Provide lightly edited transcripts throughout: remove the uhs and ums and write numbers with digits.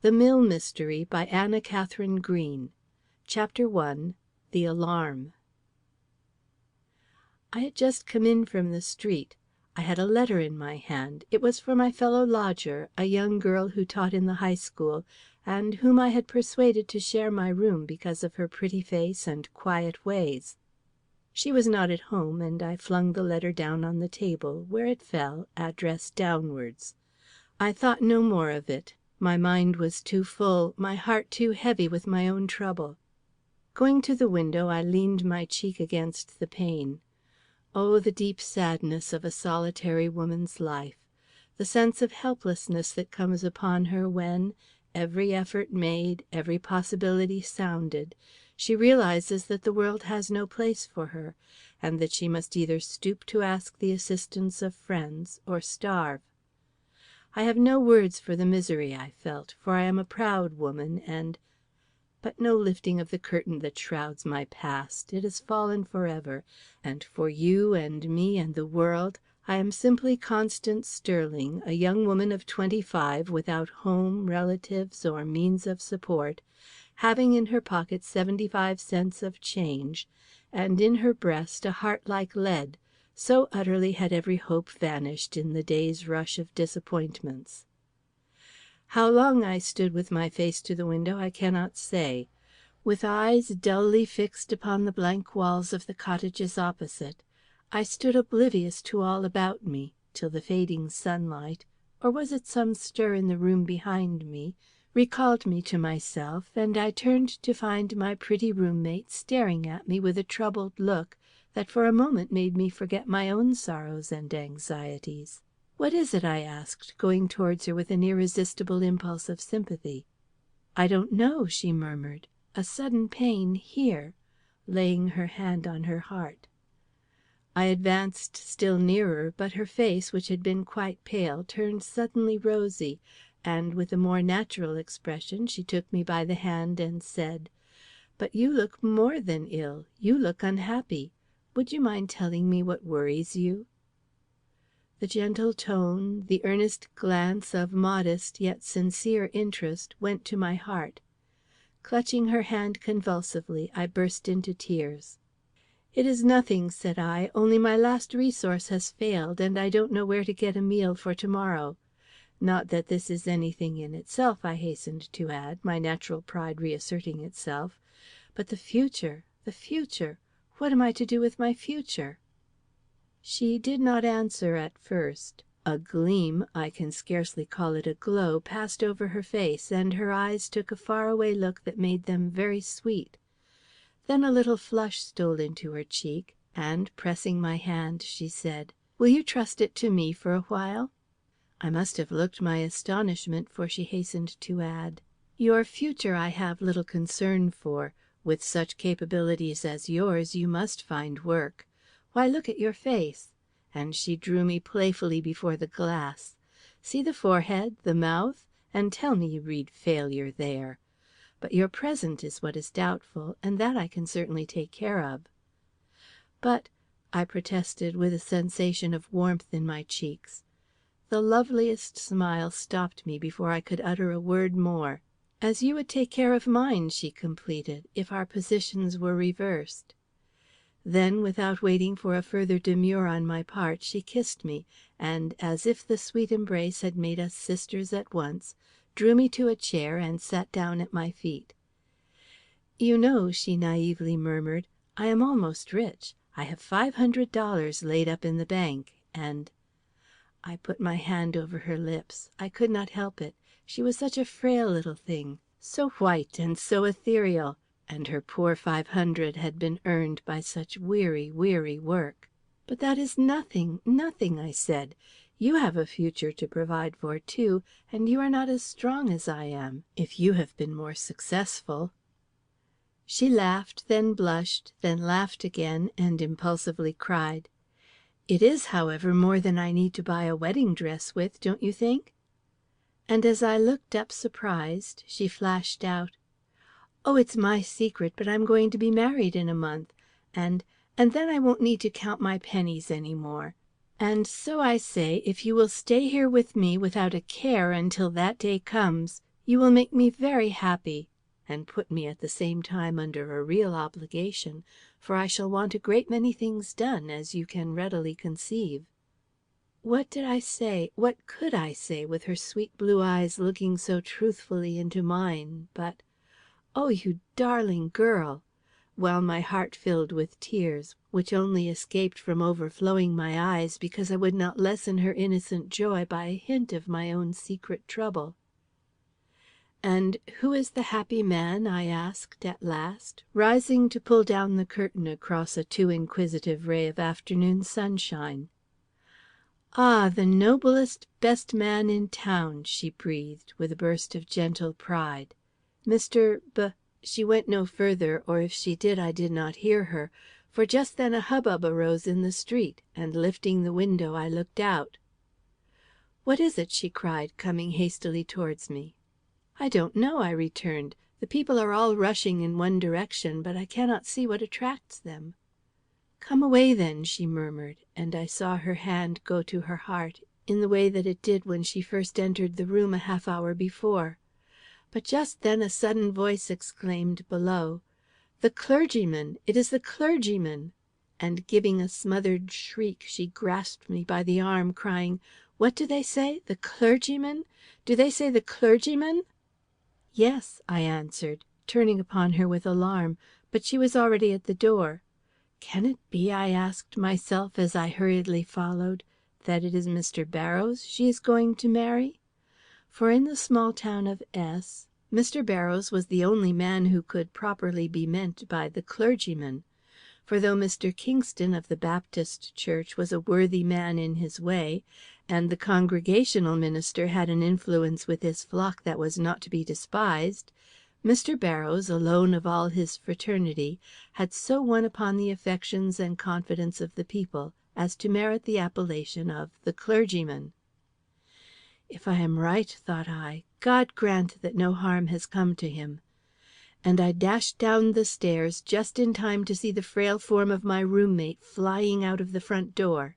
The Mill Mystery by Anna Katharine Green. Chapter I. The Alarm. I had just come in from the street. I had a letter in my hand. It was for my fellow lodger, a young girl who taught in the high school, and whom I had persuaded to share my room because of her pretty face and quiet ways. She was not at home, and I flung the letter down on the table, where it fell, address downwards. I thought no more of it. My mind was too full, my heart too heavy with my own trouble. Going to the window, I leaned my cheek against the pane. Oh, the deep sadness of a solitary woman's life! The sense of helplessness that comes upon her when, every effort made, every possibility sounded, she realizes that the world has no place for her, and that she must either stoop to ask the assistance of friends or starve. I have no words for the misery I felt, for I am a proud woman, but no lifting of the curtain that shrouds my past. It has fallen forever, and for you and me and the world, I am simply Constance Sterling, a young woman of 25, without home, relatives, or means of support, having in her pocket 75 cents of change, and in her breast a heart like lead, so utterly had every hope vanished in the day's rush of disappointments. How long I stood with my face to the window I cannot say. With eyes dully fixed upon the blank walls of the cottages opposite, I stood oblivious to all about me, till the fading sunlight, or was it some stir in the room behind me, recalled me to myself, and I turned to find my pretty room-mate staring at me with a troubled look that for a moment made me forget my own sorrows and anxieties. "What is it?" I asked, going towards her with an irresistible impulse of sympathy. "I don't know," she murmured. "A sudden pain here," laying her hand on her heart. I advanced still nearer, but her face, which had been quite pale, turned suddenly rosy, and with a more natural expression she took me by the hand and said, "But you look more than ill. You look unhappy. Would you mind telling me what worries you?" The gentle tone, the earnest glance of modest yet sincere interest, went to my heart. Clutching her hand convulsively, I burst into tears. "It is nothing," said I, "only my last resource has failed, and I don't know where to get a meal for to-morrow. Not that this is anything in itself," I hastened to add, my natural pride reasserting itself. "But the future, the future! What am I to do with my future?" She did not answer at first. A gleam, I can scarcely call it a glow, passed over her face, and her eyes took a far-away look that made them very sweet. Then a little flush stole into her cheek, and, pressing my hand, she said, "Will you trust it to me for a while?" I must have looked my astonishment, for she hastened to add, "Your future I have little concern for. With such capabilities as yours, you must find work. Why, look at your face!" And she drew me playfully before the glass. "See the forehead, the mouth, and tell me you read failure there. But your present is what is doubtful, and that I can certainly take care of." "But," I protested, with a sensation of warmth in my cheeks. The loveliest smile stopped me before I could utter a word more. "As you would take care of mine," she completed, "if our positions were reversed." Then, without waiting for a further demur on my part, she kissed me, and, as if the sweet embrace had made us sisters at once, drew me to a chair and sat down at my feet. "You know," she naively murmured, "I am almost rich. I have $500 laid up in the bank, and—" I put my hand over her lips. I could not help it. She was such a frail little thing, so white and so ethereal, and her poor 500 had been earned by such weary, weary work. "But that is nothing, nothing," I said. "You have a future to provide for, too, and you are not as strong as I am, if you have been more successful." She laughed, then blushed, then laughed again, and impulsively cried, "It is, however, more than I need to buy a wedding dress with, don't you think?" And as I looked up surprised, she flashed out, "Oh, it's my secret, but I'm going to be married in a month, and then I won't need to count my pennies any more. And so I say, if you will stay here with me without a care until that day comes, You will make me very happy, and put me at the same time under a real obligation, for I shall want a great many things done, as you can readily conceive." What did I say, what could I say, with her sweet blue eyes looking so truthfully into mine, but, "Oh, you darling girl!" while my heart filled with tears, which only escaped from overflowing my eyes because I would not lessen her innocent joy by a hint of my own secret trouble. "And who is the happy man?" I asked at last, rising to pull down the curtain across a too inquisitive ray of afternoon sunshine. "Ah, the noblest, best man in town," she breathed, with a burst of gentle pride. "Mr. B—" She went no further, or if she did, I did not hear her, for just then a hubbub arose in the street, and lifting the window, I looked out. "What is it?" she cried, coming hastily towards me. "I don't know," I returned. "The people are all rushing in one direction, but I cannot see what attracts them." "Come away, then," she murmured, and I saw her hand go to her heart in the way that it did when she first entered the room a half hour before. But just then a sudden voice exclaimed below, "The clergyman! It is the clergyman!" And giving a smothered shriek, she grasped me by the arm, crying, "What do they say? The clergyman? Do they say the clergyman?" "Yes," I answered, turning upon her with alarm, but she was already at the door. Can it be, I asked myself as I hurriedly followed, that it is Mr. Barrows she is going to marry? For in the small town of S—, Mr. Barrows was the only man who could properly be meant by the clergyman. For though Mr. Kingston of the Baptist Church was a worthy man in his way, and the Congregational minister had an influence with his flock that was not to be despised, Mr. Barrows, alone of all his fraternity, had so won upon the affections and confidence of the people as to merit the appellation of the clergyman. If I am right, thought I, God grant that no harm has come to him. And I dashed down the stairs just in time to see the frail form of my roommate flying out of the front door.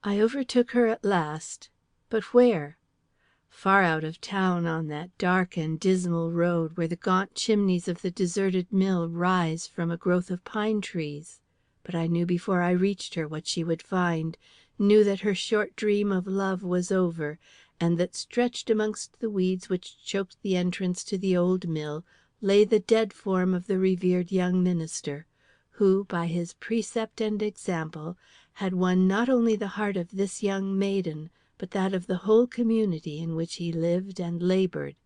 I overtook her at last, but where? Far out of town on that dark and dismal road where the gaunt chimneys of the deserted mill rise from a growth of pine trees. But I knew before I reached her what she would find, knew that her short dream of love was over, and that stretched amongst the weeds which choked the entrance to the old mill lay the dead form of the revered young minister, who, by his precept and example, had won not only the heart of this young maiden, but that of the whole community in which he lived and labored.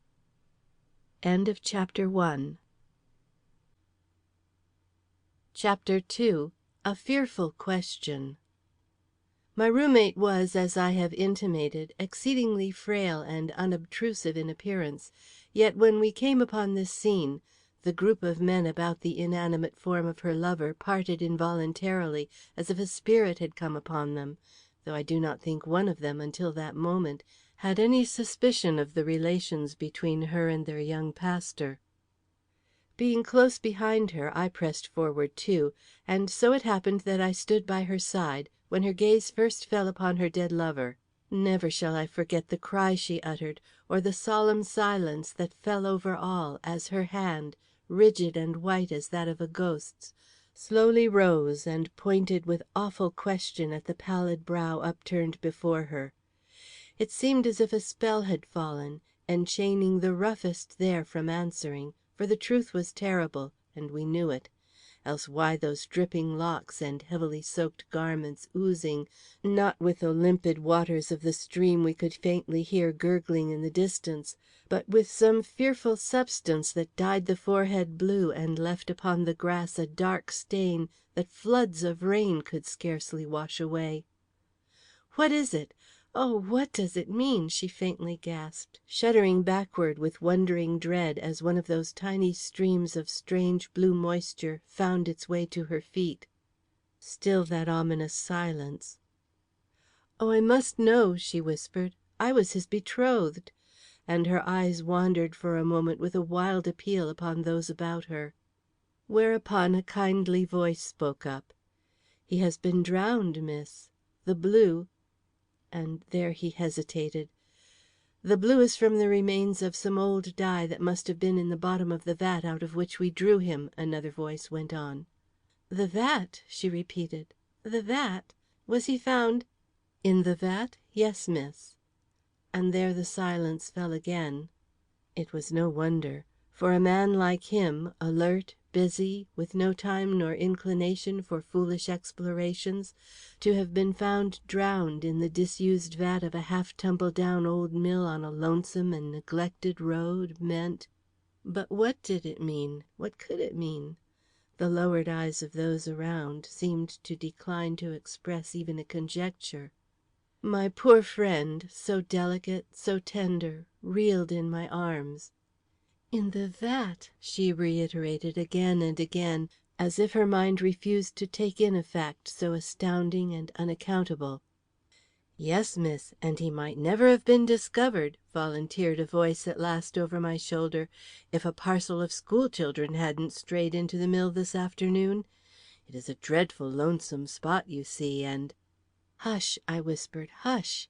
Chapter II. A fearful question. My roommate was, as I have intimated, exceedingly frail and unobtrusive in appearance, yet when we came upon this scene, the group of men about the inanimate form of her lover parted involuntarily, as if a spirit had come upon them, though I do not think one of them, until that moment, had any suspicion of the relations between her and their young pastor. Being close behind her, I pressed forward too, and so it happened that I stood by her side when her gaze first fell upon her dead lover. Never shall I forget the cry she uttered, or the solemn silence that fell over all as her hand, rigid and white as that of a ghost's, slowly rose and pointed with awful question at the pallid brow upturned before her. It seemed as if a spell had fallen, enchaining the roughest there from answering, for the truth was terrible, and we knew it. Else why those dripping locks and heavily soaked garments oozing, not with the limpid waters of the stream we could faintly hear gurgling in the distance, but with some fearful substance that dyed the forehead blue and left upon the grass a dark stain that floods of rain could scarcely wash away? "What is it? Oh, what does it mean?" she faintly gasped, shuddering backward with wondering dread as one of those tiny streams of strange blue moisture found its way to her feet. Still that ominous silence. "Oh, I must know," she whispered. "I was his betrothed." And her eyes wandered for a moment with a wild appeal upon those about her. Whereupon a kindly voice spoke up. "He has been drowned, miss. The blue—" and there he hesitated. "The blue is from the remains of some old dye that must have been in the bottom of the vat out of which we drew him," another voice went on. "The vat?" she repeated. "The vat? Was he found "In the vat? Yes, miss." And there the silence fell again. It was no wonder. For a man like him, alert, busy, with no time nor inclination for foolish explorations, to have been found drowned in the disused vat of a half tumbled down old mill on a lonesome and neglected road meant But what did it mean? What could it mean? The lowered eyes of those around seemed to decline to express even a conjecture. My poor friend, so delicate, so tender, reeled in my arms. "In the vat," she reiterated again and again, as if her mind refused to take in a fact so astounding and unaccountable. "Yes, miss, and he might never have been discovered," volunteered a voice at last over my shoulder, "if a parcel of school children hadn't strayed into the mill this afternoon. It is a dreadful lonesome spot, you see, and "Hush," I whispered, "hush!"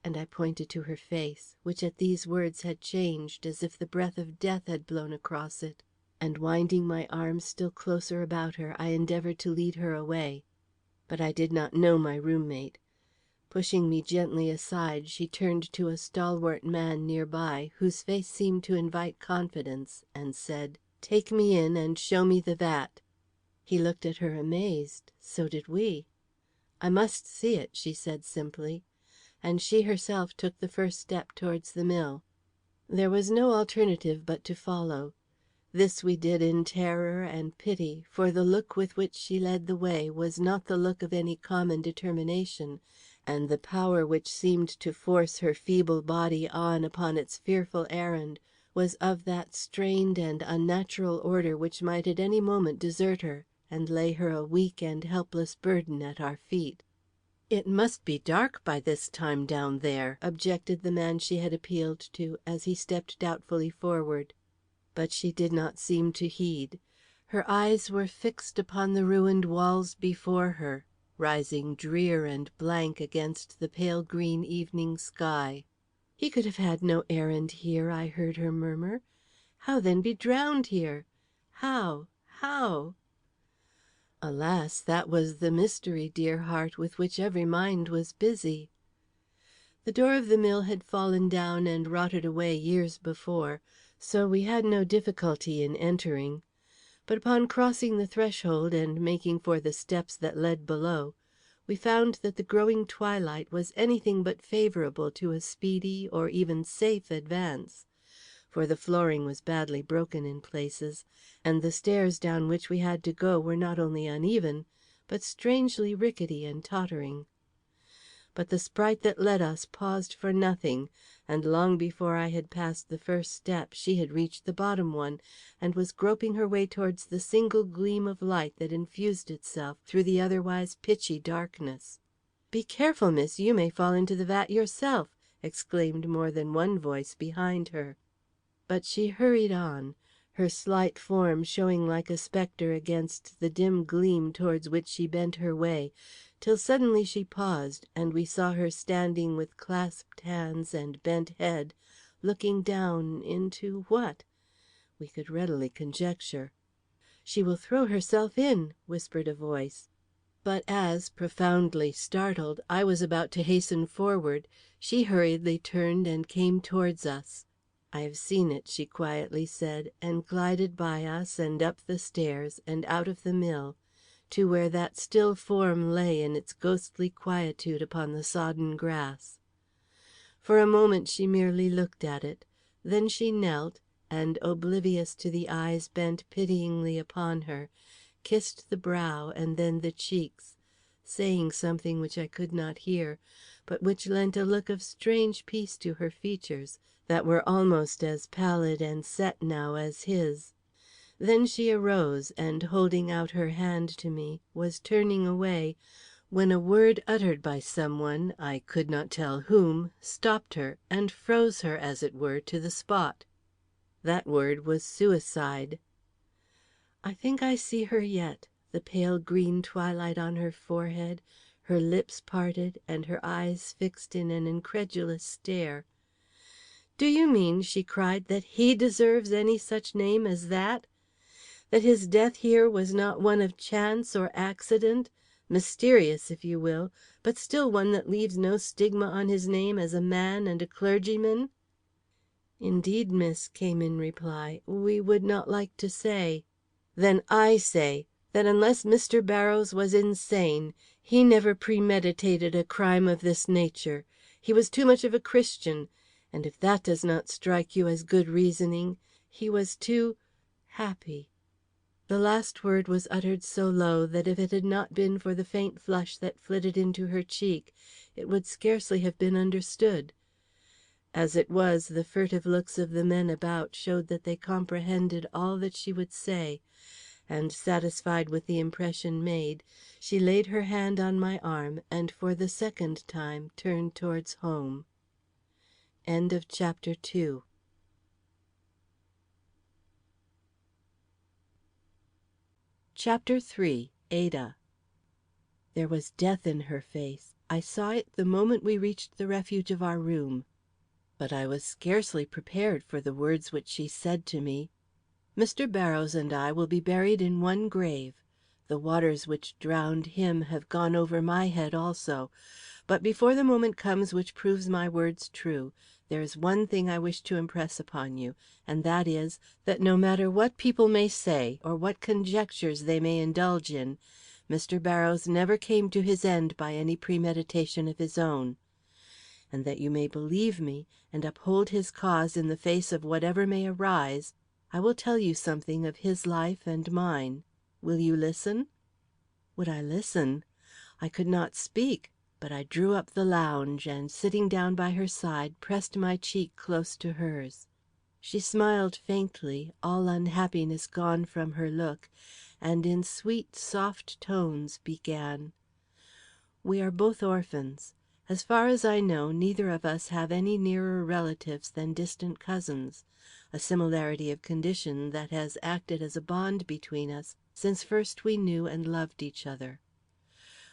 And I pointed to her face, which at these words had changed as if the breath of death had blown across it. And winding my arms still closer about her, I endeavored to lead her away. But I did not know my room mate. Pushing me gently aside, she turned to a stalwart man near by, whose face seemed to invite confidence, and said, "Take me in and show me the vat." He looked at her amazed. So did we. "I must see it," she said simply. And she herself took the first step towards the mill. There was no alternative but to follow. This we did in terror and pity, for the look with which she led the way was not the look of any common determination, and the power which seemed to force her feeble body on upon its fearful errand was of that strained and unnatural order which might at any moment desert her and lay her a weak and helpless burden at our feet. "It must be dark by this time down there," objected the man she had appealed to, as he stepped doubtfully forward. But she did not seem to heed. Her eyes were fixed upon the ruined walls before her, rising drear and blank against the pale green evening sky. "He could have had no errand here," I heard her murmur. "How then be drowned here? How?" Alas, that was the mystery, dear heart, with which every mind was busy. The door of the mill had fallen down and rotted away years before, so we had no difficulty in entering. But upon crossing the threshold and making for the steps that led below, we found that the growing twilight was anything but favourable to a speedy or even safe advance. For the flooring was badly broken in places, and the stairs down which we had to go were not only uneven, but strangely rickety and tottering. But the sprite that led us paused for nothing, and long before I had passed the first step she had reached the bottom one, and was groping her way towards the single gleam of light that infused itself through the otherwise pitchy darkness. "Be careful, miss, you may fall into the vat yourself," exclaimed more than one voice behind her. But she hurried on, her slight form showing like a spectre against the dim gleam towards which she bent her way, till suddenly she paused, and we saw her standing with clasped hands and bent head, looking down into what? We could readily conjecture. "She will throw herself in," whispered a voice. But as, profoundly startled, I was about to hasten forward, she hurriedly turned and came towards us. "I have seen it," she quietly said, and glided by us and up the stairs and out of the mill, to where that still form lay in its ghostly quietude upon the sodden grass. For a moment she merely looked at it, then she knelt, and oblivious to the eyes bent pityingly upon her, kissed the brow and then the cheeks, saying something which I could not hear, but which lent a look of strange peace to her features that were almost as pallid and set now as his. Then she arose, and holding out her hand to me, was turning away, when a word uttered by some one, I could not tell whom, stopped her, and froze her, as it were, to the spot. That word was suicide. I think I see her yet, the pale green twilight on her forehead, her lips parted, and her eyes fixed in an incredulous stare. "Do you mean," she cried, "that he deserves any such name as that? That his death here was not one of chance or accident, mysterious, if you will, but still one that leaves no stigma on his name as a man and a clergyman?" "Indeed, miss," came in reply, "we would not like to say." "Then I say that unless Mr. Barrows was insane, he never premeditated a crime of this nature. He was too much of a Christian, and if that does not strike you as good reasoning, he was too happy." The last word was uttered so low that if it had not been for the faint flush that flitted into her cheek, it would scarcely have been understood. As it was, the furtive looks of the men about showed that they comprehended all that she would say, and satisfied with the impression made, she laid her hand on my arm and for the second time turned towards home. End of chapter 2. Chapter 3. Ada. There was death in her face. I saw it the moment we reached the refuge of our room. But I was scarcely prepared for the words which she said to me. "Mr. Barrows and I will be buried in one grave. The waters which drowned him have gone over my head also. But before the moment comes which proves my words true, there is one thing I wish to impress upon you, and that is, that no matter what people may say, or what conjectures they may indulge in, Mr. Barrows never came to his end by any premeditation of his own. And that you may believe me, and uphold his cause in the face of whatever may arise, I will tell you something of his life and mine. Will you listen?" Would I listen? I could not speak, but I drew up the lounge, and sitting down by her side, pressed my cheek close to hers. She smiled faintly, all unhappiness gone from her look, and in sweet, soft tones began: "We are both orphans. As far as I know, neither of us have any nearer relatives than distant cousins, a similarity of condition that has acted as a bond between us since first we knew and loved each other.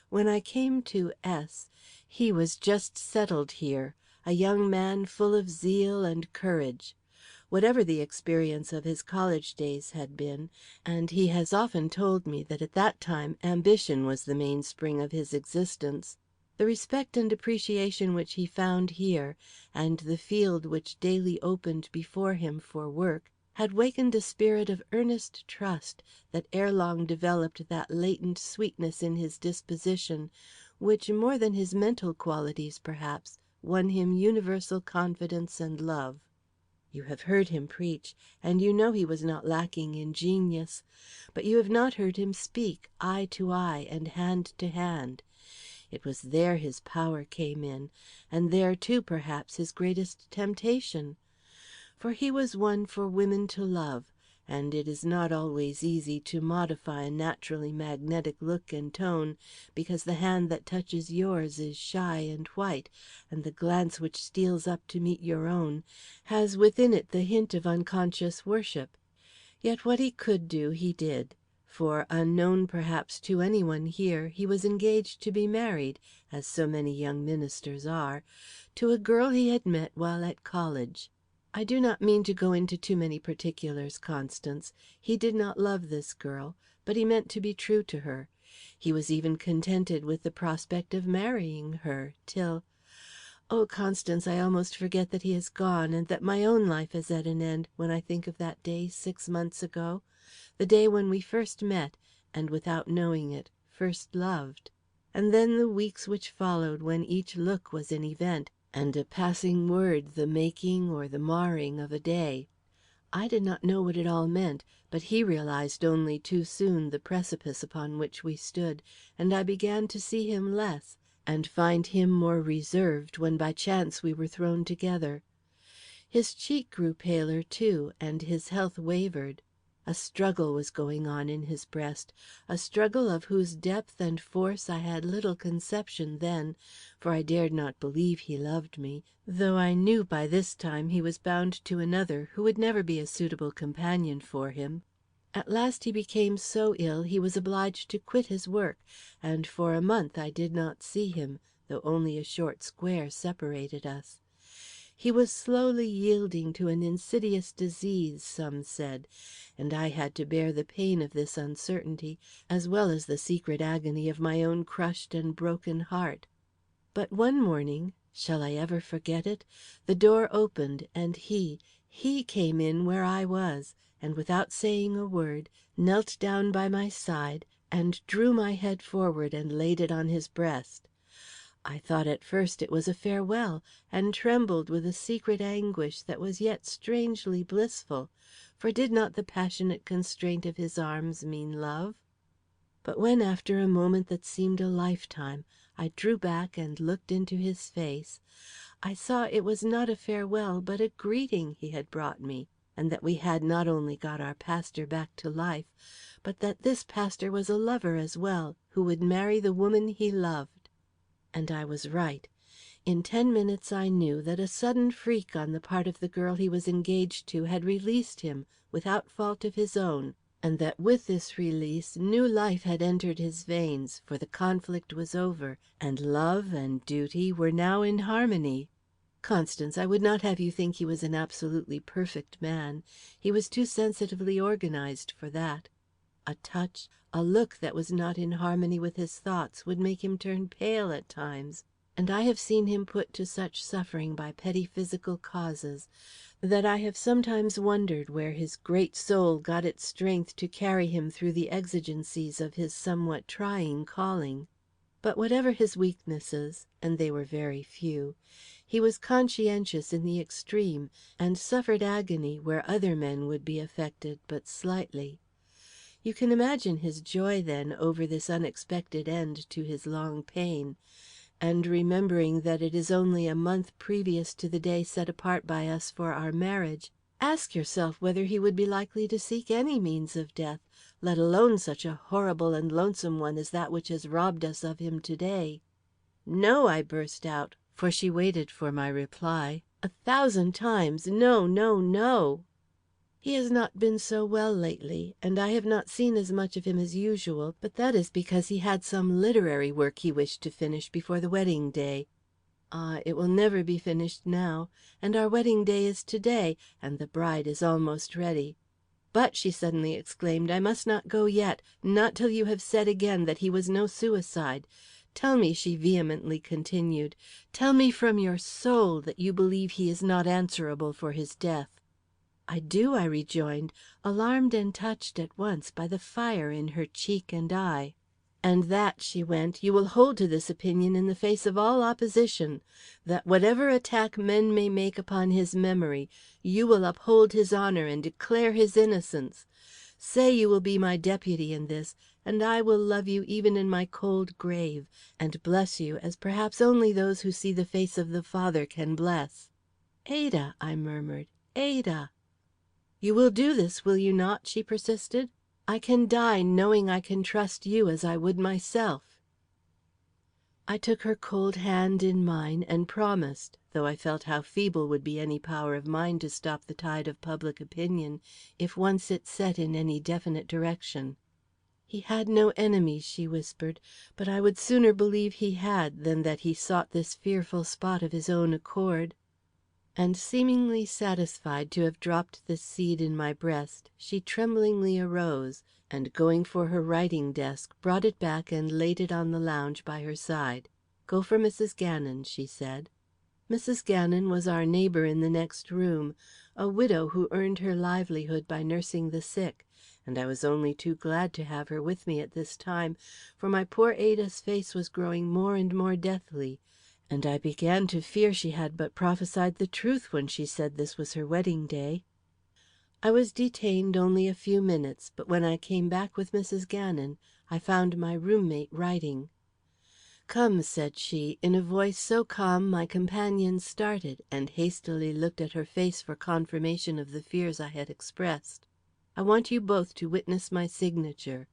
When I came to S , he was just settled here, a young man full of zeal and courage. Whatever the experience of his college days had been, and he has often told me that at that time ambition was the mainspring of his existence, the respect and appreciation which he found here, and the field which daily opened before him for work, had wakened a spirit of earnest trust that ere long developed that latent sweetness in his disposition which, more than his mental qualities perhaps, won him universal confidence and love. You have heard him preach, and you know he was not lacking in genius. But you have not heard him speak, eye to eye and hand to hand. It was there his power came in, and there, too, perhaps, his greatest temptation. For he was one for women to love, and it is not always easy to modify a naturally magnetic look and tone because the hand that touches yours is shy and white, and the glance which steals up to meet your own has within it the hint of unconscious worship. Yet what he could do, he did. For, unknown perhaps to any one here, he was engaged to be married, as so many young ministers are, to a girl he had met while at college. I do not mean to go into too many particulars, Constance. He did not love this girl, but he meant to be true to her. He was even contented with the prospect of marrying her, till Oh, Constance, I almost forget that he has gone, and that my own life is at an end, when I think of that day 6 months ago, the day when we first met, and without knowing it, first loved. And then the weeks which followed, when each look was an event, and a passing word the making or the marring of a day. I did not know what it all meant, but he realized only too soon the precipice upon which we stood, and I began to see him less, and find him more reserved when by chance we were thrown together. His cheek grew paler too, and his health wavered. A struggle was going on in his breast, a struggle of whose depth and force I had little conception then, for I dared not believe he loved me, though I knew by this time he was bound to another who would never be a suitable companion for him. At last he became so ill he was obliged to quit his work, and for a month I did not see him, though only a short square separated us. He was slowly yielding to an insidious disease, some said, and I had to bear the pain of this uncertainty, as well as the secret agony of my own crushed and broken heart. But one morning, shall I ever forget it? The door opened, and he came in where I was, and without saying a word, knelt down by my side and drew my head forward and laid it on his breast. I thought at first it was a farewell, and trembled with a secret anguish that was yet strangely blissful, for did not the passionate constraint of his arms mean love? But when, after a moment that seemed a lifetime, I drew back and looked into his face, I saw it was not a farewell but a greeting he had brought me, and that we had not only got our pastor back to life, but that this pastor was a lover as well, who would marry the woman he loved. And I was right. In 10 minutes I knew that a sudden freak on the part of the girl he was engaged to had released him without fault of his own, and that with this release new life had entered his veins, for the conflict was over, and love and duty were now in harmony. Constance, I would not have you think he was an absolutely perfect man. He was too sensitively organized for that. A touch, a look that was not in harmony with his thoughts would make him turn pale at times, and I have seen him put to such suffering by petty physical causes, that I have sometimes wondered where his great soul got its strength to carry him through the exigencies of his somewhat trying calling. But whatever his weaknesses, and they were very few, he was conscientious in the extreme, and suffered agony where other men would be affected but slightly. You can imagine his joy, then, over this unexpected end to his long pain, and remembering that it is only a month previous to the day set apart by us for our marriage, ask yourself whether he would be likely to seek any means of death, let alone such a horrible and lonesome one as that which has robbed us of him to-day. "No," I burst out, for she waited for my reply. "1,000 times, no, no, no!" He has not been so well lately, and I have not seen as much of him as usual, but that is because he had some literary work he wished to finish before the wedding day. Ah, it will never be finished now, and our wedding day is to-day, and the bride is almost ready. But," she suddenly exclaimed, "I must not go yet, not till you have said again that he was no suicide. Tell me," she vehemently continued, "tell me from your soul that you believe he is not answerable for his death." "I do," I rejoined, alarmed and touched at once by the fire in her cheek and eye. "And that," she went, "you will hold to this opinion in the face of all opposition; that whatever attack men may make upon his memory, you will uphold his honor and declare his innocence. Say you will be my deputy in this, and I will love you even in my cold grave, and bless you as perhaps only those who see the face of the Father can bless." "Ada," I murmured, "Ada." "You will do this, will you not?" she persisted. "I can die knowing I can trust you as I would myself." I took her cold hand in mine and promised, though I felt how feeble would be any power of mine to stop the tide of public opinion, if once it set in any definite direction. "He had no enemies," she whispered, "but I would sooner believe he had than that he sought this fearful spot of his own accord." And seemingly satisfied to have dropped this seed in my breast, she tremblingly arose, and going for her writing desk, brought it back and laid it on the lounge by her side. "Go for Mrs. Gannon," she said. Mrs. Gannon was our neighbor in the next room, a widow who earned her livelihood by nursing the sick, and I was only too glad to have her with me at this time, for my poor Ada's face was growing more and more deathly, and I began to fear she had but prophesied the truth when she said this was her wedding day. I was detained only a few minutes, but when I came back with Mrs. Gannon, I found my roommate writing. "Come," said she, in a voice so calm my companion started, and hastily looked at her face for confirmation of the fears I had expressed. "I want you both to witness my signature."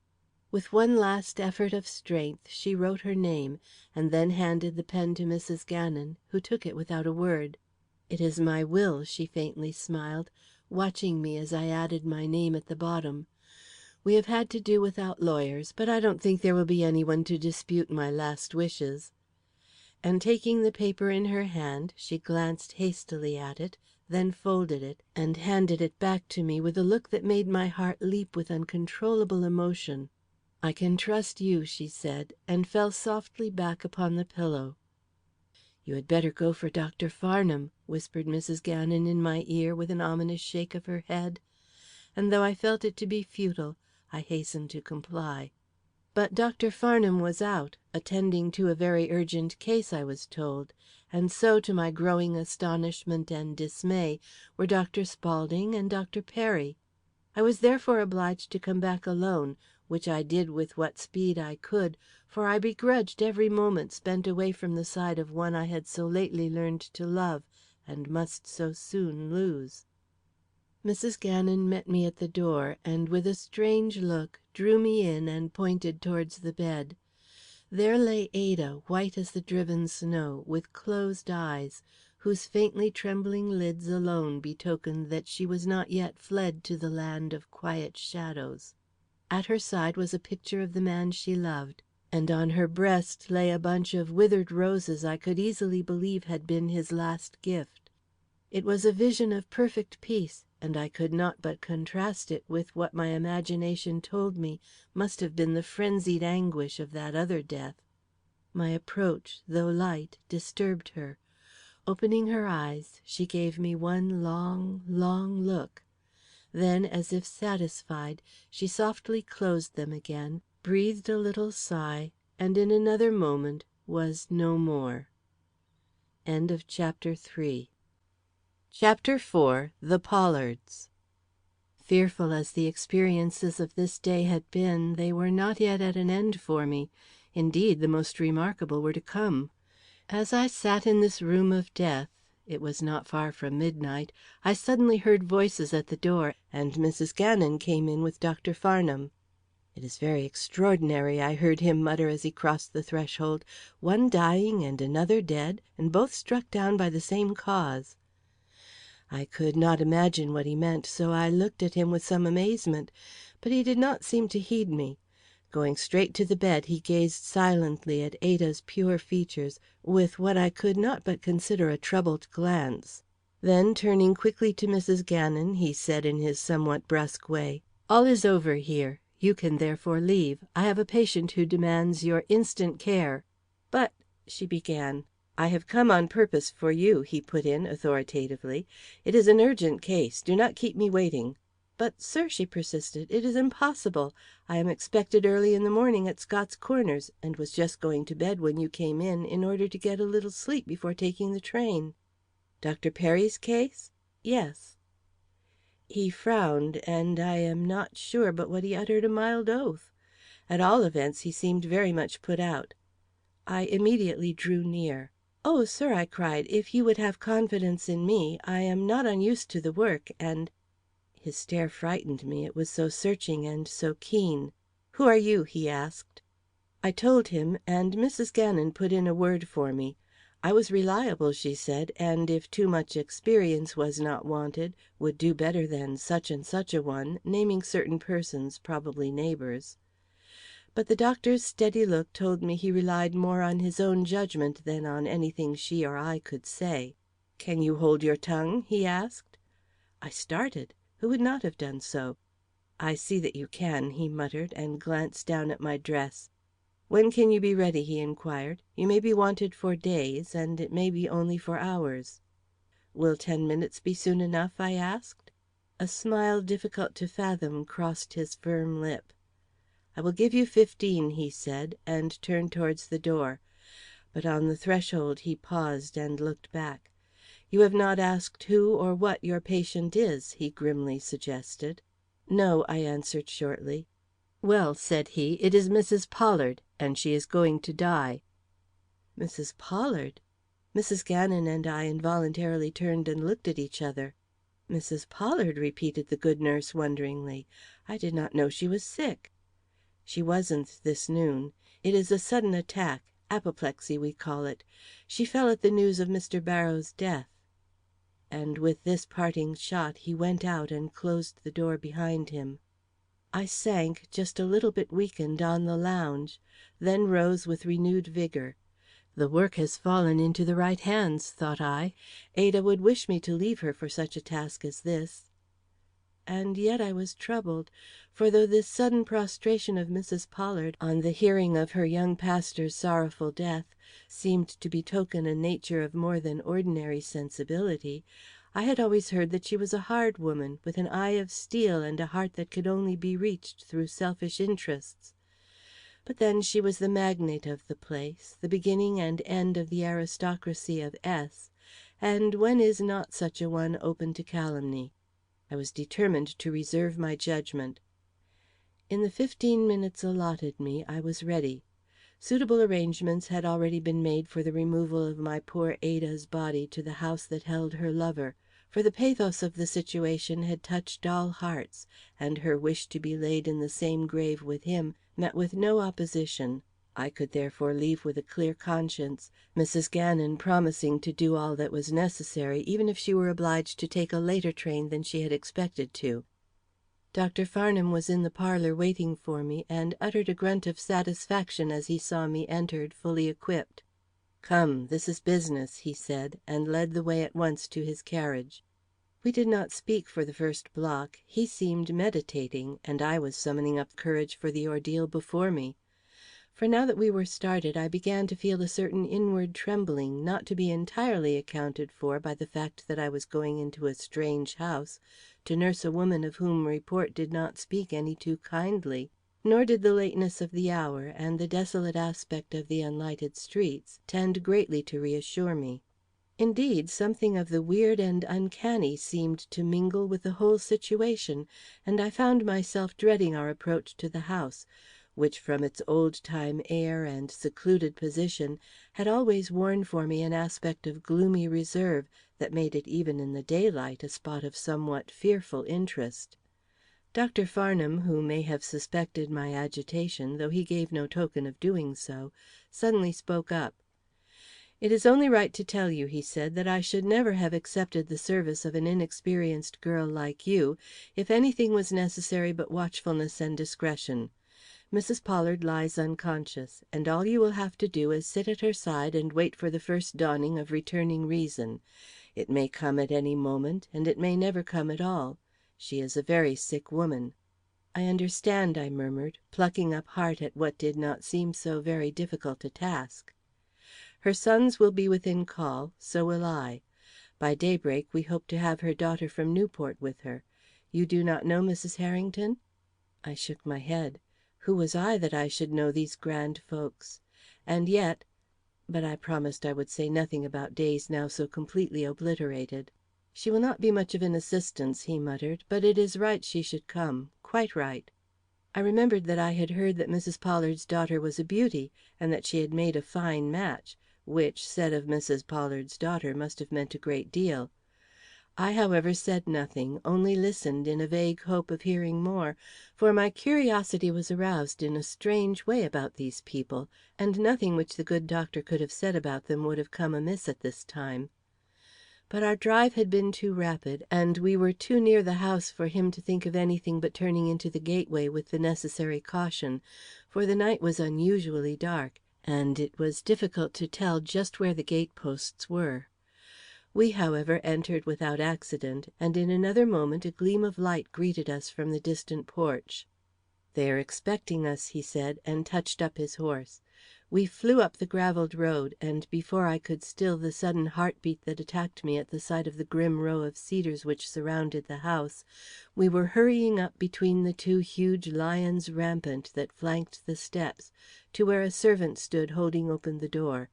With one last effort of strength, she wrote her name, and then handed the pen to Mrs. Gannon, who took it without a word. "It is my will," she faintly smiled, watching me as I added my name at the bottom. "We have had to do without lawyers, but I don't think there will be any one to dispute my last wishes." and taking the paper in her hand, she glanced hastily at it, then folded it, and handed it back to me with a look that made my heart leap with uncontrollable emotion. "I can trust you," she said, and fell softly back upon the pillow. "You had better go for Dr. Farnham," whispered Mrs. Gannon in my ear with an ominous shake of her head, and though I felt it to be futile, I hastened to comply. But Dr. Farnham was out, attending to a very urgent case, I was told, and so, to my growing astonishment and dismay, were Dr. Spaulding and Dr. Perry. I was therefore obliged to come back alone, which I did with what speed I could, for I begrudged every moment spent away from the side of one I had so lately learned to love and must so soon lose. Mrs. Gannon met me at the door, and with a strange look, drew me in and pointed towards the bed. There lay Ada, white as the driven snow, with closed eyes, whose faintly trembling lids alone betokened that she was not yet fled to the land of quiet shadows. At her side was a picture of the man she loved, and on her breast lay a bunch of withered roses I could easily believe had been his last gift. It was a vision of perfect peace, and I could not but contrast it with what my imagination told me must have been the frenzied anguish of that other death. My approach, though light, disturbed her. Opening her eyes, she gave me one long, long look. Then, as if satisfied, she softly closed them again, breathed a little sigh, and in another moment was no more. End of Chapter 3. Chapter 4. The Pollards. Fearful as the experiences of this day had been, they were not yet at an end for me. Indeed, the most remarkable were to come. As I sat in this room of death, it was not far from midnight, I suddenly heard voices at the door, and Mrs. Gannon came in with Dr. Farnham. "It is very extraordinary," I heard him mutter as he crossed the threshold. "One dying and another dead, and both struck down by the same cause." I could not imagine what he meant, so I looked at him with some amazement. But he did not seem to heed me. Going straight to the bed, he gazed silently at Ada's pure features, with what I could not but consider a troubled glance. Then, turning quickly to Mrs. Gannon, he said in his somewhat brusque way: "All is over here. You can therefore leave. I have a patient who demands your instant care." "But," she began. "I have come on purpose for you," he put in authoritatively. "It is an urgent case. Do not keep me waiting." "But, sir," she persisted, "it is impossible. I am expected early in the morning at Scott's Corners, and was just going to bed when you came in order to get a little sleep before taking the train." "Dr. Perry's case?" "Yes." He frowned, and I am not sure but what he uttered a mild oath. At all events, he seemed very much put out. I immediately drew near. "Oh, sir," I cried, "if you would have confidence in me, I am not unused to the work, and—" His stare frightened me, it was so searching and so keen. "Who are you?" he asked. I told him, and Mrs. Gannon put in a word for me. I was reliable, she said, and if too much experience was not wanted, would do better than such and such a one, naming certain persons, probably neighbors. But the doctor's steady look told me he relied more on his own judgment than on anything she or I could say. "Can you hold your tongue?" he asked. I started. Who would not have done so? "I see that you can," he muttered, and glanced down at my dress. "When can you be ready?" he inquired. "You may be wanted for days, and it may be only for hours." "Will 10 minutes be soon enough?" I asked. A smile difficult to fathom crossed his firm lip. "I will give you 15," he said, and turned towards the door. But on the threshold he paused and looked back. "You have not asked who or what your patient is," he grimly suggested. "No," I answered shortly. "Well," said he, "it is Mrs. Pollard, and she is going to die." Mrs. Pollard? Mrs. Gannon and I involuntarily turned and looked at each other. "Mrs. Pollard," repeated the good nurse wonderingly. "I did not know she was sick." "She wasn't this noon. It is a sudden attack apoplexy, we call it. She fell at the news of Mr. Barrows' death." And with this parting shot he went out and closed the door behind him. I sank, just a little bit weakened, on the lounge, then rose with renewed vigor. The work has fallen into the right hands, thought I. Ada would wish me to leave her for such a task as this. And yet I was troubled, for though this sudden prostration of Mrs. Pollard, on the hearing of her young pastor's sorrowful death, seemed to betoken a nature of more than ordinary sensibility, I had always heard that she was a hard woman, with an eye of steel and a heart that could only be reached through selfish interests. But then she was the magnate of the place, the beginning and end of the aristocracy of S, and when is not such a one open to calumny? I was determined to reserve my judgment. In the 15 minutes allotted me, I was ready. Suitable arrangements had already been made for the removal of my poor Ada's body to the house that held her lover, for the pathos of the situation had touched all hearts, and her wish to be laid in the same grave with him met with no opposition. I could therefore leave with a clear conscience, Mrs. Gannon promising to do all that was necessary, even if she were obliged to take a later train than she had expected to. Dr. Farnham was in the parlor waiting for me, and uttered a grunt of satisfaction as he saw me entered, fully equipped. "Come, this is business," he said, and led the way at once to his carriage. We did not speak for the first block. He seemed meditating, and I was summoning up courage for the ordeal before me. For now that we were started, I began to feel a certain inward trembling, not to be entirely accounted for by the fact that I was going into a strange house to nurse a woman of whom report did not speak any too kindly. Nor did the lateness of the hour and the desolate aspect of the unlighted streets tend greatly to reassure me. Indeed, something of the weird and uncanny seemed to mingle with the whole situation, and I found myself dreading our approach to the house, which from its old-time air and secluded position had always worn for me an aspect of gloomy reserve that made it even in the daylight a spot of somewhat fearful interest. Dr. Farnham, who may have suspected my agitation, though he gave no token of doing so, suddenly spoke up. "It is only right to tell you," he said, "that I should never have accepted the service of an inexperienced girl like you, if anything was necessary but watchfulness and discretion. Mrs. Pollard lies unconscious, and all you will have to do is sit at her side and wait for the first dawning of returning reason. It may come at any moment, and it may never come at all. She is a very sick woman." "I understand," I murmured, plucking up heart at what did not seem so very difficult a task. "Her sons will be within call, so will I. By daybreak we hope to have her daughter from Newport with her. You do not know Mrs. Harrington?" I shook my head. Who was I that I should know these grand folks? And yet but I promised I would say nothing about days now so completely obliterated. "She will not be much of an assistance," he muttered, "but it is right she should come, quite right." I remembered that I had heard that Mrs. Pollard's daughter was a beauty, and that she had made a fine match, which, said of Mrs. Pollard's daughter, must have meant a great deal. I, however, said nothing, only listened in a vague hope of hearing more, for my curiosity was aroused in a strange way about these people, and nothing which the good doctor could have said about them would have come amiss at this time. But our drive had been too rapid, and we were too near the house for him to think of anything but turning into the gateway with the necessary caution, for the night was unusually dark, and it was difficult to tell just where the gate posts were. We, however, entered without accident, and in another moment a gleam of light greeted us from the distant porch. "They are expecting us," he said, and touched up his horse. We flew up the gravelled road, and before I could still the sudden heartbeat that attacked me at the sight of the grim row of cedars which surrounded the house, we were hurrying up between the two huge lions rampant that flanked the steps, to where a servant stood holding open the door.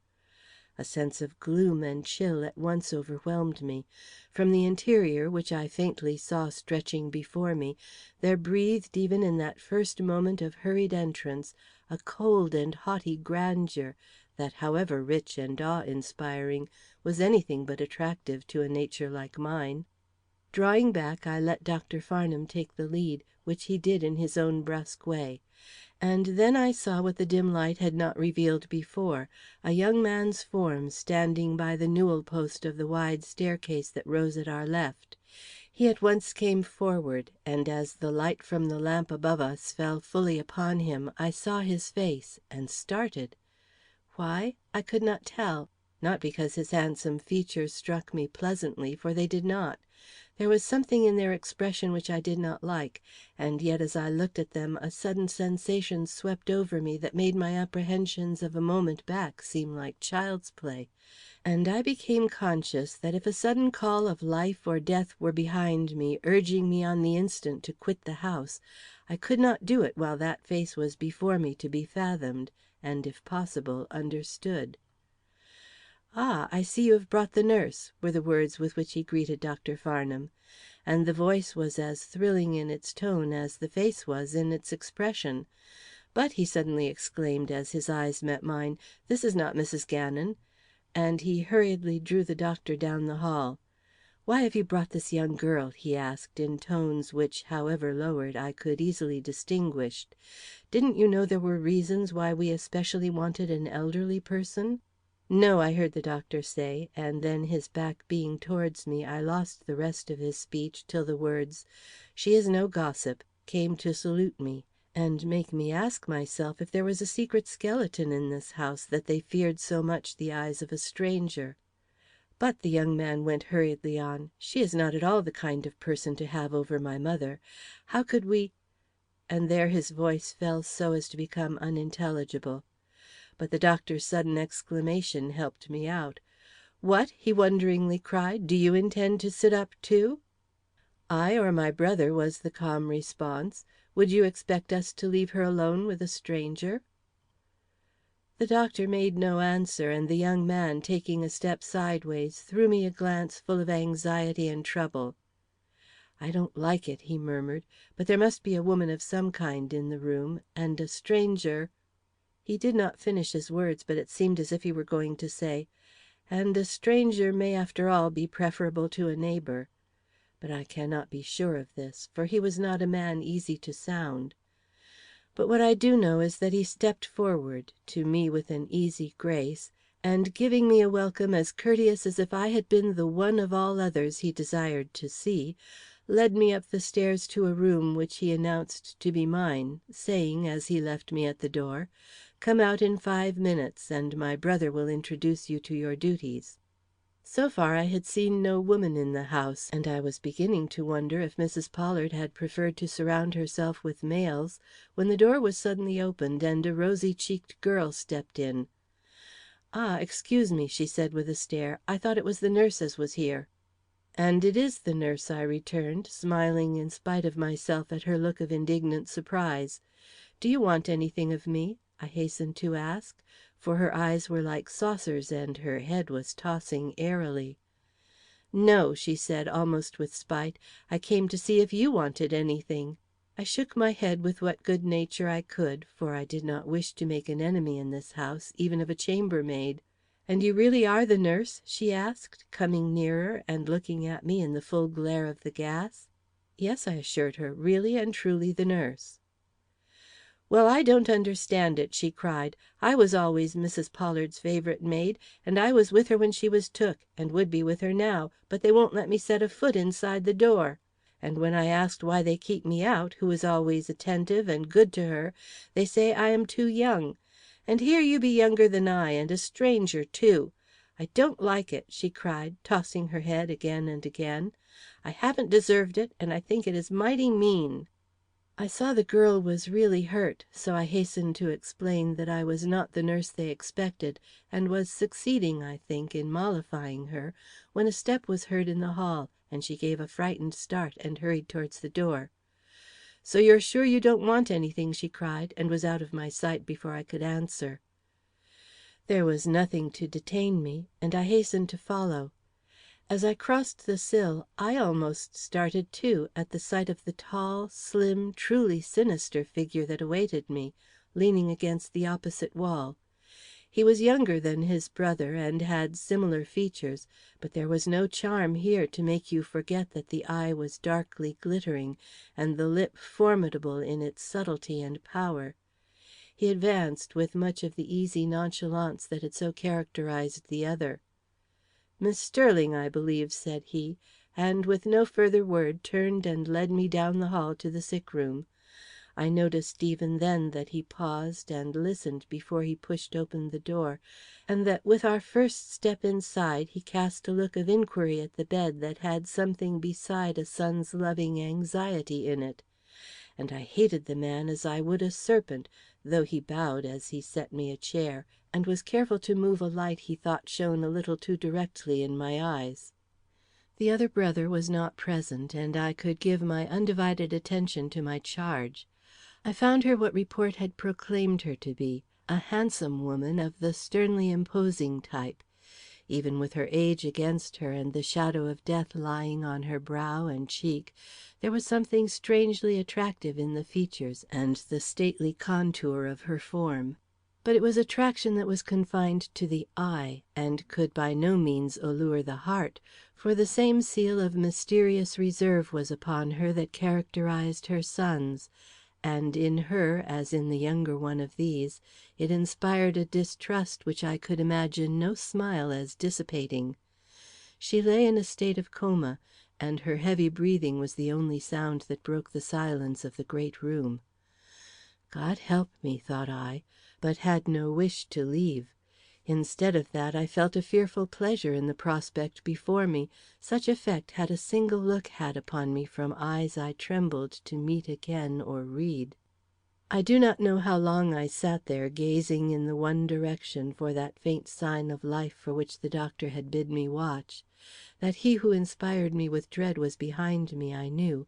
A sense of gloom and chill at once overwhelmed me. From the interior, which I faintly saw stretching before me, there breathed even in that first moment of hurried entrance a cold and haughty grandeur that, however rich and awe-inspiring, was anything but attractive to a nature like mine. Drawing back, I let Dr. Farnham take the lead, which he did in his own brusque way. And then I saw what the dim light had not revealed before, a young man's form standing by the newel post of the wide staircase that rose at our left. He at once came forward, and as the light from the lamp above us fell fully upon him, I saw his face, and started. Why? I could not tell. Not because his handsome features struck me pleasantly, for they did not. There was something in their expression which I did not like, and yet as I looked at them a sudden sensation swept over me that made my apprehensions of a moment back seem like child's play, and I became conscious that if a sudden call of life or death were behind me, urging me on the instant to quit the house, I could not do it while that face was before me to be fathomed, and, if possible, understood. "Ah, I see you have brought the nurse," were the words with which he greeted Dr. Farnham, and the voice was as thrilling in its tone as the face was in its expression. "But," he suddenly exclaimed, as his eyes met mine, "this is not Mrs. Gannon," and he hurriedly drew the doctor down the hall. "Why have you brought this young girl?" he asked, in tones which, however lowered, I could easily distinguish. "Didn't you know there were reasons why we especially wanted an elderly person?" "No," I heard the doctor say, and then, his back being towards me, I lost the rest of his speech till the words, "She is no gossip," came to salute me, and make me ask myself if there was a secret skeleton in this house that they feared so much the eyes of a stranger. "But," the young man went hurriedly on, "she is not at all the kind of person to have over my mother. How could we—" and there his voice fell so as to become unintelligible. But the doctor's sudden exclamation helped me out. "What?" he wonderingly cried. "Do you intend to sit up, too?" "I or my brother," was the calm response. "Would you expect us to leave her alone with a stranger?" The doctor made no answer, and the young man, taking a step sideways, threw me a glance full of anxiety and trouble. "I don't like it," he murmured, "but there must be a woman of some kind in the room, and a stranger—" He did not finish his words, but it seemed as if he were going to say, "and a stranger may after all be preferable to a neighbor." But I cannot be sure of this, for he was not a man easy to sound. But what I do know is that he stepped forward, to me with an easy grace, and giving me a welcome as courteous as if I had been the one of all others he desired to see, led me up the stairs to a room which he announced to be mine, saying, as he left me at the door, "Come out in 5 minutes, and my brother will introduce you to your duties." So far I had seen no woman in the house, and I was beginning to wonder if Mrs. Pollard had preferred to surround herself with males, when the door was suddenly opened and a rosy cheeked girl stepped in. "Ah, excuse me," she said with a stare. "I thought it was the nurse as was here." "And it is the nurse," I returned, smiling in spite of myself at her look of indignant surprise. "Do you want anything of me?" I hastened to ask, for her eyes were like saucers and her head was tossing airily. "No," she said, almost with spite. "I came to see if you wanted anything." I shook my head with what good nature I could, for I did not wish to make an enemy in this house, even of a chambermaid. "And you really are the nurse?" she asked, coming nearer and looking at me in the full glare of the gas. "Yes," I assured her, "really and truly the nurse." "Well, I don't understand it," she cried. "I was always Mrs. Pollard's favorite maid, and I was with her when she was took, and would be with her now, but they won't let me set a foot inside the door. And when I asked why they keep me out, who was always attentive and good to her, they say I am too young. And here you be younger than I, and a stranger, too. I don't like it," she cried, tossing her head again and again. "I haven't deserved it, and I think it is mighty mean." I saw the girl was really hurt, so I hastened to explain that I was not the nurse they expected, and was succeeding, I think, in mollifying her, when a step was heard in the hall, and she gave a frightened start and hurried towards the door. "So you're sure you don't want anything?" she cried, and was out of my sight before I could answer. There was nothing to detain me, and I hastened to follow. As I crossed the sill, I almost started too, at the sight of the tall, slim, truly sinister figure that awaited me, leaning against the opposite wall. He was younger than his brother, and had similar features, but there was no charm here to make you forget that the eye was darkly glittering, and the lip formidable in its subtlety and power. He advanced with much of the easy nonchalance that had so characterized the other. "Miss Sterling, I believe," said he, and with no further word turned and led me down the hall to the sick room. I noticed even then that he paused and listened before he pushed open the door, and that with our first step inside he cast a look of inquiry at the bed that had something beside a son's loving anxiety in it. And I hated the man as I would a serpent, though he bowed as he set me a chair, and was careful to move a light he thought shone a little too directly in my eyes. The other brother was not present, and I could give my undivided attention to my charge. I found her what report had proclaimed her to be, a handsome woman of the sternly imposing type. Even with her age against her and the shadow of death lying on her brow and cheek, there was something strangely attractive in the features and the stately contour of her form. But it was attraction that was confined to the eye, and could by no means allure the heart, for the same seal of mysterious reserve was upon her that characterized her sons, and in her, as in the younger one of these, it inspired a distrust which I could imagine no smile as dissipating. She lay in a state of coma, and her heavy breathing was the only sound that broke the silence of the great room. God help me, thought I, but had no wish to leave. Instead of that, I felt a fearful pleasure in the prospect before me, such effect had a single look had upon me from eyes I trembled to meet again or read. I do not know how long I sat there gazing in the one direction for that faint sign of life for which the doctor had bid me watch. That he who inspired me with dread was behind me, I knew,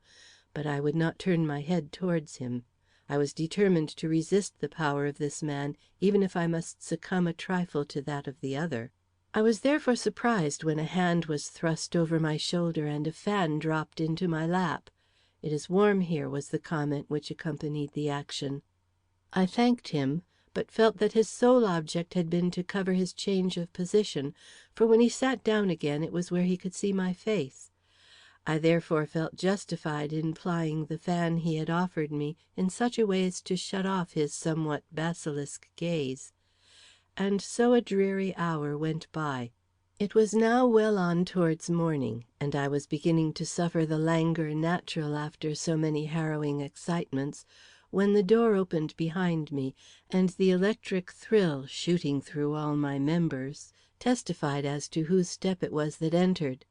but I would not turn my head towards him. I was determined to resist the power of this man, even if I must succumb a trifle to that of the other. I was therefore surprised when a hand was thrust over my shoulder and a fan dropped into my lap. "It is warm here," was the comment which accompanied the action. I thanked him, but felt that his sole object had been to cover his change of position, for when he sat down again it was where he could see my face. I therefore felt justified in plying the fan he had offered me in such a way as to shut off his somewhat basilisk gaze. And so a dreary hour went by. It was now well on towards morning, and I was beginning to suffer the languor natural after so many harrowing excitements, when the door opened behind me, and the electric thrill shooting through all my members testified as to whose step it was that entered.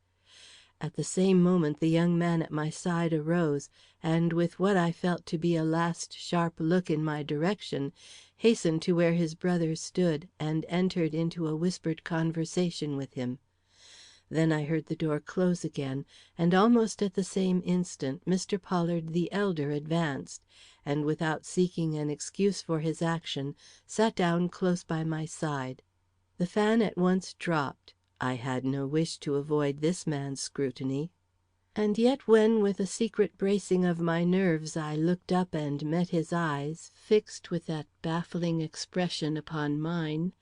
At the same moment the young man at my side arose, and with what I felt to be a last sharp look in my direction, hastened to where his brother stood, and entered into a whispered conversation with him. Then I heard the door close again, and almost at the same instant Mr. Pollard the elder advanced, and without seeking an excuse for his action, sat down close by my side. The fan at once dropped. I had no wish to avoid this man's scrutiny. And yet when, with a secret bracing of my nerves, I looked up and met his eyes, fixed with that baffling expression upon mine,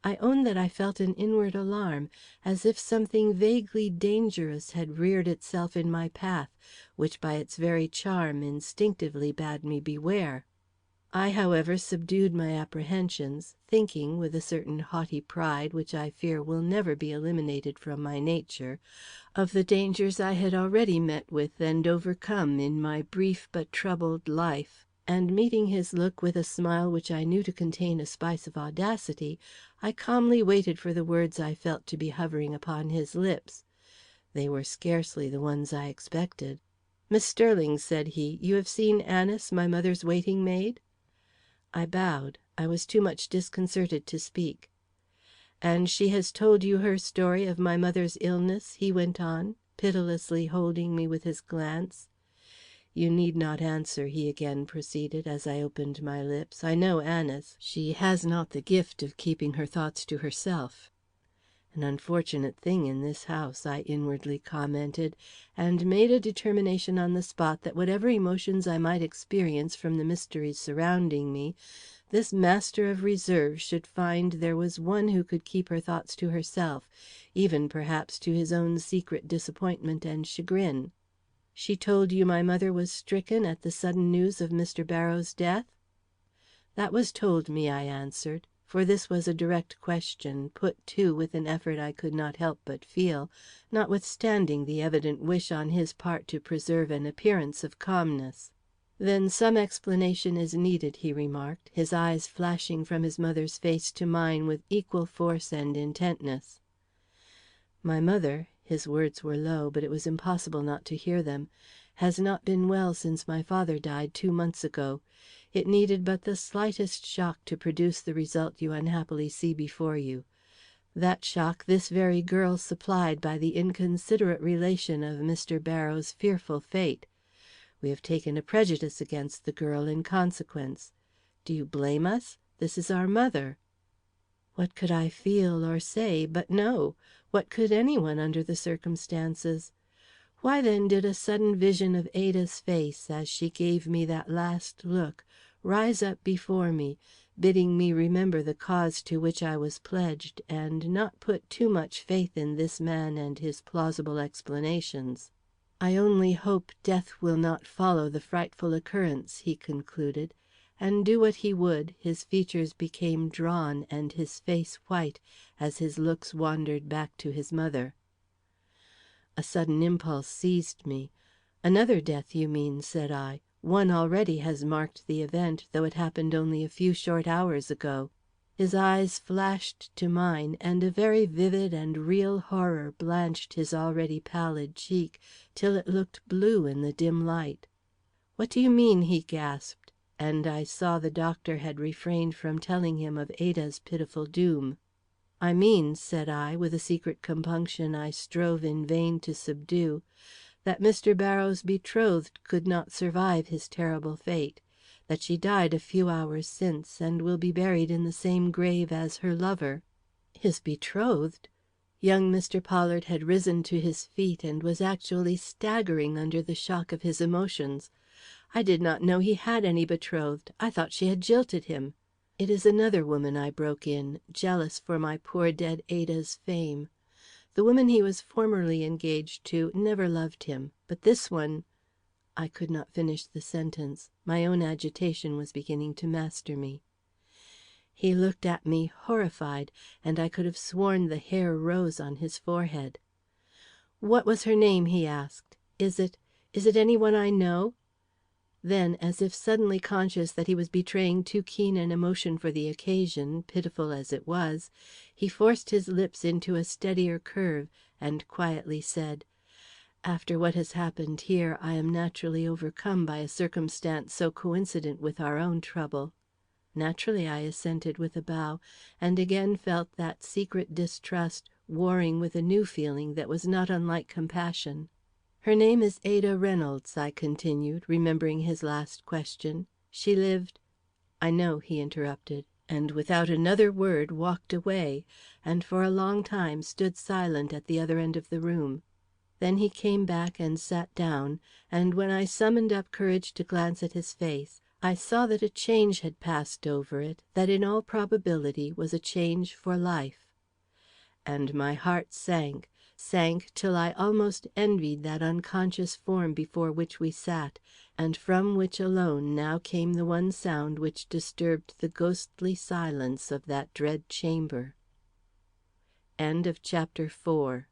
I own that I felt an inward alarm, as if something vaguely dangerous had reared itself in my path, which by its very charm instinctively bade me beware. I, however, subdued my apprehensions, thinking, with a certain haughty pride which I fear will never be eliminated from my nature, of the dangers I had already met with and overcome in my brief but troubled life, and meeting his look with a smile which I knew to contain a spice of audacity, I calmly waited for the words I felt to be hovering upon his lips. They were scarcely the ones I expected. "Miss Sterling," said he, "you have seen Anice, my mother's waiting maid?" I bowed. I was too much disconcerted to speak. "And she has told you her story of my mother's illness?" he went on, pitilessly holding me with his glance. "You need not answer," he again proceeded, as I opened my lips. "I know Anice. She has not the gift of keeping her thoughts to herself." An unfortunate thing in this house, I inwardly commented, and made a determination on the spot that whatever emotions I might experience from the mysteries surrounding me, this master of reserve should find there was one who could keep her thoughts to herself, even perhaps to his own secret disappointment and chagrin. "She told you my mother was stricken at the sudden news of Mr. Barrows' death?" "That was told me," I answered, for this was a direct question, put, too, with an effort I could not help but feel, notwithstanding the evident wish on his part to preserve an appearance of calmness. "Then some explanation is needed," he remarked, his eyes flashing from his mother's face to mine with equal force and intentness. "My mother," his words were low, but it was impossible not to hear them, "has not been well since my father died 2 months ago. It needed but the slightest shock to produce the result you unhappily see before you. That shock this very girl supplied by the inconsiderate relation of Mr. Barrows' fearful fate. We have taken a prejudice against the girl in consequence. Do you blame us? This is our mother." What could I feel or say but no? What could any one under the circumstances? Why then did a sudden vision of Ada's face, as she gave me that last look, rise up before me, bidding me remember the cause to which I was pledged, and not put too much faith in this man and his plausible explanations? "I only hope death will not follow the frightful occurrence," he concluded, and do what he would, his features became drawn and his face white as his looks wandered back to his mother. A sudden impulse seized me. "Another death, you mean," said I. "One already has marked the event, though it happened only a few short hours ago." His eyes flashed to mine, and a very vivid and real horror blanched his already pallid cheek till it looked blue in the dim light. "What do you mean?" he gasped, and I saw the doctor had refrained from telling him of Ada's pitiful doom. "I mean," said I, with a secret compunction I strove in vain to subdue, "that Mr. Barrows' betrothed could not survive his terrible fate; that she died a few hours since, and will be buried in the same grave as her lover." His betrothed! Young Mr. Pollard had risen to his feet and was actually staggering under the shock of his emotions. "I did not know he had any betrothed. I thought she had jilted him." "It is another woman," I broke in, jealous for my poor dead Ada's fame. "The woman he was formerly engaged to never loved him, but this one—" I could not finish the sentence. My own agitation was beginning to master me. He looked at me horrified, and I could have sworn the hair rose on his forehead. "What was her name?" he asked. Is it any one I know?" Then, as if suddenly conscious that he was betraying too keen an emotion for the occasion, pitiful as it was, he forced his lips into a steadier curve, and quietly said: "After what has happened here, I am naturally overcome by a circumstance so coincident with our own trouble." "Naturally," I assented with a bow, and again felt that secret distrust warring with a new feeling that was not unlike compassion. "Her name is Ada Reynolds," I continued, remembering his last question. "She lived—" "I know," he interrupted, and without another word walked away, and for a long time stood silent at the other end of the room. Then he came back and sat down, and when I summoned up courage to glance at his face, I saw that a change had passed over it that in all probability was a change for life. And my heart sank till I almost envied that unconscious form before which we sat, and from which alone now came the one sound which disturbed the ghostly silence of that dread chamber. Chapter V.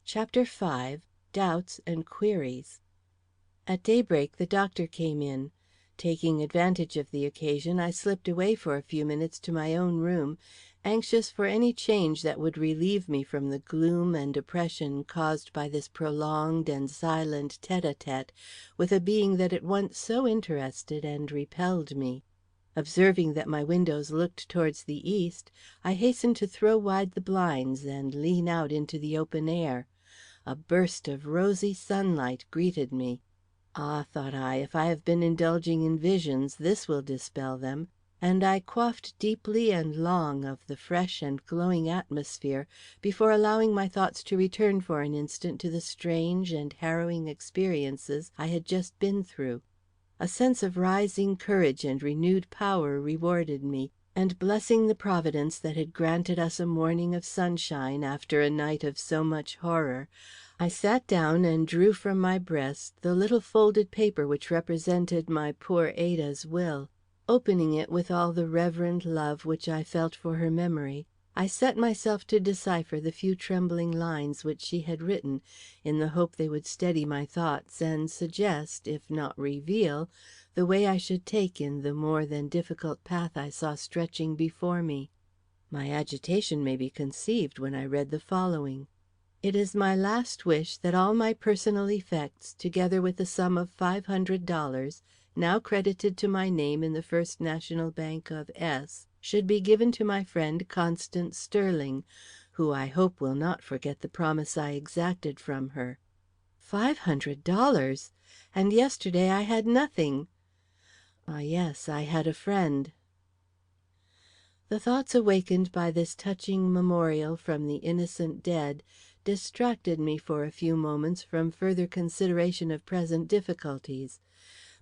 Chapter V. Doubts and Queries. At daybreak the doctor came in. Taking advantage of the occasion, I slipped away for a few minutes to my own room, anxious for any change that would relieve me from the gloom and oppression caused by this prolonged and silent tête à tête with a being that at once so interested and repelled me. Observing that my windows looked towards the east, I hastened to throw wide the blinds and lean out into the open air. A burst of rosy sunlight greeted me. Ah, thought I, if I have been indulging in visions, this will dispel them, and I quaffed deeply and long of the fresh and glowing atmosphere before allowing my thoughts to return for an instant to the strange and harrowing experiences I had just been through. A sense of rising courage and renewed power rewarded me, and blessing the Providence that had granted us a morning of sunshine after a night of so much horror, I sat down and drew from my breast the little folded paper which represented my poor Ada's will. opening it with all the reverent love which I felt for her memory, I set myself to decipher the few trembling lines which she had written, in the hope they would steady my thoughts and suggest, if not reveal, the way I should take in the more than difficult path I saw stretching before me. My agitation may be conceived when I read the following: "It is my last wish that all my personal effects, together with the sum of $500, now credited to my name in the First National Bank of S., should be given to my friend Constance Sterling, who I hope will not forget the promise I exacted from her." $500! And yesterday I had nothing. Ah, yes, I had a friend. The thoughts awakened by this touching memorial from the innocent dead distracted me for a few moments from further consideration of present difficulties.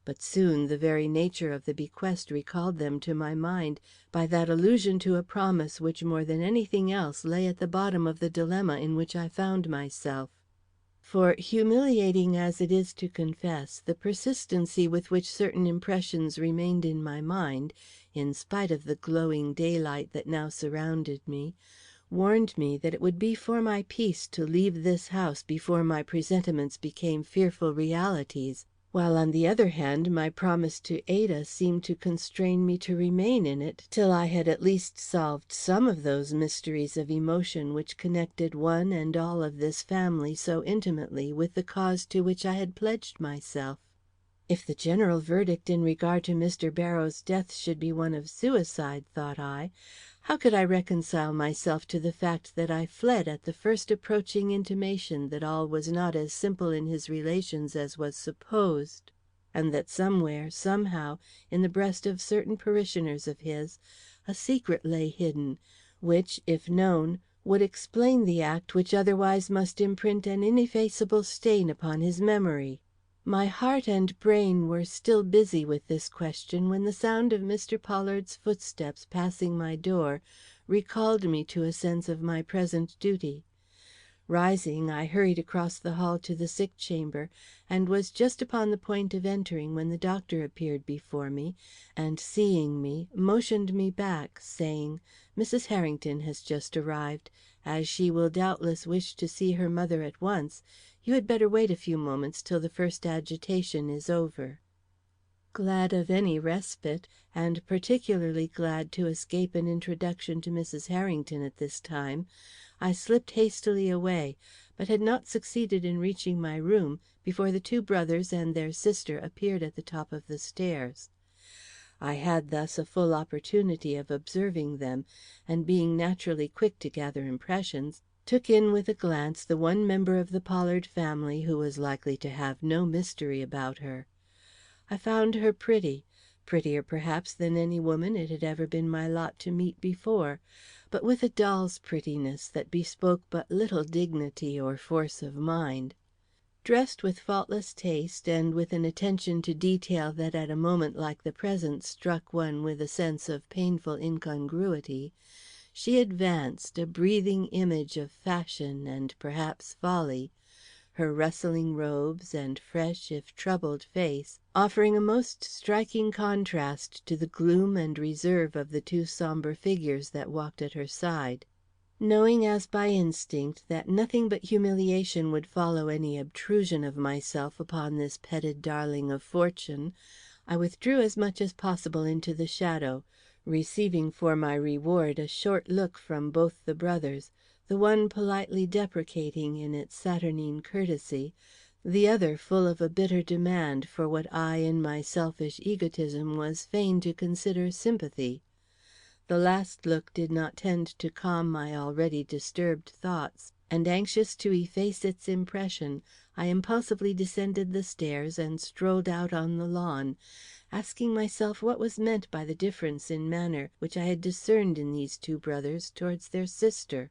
But soon the very nature of the bequest recalled them to my mind by that allusion to a promise which more than anything else lay at the bottom of the dilemma in which I found myself. For, humiliating as it is to confess, the persistency with which certain impressions remained in my mind, in spite of the glowing daylight that now surrounded me, warned me that it would be for my peace to leave this house before my presentiments became fearful realities, while on the other hand my promise to Ada seemed to constrain me to remain in it till I had at least solved some of those mysteries of emotion which connected one and all of this family so intimately with the cause to which I had pledged myself. If the general verdict in regard to Mr. Barrows' death should be one of suicide, thought I, how could I reconcile myself to the fact that I fled at the first approaching intimation that all was not as simple in his relations as was supposed, and that somewhere, somehow, in the breast of certain parishioners of his, a secret lay hidden, which, if known, would explain the act which otherwise must imprint an ineffaceable stain upon his memory? My heart and brain were still busy with this question when the sound of Mr. Pollard's footsteps passing my door recalled me to a sense of my present duty. Rising, I hurried across the hall to the sick chamber, and was just upon the point of entering when the doctor appeared before me, and seeing me, motioned me back, saying, "Mrs. Harrington has just arrived. As she will doubtless wish to see her mother at once, you had better wait a few moments till the first agitation is over." Glad of any respite, and particularly glad to escape an introduction to Mrs. Harrington at this time, I slipped hastily away, but had not succeeded in reaching my room before the two brothers and their sister appeared at the top of the stairs. I had thus a full opportunity of observing them, and being naturally quick to gather impressions, took in with a glance the one member of the Pollard family who was likely to have no mystery about her. I found her pretty, prettier perhaps than any woman it had ever been my lot to meet before, but with a doll's prettiness that bespoke but little dignity or force of mind. Dressed with faultless taste, and with an attention to detail that at a moment like the present struck one with a sense of painful incongruity, she advanced, a breathing image of fashion and perhaps folly, her rustling robes and fresh if troubled face offering a most striking contrast to the gloom and reserve of the two sombre figures that walked at her side. Knowing as by instinct that nothing but humiliation would follow any obtrusion of myself upon this petted darling of fortune, I withdrew as much as possible into the shadow, receiving for my reward a short look from both the brothers, the one politely deprecating in its saturnine courtesy, the other full of a bitter demand for what I in my selfish egotism was fain to consider sympathy. The last look did not tend to calm my already disturbed thoughts, and anxious to efface its impression, I impulsively descended the stairs and strolled out on the lawn, asking myself what was meant by the difference in manner which I had discerned in these two brothers towards their sister.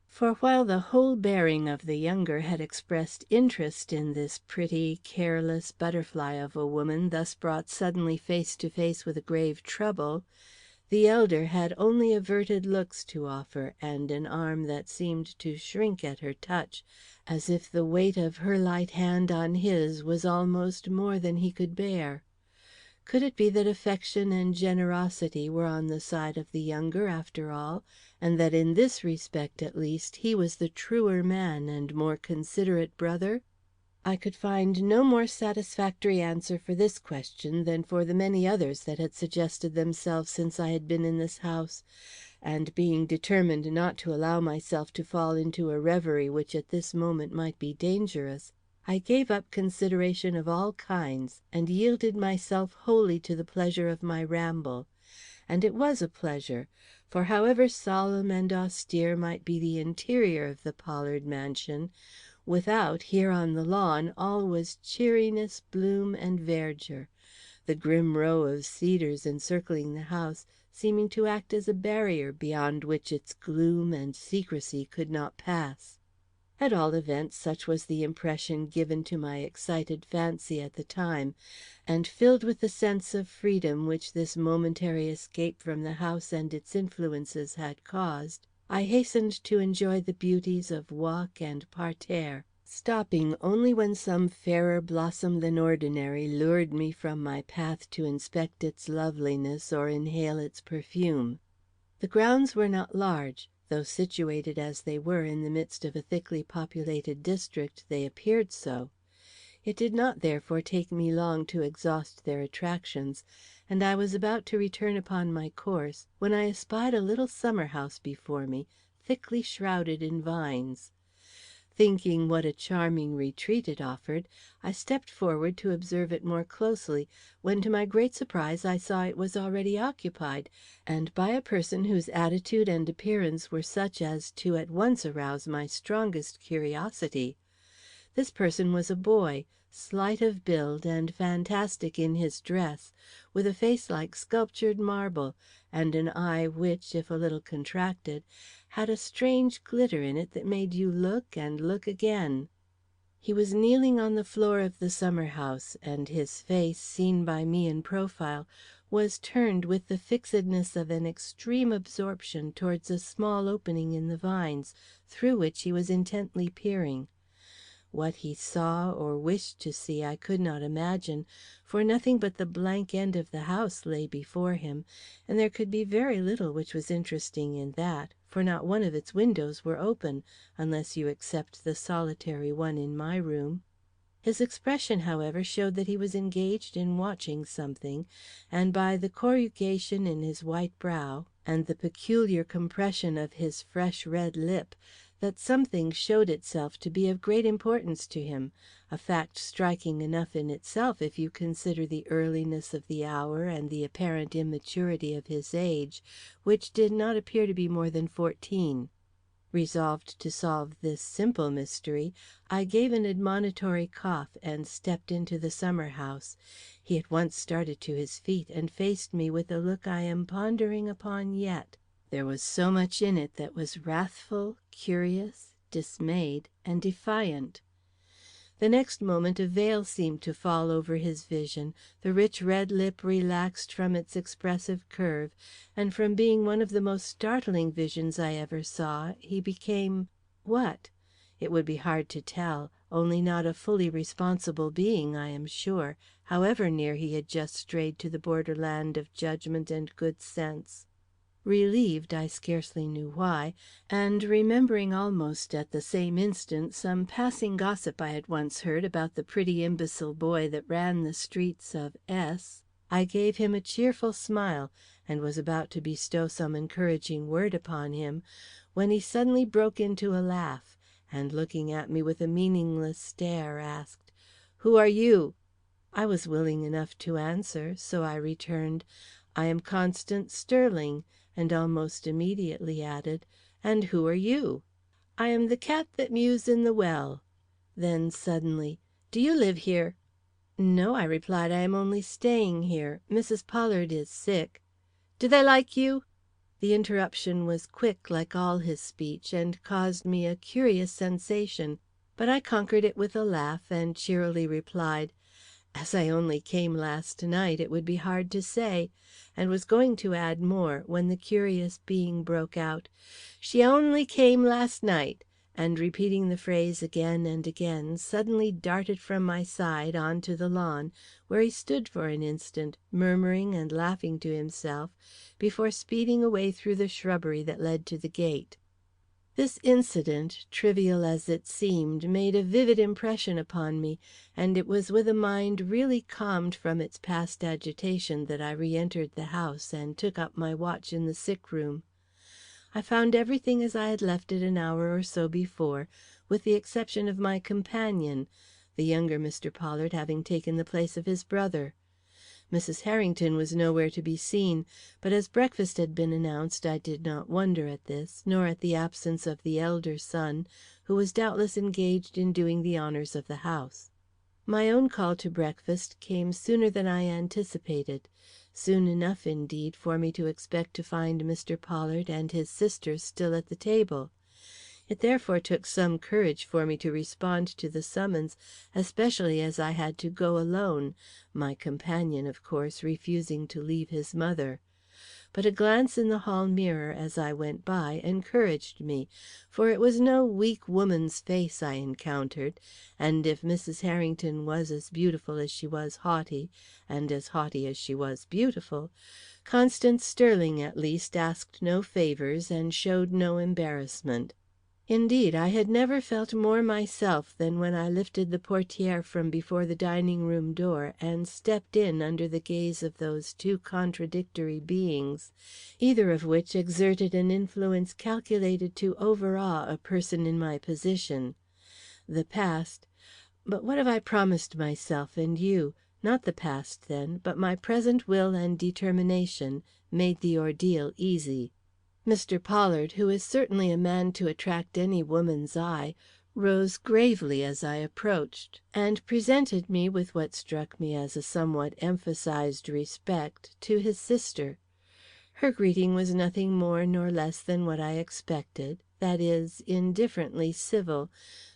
For while the whole bearing of the younger had expressed interest in this pretty, careless butterfly of a woman thus brought suddenly face to face with a grave trouble, the elder had only averted looks to offer, and an arm that seemed to shrink at her touch, as if the weight of her light hand on his was almost more than he could bear. Could it be that affection and generosity were on the side of the younger, after all, and that in this respect, at least, he was the truer man and more considerate brother? I could find no more satisfactory answer for this question than for the many others that had suggested themselves since I had been in this house, and being determined not to allow myself to fall into a reverie which at this moment might be dangerous, I gave up consideration of all kinds and yielded myself wholly to the pleasure of my ramble. And it was a pleasure, for however solemn and austere might be the interior of the Pollard mansion, without, here on the lawn, all was cheeriness, bloom, and verdure, the grim row of cedars encircling the house seeming to act as a barrier beyond which its gloom and secrecy could not pass. At all events, such was the impression given to my excited fancy at the time, and filled with the sense of freedom which this momentary escape from the house and its influences had caused, I hastened to enjoy the beauties of walk and parterre, stopping only when some fairer blossom than ordinary lured me from my path to inspect its loveliness or inhale its perfume. The grounds were not large, though situated as they were in the midst of a thickly populated district, they appeared so. It did not, therefore, take me long to exhaust their attractions, and I was about to return upon my course, when I espied a little summer house before me, thickly shrouded in vines. Thinking what a charming retreat it offered, I stepped forward to observe it more closely, when to my great surprise I saw it was already occupied, and by a person whose attitude and appearance were such as to at once arouse my strongest curiosity. This person was a boy, slight of build and fantastic in his dress, with a face like sculptured marble, and an eye which, if a little contracted, had a strange glitter in it that made you look and look again. He was kneeling on the floor of the summer house, and his face, seen by me in profile, was turned with the fixedness of an extreme absorption towards a small opening in the vines, through which he was intently peering. What he saw or wished to see I could not imagine, for nothing but the blank end of the house lay before him, and there could be very little which was interesting in that, for not one of its windows were open, unless you except the solitary one in my room. His expression, however, showed that he was engaged in watching something, and by the corrugation in his white brow, and the peculiar compression of his fresh red lip, that something showed itself to be of great importance to him, a fact striking enough in itself if you consider the earliness of the hour and the apparent immaturity of his age, which did not appear to be more than 14. Resolved to solve this simple mystery, I gave an admonitory cough and stepped into the summer house. He at once started to his feet and faced me with a look I am pondering upon yet. There was so much in it that was wrathful, curious, dismayed, and defiant. The next moment a veil seemed to fall over his vision, the rich red lip relaxed from its expressive curve, and from being one of the most startling visions I ever saw, he became what? It would be hard to tell, only not a fully responsible being, I am sure, however near he had just strayed to the borderland of judgment and good sense. Relieved, I scarcely knew why, and remembering almost at the same instant some passing gossip I had once heard about the pretty imbecile boy that ran the streets of S, I gave him a cheerful smile, and was about to bestow some encouraging word upon him, when he suddenly broke into a laugh, and looking at me with a meaningless stare, asked, "Who are you?" I was willing enough to answer, so I returned, "I am Constance Sterling," and almost immediately added, "And who are you?" "I am the cat that mews in the well." Then suddenly, "Do you live here?" "No," I replied, "I am only staying here. Mrs. Pollard is sick." "Do they like you?" The interruption was quick, like all his speech, and caused me a curious sensation, but I conquered it with a laugh, and cheerily replied, "As I only came last night, it would be hard to say," and was going to add more, when the curious being broke out, "She only came last night! and repeating the phrase again and again, suddenly darted from my side on to the lawn, where he stood for an instant, murmuring and laughing to himself, before speeding away through the shrubbery that led to the gate. This incident, trivial as it seemed, made a vivid impression upon me, and it was with a mind really calmed from its past agitation that I re entered the house and took up my watch in the sick room. I found everything as I had left it an hour or so before, with the exception of my companion, the younger Mr. Pollard having taken the place of his brother. Mrs. Harrington was nowhere to be seen, but as breakfast had been announced, I did not wonder at this, nor at the absence of the elder son, who was doubtless engaged in doing the honors of the house. My own call to breakfast came sooner than I anticipated, soon enough, indeed, for me to expect to find Mr. Pollard and his sisters still at the table. It therefore took some courage for me to respond to the summons, especially as I had to go alone, my companion, of course, refusing to leave his mother. But a glance in the hall mirror as I went by encouraged me, for it was no weak woman's face I encountered, and if Mrs. Harrington was as beautiful as she was haughty, and as haughty as she was beautiful, Constance Sterling at least asked no favors and showed no embarrassment. Indeed, I had never felt more myself than when I lifted the portière from before the dining room door and stepped in under the gaze of those two contradictory beings, either of which exerted an influence calculated to overawe a person in my position. The past but what have I promised myself and you? Not the past, then, but my present will and determination, made the ordeal easy. Mr. Pollard, who is certainly a man to attract any woman's eye, rose gravely as I approached, and presented me with what struck me as a somewhat emphasized respect to his sister. Her greeting was nothing more nor less than what I expected, that is, indifferently civil,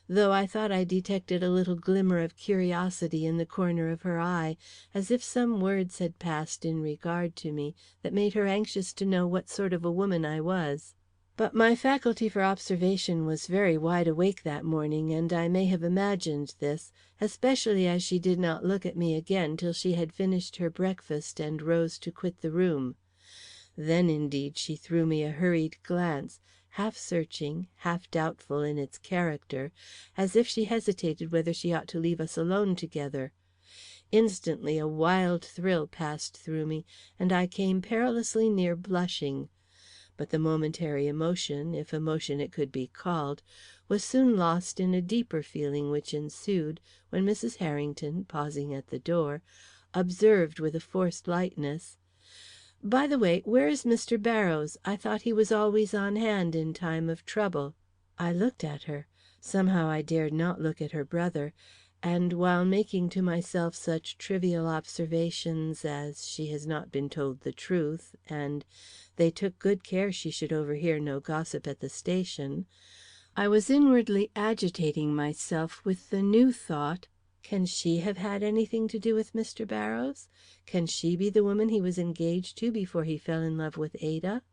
though I thought I detected a little glimmer of curiosity in the corner of her eye, as if some words had passed in regard to me that made her anxious to know what sort of a woman I was. But my faculty for observation was very wide awake that morning, and I may have imagined this, especially as she did not look at me again till she had finished her breakfast and rose to quit the room. Then, indeed, she threw me a hurried glance, half searching, half doubtful in its character, as if she hesitated whether she ought to leave us alone together. Instantly a wild thrill passed through me, and I came perilously near blushing. But the momentary emotion, if emotion it could be called, was soon lost in a deeper feeling which ensued when Mrs. Harrington, pausing at the door, observed with a forced lightness, "By the way, where is Mr. Barrows? I thought he was always on hand in time of trouble." I looked at her. Somehow I dared not look at her brother, and while making to myself such trivial observations as "She has not been told the truth," and "They took good care she should overhear no gossip at the station," I was inwardly agitating myself with the new thought, can she have had anything to do with Mr. Barrows? Can she be the woman he was engaged to before he fell in love with Ada?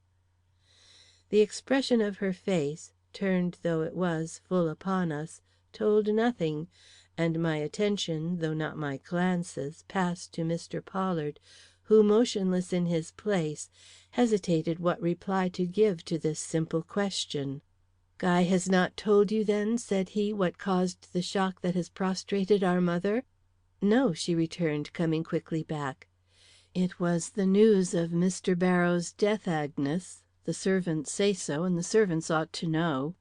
The expression of her face, turned though it was full upon us, told nothing, and my attention, though not my glances, passed to Mr. Pollard, who, motionless in his place, hesitated what reply to give to this simple question. "Guy has not told you, then," said he, "what caused the shock that has prostrated our mother?" "No," she returned, coming quickly back. "It was the news of Mr. Barrows' death, Agnes. The servants say so, and the servants ought to know."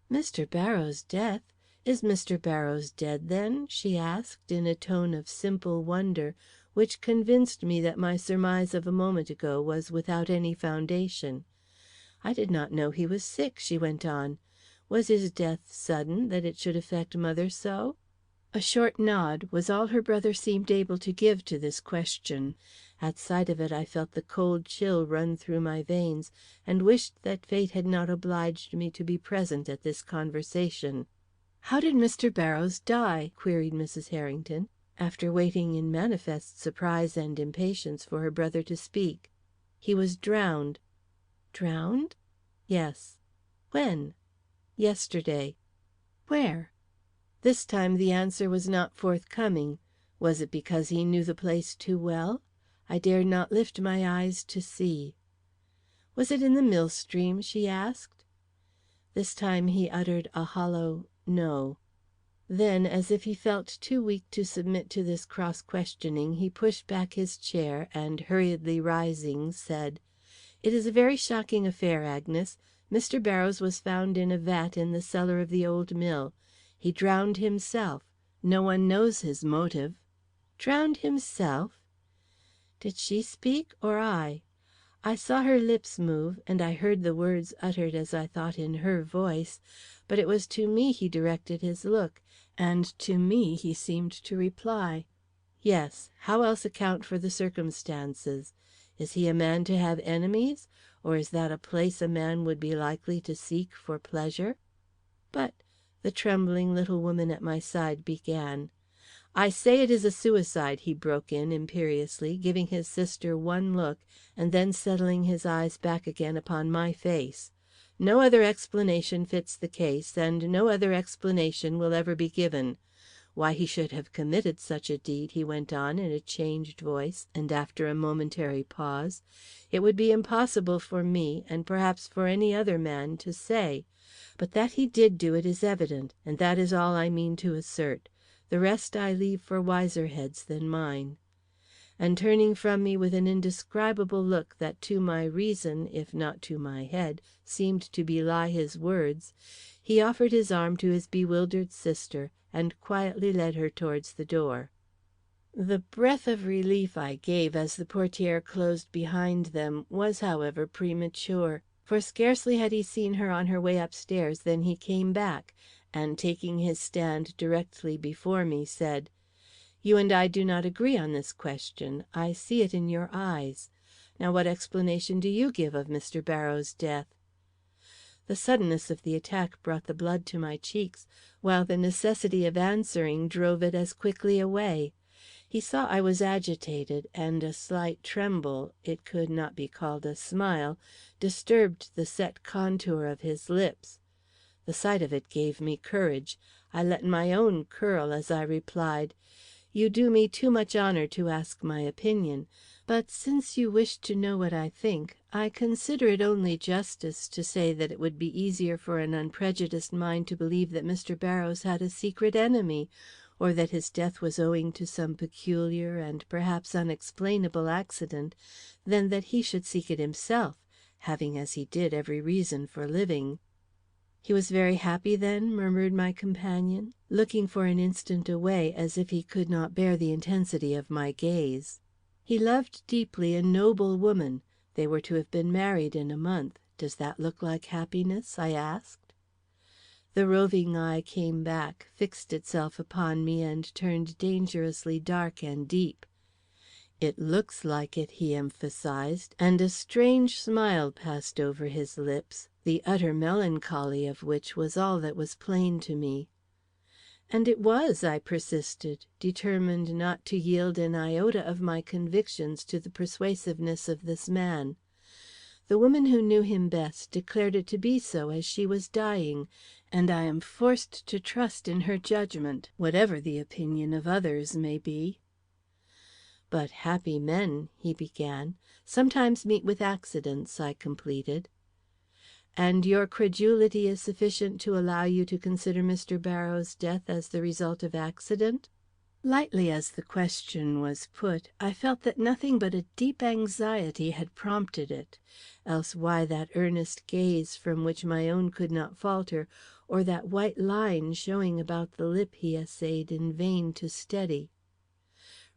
"Mr. Barrows' death? Is Mr. Barrows dead, then?" she asked, in a tone of simple wonder, which convinced me that my surmise of a moment ago was without any foundation. "I did not know he was sick," she went on. "Was his death sudden, that it should affect mother so?" A short nod was all her brother seemed able to give to this question. At sight of it I felt the cold chill run through my veins, and wished that fate had not obliged me to be present at this conversation. "How did Mr. Barrows die?" queried Mrs. Harrington, after waiting in manifest surprise and impatience for her brother to speak. "He was drowned." "Drowned?" "Yes." "When?" "Yesterday." Where? This time the answer was not forthcoming. Was it because he knew the place too well? I dared not lift my eyes to see. Was it in the mill stream? She asked. This time he uttered a hollow "No." Then, as if he felt too weak to submit to this cross questioning, he pushed back his chair, and hurriedly rising, said: "It is a very shocking affair, Agnes. Mr. Barrows was found in a vat in the cellar of the old mill. He drowned himself. No one knows his motive." "Drowned himself?" Did she speak, or I? I saw her lips move, and I heard the words uttered as I thought in her voice, but it was to me he directed his look, and to me he seemed to reply. "Yes. How else account for the circumstances? Is he a man to have enemies, or is that a place a man would be likely to seek for pleasure?" "But," the trembling little woman at my side began. "I say it is a suicide," he broke in imperiously, giving his sister one look, and then settling his eyes back again upon my face. "No other explanation fits the case, and no other explanation will ever be given. Why he should have committed such a deed," he went on in a changed voice, and after a momentary pause, "it would be impossible for me, and perhaps for any other man, to say. But that he did do it is evident, and that is all I mean to assert. The rest I leave for wiser heads than mine." And turning from me with an indescribable look that to my reason, if not to my head, seemed to belie his words, he offered his arm to his bewildered sister, and quietly led her towards the door. The breath of relief I gave as the portière closed behind them was, however, premature, for scarcely had he seen her on her way upstairs than he came back, and taking his stand directly before me, said: "You and I do not agree on this question. I see it in your eyes. Now what explanation do you give of Mr. Barrows' death?" The suddenness of the attack brought the blood to my cheeks, while the necessity of answering drove it as quickly away. He saw I was agitated, and a slight tremble, it could not be called a smile, disturbed the set contour of his lips. The sight of it gave me courage. I let my own curl as I replied: "You do me too much honor to ask my opinion. But since you wish to know what I think, I consider it only justice to say that it would be easier for an unprejudiced mind to believe that Mr. Barrows had a secret enemy, or that his death was owing to some peculiar and perhaps unexplainable accident, than that he should seek it himself, having as he did every reason for living." "He was very happy, then?" murmured my companion, looking for an instant away, as if he could not bear the intensity of my gaze. "He loved deeply a noble woman. They were to have been married in a month. Does that look like happiness?" I asked. The roving eye came back, fixed itself upon me, and turned dangerously dark and deep. "It looks like it," he emphasized, and a strange smile passed over his lips, the utter melancholy of which was all that was plain to me. "And it was," I persisted, determined not to yield an iota of my convictions to the persuasiveness of this man. "The woman who knew him best declared it to be so as she was dying, and I am forced to trust in her judgment, whatever the opinion of others may be." "But happy men," he began, "sometimes meet with accidents," I completed. "And your credulity is sufficient to allow you to consider Mr. Barrows' death as the result of accident?" Lightly as the question was put, I felt that nothing but a deep anxiety had prompted it. Else why that earnest gaze from which my own could not falter, or that white line showing about the lip he essayed in vain to steady?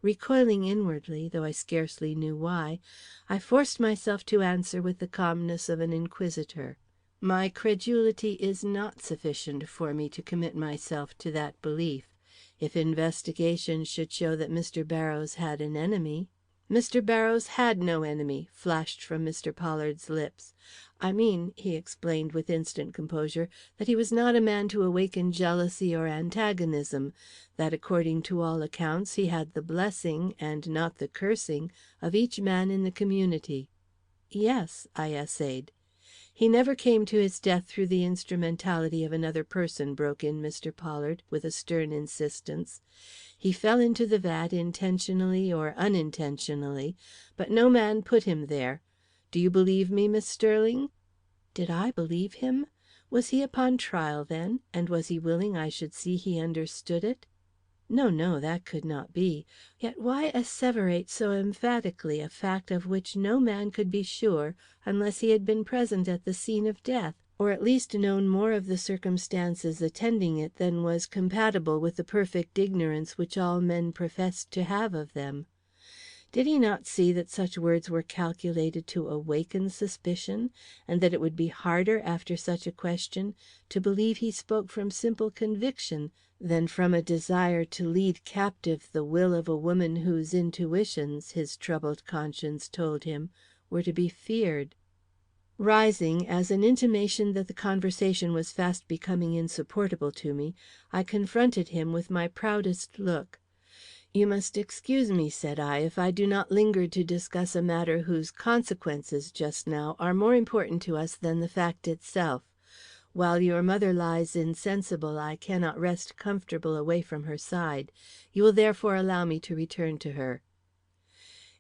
Recoiling inwardly, though I scarcely knew why, I forced myself to answer with the calmness of an inquisitor. "My credulity is not sufficient for me to commit myself to that belief. If investigation should show that Mr. Barrows had an enemy—" "Mr. Barrows had no enemy," flashed from Mr. Pollard's lips. "I mean," he explained with instant composure, "that he was not a man to awaken jealousy or antagonism; that according to all accounts he had the blessing, and not the cursing, of each man in the community." "Yes," I essayed. "He never came to his death through the instrumentality of another person," broke in Mr. Pollard, with a stern insistence. "He fell into the vat intentionally or unintentionally, but no man put him there. Do you believe me, Miss Sterling?" Did I believe him? Was he upon trial, then, and was he willing I should see he understood it? No, no, that could not be. Yet why asseverate so emphatically a fact of which no man could be sure unless he had been present at the scene of death, or at least known more of the circumstances attending it than was compatible with the perfect ignorance which all men professed to have of them? Did he not see that such words were calculated to awaken suspicion, and that it would be harder, after such a question, to believe he spoke from simple conviction than from a desire to lead captive the will of a woman whose intuitions, his troubled conscience told him, were to be feared? Rising, as an intimation that the conversation was fast becoming insupportable to me, I confronted him with my proudest look. "You must excuse me," said I, "if I do not linger to discuss a matter whose consequences just now are more important to us than the fact itself. While your mother lies insensible, I cannot rest comfortable away from her side. You will therefore allow me to return to her."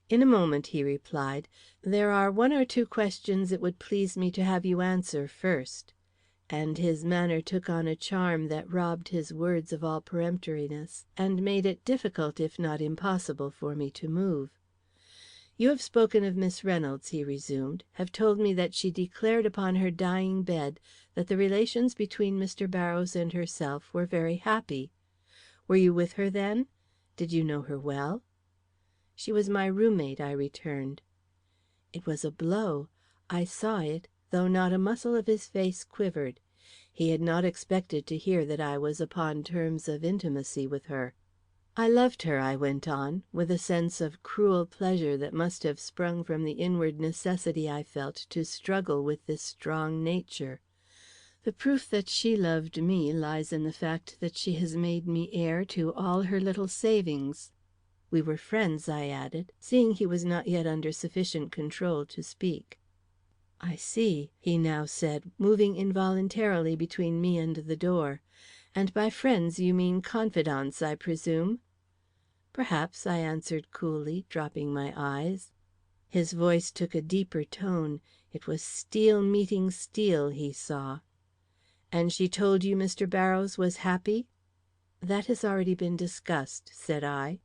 "In a moment," he replied. "There are one or two questions it would please me to have you answer first." And his manner took on a charm that robbed his words of all peremptoriness, and made it difficult, if not impossible, for me to move. "You have spoken of Miss Reynolds," he resumed, "have told me that she declared upon her dying bed that the relations between Mr. Barrows and herself were very happy. Were you with her then? Did you know her well?" "She was my roommate," I returned. It was a blow. I saw it, though not a muscle of his face quivered. He had not expected to hear that I was upon terms of intimacy with her. "I loved her," I went on, with a sense of cruel pleasure that must have sprung from the inward necessity I felt to struggle with this strong nature. "The proof that she loved me lies in the fact that she has made me heir to all her little savings. We were friends," I added, seeing he was not yet under sufficient control to speak. "I see," he now said, moving involuntarily between me and the door. "And by friends you mean confidants, I presume?" "Perhaps," I answered coolly, dropping my eyes. His voice took a deeper tone. It was steel meeting steel, he saw. "And she told you Mr. Barrows was happy?" "That has already been discussed," said I.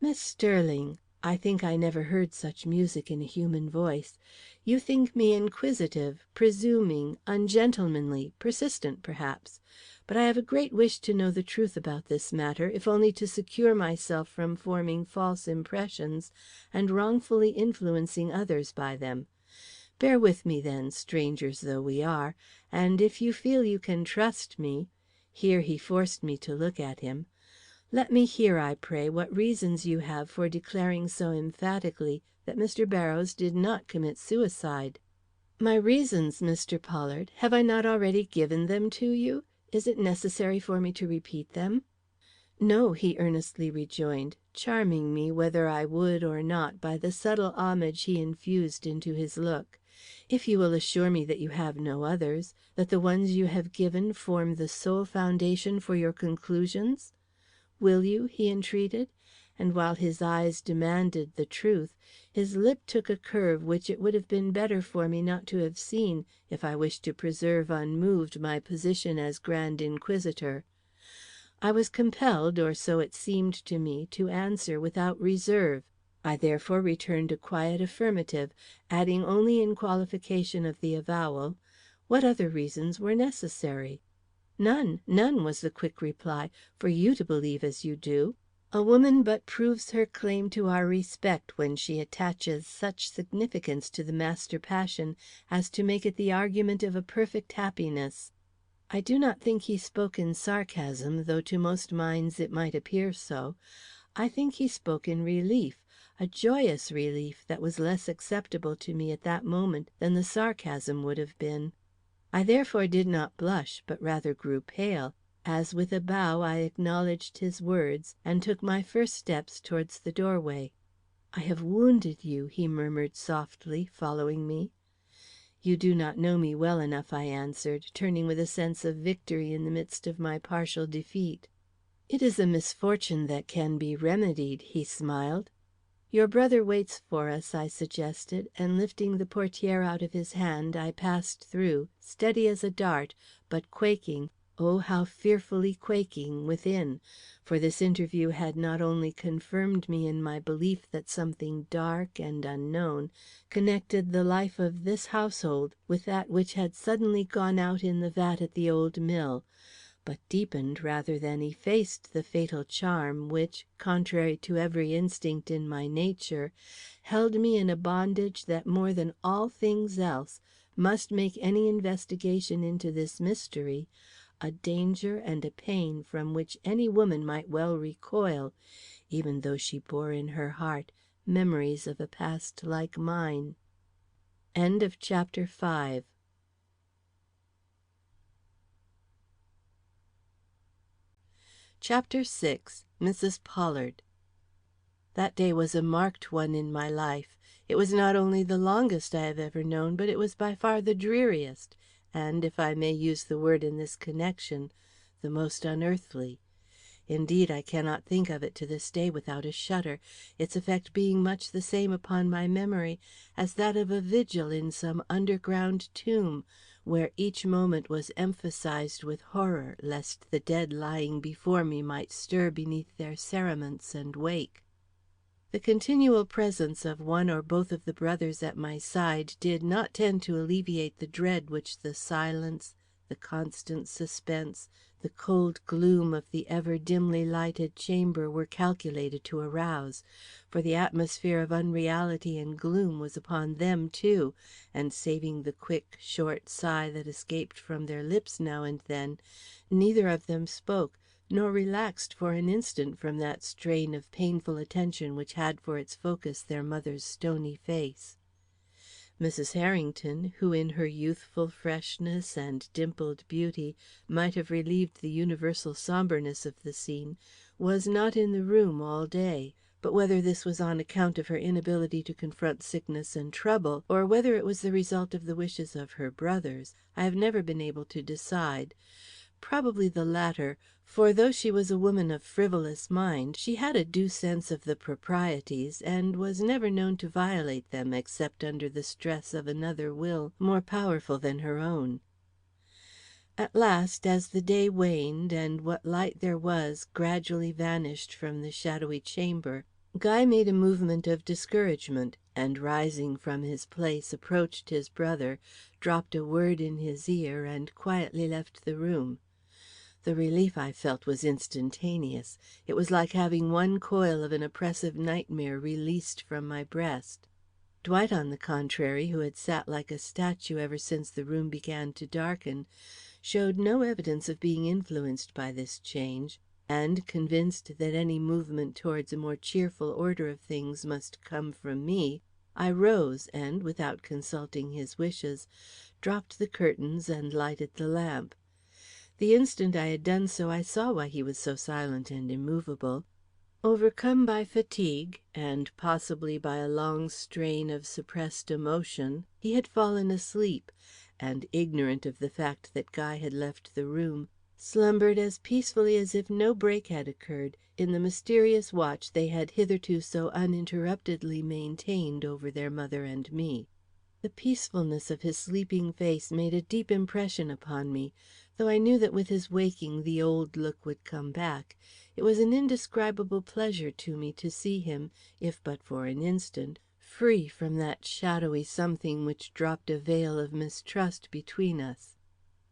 "Miss Sterling," I think I never heard such music in a human voice, "you think me inquisitive, presuming, ungentlemanly, persistent, perhaps. But I have a great wish to know the truth about this matter, if only to secure myself from forming false impressions and wrongfully influencing others by them. Bear with me, then, strangers though we are, and if you feel you can trust me," here he forced me to look at him, "let me hear, I pray, what reasons you have for declaring so emphatically that Mr. Barrows did not commit suicide." "My reasons, Mr. Pollard? Have I not already given them to you? Is it necessary for me to repeat them?" "No," he earnestly rejoined, charming me whether I would or not by the subtle homage he infused into his look. "If you will assure me that you have no others, that the ones you have given form the sole foundation for your conclusions? Will you?" he entreated, and while his eyes demanded the truth, his lip took a curve which it would have been better for me not to have seen if I wished to preserve unmoved my position as Grand Inquisitor. I was compelled, or so it seemed to me, to answer without reserve. I therefore returned a quiet affirmative, adding only in qualification of the avowal, "What other reasons were necessary?" "None, none," was the quick reply, "for you to believe as you do. A woman but proves her claim to our respect when she attaches such significance to the master passion as to make it the argument of a perfect happiness." I do not think he spoke in sarcasm, though to most minds it might appear so. I think he spoke in relief, a joyous relief that was less acceptable to me at that moment than the sarcasm would have been. I therefore did not blush, but rather grew pale, as with a bow I acknowledged his words and took my first steps towards the doorway. "I have wounded you," he murmured softly, following me. "You do not know me well enough," I answered, turning with a sense of victory in the midst of my partial defeat. "It is a misfortune that can be remedied," he smiled. "Your brother waits for us," I suggested, and lifting the portière out of his hand, I passed through, steady as a dart, but quaking, oh, how fearfully quaking, within, for this interview had not only confirmed me in my belief that something dark and unknown connected the life of this household with that which had suddenly gone out in the vat at the old mill, but deepened rather than effaced the fatal charm which, contrary to every instinct in my nature, held me in a bondage that more than all things else must make any investigation into this mystery a danger and a pain from which any woman might well recoil, even though she bore in her heart memories of a past like mine. Chapter VI. Chapter VI. Mrs. Pollard. That day was a marked one in my life. It was not only the longest I have ever known, but it was by far the dreariest, and, if I may use the word in this connection, the most unearthly. Indeed, I cannot think of it to this day without a shudder, its effect being much the same upon my memory as that of a vigil in some underground tomb, where each moment was emphasized with horror lest the dead lying before me might stir beneath their cerements and wake. The continual presence of one or both of the brothers at my side did not tend to alleviate the dread which the silence, the constant suspense, the cold gloom of the ever dimly lighted chamber were calculated to arouse, for the atmosphere of unreality and gloom was upon them too, and saving the quick, short sigh that escaped from their lips now and then, neither of them spoke, nor relaxed for an instant from that strain of painful attention which had for its focus their mother's stony face. Mrs. Harrington, who in her youthful freshness and dimpled beauty might have relieved the universal sombreness of the scene, was not in the room all day; but whether this was on account of her inability to confront sickness and trouble, or whether it was the result of the wishes of her brothers, I have never been able to decide. Probably the latter, for though she was a woman of frivolous mind, she had a due sense of the proprieties, and was never known to violate them except under the stress of another will more powerful than her own. At last, as the day waned, and what light there was gradually vanished from the shadowy chamber, Guy made a movement of discouragement, and rising from his place, approached his brother, dropped a word in his ear, and quietly left the room. The relief I felt was instantaneous. It was like having one coil of an oppressive nightmare released from my breast. Dwight, on the contrary, who had sat like a statue ever since the room began to darken, showed no evidence of being influenced by this change, and, convinced that any movement towards a more cheerful order of things must come from me, I rose and, without consulting his wishes, dropped the curtains and lighted the lamp. The instant I had done so, I saw why he was so silent and immovable. Overcome by fatigue, and possibly by a long strain of suppressed emotion, he had fallen asleep, and, ignorant of the fact that Guy had left the room, slumbered as peacefully as if no break had occurred in the mysterious watch they had hitherto so uninterruptedly maintained over their mother and me. The peacefulness of his sleeping face made a deep impression upon me. Though I knew that with his waking the old look would come back, it was an indescribable pleasure to me to see him, if but for an instant, free from that shadowy something which dropped a veil of mistrust between us.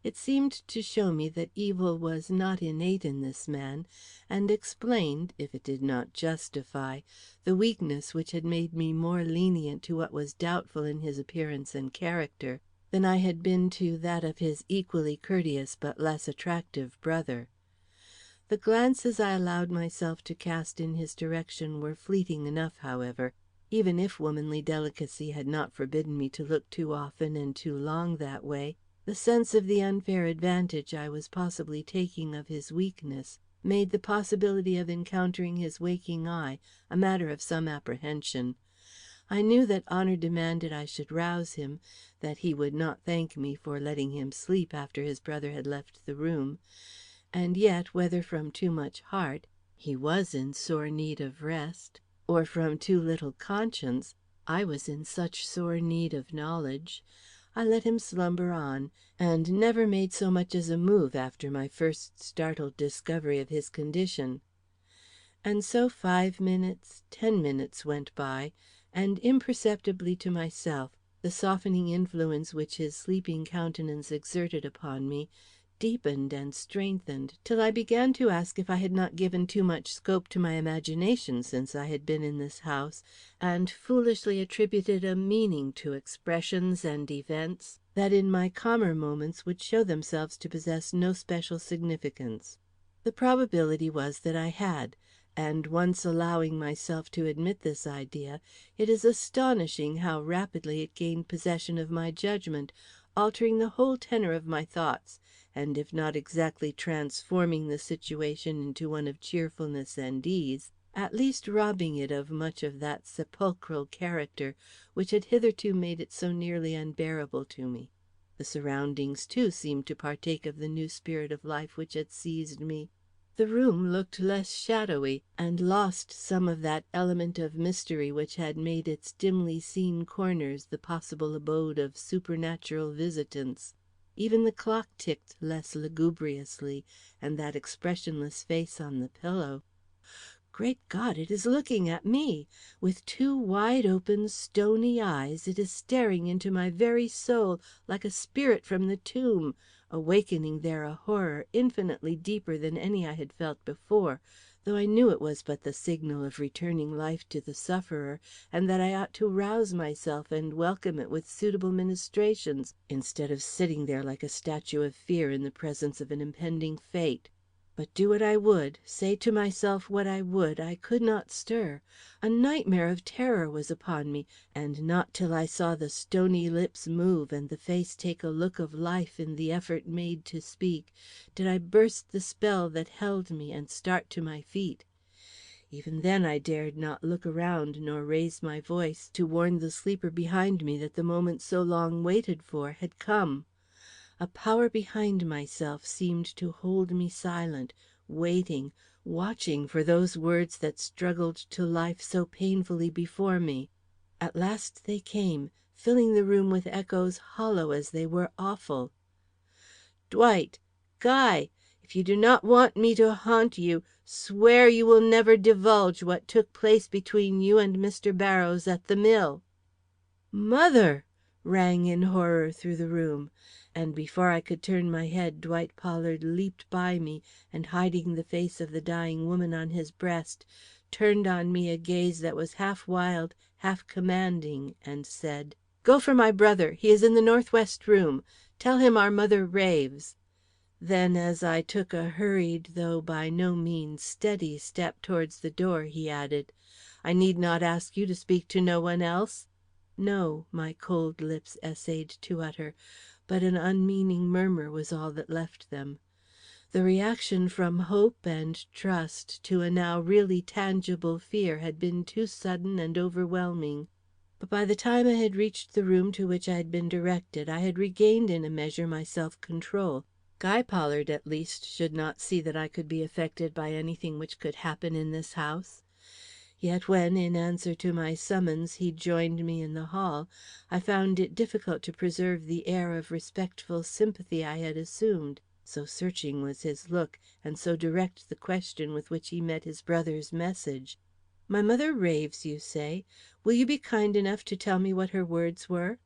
It seemed to show me that evil was not innate in this man, and explained, if it did not justify, the weakness which had made me more lenient to what was doubtful in his appearance and character than I had been to that of his equally courteous but less attractive brother. The glances I allowed myself to cast in his direction were fleeting enough, however, even if womanly delicacy had not forbidden me to look too often and too long that way. The sense of the unfair advantage I was possibly taking of his weakness made the possibility of encountering his waking eye a matter of some apprehension. I knew that honor demanded I should rouse him, that he would not thank me for letting him sleep after his brother had left the room, and yet, whether from too much heart he was in sore need of rest, or from too little conscience I was in such sore need of knowledge, I let him slumber on, and never made so much as a move after my first startled discovery of his condition. And so 5 minutes, 10 minutes went by, and imperceptibly to myself, the softening influence which his sleeping countenance exerted upon me deepened and strengthened, till I began to ask if I had not given too much scope to my imagination since I had been in this house, and foolishly attributed a meaning to expressions and events that in my calmer moments would show themselves to possess no special significance. The probability was that I had, and once allowing myself to admit this idea, it is astonishing how rapidly it gained possession of my judgment, altering the whole tenor of my thoughts, and if not exactly transforming the situation into one of cheerfulness and ease, at least robbing it of much of that sepulchral character which had hitherto made it so nearly unbearable to me. The surroundings, too, seemed to partake of the new spirit of life which had seized me. The room looked less shadowy, and lost some of that element of mystery which had made its dimly seen corners the possible abode of supernatural visitants. Even the clock ticked less lugubriously, and that expressionless face on the pillow. Great God, it is looking at me! With two wide open, stony eyes, it is staring into my very soul, like a spirit from the tomb, awakening there a horror infinitely deeper than any I had felt before, though I knew it was but the signal of returning life to the sufferer, and that I ought to rouse myself and welcome it with suitable ministrations, instead of sitting there like a statue of fear in the presence of an impending fate. But do what I would, say to myself what I would, I could not stir. A nightmare of terror was upon me, and not till I saw the stony lips move and the face take a look of life in the effort made to speak, did I burst the spell that held me and start to my feet. Even then I dared not look around nor raise my voice to warn the sleeper behind me that the moment so long waited for had come. A power behind myself seemed to hold me silent, waiting, watching for those words that struggled to life so painfully before me. At last they came, filling the room with echoes hollow as they were awful. "Dwight! Guy! If you do not want me to haunt you, swear you will never divulge what took place between you and Mr. Barrows at the mill." "Mother!" rang in horror through the room, and before I could turn my head Dwight Pollard leaped by me, and hiding the face of the dying woman on his breast, turned on me a gaze that was half wild, half commanding, and said: "Go for my brother. He is in the northwest room. Tell him our mother raves." Then, as I took a hurried, though by no means steady step towards the door, he added: "I need not ask you to speak to no one else?" "No," my cold lips essayed to utter, but an unmeaning murmur was all that left them. The reaction from hope and trust to a now really tangible fear had been too sudden and overwhelming. But by the time I had reached the room to which I had been directed, I had regained in a measure my self-control. Guy Pollard, at least, should not see that I could be affected by anything which could happen in this house. Yet when, in answer to my summons, he joined me in the hall, I found it difficult to preserve the air of respectful sympathy I had assumed, so searching was his look, and so direct the question with which he met his brother's message. "My mother raves, you say? Will you be kind enough to tell me what her words were?"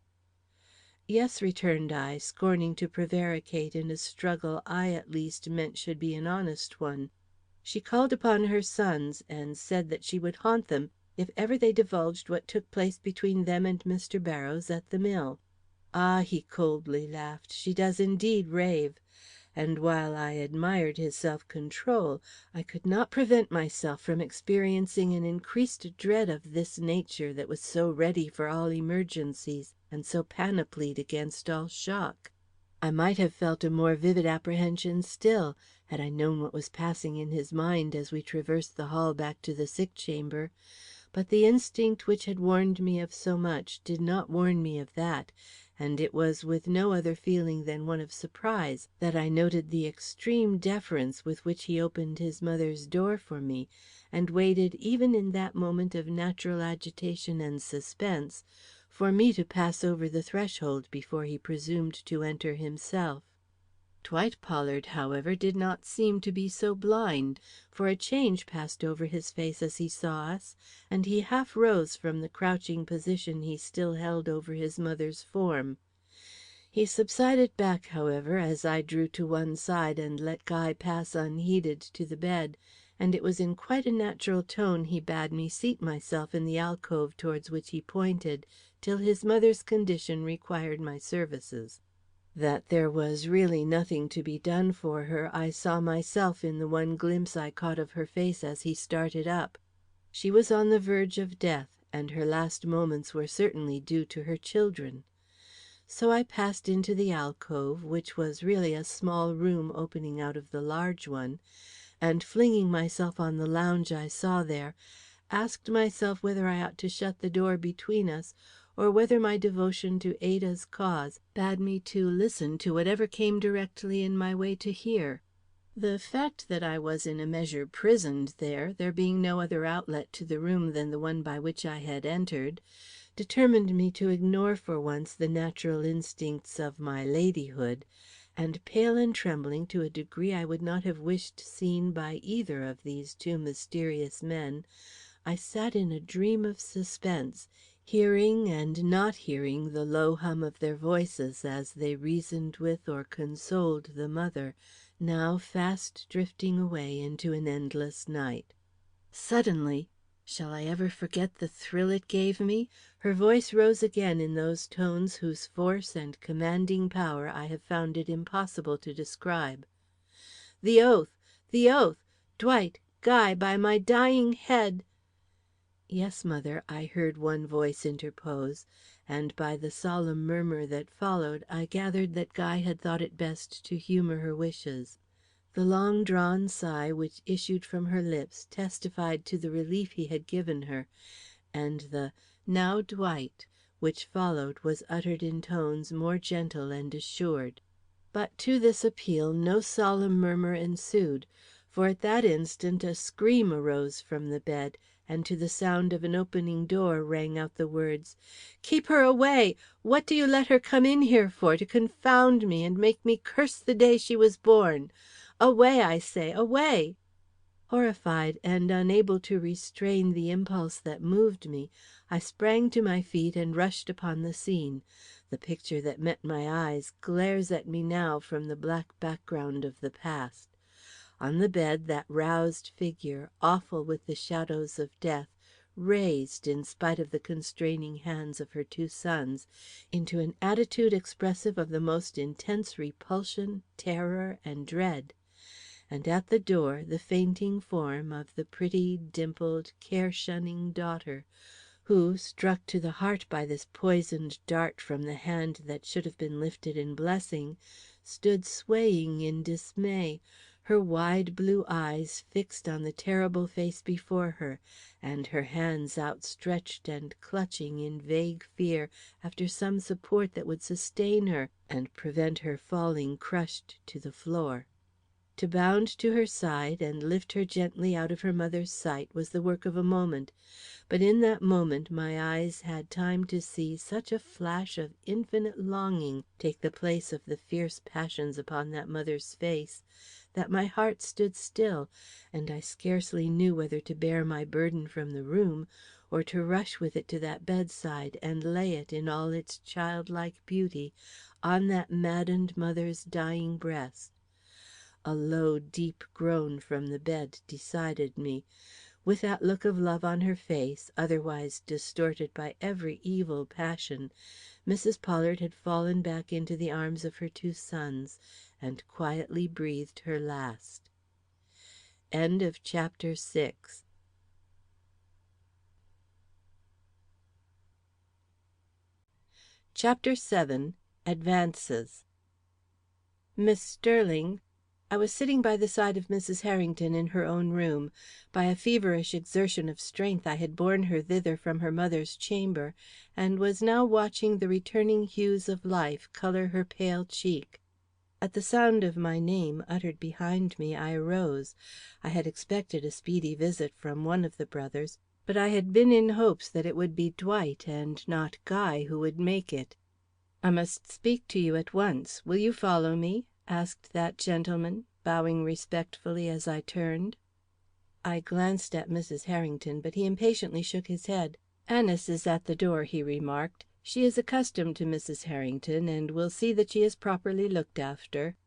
"Yes," returned I, scorning to prevaricate in a struggle I at least meant should be an honest one. "She called upon her sons, and said that she would haunt them if ever they divulged what took place between them and Mr. Barrows at the mill." "Ah," he coldly laughed, "she does indeed rave." And while I admired his self-control, I could not prevent myself from experiencing an increased dread of this nature that was so ready for all emergencies, and so panoplied against all shock. I might have felt a more vivid apprehension still, had I known what was passing in his mind as we traversed the hall back to the sick chamber. But the instinct which had warned me of so much did not warn me of that, and it was with no other feeling than one of surprise that I noted the extreme deference with which he opened his mother's door for me, and waited even in that moment of natural agitation and suspense for me to pass over the threshold before he presumed to enter himself. Dwight Pollard, however, did not seem to be so blind, for a change passed over his face as he saw us, and he half rose from the crouching position he still held over his mother's form. He subsided back, however, as I drew to one side and let Guy pass unheeded to the bed, and it was in quite a natural tone he bade me seat myself in the alcove towards which he pointed, till his mother's condition required my services. That there was really nothing to be done for her, I saw myself in the one glimpse I caught of her face as he started up. She was on the verge of death, and her last moments were certainly due to her children. So I passed into the alcove, which was really a small room opening out of the large one, and flinging myself on the lounge I saw there, asked myself whether I ought to shut the door between us, or whether my devotion to Ada's cause bade me to listen to whatever came directly in my way to hear. The fact that I was in a measure prisoned there being no other outlet to the room than the one by which I had entered, determined me to ignore for once the natural instincts of my ladyhood, and pale and trembling to a degree I would not have wished seen by either of these two mysterious men, I sat in a dream of suspense, hearing and not hearing the low hum of their voices as they reasoned with or consoled the mother, now fast drifting away into an endless night. Suddenly, shall I ever forget the thrill it gave me? Her voice rose again in those tones whose force and commanding power I have found it impossible to describe. "The oath! The oath! Dwight! Guy, by my dying head!" "Yes, mother," I heard one voice interpose, and by the solemn murmur that followed, I gathered that Guy had thought it best to humor her wishes. The long drawn sigh which issued from her lips testified to the relief he had given her, and the "Now, Dwight," which followed was uttered in tones more gentle and assured. But to this appeal no solemn murmur ensued, for at that instant a scream arose from the bed, and to the sound of an opening door rang out the words: "Keep her away! What do you let her come in here for, to confound me and make me curse the day she was born? Away, I say, away!" Horrified, and unable to restrain the impulse that moved me, I sprang to my feet and rushed upon the scene. The picture that met my eyes glares at me now from the black background of the past. On the bed that roused figure, awful with the shadows of death, raised, in spite of the constraining hands of her two sons, into an attitude expressive of the most intense repulsion, terror, and dread. And at the door the fainting form of the pretty, dimpled, care-shunning daughter, who, struck to the heart by this poisoned dart from the hand that should have been lifted in blessing, stood swaying in dismay, her wide blue eyes fixed on the terrible face before her, and her hands outstretched and clutching in vague fear after some support that would sustain her and prevent her falling crushed to the floor. To bound to her side and lift her gently out of her mother's sight was the work of a moment, but in that moment my eyes had time to see such a flash of infinite longing take the place of the fierce passions upon that mother's face, that my heart stood still, and I scarcely knew whether to bear my burden from the room, or to rush with it to that bedside and lay it in all its childlike beauty on that maddened mother's dying breast. A low, deep groan from the bed decided me. With that look of love on her face, otherwise distorted by every evil passion, Mrs. Pollard had fallen back into the arms of her two sons, and quietly breathed her last. End of chapter 6. Chapter 7. Advances. "Miss Sterling, I was sitting by the side of Mrs. Harrington in her own room. By a feverish exertion of strength I had borne her thither from her mother's chamber, and was now watching the returning hues of life color her pale cheek. At the sound of my name, uttered behind me, I arose. I had expected a speedy visit from one of the brothers, but I had been in hopes that it would be Dwight and not Guy who would make it. "I must speak to you at once. Will you follow me?" asked that gentleman, bowing respectfully as I turned. I glanced at Mrs. Harrington, but he impatiently shook his head. "Anice is at the door," he remarked. "She is accustomed to Mrs. Harrington, and will see that she is properly looked after."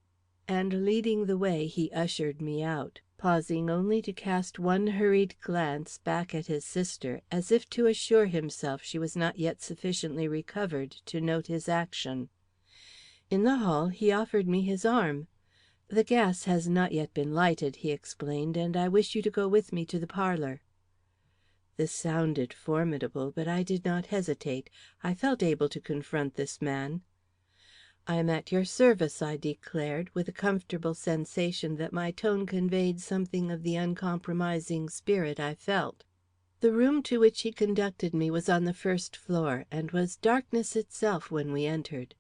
And leading the way, he ushered me out, pausing only to cast one hurried glance back at his sister, as if to assure himself she was not yet sufficiently recovered to note his action. In the hall he offered me his arm. "The gas has not yet been lighted," he explained, "and I wish you to go with me to the parlor." This sounded formidable, but I did not hesitate. I felt able to confront this man. "I am at your service," I declared, with a comfortable sensation that my tone conveyed something of the uncompromising spirit I felt. The room to which he conducted me was on the first floor, and was darkness itself when we entered.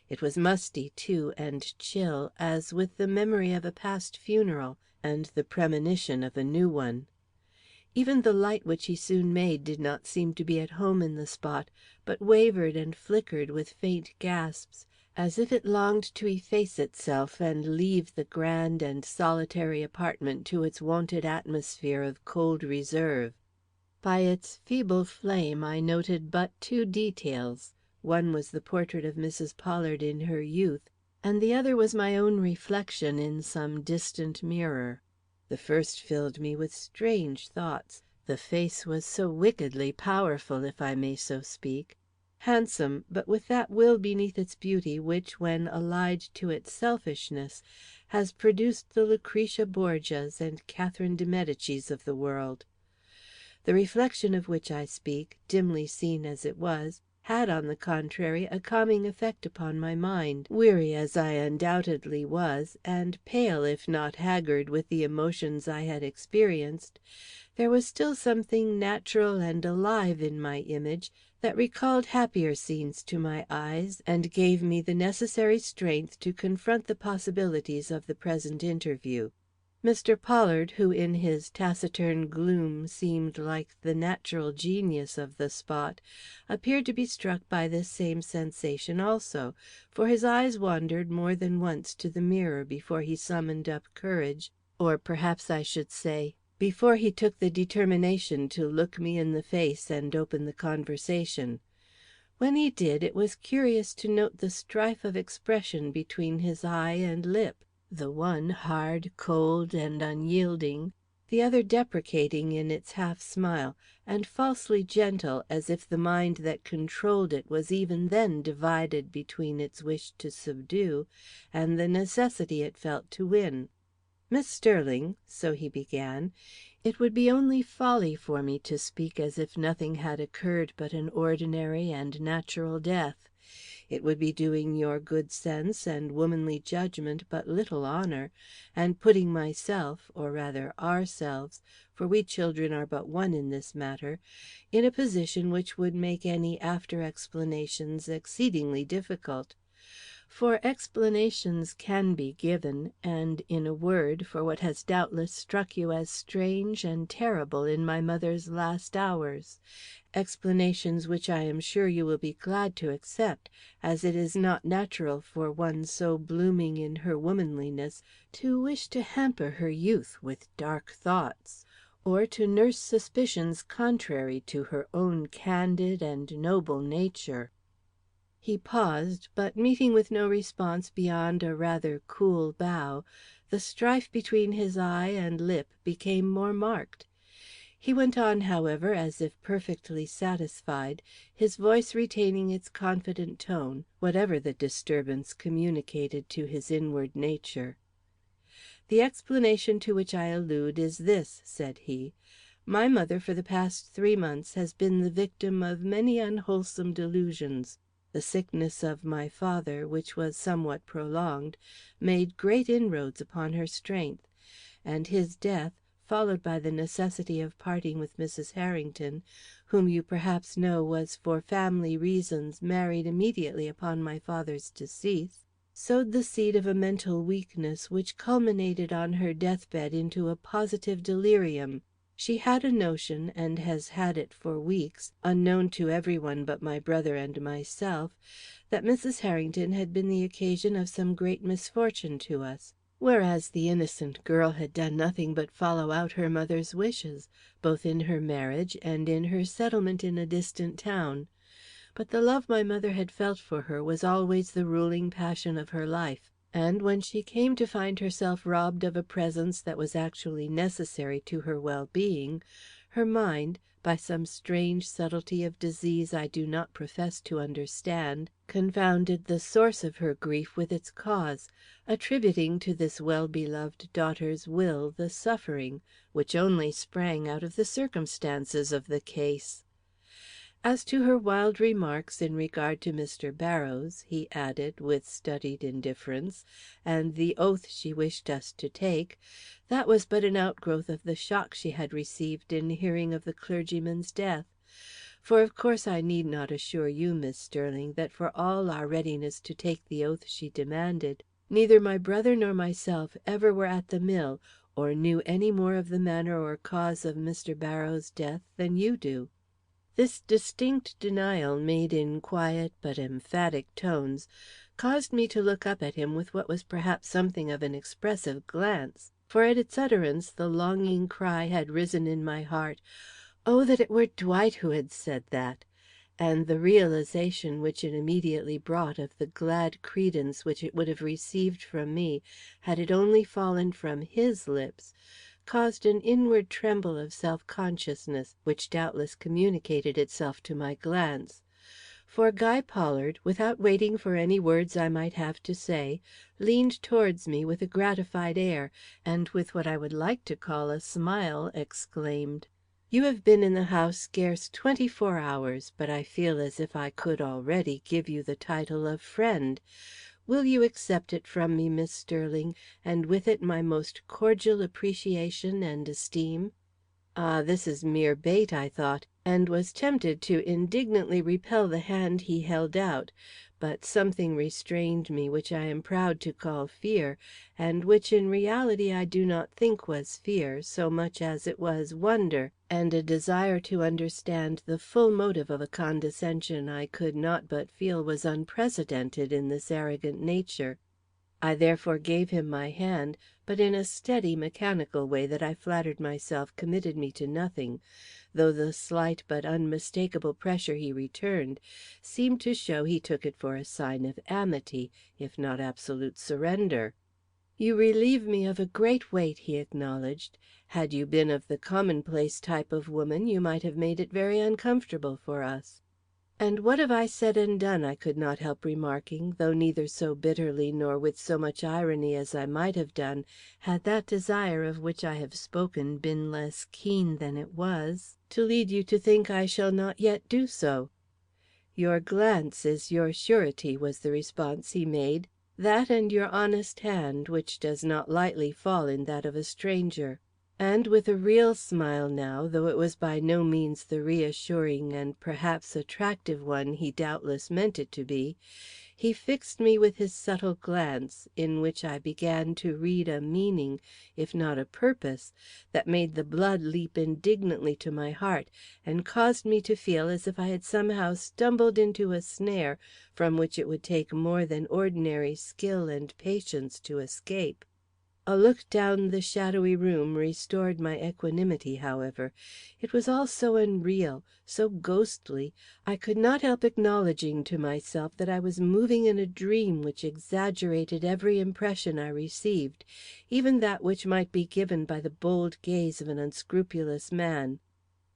It was musty, too, and chill, as with the memory of a past funeral and the premonition of a new one. Even the light which he soon made did not seem to be at home in the spot, but wavered and flickered with faint gasps, as if it longed to efface itself and leave the grand and solitary apartment to its wonted atmosphere of cold reserve. By its feeble flame I noted but two details. One was the portrait of Mrs. Pollard in her youth, and the other was my own reflection in some distant mirror. The first filled me with strange thoughts. The face was so wickedly powerful, if I may so speak. Handsome, but with that will beneath its beauty which, when allied to its selfishness, has produced the Lucretia Borgias and Catherine de Medicis of the world. The reflection of which I speak, dimly seen as it was, had, on the contrary, a calming effect upon my mind. Weary as I undoubtedly was, and pale if not haggard with the emotions I had experienced, there was still something natural and alive in my image that recalled happier scenes to my eyes and gave me the necessary strength to confront the possibilities of the present interview. Mr. Pollard, who in his taciturn gloom seemed like the natural genius of the spot, appeared to be struck by this same sensation also, for his eyes wandered more than once to the mirror before he summoned up courage, or perhaps I should say, before he took the determination to look me in the face and open the conversation. When he did, it was curious to note the strife of expression between his eye and lip, the one hard, cold, and unyielding, the other deprecating in its half smile, and falsely gentle, as if the mind that controlled it was even then divided between its wish to subdue and the necessity it felt to win. "Miss Sterling," so he began, "it would be only folly for me to speak as if nothing had occurred but an ordinary and natural death. It would be doing your good sense and womanly judgment but little honor, and putting myself, or rather ourselves, for we children are but one in this matter, in a position which would make any after explanations exceedingly difficult. For explanations can be given, and, in a word, for what has doubtless struck you as strange and terrible in my mother's last hours, explanations which I am sure you will be glad to accept, as it is not natural for one so blooming in her womanliness to wish to hamper her youth with dark thoughts, or to nurse suspicions contrary to her own candid and noble nature." He paused, but meeting with no response beyond a rather cool bow, the strife between his eye and lip became more marked. He went on, however, as if perfectly satisfied, his voice retaining its confident tone, whatever the disturbance communicated to his inward nature. "The explanation to which I allude is this," said he. "My mother for the past 3 months has been the victim of many unwholesome delusions. The sickness of my father, which was somewhat prolonged, made great inroads upon her strength, and his death, followed by the necessity of parting with Mrs. Harrington, whom you perhaps know was for family reasons married immediately upon my father's decease, sowed the seed of a mental weakness which culminated on her deathbed into a positive delirium. She had a notion, and has had it for weeks, unknown to every one but my brother and myself, that Mrs. Harrington had been the occasion of some great misfortune to us, whereas the innocent girl had done nothing but follow out her mother's wishes, both in her marriage and in her settlement in a distant town. But the love my mother had felt for her was always the ruling passion of her life, and when she came to find herself robbed of a presence that was actually necessary to her well-being, her mind, by some strange subtlety of disease I do not profess to understand, confounded the source of her grief with its cause, attributing to this well-beloved daughter's will the suffering, which only sprang out of the circumstances of the case. As to her wild remarks in regard to Mr. Barrows," he added, with studied indifference, "and the oath she wished us to take, that was but an outgrowth of the shock she had received in hearing of the clergyman's death. For of course I need not assure you, Miss Sterling, that for all our readiness to take the oath she demanded, neither my brother nor myself ever were at the mill, or knew any more of the manner or cause of Mr. Barrows' death than you do." This distinct denial, made in quiet but emphatic tones, caused me to look up at him with what was perhaps something of an expressive glance, for at its utterance the longing cry had risen in my heart, "Oh, that it were Dwight who had said that!" and the realization which it immediately brought of the glad credence which it would have received from me had it only fallen from his lips, caused an inward tremble of self-consciousness, which doubtless communicated itself to my glance. For Guy Pollard, without waiting for any words I might have to say, leaned towards me with a gratified air, and with what I would like to call a smile, exclaimed: "You have been in the house scarce 24 hours, but I feel as if I could already give you the title of friend. Will you accept it from me, Miss Sterling, and with it my most cordial appreciation and esteem?" Ah, this is mere bait, I thought, and was tempted to indignantly repel the hand he held out, but something restrained me which I am proud to call fear, and which in reality I do not think was fear, so much as it was wonder, and a desire to understand the full motive of a condescension I could not but feel was unprecedented in this arrogant nature. I therefore gave him my hand, but in a steady, mechanical way that I flattered myself committed me to nothing, though the slight but unmistakable pressure he returned seemed to show he took it for a sign of amity, if not absolute surrender. "You relieve me of a great weight," he acknowledged. "Had you been of the commonplace type of woman, you might have made it very uncomfortable for us." "And what have I said and done?" I could not help remarking, though neither so bitterly nor with so much irony as I might have done, had that desire of which I have spoken been less keen than it was, to lead you to think I shall not yet do so. "Your glance is your surety," was the response he made. "That and your honest hand, which does not lightly fall in that of a stranger." And with a real smile now, though it was by no means the reassuring and perhaps attractive one he doubtless meant it to be, he fixed me with his subtle glance, in which I began to read a meaning, if not a purpose, that made the blood leap indignantly to my heart, and caused me to feel as if I had somehow stumbled into a snare from which it would take more than ordinary skill and patience to escape. A look down the shadowy room restored my equanimity, however. It was all so unreal, so ghostly, I could not help acknowledging to myself that I was moving in a dream which exaggerated every impression I received, even that which might be given by the bold gaze of an unscrupulous man.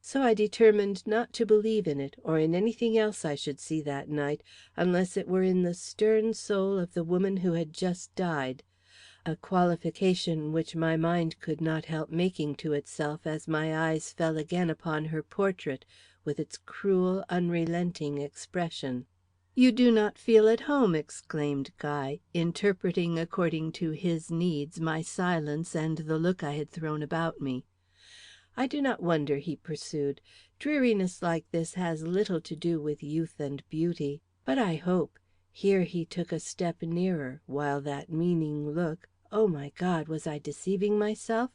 So I determined not to believe in it, or in anything else I should see that night, unless it were in the stern soul of the woman who had just died, a qualification which my mind could not help making to itself as my eyes fell again upon her portrait with its cruel, unrelenting expression. "You do not feel at home," exclaimed Guy, interpreting according to his needs my silence and the look I had thrown about me. "I do not wonder," he pursued. "Dreariness like this has little to do with youth and beauty. But I hope" here he took a step nearer, while that meaning look oh, my God, was I deceiving myself?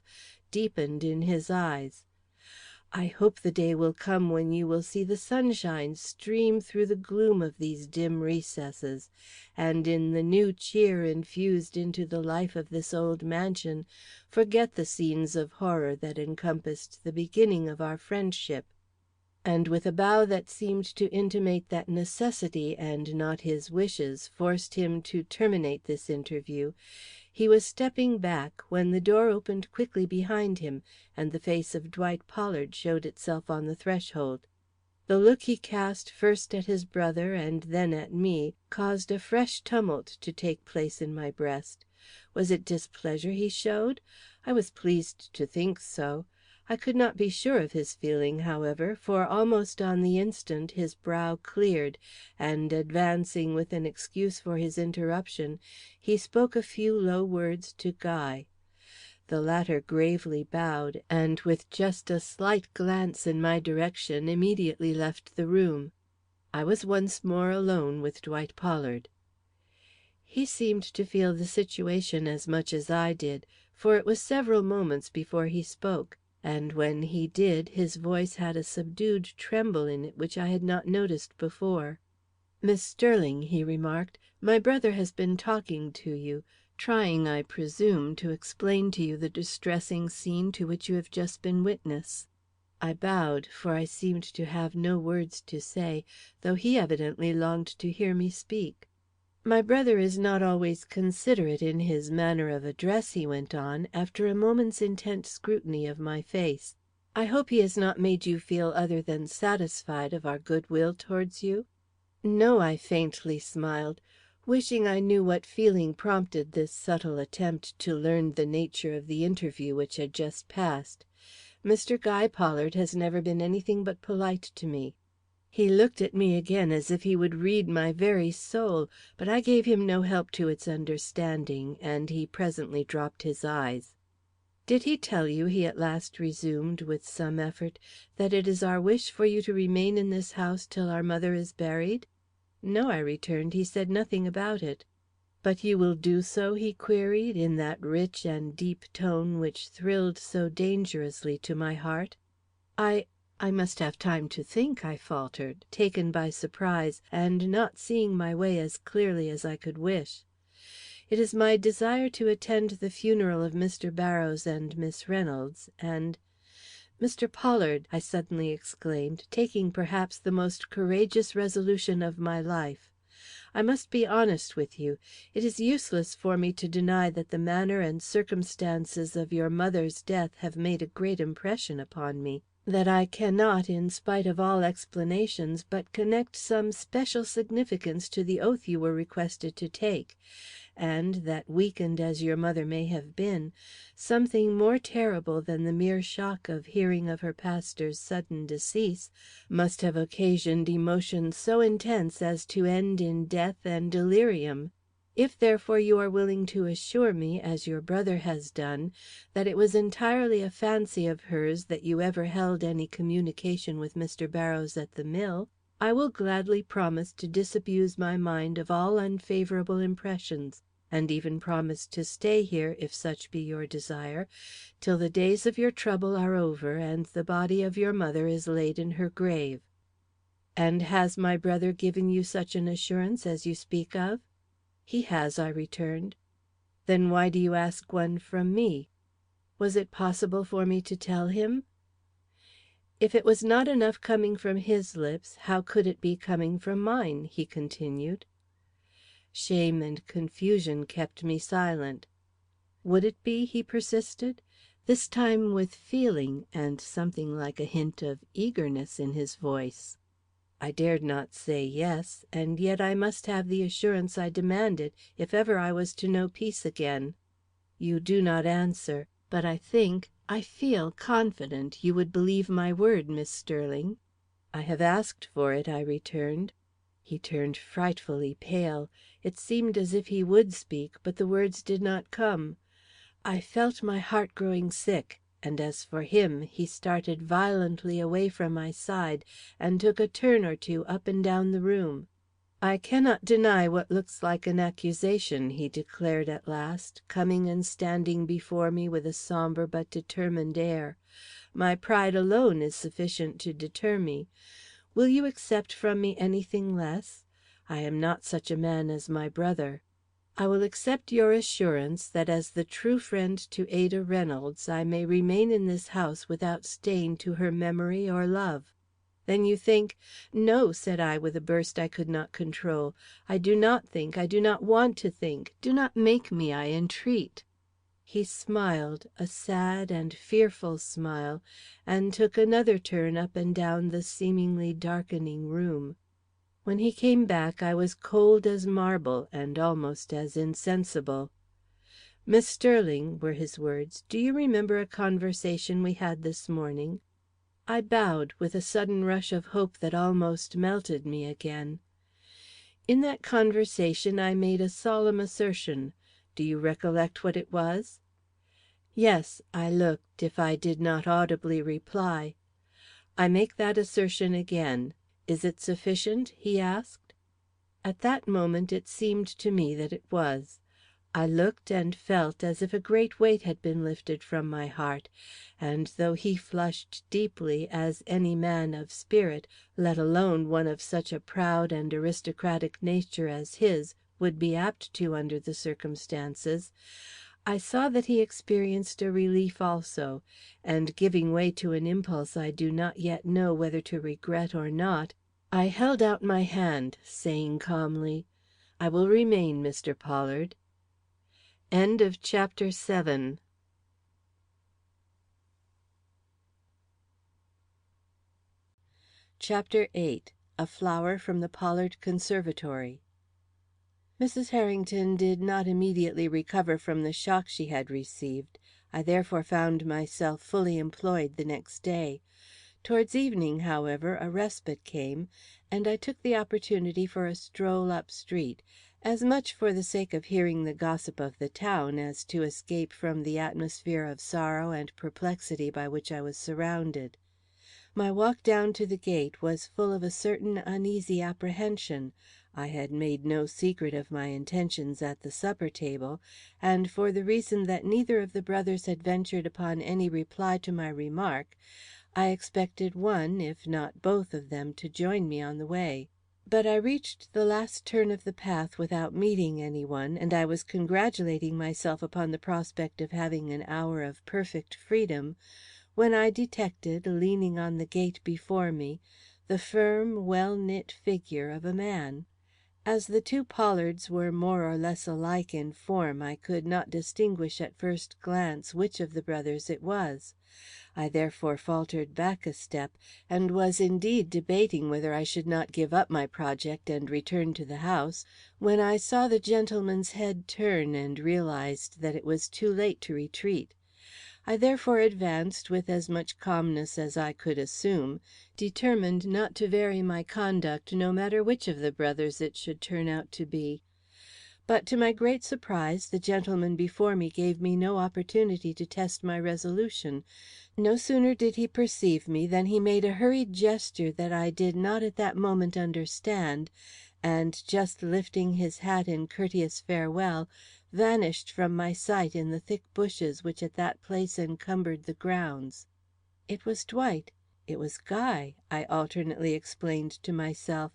Deepened in his eyes. "I hope the day will come when you will see the sunshine stream through the gloom of these dim recesses, and in the new cheer infused into the life of this old mansion, forget the scenes of horror that encompassed the beginning of our friendship." And with a bow that seemed to intimate that necessity and not his wishes forced him to terminate this interview, he was stepping back when the door opened quickly behind him, and the face of Dwight Pollard showed itself on the threshold. The look he cast first at his brother and then at me caused a fresh tumult to take place in my breast. Was it displeasure he showed? I was pleased to think so. I could not be sure of his feeling, however, for almost on the instant his brow cleared, and advancing with an excuse for his interruption, he spoke a few low words to Guy. The latter gravely bowed, and with just a slight glance in my direction, immediately left the room. I was once more alone with Dwight Pollard. He seemed to feel the situation as much as I did, for it was several moments before he spoke, and when he did his voice had a subdued tremble in it which I had not noticed before. "Miss Sterling," he remarked, "my brother has been talking to you, trying, I presume, to explain to you the distressing scene to which you have just been witness." I bowed, for I seemed to have no words to say, though he evidently longed to hear me speak. "My brother is not always considerate in his manner of address," he went on, after a moment's intent scrutiny of my face. "I hope he has not made you feel other than satisfied of our good will towards you?" "No," I faintly smiled, wishing I knew what feeling prompted this subtle attempt to learn the nature of the interview which had just passed. "Mr. Guy Pollard has never been anything but polite to me." He looked at me again as if he would read my very soul, but I gave him no help to its understanding, and he presently dropped his eyes. "Did he tell you," he at last resumed, with some effort, "that it is our wish for you to remain in this house till our mother is buried?" "No," I returned, "he said nothing about it." "But you will do so?" he queried, in that rich and deep tone which thrilled so dangerously to my heart. I must have time to think," I faltered, taken by surprise, and not seeing my way as clearly as I could wish. "It is my desire to attend the funeral of Mr. Barrows and Miss Reynolds, and Mr. Pollard," I suddenly exclaimed, taking perhaps the most courageous resolution of my life, "I must be honest with you. It is useless for me to deny that the manner and circumstances of your mother's death have made a great impression upon me, that I cannot, in spite of all explanations, but connect some special significance to the oath you were requested to take, and that, weakened as your mother may have been, something more terrible than the mere shock of hearing of her pastor's sudden decease must have occasioned emotions so intense as to end in death and delirium. If therefore you are willing to assure me, as your brother has done, that it was entirely a fancy of hers that you ever held any communication with Mr. Barrows at the mill, I will gladly promise to disabuse my mind of all unfavorable impressions, and even promise to stay here, if such be your desire, till the days of your trouble are over and the body of your mother is laid in her grave." "And has my brother given you such an assurance as you speak of?" "He has," I returned. "Then why do you ask one from me? Was it possible for me to tell him?" "If it was not enough coming from his lips, how could it be coming from mine?" he continued. Shame and confusion kept me silent. "Would it be?" he persisted, this time with feeling and something like a hint of eagerness in his voice. I dared not say yes, and yet I must have the assurance I demanded if ever I was to know peace again. "You do not answer, but I feel confident you would believe my word, Miss Sterling." "I have asked for it," I returned. He turned frightfully pale. It seemed as if he would speak, but the words did not come. I felt my heart growing sick, and as for him, he started violently away from my side, and took a turn or two up and down the room. "I cannot deny what looks like an accusation," he declared at last, coming and standing before me with a sombre but determined air. "My pride alone is sufficient to deter me. Will you accept from me anything less? I am not such a man as my brother." "I will accept your assurance that as the true friend to Ada Reynolds I may remain in this house without stain to her memory or love." "Then you think " "No," said I, with a burst I could not control. "I do not think, I do not want to think. Do not make me, I entreat." He smiled, a sad and fearful smile, and took another turn up and down the seemingly darkening room. When he came back, I was cold as marble and almost as insensible. "Miss Sterling," were his words, "do you remember a conversation we had this morning?" I bowed, with a sudden rush of hope that almost melted me again. "In that conversation I made a solemn assertion. Do you recollect what it was?" "Yes," I looked, if I did not audibly reply. "I make that assertion again. Is it sufficient?" he asked. At that moment it seemed to me that it was. I looked and felt as if a great weight had been lifted from my heart, and though he flushed deeply, as any man of spirit, let alone one of such a proud and aristocratic nature as his, would be apt to under the circumstances, I saw that he experienced a relief also, and giving way to an impulse I do not yet know whether to regret or not, I held out my hand, saying calmly, "I will remain, Mr. Pollard." CHAPTER VIII. A Flower from the Pollard Conservatory. Mrs. Harrington did not immediately recover from the shock she had received. I therefore found myself fully employed the next day. Towards evening, however, a respite came, and I took the opportunity for a stroll up street, as much for the sake of hearing the gossip of the town as to escape from the atmosphere of sorrow and perplexity by which I was surrounded. My walk down to the gate was full of a certain uneasy apprehension. I had made no secret of my intentions at the supper table, and for the reason that neither of the brothers had ventured upon any reply to my remark, I expected one, if not both of them to join me on the way. But I reached the last turn of the path without meeting any one, and I was congratulating myself upon the prospect of having an hour of perfect freedom, when I detected, leaning on the gate before me, the firm, well-knit figure of a man. As the two Pollards were more or less alike in form, I could not distinguish at first glance which of the brothers it was. I therefore faltered back a step, and was indeed debating whether I should not give up my project and return to the house, when I saw the gentleman's head turn and realized that it was too late to retreat. I therefore advanced with as much calmness as I could assume, determined not to vary my conduct no matter which of the brothers it should turn out to be. But to my great surprise, the gentleman before me gave me no opportunity to test my resolution. No sooner did he perceive me than he made a hurried gesture that I did not at that moment understand, and just lifting his hat in courteous farewell, vanished from my sight in the thick bushes which at that place encumbered the grounds. It was Dwight, it was Guy, I alternately explained to myself,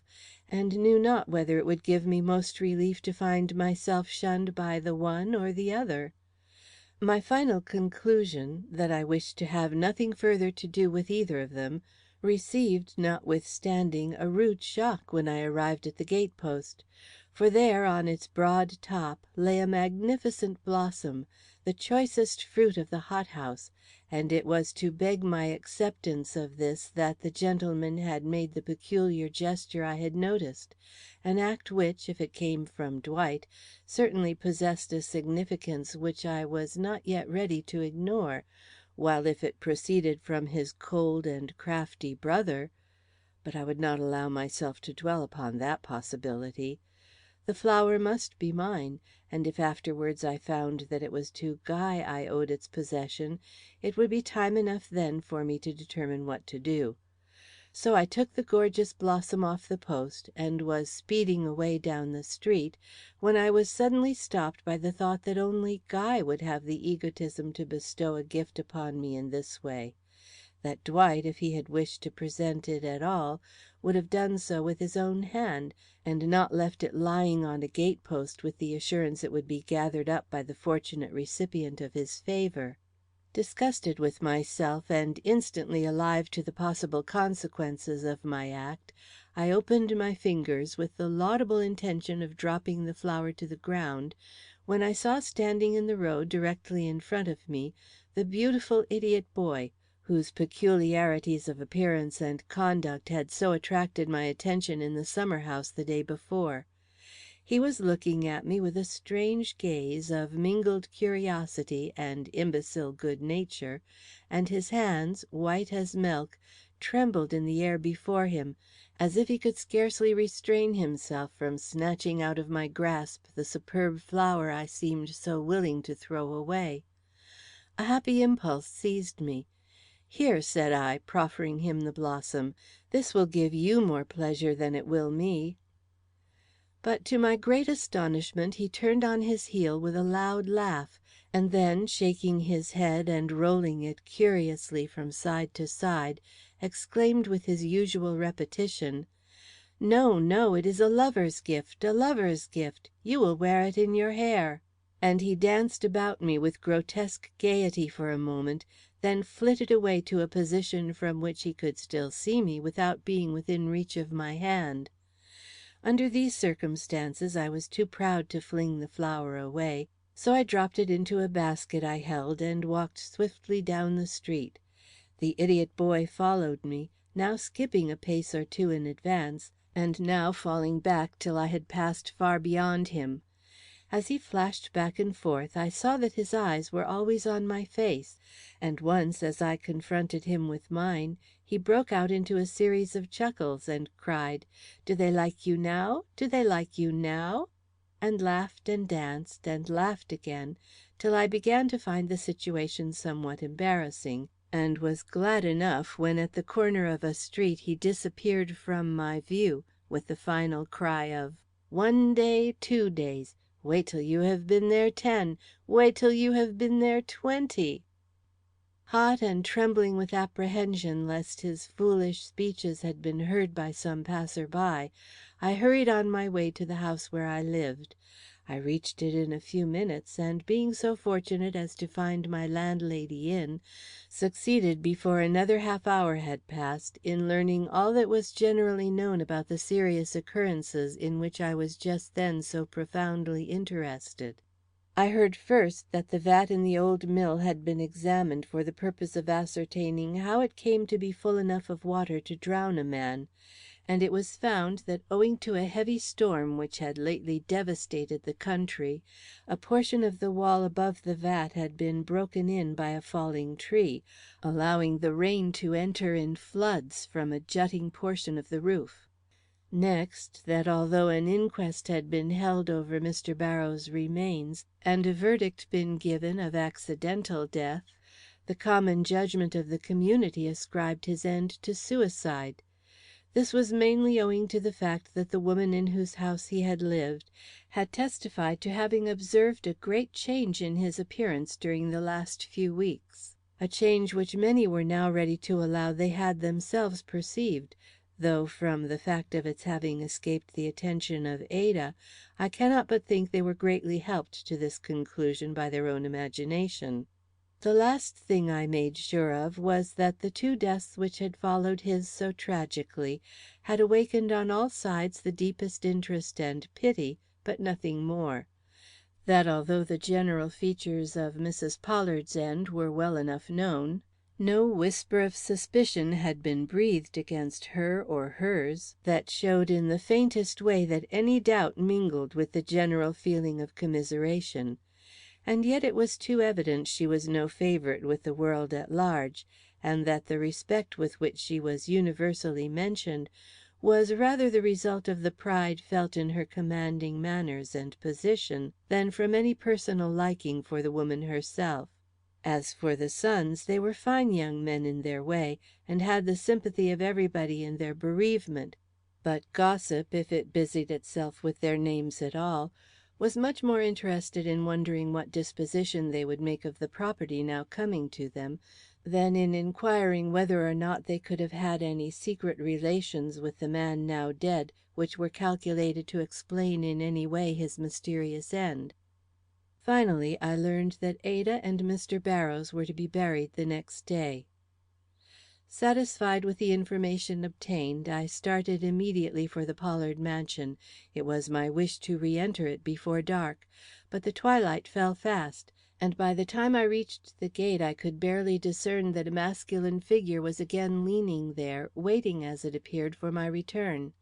and knew not whether it would give me most relief to find myself shunned by the one or the other. My final conclusion, that I wished to have nothing further to do with either of them, received, notwithstanding, a rude shock when I arrived at the gate post. For there, on its broad top, lay a magnificent blossom, the choicest fruit of the hothouse, and it was to beg my acceptance of this that the gentleman had made the peculiar gesture I had noticed, an act which, if it came from Dwight, certainly possessed a significance which I was not yet ready to ignore, while if it proceeded from his cold and crafty brother but I would not allow myself to dwell upon that possibility. The flower must be mine, and if afterwards I found that it was to Guy I owed its possession, it would be time enough then for me to determine what to do. So I took the gorgeous blossom off the post, and was speeding away down the street, when I was suddenly stopped by the thought that only Guy would have the egotism to bestow a gift upon me in this way; that Dwight, if he had wished to present it at all, would have done so with his own hand, and not left it lying on a gate post with the assurance it would be gathered up by the fortunate recipient of his favour. Disgusted with myself, and instantly alive to the possible consequences of my act, I opened my fingers with the laudable intention of dropping the flower to the ground, when I saw standing in the road directly in front of me the beautiful idiot boy, whose peculiarities of appearance and conduct had so attracted my attention in the summer house the day before. He was looking at me with a strange gaze of mingled curiosity and imbecile good nature, and his hands, white as milk, trembled in the air before him, as if he could scarcely restrain himself from snatching out of my grasp the superb flower I seemed so willing to throw away. A happy impulse seized me. "Here," said I, proffering him the blossom, "this will give you more pleasure than it will me." But to my great astonishment he turned on his heel with a loud laugh, and then, shaking his head and rolling it curiously from side to side, exclaimed with his usual repetition: "No, no, it is a lover's gift, a lover's gift. You will wear it in your hair." And he danced about me with grotesque gaiety for a moment, then flitted away to a position from which he could still see me without being within reach of my hand. Under these circumstances I was too proud to fling the flower away, so I dropped it into a basket I held and walked swiftly down the street. The idiot boy followed me, now skipping a pace or two in advance, and now falling back till I had passed far beyond him. As he flashed back and forth, I saw that his eyes were always on my face, and once, as I confronted him with mine, he broke out into a series of chuckles, and cried, "Do they like you now? Do they like you now?" and laughed and danced and laughed again, till I began to find the situation somewhat embarrassing, and was glad enough when at the corner of a street he disappeared from my view with the final cry of "One day, 2 days. Wait till you have been there 10. Wait till you have been there 20." Hot and trembling with apprehension lest his foolish speeches had been heard by some passer by, I hurried on my way to the house where I lived. I reached it in a few minutes, and being so fortunate as to find my landlady in, succeeded before another half hour had passed in learning all that was generally known about the serious occurrences in which I was just then so profoundly interested. I heard first that the vat in the old mill had been examined for the purpose of ascertaining how it came to be full enough of water to drown a man, and it was found that owing to a heavy storm which had lately devastated the country, a portion of the wall above the vat had been broken in by a falling tree, allowing the rain to enter in floods from a jutting portion of the roof. Next, that although an inquest had been held over Mr. Barrows' remains, and a verdict been given of accidental death, the common judgment of the community ascribed his end to suicide. This was mainly owing to the fact that the woman in whose house he had lived had testified to having observed a great change in his appearance during the last few weeks, a change which many were now ready to allow they had themselves perceived, though from the fact of its having escaped the attention of Ada, I cannot but think they were greatly helped to this conclusion by their own imagination. The last thing I made sure of was that the 2 deaths which had followed his so tragically had awakened on all sides the deepest interest and pity, but nothing more; that although the general features of Mrs. Pollard's end were well enough known, no whisper of suspicion had been breathed against her or hers that showed in the faintest way that any doubt mingled with the general feeling of commiseration. And yet it was too evident she was no favorite with the world at large, and that the respect with which she was universally mentioned was rather the result of the pride felt in her commanding manners and position than from any personal liking for the woman herself. As for the sons, they were fine young men in their way, and had the sympathy of everybody in their bereavement; but gossip, if it busied itself with their names at all, was much more interested in wondering what disposition they would make of the property now coming to them, than in inquiring whether or not they could have had any secret relations with the man now dead which were calculated to explain in any way his mysterious end. Finally, I learned that Ada and Mr. Barrows were to be buried the next day. Satisfied with the information obtained, I started immediately for the Pollard mansion. It was my wish to re enter it before dark, but the twilight fell fast, and by the time I reached the gate I could barely discern that a masculine figure was again leaning there, waiting, as it appeared, for my return.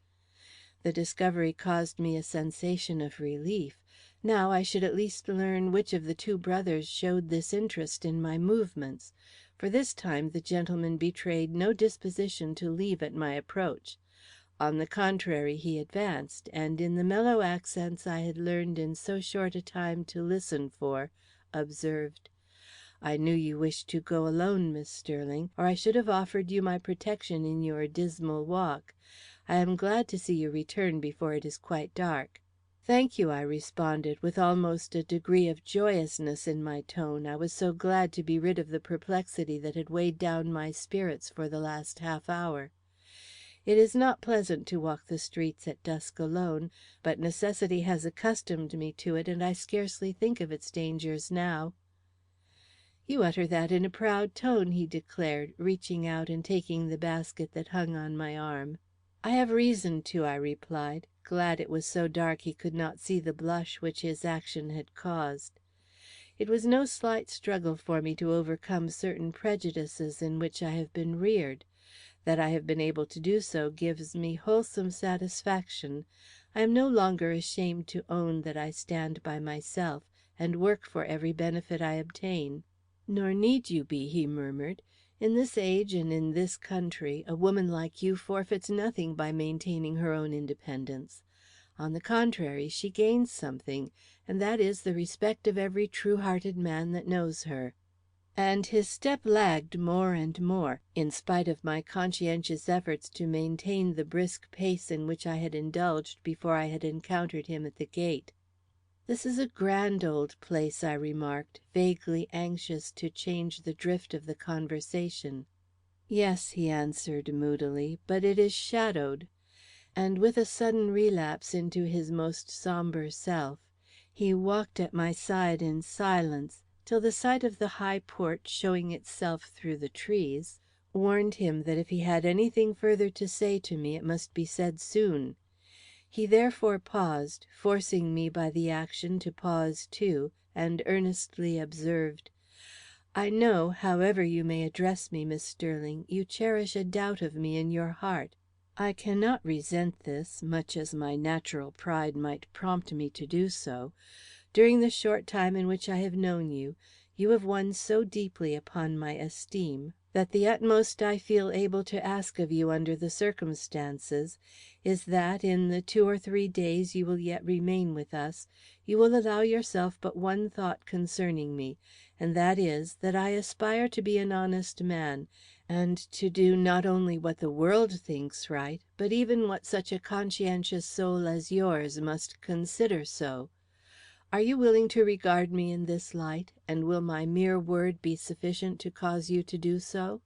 The discovery caused me a sensation of relief. Now I should at least learn which of the two brothers showed this interest in my movements, for this time the gentleman betrayed no disposition to leave at my approach. On the contrary, he advanced, and in the mellow accents I had learned in so short a time to listen for, observed: "I knew you wished to go alone, Miss Sterling, or I should have offered you my protection in your dismal walk. I am glad to see you return before it is quite dark." "Thank you," I responded, with almost a degree of joyousness in my tone, I was so glad to be rid of the perplexity that had weighed down my spirits for the last half hour. It is not pleasant to walk the streets at dusk alone, but necessity has accustomed me to it, and I scarcely think of its dangers now. "You utter that in a proud tone," he declared, reaching out and taking the basket that hung on my arm. "I have reason to," I replied, glad it was so dark he could not see the blush which his action had caused. It was no slight struggle for me to overcome certain prejudices in which I have been reared. That I have been able to do so gives me wholesome satisfaction. I am no longer ashamed to own that I stand by myself, and work for every benefit I obtain. "Nor need you be," he murmured. "In this age and in this country, a woman like you forfeits nothing by maintaining her own independence. On the contrary, she gains something, and that is the respect of every true hearted man that knows her." And his step lagged more and more, in spite of my conscientious efforts to maintain the brisk pace in which I had indulged before I had encountered him at the gate. "This is a grand old place," I remarked, vaguely anxious to change the drift of the conversation. "Yes," he answered moodily, "but it is shadowed." And with a sudden relapse into his most sombre self, he walked at my side in silence, till the sight of the high porch showing itself through the trees warned him that if he had anything further to say to me, it must be said soon. He therefore paused, forcing me by the action to pause too, and earnestly observed: "I know, however you may address me, Miss Sterling, you cherish a doubt of me in your heart. I cannot resent this, much as my natural pride might prompt me to do so. During the short time in which I have known you, you have won so deeply upon my esteem that the utmost I feel able to ask of you under the circumstances is that, in the 2 or 3 days you will yet remain with us, you will allow yourself but one thought concerning me, and that is, that I aspire to be an honest man, and to do not only what the world thinks right, but even what such a conscientious soul as yours must consider so. Are you willing to regard me in this light, and will my mere word be sufficient to cause you to do so?"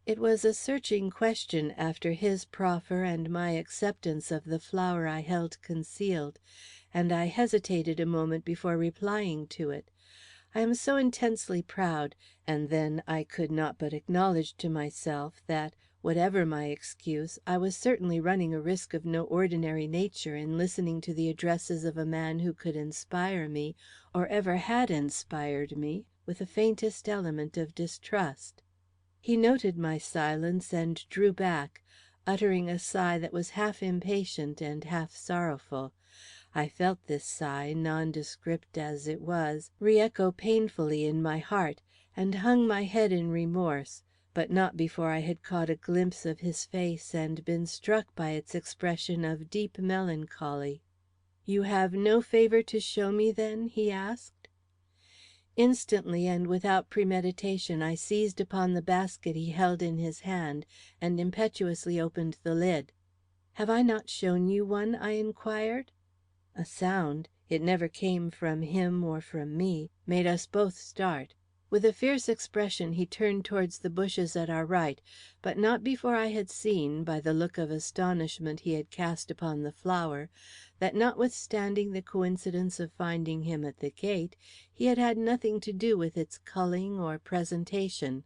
It was a searching question after his proffer and my acceptance of the flower I held concealed, and I hesitated a moment before replying to it. I am so intensely proud, and then I could not but acknowledge to myself that, whatever my excuse, I was certainly running a risk of no ordinary nature in listening to the addresses of a man who could inspire me, or ever had inspired me, with the faintest element of distrust. He noted my silence and drew back, uttering a sigh that was half impatient and half sorrowful. I felt this sigh, nondescript as it was, re echo painfully in my heart, and hung my head in remorse, but not before I had caught a glimpse of his face and been struck by its expression of deep melancholy. "You have no favor to show me, then?" he asked. Instantly and without premeditation I seized upon the basket he held in his hand, and impetuously opened the lid. "Have I not shown you one?" I inquired. A sound it never came from him or from me made us both start. With a fierce expression he turned towards the bushes at our right, but not before I had seen, by the look of astonishment he had cast upon the flower, that notwithstanding the coincidence of finding him at the gate, he had had nothing to do with its culling or presentation.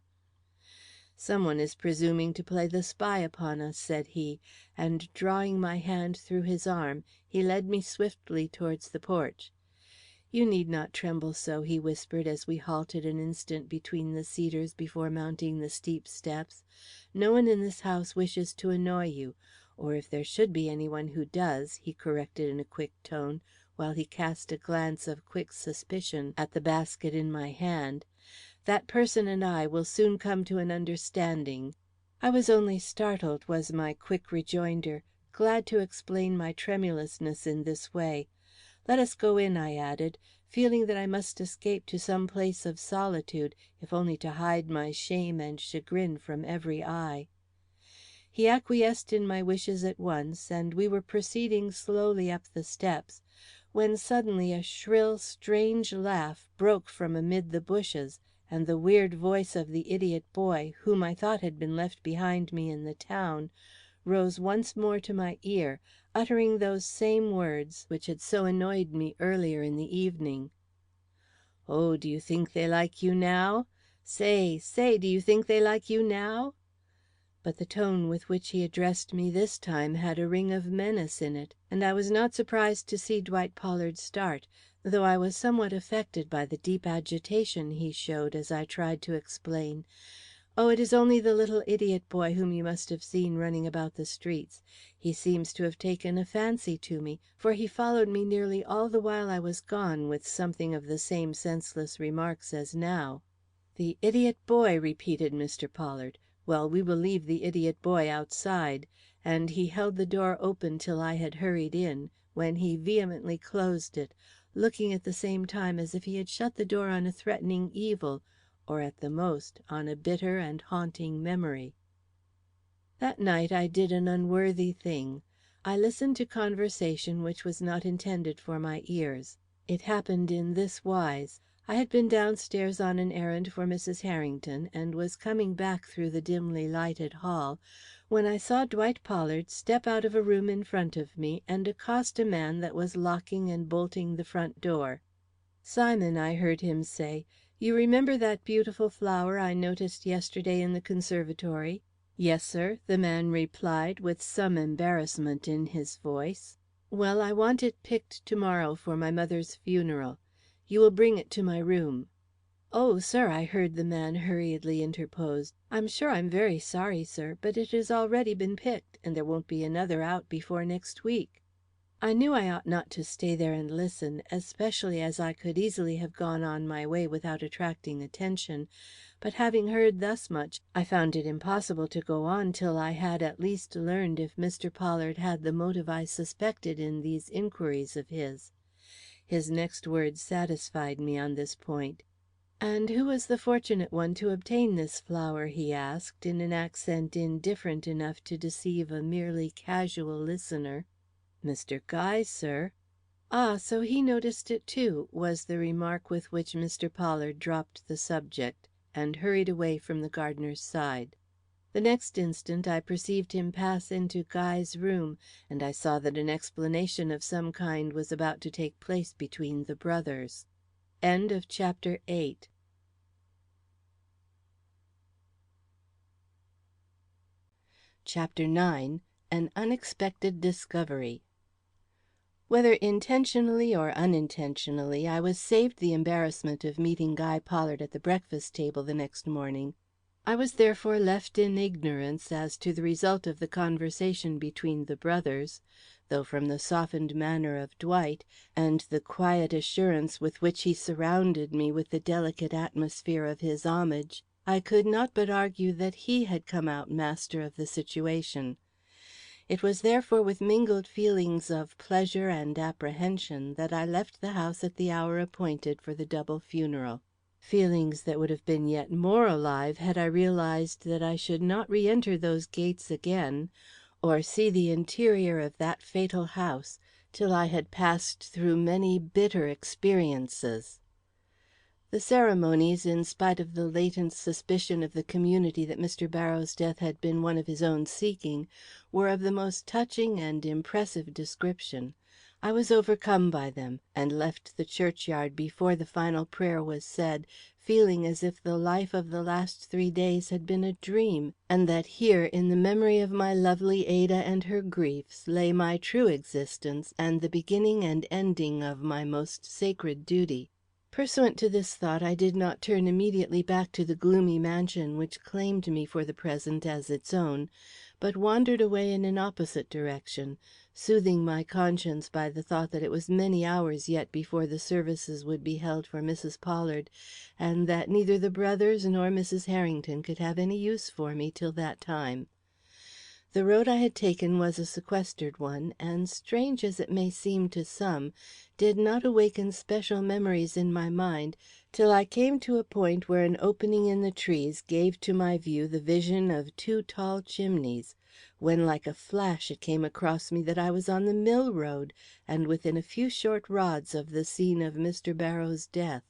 "Some one is presuming to play the spy upon us," said he, and drawing my hand through his arm, he led me swiftly towards the porch. "You need not tremble so," he whispered as we halted an instant between the cedars before mounting the steep steps. "No one in this house wishes to annoy you, or if there should be any one who does," he corrected in a quick tone, while he cast a glance of quick suspicion at the basket in my hand, "that person and I will soon come to an understanding." "I was only startled," was my quick rejoinder, glad to explain my tremulousness in this way. "Let us go in," I added, feeling that I must escape to some place of solitude, if only to hide my shame and chagrin from every eye. He acquiesced in my wishes at once, and we were proceeding slowly up the steps, when suddenly a shrill, strange laugh broke from amid the bushes, and the weird voice of the idiot boy, whom I thought had been left behind me in the town, rose once more to my ear, uttering those same words which had so annoyed me earlier in the evening. "Oh, do you think they like you now? Say, do you think they like you now?" But the tone with which he addressed me this time had a ring of menace in it, and I was not surprised to see Dwight Pollard start, though I was somewhat affected by the deep agitation he showed as I tried to explain. "Oh, it is only the little idiot boy whom you must have seen running about the streets. He seems to have taken a fancy to me, for he followed me nearly all the while I was gone with something of the same senseless remarks as now." "The idiot boy," repeated Mr. Pollard. "Well, we will leave the idiot boy outside," and he held the door open till I had hurried in, when he vehemently closed it, looking at the same time as if he had shut the door on a threatening evil, or at the most, on a bitter and haunting memory. That night I did an unworthy thing. I listened to conversation which was not intended for my ears. It happened in this wise. I had been downstairs on an errand for Mrs. Harrington, and was coming back through the dimly lighted hall, when I saw Dwight Pollard step out of a room in front of me and accost a man that was locking and bolting the front door. "Simon," I heard him say, "you remember that beautiful flower I noticed yesterday in the conservatory?" "Yes, sir," the man replied, with some embarrassment in his voice. "Well, I want it picked to morrow for my mother's funeral. You will bring it to my room." "Oh, sir," I heard the man hurriedly interpose, "I'm sure I'm very sorry, sir, but it has already been picked, and there won't be another out before next week." I knew I ought not to stay there and listen, especially as I could easily have gone on my way without attracting attention, but having heard thus much, I found it impossible to go on till I had at least learned if Mr. Pollard had the motive I suspected in these inquiries of his. His next words satisfied me on this point. "And who was the fortunate one to obtain this flower?" he asked, in an accent indifferent enough to deceive a merely casual listener. "Mr. Guy, sir." "Ah, so he noticed it too," was the remark with which Mr. Pollard dropped the subject, and hurried away from the gardener's side. The next instant I perceived him pass into Guy's room, and I saw that an explanation of some kind was about to take place between the brothers. CHAPter IX. An unexpected discovery. Whether intentionally or unintentionally, I was saved the embarrassment of meeting Guy Pollard at the breakfast table the next morning. I was therefore left in ignorance as to the result of the conversation between the brothers, though from the softened manner of Dwight, and the quiet assurance with which he surrounded me with the delicate atmosphere of his homage, I could not but argue that he had come out master of the situation. It was therefore with mingled feelings of pleasure and apprehension that I left the house at the hour appointed for the double funeral. Feelings that would have been yet more alive had I realized that I should not re enter those gates again, or see the interior of that fatal house, till I had passed through many bitter experiences. The ceremonies, in spite of the latent suspicion of the community that Mr. Barrows' death had been one of his own seeking, were of the most touching and impressive description. I was overcome by them, and left the churchyard before the final prayer was said, feeling as if the life of the last 3 days had been a dream, and that here in the memory of my lovely Ada and her griefs lay my true existence and the beginning and ending of my most sacred duty. Pursuant to this thought, I did not turn immediately back to the gloomy mansion which claimed me for the present as its own, but wandered away in an opposite direction, soothing my conscience by the thought that it was many hours yet before the services would be held for Mrs. Pollard, and that neither the brothers nor Mrs. Harrington could have any use for me till that time. The road I had taken was a sequestered one, and strange as it may seem to some, did not awaken special memories in my mind till I came to a point where an opening in the trees gave to my view the vision of 2 tall chimneys, when like a flash it came across me that I was on the mill road, and within a few short rods of the scene of Mr. Barrows' death.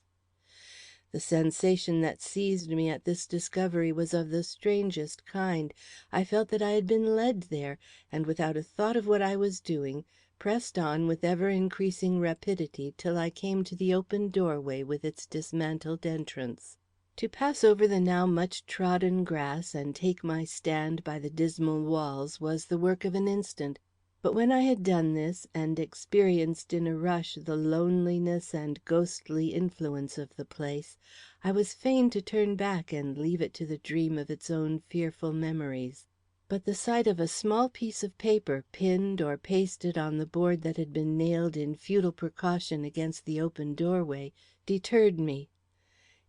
The sensation that seized me at this discovery was of the strangest kind. I felt that I had been led there, and without a thought of what I was doing, pressed on with ever increasing rapidity till I came to the open doorway with its dismantled entrance. To pass over the now much trodden grass and take my stand by the dismal walls was the work of an instant. But when I had done this, and experienced in a rush the loneliness and ghostly influence of the place, I was fain to turn back and leave it to the dream of its own fearful memories. But the sight of a small piece of paper pinned or pasted on the board that had been nailed in futile precaution against the open doorway deterred me.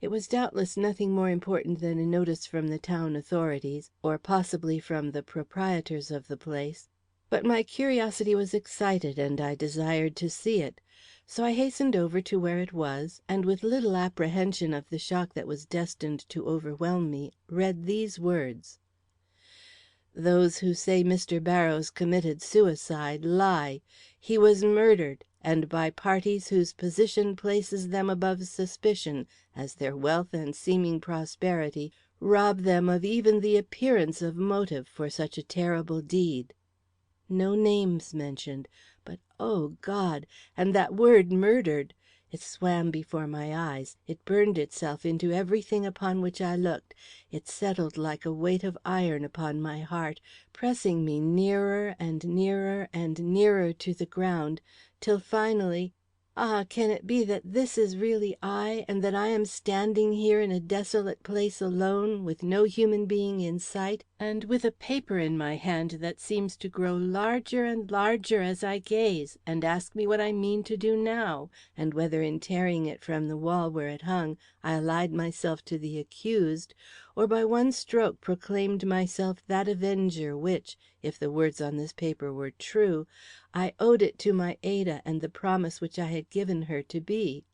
It was doubtless nothing more important than a notice from the town authorities, or possibly from the proprietors of the place. But my curiosity was excited, and I desired to see it. So I hastened over to where it was, and with little apprehension of the shock that was destined to overwhelm me, read these words: "Those who say Mr. Barrows committed suicide lie. He was murdered, and by parties whose position places them above suspicion, as their wealth and seeming prosperity rob them of even the appearance of motive for such a terrible deed." No names mentioned, but oh, God! And that word murdered! It swam before my eyes, it burned itself into everything upon which I looked, it settled like a weight of iron upon my heart, pressing me nearer and nearer and nearer to the ground, till finally ah, can it be that this is really I, and that I am standing here in a desolate place alone, with no human being in sight, and with a paper in my hand that seems to grow larger and larger as I gaze, and ask me what I mean to do now, and whether in tearing it from the wall where it hung I allied myself to the accused, or by one stroke proclaimed myself that avenger which, if the words on this paper were true, I owed it to my Ada and the promise which I had given her to be.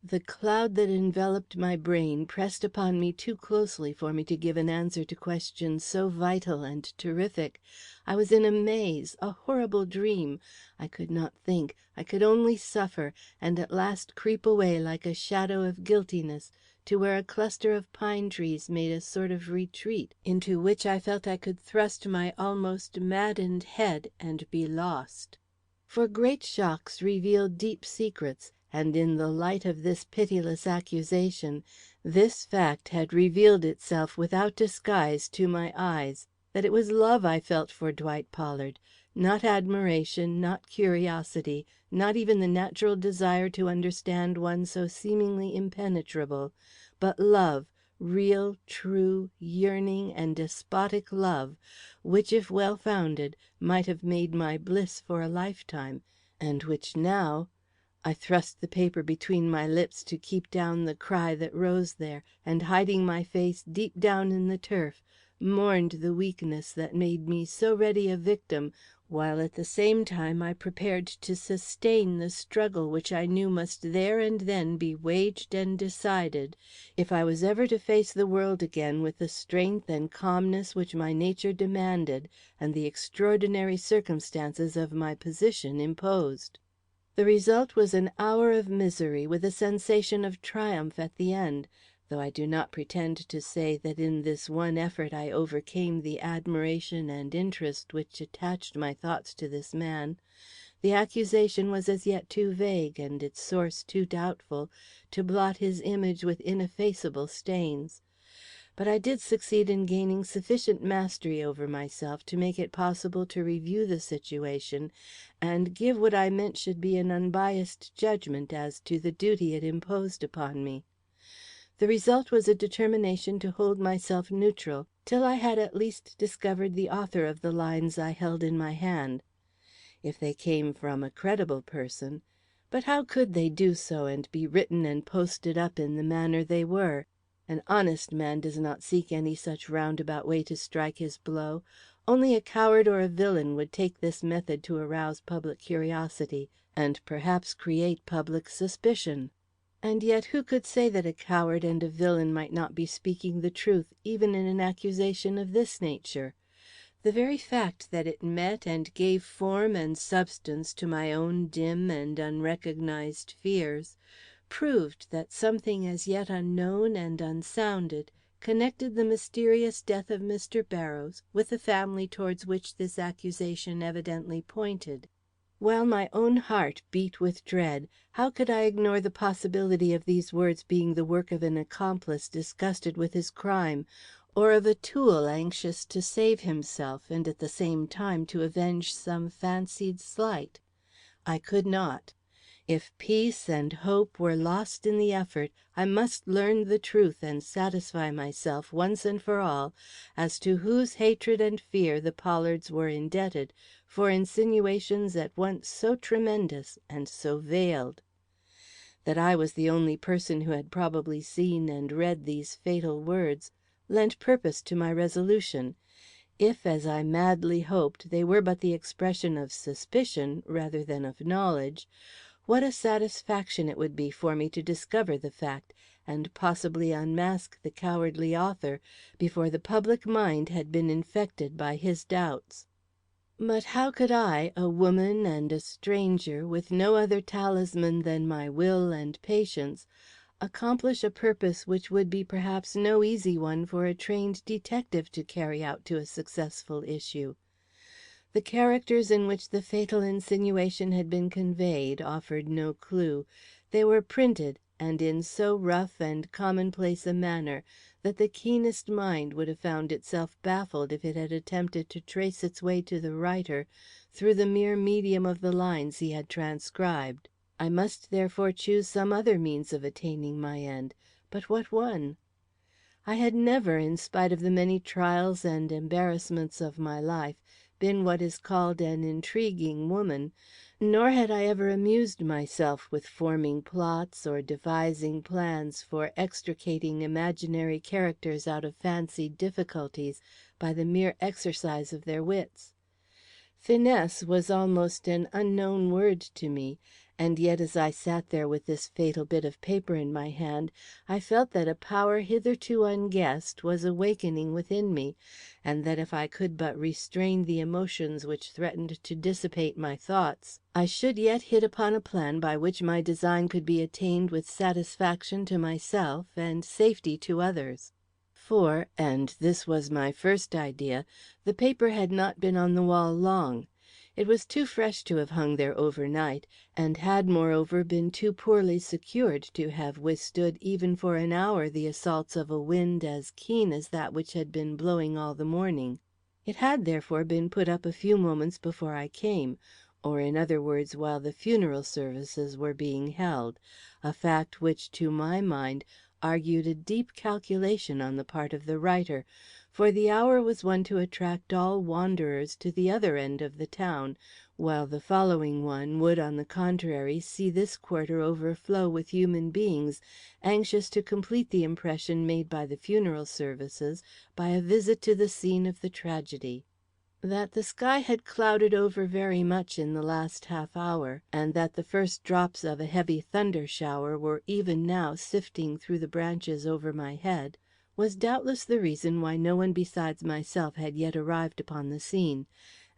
The cloud that enveloped my brain pressed upon me too closely for me to give an answer to questions so vital and terrific. I was in a maze, a horrible dream. I could not think, I could only suffer, and at last creep away like a shadow of guiltiness to where a cluster of pine trees made a sort of retreat, into which I felt I could thrust my almost maddened head and be lost. For great shocks reveal deep secrets, and in the light of this pitiless accusation, this fact had revealed itself without disguise to my eyes, that it was love I felt for Dwight Pollard, not admiration, not curiosity, not even the natural desire to understand one so seemingly impenetrable, but love, real, true, yearning, and despotic love, which, if well founded, might have made my bliss for a lifetime, and which now I thrust the paper between my lips to keep down the cry that rose there, and hiding my face deep down in the turf, mourned the weakness that made me so ready a victim, while at the same time I prepared to sustain the struggle which I knew must there and then be waged and decided, if I was ever to face the world again with the strength and calmness which my nature demanded, and the extraordinary circumstances of my position imposed. The result was an hour of misery, with a sensation of triumph at the end, though I do not pretend to say that in this one effort I overcame the admiration and interest which attached my thoughts to this man. The accusation was as yet too vague, and its source too doubtful, to blot his image with ineffaceable stains. But I did succeed in gaining sufficient mastery over myself to make it possible to review the situation and give what I meant should be an unbiased judgment as to the duty it imposed upon me. The result was a determination to hold myself neutral till I had at least discovered the author of the lines I held in my hand. If they came from a credible person, but how could they do so and be written and posted up in the manner they were? An honest man does not seek any such roundabout way to strike his blow. Only a coward or a villain would take this method to arouse public curiosity, and perhaps create public suspicion. And yet who could say that a coward and a villain might not be speaking the truth even in an accusation of this nature? The very fact that it met and gave form and substance to my own dim and unrecognized fears proved that something as yet unknown and unsounded connected the mysterious death of Mr. Barrows with the family towards which this accusation evidently pointed. While my own heart beat with dread, how could I ignore the possibility of these words being the work of an accomplice disgusted with his crime, or of a tool anxious to save himself and at the same time to avenge some fancied slight? I could not. If peace and hope were lost in the effort, I must learn the truth and satisfy myself once and for all as to whose hatred and fear the Pollards were indebted for insinuations at once so tremendous and so veiled. That I was the only person who had probably seen and read these fatal words lent purpose to my resolution. If, as I madly hoped, they were but the expression of suspicion rather than of knowledge, what a satisfaction it would be for me to discover the fact, and possibly unmask the cowardly author before the public mind had been infected by his doubts. But how could I, a woman and a stranger, with no other talisman than my will and patience, accomplish a purpose which would be perhaps no easy one for a trained detective to carry out to a successful issue? The characters in which the fatal insinuation had been conveyed offered no clue. They were printed, and in so rough and commonplace a manner that the keenest mind would have found itself baffled if it had attempted to trace its way to the writer through the mere medium of the lines he had transcribed. I must therefore choose some other means of attaining my end. But what one? I had never, in spite of the many trials and embarrassments of my life, been what is called an intriguing woman, nor had I ever amused myself with forming plots or devising plans for extricating imaginary characters out of fancied difficulties by the mere exercise of their wits. Finesse was almost an unknown word to me, and yet as I sat there with this fatal bit of paper in my hand, I felt that a power hitherto unguessed was awakening within me, and that if I could but restrain the emotions which threatened to dissipate my thoughts, I should yet hit upon a plan by which my design could be attained with satisfaction to myself and safety to others. For, and this was my first idea, the paper had not been on the wall long. It was too fresh to have hung there overnight, and had moreover been too poorly secured to have withstood even for an hour the assaults of a wind as keen as that which had been blowing all the morning. It had therefore been put up a few moments before I came, or in other words while the funeral services were being held, a fact which to my mind argued a deep calculation on the part of the writer, for the hour was one to attract all wanderers to the other end of the town, while the following one would, on the contrary, see this quarter overflow with human beings, anxious to complete the impression made by the funeral services by a visit to the scene of the tragedy. That the sky had clouded over very much in the last half hour, and that the first drops of a heavy thunder shower were even now sifting through the branches over my head, was doubtless the reason why no one besides myself had yet arrived upon the scene;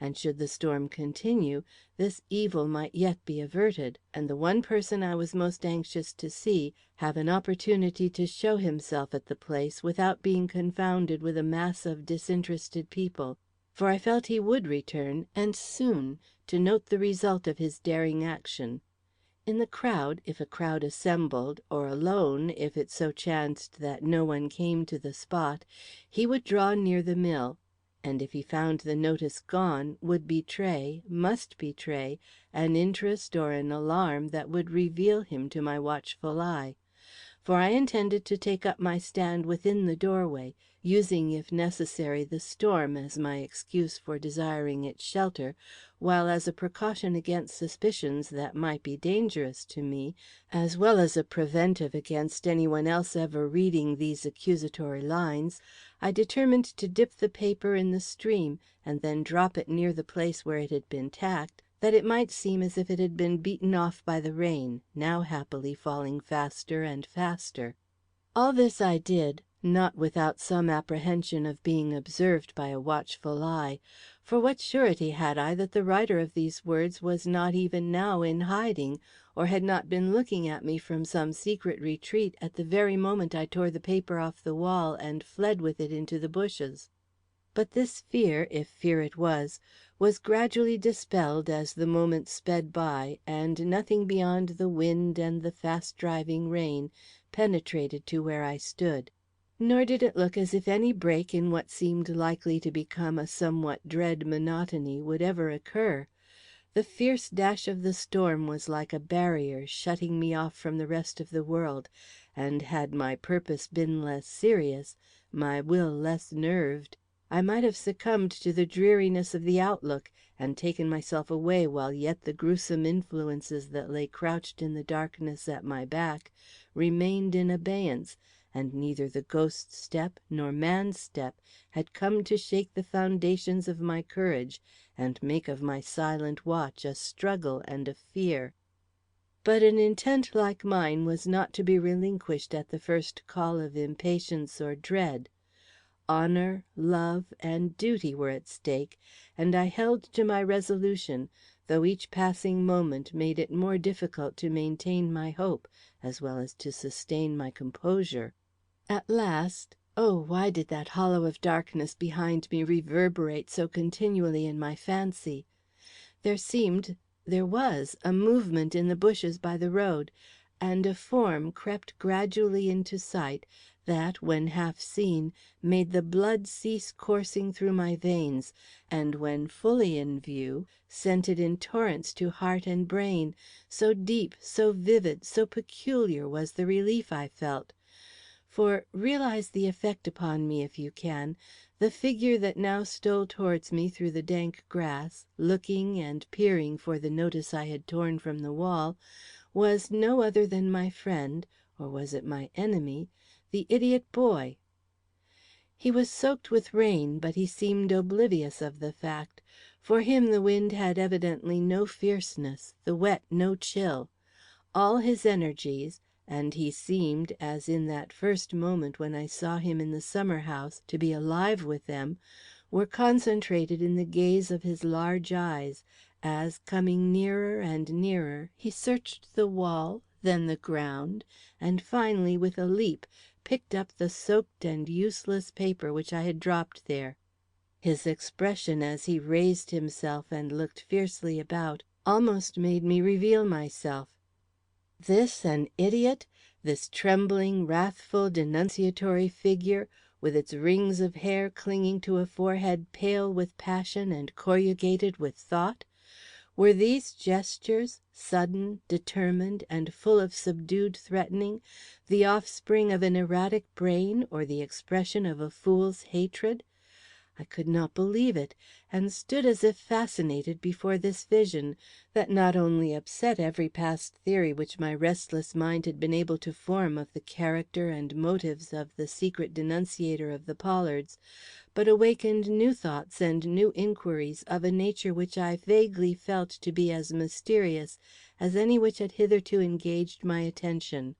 and should the storm continue, this evil might yet be averted, and the one person I was most anxious to see have an opportunity to show himself at the place without being confounded with a mass of disinterested people. For I felt he would return, and soon, to note the result of his daring action. In the crowd, if a crowd assembled, or alone, if it so chanced that no one came to the spot, he would draw near the mill, and if he found the notice gone, would betray, must betray, an interest or an alarm that would reveal him to my watchful eye. For I intended to take up my stand within the doorway, using, if necessary, the storm as my excuse for desiring its shelter, while as a precaution against suspicions that might be dangerous to me, as well as a preventive against any one else ever reading these accusatory lines, I determined to dip the paper in the stream, and then drop it near the place where it had been tacked, that it might seem as if it had been beaten off by the rain, now happily falling faster and faster. All this I did, not without some apprehension of being observed by a watchful eye, for what surety had I that the writer of these words was not even now in hiding, or had not been looking at me from some secret retreat at the very moment I tore the paper off the wall and fled with it into the bushes? But this fear, if fear it was gradually dispelled as the moments sped by, and nothing beyond the wind and the fast driving rain penetrated to where I stood. Nor did it look as if any break in what seemed likely to become a somewhat dread monotony would ever occur. The fierce dash of the storm was like a barrier shutting me off from the rest of the world, and had my purpose been less serious, my will less nerved, I might have succumbed to the dreariness of the outlook, and taken myself away while yet the gruesome influences that lay crouched in the darkness at my back remained in abeyance, and neither the ghost's step nor man's step had come to shake the foundations of my courage and make of my silent watch a struggle and a fear. But an intent like mine was not to be relinquished at the first call of impatience or dread. Honour, love, and duty were at stake, and I held to my resolution, though each passing moment made it more difficult to maintain my hope, as well as to sustain my composure. At last oh, why did that hollow of darkness behind me reverberate so continually in my fancy? There was a movement in the bushes by the road, and a form crept gradually into sight that, when half seen, made the blood cease coursing through my veins, and when fully in view, sent it in torrents to heart and brain, so deep, so vivid, so peculiar was the relief I felt. For realize the effect upon me if you can. The figure that now stole towards me through the dank grass, looking and peering for the notice I had torn from the wall, was no other than my friend, or was it my enemy, the idiot boy. He was soaked with rain, but he seemed oblivious of the fact. For him the wind had evidently no fierceness, the wet no chill. All his energies, and he seemed, as in that first moment when I saw him in the summer house, to be alive with them, were concentrated in the gaze of his large eyes, as, coming nearer and nearer, he searched the wall, then the ground, and finally, with a leap, picked up the soaked and useless paper which I had dropped there. His expression as he raised himself and looked fiercely about almost made me reveal myself. This an idiot, this trembling, wrathful, denunciatory figure, with its rings of hair clinging to a forehead pale with passion and corrugated with thought? Were these gestures, sudden, determined, and full of subdued threatening, the offspring of an erratic brain or the expression of a fool's hatred? I could not believe it, and stood as if fascinated before this vision, that not only upset every past theory which my restless mind had been able to form of the character and motives of the secret denunciator of the Pollards, but awakened new thoughts and new inquiries of a nature which I vaguely felt to be as mysterious as any which had hitherto engaged my attention.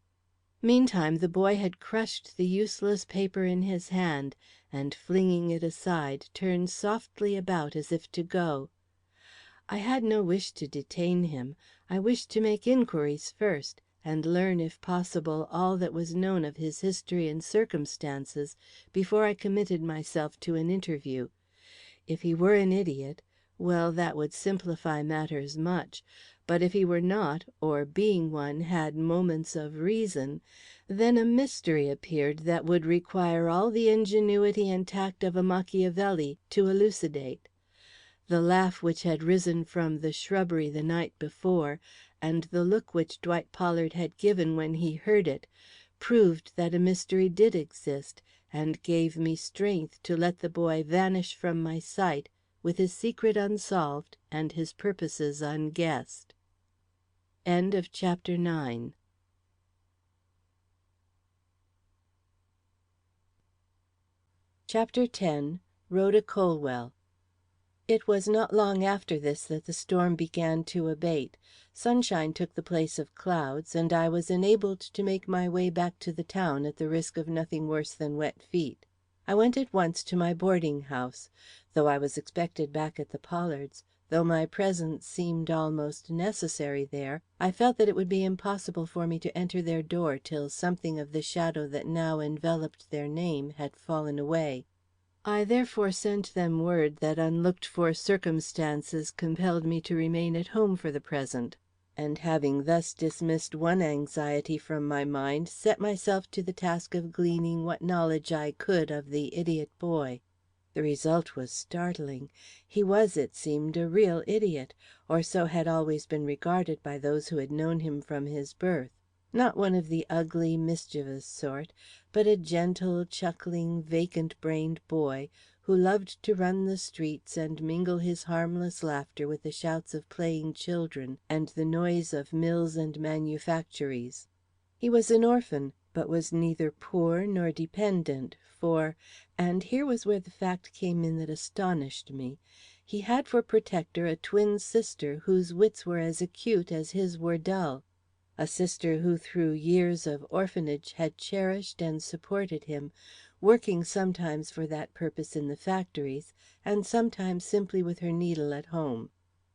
Meantime the boy had crushed the useless paper in his hand, and flinging it aside, turned softly about as if to go. I had no wish to detain him. I wished to make inquiries first, and learn, if possible, all that was known of his history and circumstances before I committed myself to an interview. If he were an idiot, well, that would simplify matters much; but if he were not, or being one, had moments of reason, then a mystery appeared that would require all the ingenuity and tact of a Machiavelli to elucidate. The laugh which had risen from the shrubbery the night before, and the look which Dwight Pollard had given when he heard it, proved that a mystery did exist, and gave me strength to let the boy vanish from my sight with his secret unsolved and his purposes unguessed. End of chapter 9. Chapter 10. Rhoda Colwell. It was not long after this that the storm began to abate. Sunshine took the place of clouds, and I was enabled to make my way back to the town at the risk of nothing worse than wet feet. I went at once to my boarding house. Though I was expected back at the Pollards, though my presence seemed almost necessary there, I felt that it would be impossible for me to enter their door till something of the shadow that now enveloped their name had fallen away. I therefore sent them word that unlooked-for circumstances compelled me to remain at home for the present, and having thus dismissed one anxiety from my mind, set myself to the task of gleaning what knowledge I could of the idiot boy. The result was startling. He was, it seemed, a real idiot, or so had always been regarded by those who had known him from his birth. Not one of the ugly, mischievous sort, but a gentle, chuckling, vacant-brained boy, who loved to run the streets and mingle his harmless laughter with the shouts of playing children and the noise of mills and manufactories. He was an orphan, but was neither poor nor dependent, for, and here was where the fact came in that astonished me, he had for protector a twin sister whose wits were as acute as his were dull. A sister who through years of orphanage had cherished and supported him, working sometimes for that purpose in the factories, and sometimes simply with her needle at home.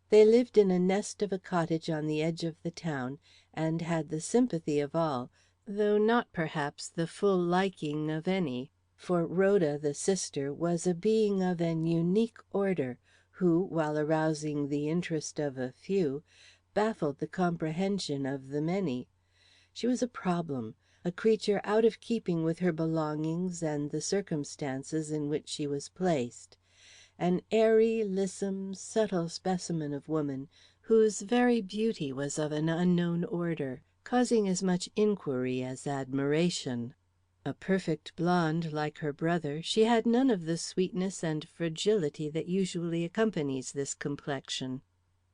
They lived in a nest of a cottage on the edge of the town, and had the sympathy of all, though not perhaps the full liking of any, for Rhoda, the sister, was a being of an unique order, who, while arousing the interest of a few, baffled the comprehension of the many. She was a problem, a creature out of keeping with her belongings and the circumstances in which she was placed. An airy, lissom, subtle specimen of woman, whose very beauty was of an unknown order, causing as much inquiry as admiration. A perfect blonde like her brother, she had none of the sweetness and fragility that usually accompanies this complexion.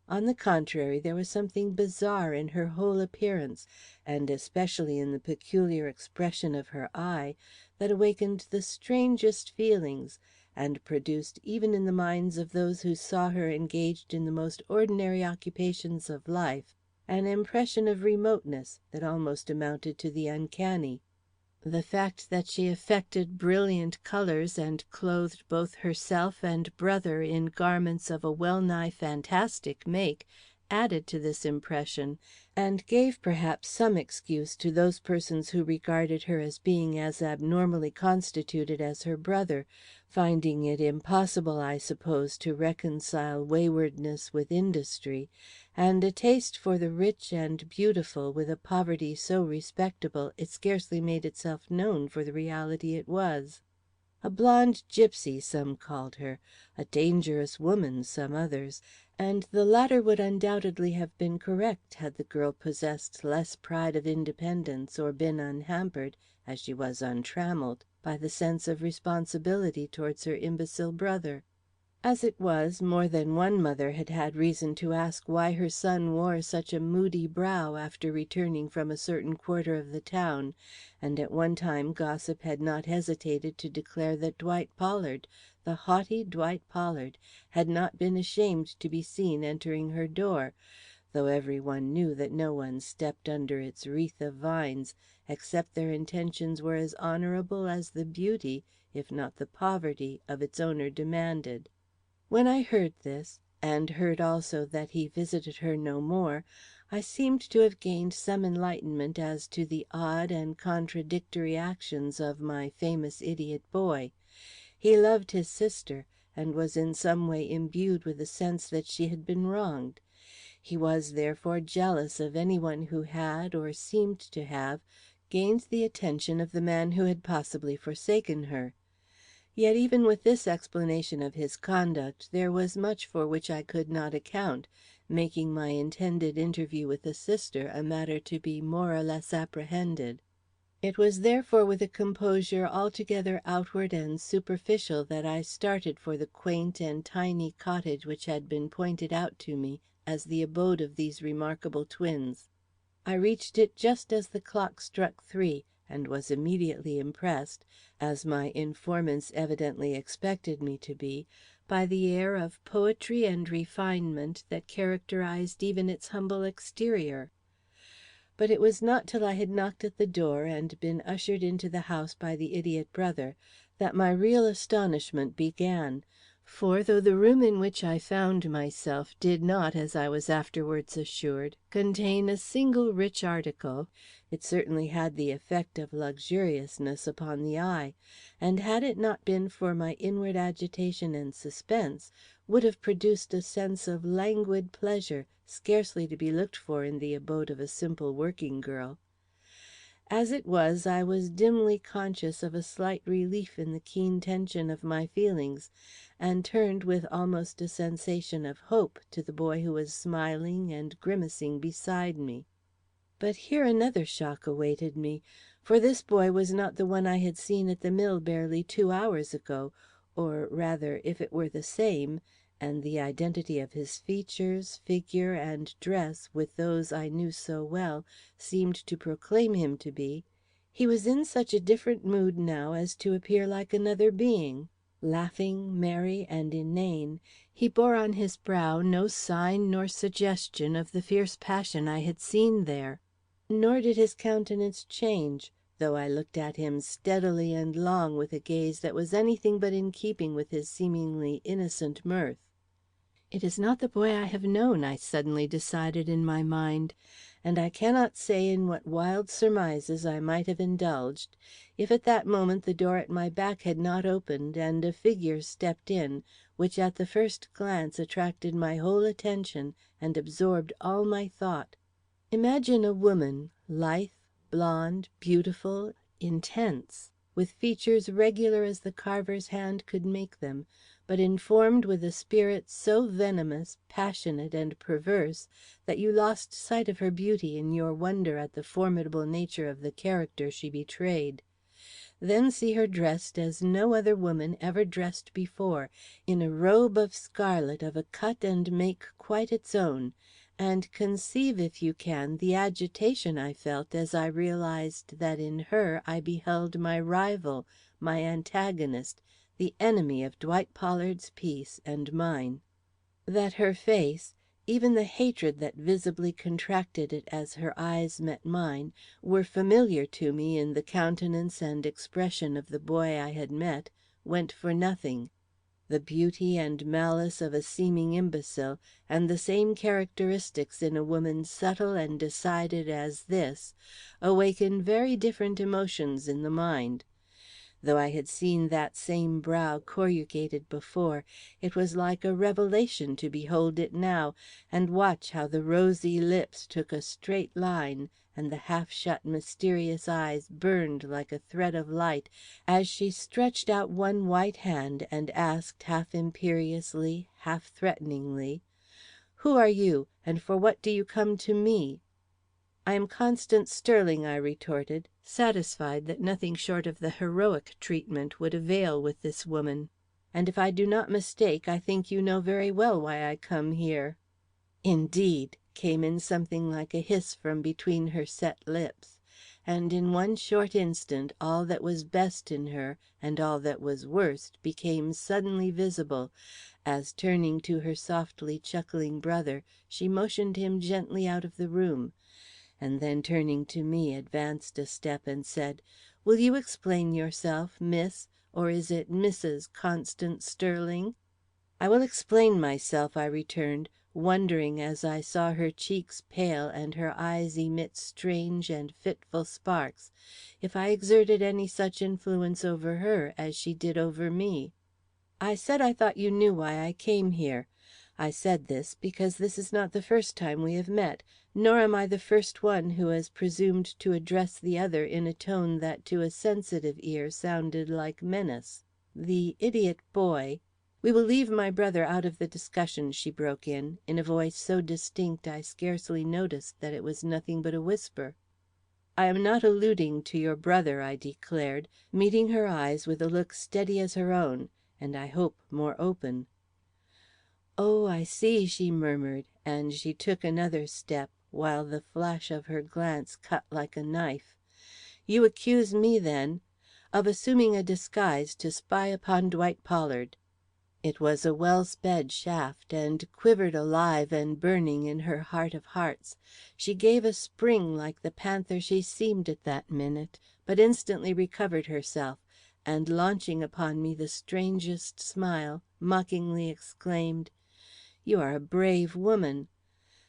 On the contrary, there was something bizarre in her whole appearance, and especially in the peculiar expression of her eye, that awakened the strangest feelings, and produced, even in the minds of those who saw her engaged in the most ordinary occupations of life, an impression of remoteness that almost amounted to the uncanny. The fact that she affected brilliant colours and clothed both herself and brother in garments of a well-nigh fantastic make added to this impression, and gave perhaps some excuse to those persons who regarded her as being as abnormally constituted as her brother, finding it impossible, I suppose, to reconcile waywardness with industry, and a taste for the rich and beautiful with a poverty so respectable it scarcely made itself known for the reality it was. A blonde gypsy, some called her, a dangerous woman, some others, and the latter would undoubtedly have been correct had the girl possessed less pride of independence or been unhampered, as she was untrammelled, by the sense of responsibility towards her imbecile brother. As it was, more than one mother had had reason to ask why her son wore such a moody brow after returning from a certain quarter of the town, and at one time gossip had not hesitated to declare that Dwight Pollard, the haughty Dwight Pollard, had not been ashamed to be seen entering her door, though every one knew that no one stepped under its wreath of vines, except their intentions were as honourable as the beauty, if not the poverty, of its owner demanded. When I heard this, and heard also that he visited her no more, I seemed to have gained some enlightenment as to the odd and contradictory actions of my famous idiot boy. He loved his sister, and was in some way imbued with a sense that she had been wronged. He was, therefore, jealous of any one who had, or seemed to have, gained the attention of the man who had possibly forsaken her. Yet even with this explanation of his conduct, there was much for which I could not account, making my intended interview with the sister a matter to be more or less apprehended. It was therefore with a composure altogether outward and superficial that I started for the quaint and tiny cottage which had been pointed out to me as the abode of these remarkable twins. I reached it just as the clock struck 3, and was immediately impressed, as my informants evidently expected me to be, by the air of poetry and refinement that characterized even its humble exterior. But it was not till I had knocked at the door and been ushered into the house by the idiot brother that my real astonishment began. For though the room in which I found myself did not, as I was afterwards assured, contain a single rich article, it certainly had the effect of luxuriousness upon the eye, and had it not been for my inward agitation and suspense, would have produced a sense of languid pleasure scarcely to be looked for in the abode of a simple working girl. As it was, I was dimly conscious of a slight relief in the keen tension of my feelings, and turned with almost a sensation of hope to the boy who was smiling and grimacing beside me. But here another shock awaited me, for this boy was not the one I had seen at the mill barely 2 hours ago, or rather, if it were the same, and the identity of his features, figure, and dress with those I knew so well seemed to proclaim him to be, he was in such a different mood now as to appear like another being. Laughing, merry, and inane, he bore on his brow no sign nor suggestion of the fierce passion I had seen there. Nor did his countenance change, though I looked at him steadily and long with a gaze that was anything but in keeping with his seemingly innocent mirth. It is not the boy I have known, I suddenly decided in my mind, and I cannot say in what wild surmises I might have indulged, if at that moment the door at my back had not opened and a figure stepped in, which at the first glance attracted my whole attention and absorbed all my thought. Imagine a woman, lithe, blonde, beautiful, intense, with features regular as the carver's hand could make them, but informed with a spirit so venomous, passionate, and perverse that you lost sight of her beauty in your wonder at the formidable nature of the character she betrayed. Then see her dressed as no other woman ever dressed before, in a robe of scarlet of a cut and make quite its own, and conceive, if you can, the agitation I felt as I realized that in her I beheld my rival, my antagonist, the enemy of Dwight Pollard's peace and mine. That her face, even the hatred that visibly contracted it as her eyes met mine, were familiar to me in the countenance and expression of the boy I had met, went for nothing. The beauty and malice of a seeming imbecile, and the same characteristics in a woman subtle and decided as this, awaken very different emotions in the mind. Though I had seen that same brow corrugated before, it was like a revelation to behold it now, and watch how the rosy lips took a straight line, and the half shut mysterious eyes burned like a thread of light as she stretched out one white hand and asked half imperiously, half threateningly, "Who are you, and for what do you come to me?" "I am Constance Sterling," I retorted, satisfied that nothing short of the heroic treatment would avail with this woman. "And if I do not mistake, I think you know very well why I come here." "Indeed!" came in something like a hiss from between her set lips, and in one short instant all that was best in her and all that was worst became suddenly visible, as turning to her softly chuckling brother, she motioned him gently out of the room, and then turning to me, advanced a step and said, "Will you explain yourself, Miss, or is it Mrs. Constance Sterling?" "I will explain myself," I returned, wondering as I saw her cheeks pale and her eyes emit strange and fitful sparks, if I exerted any such influence over her as she did over me. "I said I thought you knew why I came here. I said this because this is not the first time we have met, nor am I the first one who has presumed to address the other in a tone that to a sensitive ear sounded like menace. The idiot boy—" "We will leave my brother out of the discussion," she broke in a voice so distinct I scarcely noticed that it was nothing but a whisper. "I am not alluding to your brother," I declared, meeting her eyes with a look steady as her own, and I hope more open. "Oh, I see," she murmured, and she took another step, while the flash of her glance cut like a knife. "You accuse me, then—" "Of assuming a disguise to spy upon Dwight Pollard." It was a well sped shaft, and quivered alive and burning in her heart of hearts. She gave a spring like the panther she seemed at that minute, but instantly recovered herself, and launching upon me the strangest smile, mockingly exclaimed, "You are a brave woman."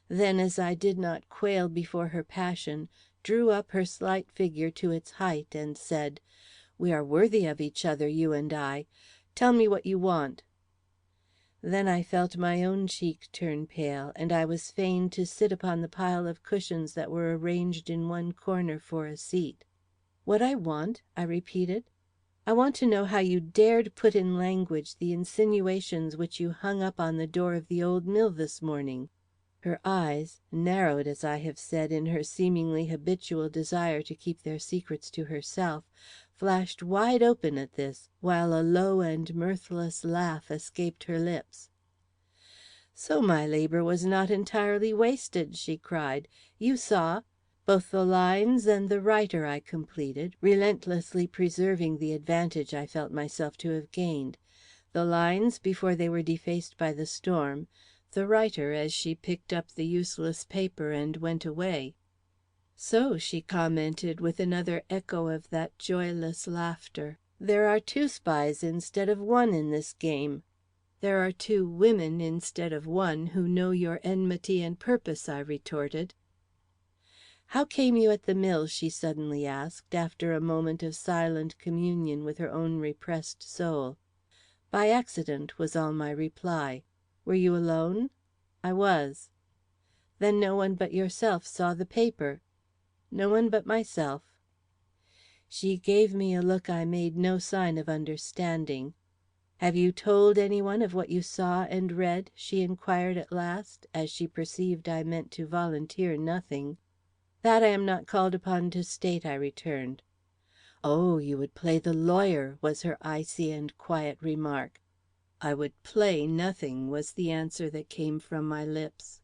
Then, as I did not quail before her passion, drew up her slight figure to its height, and said, "We are worthy of each other, you and I. Tell me what you want." Then I felt my own cheek turn pale, and I was fain to sit upon the pile of cushions that were arranged in one corner for a seat. "What I want?" I repeated. "I want to know how you dared put in language the insinuations which you hung up on the door of the old mill this morning." Her eyes, narrowed as I have said in her seemingly habitual desire to keep their secrets to herself, flashed wide open at this, while a low and mirthless laugh escaped her lips. "So my labor was not entirely wasted," she cried. "You saw—" "Both the lines and the writer," I completed, relentlessly preserving the advantage I felt myself to have gained. "The lines before they were defaced by the storm, the writer as she picked up the useless paper and went away." "So," she commented, with another echo of that joyless laughter, "there are two spies instead of one in this game." "There are two women instead of one who know your enmity and purpose," I retorted. "How came you at the mill?" she suddenly asked, after a moment of silent communion with her own repressed soul. "By accident," was all my reply. "Were you alone?" "I was." "Then no one but yourself saw the paper?" "No one but myself." She gave me a look I made no sign of understanding. "Have you told any one of what you saw and read?" she inquired at last, as she perceived I meant to volunteer nothing. "That I am not called upon to state," I returned. "Oh, you would play the lawyer," was her icy and quiet remark. "I would play nothing," was the answer that came from my lips.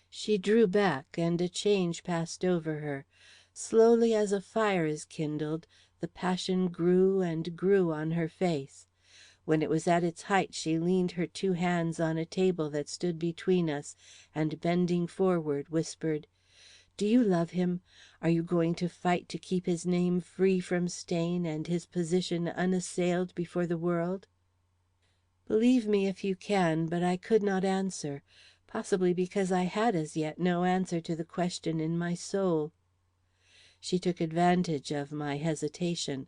She drew back, and a change passed over her. Slowly as a fire is kindled, the passion grew and grew on her face. When it was at its height, she leaned her two hands on a table that stood between us, and bending forward, whispered, "Do you love him? Are you going to fight to keep his name free from stain and his position unassailed before the world?" Believe me if you can, but I could not answer, possibly because I had as yet no answer to the question in my soul. She took advantage of my hesitation.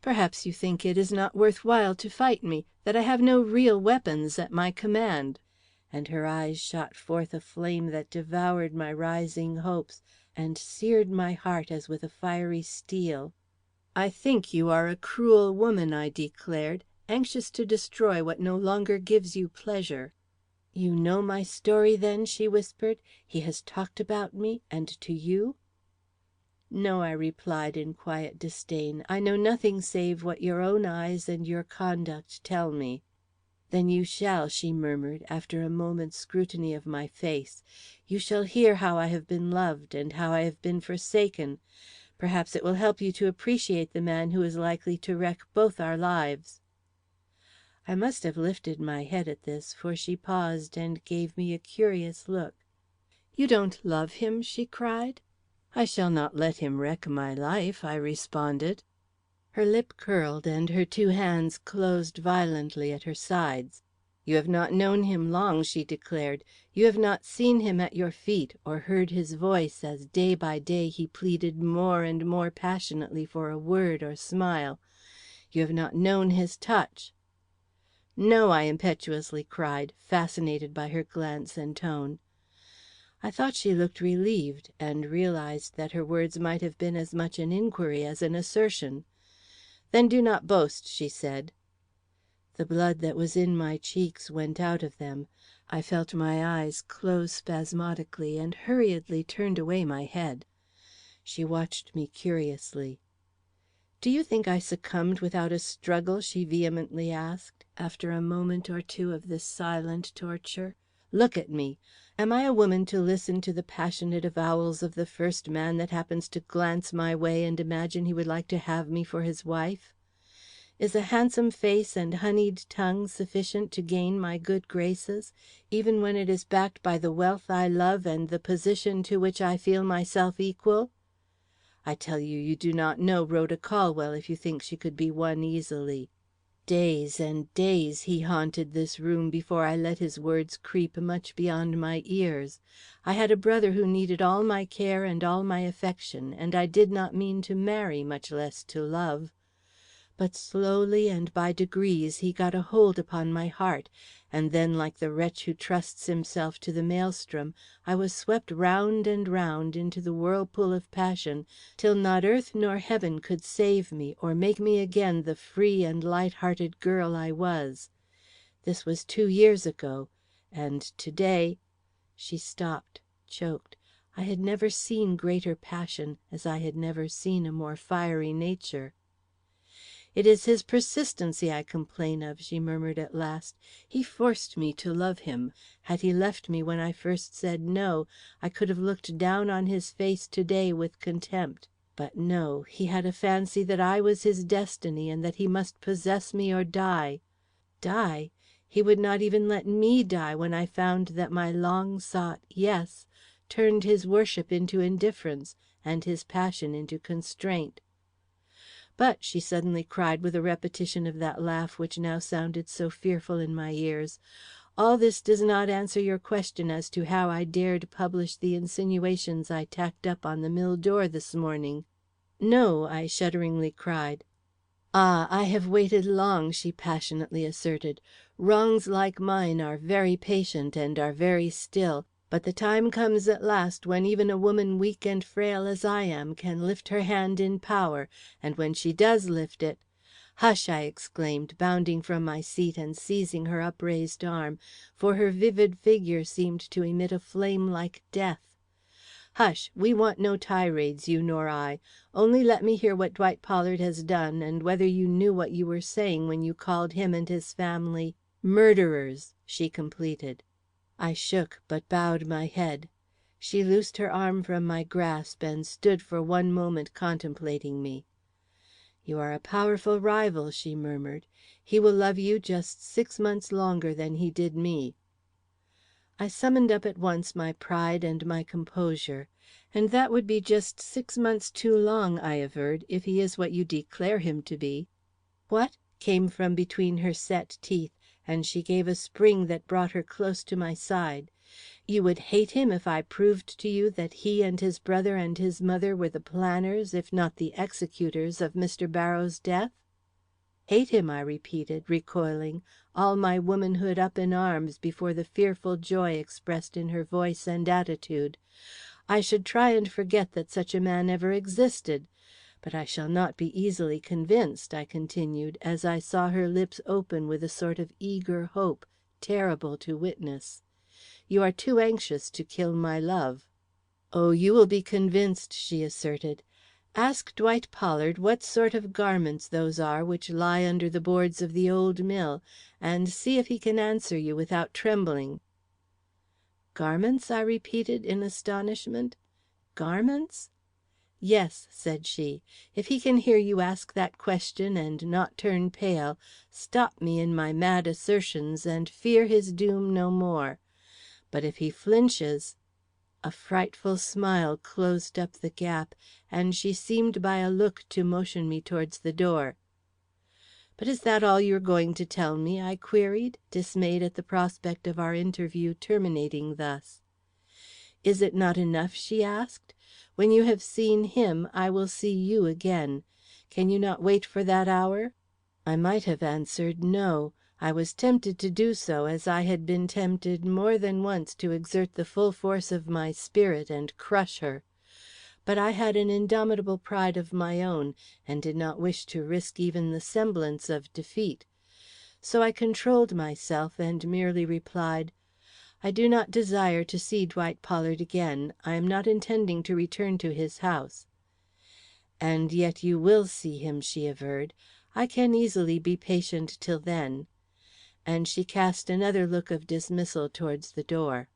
"Perhaps you think it is not worth while to fight me, that I have no real weapons at my command." And her eyes shot forth a flame that devoured my rising hopes and seared my heart as with a fiery steel. "I think you are a cruel woman," I declared, "anxious to destroy what no longer gives you pleasure." "You know my story, then?" she whispered. "He has talked about me, and to you?" "No," I replied in quiet disdain. "I know nothing save what your own eyes and your conduct tell me." "Then you shall," she murmured, after a moment's scrutiny of my face. "You shall hear how I have been loved, and how I have been forsaken. Perhaps it will help you to appreciate the man who is likely to wreck both our lives." I must have lifted my head at this, for she paused and gave me a curious look. "You don't love him?" she cried. "I shall not let him wreck my life," I responded. Her lip curled and her two hands closed violently at her sides. "You have not known him long," she declared. "You have not seen him at your feet, or heard his voice as day by day he pleaded more and more passionately for a word or smile. You have not known his touch." "No," I impetuously cried, fascinated by her glance and tone. I thought she looked relieved, and realized that her words might have been as much an inquiry as an assertion. "Then do not boast," she said. The blood that was in my cheeks went out of them. I felt my eyes close spasmodically, and hurriedly turned away my head. She watched me curiously. "Do you think I succumbed without a struggle?" she vehemently asked, after a moment or two of this silent torture. "Look at me. Am I a woman to listen to the passionate avowals of the first man that happens to glance my way and imagine he would like to have me for his wife? Is a handsome face and honeyed tongue sufficient to gain my good graces, even when it is backed by the wealth I love and the position to which I feel myself equal? I tell you, you do not know Rhoda Colwell if you think she could be won easily." Days and days he haunted this room before I let his words creep much beyond my ears. I had a brother who needed all my care and all my affection, and I did not mean to marry, much less to love. But slowly and by degrees he got a hold upon my heart, and then, like the wretch who trusts himself to the maelstrom, I was swept round and round into the whirlpool of passion, till not earth nor heaven could save me or make me again the free and light-hearted girl I was. This was 2 years ago, and to day—" She stopped, choked. I had never seen greater passion, as I had never seen a more fiery nature. "It is his persistency I complain of," she murmured at last. "He forced me to love him. Had he left me when I first said no, I could have looked down on his face to day with contempt. But no, he had a fancy that I was his destiny and that he must possess me or die. Die? He would not even let me die when I found that my long sought 'yes' turned his worship into indifference and his passion into constraint. But," she suddenly cried with a repetition of that laugh which now sounded so fearful in my ears, "all this does not answer your question as to how I dared publish the insinuations I tacked up on the mill door this morning." "No," I shudderingly cried. "Ah, I have waited long," she passionately asserted. "Wrongs like mine are very patient and are very still, but the time comes at last when even a woman weak and frail as I am can lift her hand in power, and when she does lift it—" "Hush!" I exclaimed, bounding from my seat and seizing her upraised arm, for her vivid figure seemed to emit a flame like death. "Hush! We want no tirades, you nor I. Only let me hear what Dwight Pollard has done, and whether you knew what you were saying when you called him and his family murderers," she completed. I shook, but bowed my head. She loosed her arm from my grasp and stood for one moment contemplating me. "You are a powerful rival," she murmured. "He will love you just 6 months longer than he did me." I summoned up at once my pride and my composure. "And that would be just 6 months too long," I averred, "if he is what you declare him to be." "What?" came from between her set teeth, and she gave a spring that brought her close to my side. You would hate him if I proved to you that he and his brother and his mother were the planners, if not the executors, of Mr. Barrows' death?" "Hate him!" I repeated, recoiling, all my womanhood up in arms before the fearful joy expressed in her voice and attitude. "I should try and forget that such a man ever existed. But I shall not be easily convinced," I continued, as I saw her lips open with a sort of eager hope, terrible to witness. "You are too anxious to kill my love." "Oh, you will be convinced," she asserted. "Ask Dwight Pollard what sort of garments those are which lie under the boards of the old mill, and see if he can answer you without trembling." "Garments?" I repeated, in astonishment. "Garments?" "Yes," said she. "If he can hear you ask that question and not turn pale, stop me in my mad assertions and fear his doom no more. But if he flinches—" A frightful smile closed up the gap, and she seemed by a look to motion me towards the door. "But is that all you are going to tell me?" I queried, dismayed at the prospect of our interview terminating thus. "Is it not enough?" she asked. "When you have seen him, I will see you again. Can you not wait for that hour?" I might have answered no. I was tempted to do so, as I had been tempted more than once to exert the full force of my spirit and crush her. But I had an indomitable pride of my own, and did not wish to risk even the semblance of defeat. So I controlled myself and merely replied: "I do not desire to see Dwight Pollard again. I am not intending to return to his house." "And yet you will see him," she averred. "I can easily be patient till then." And she cast another look of dismissal towards the door.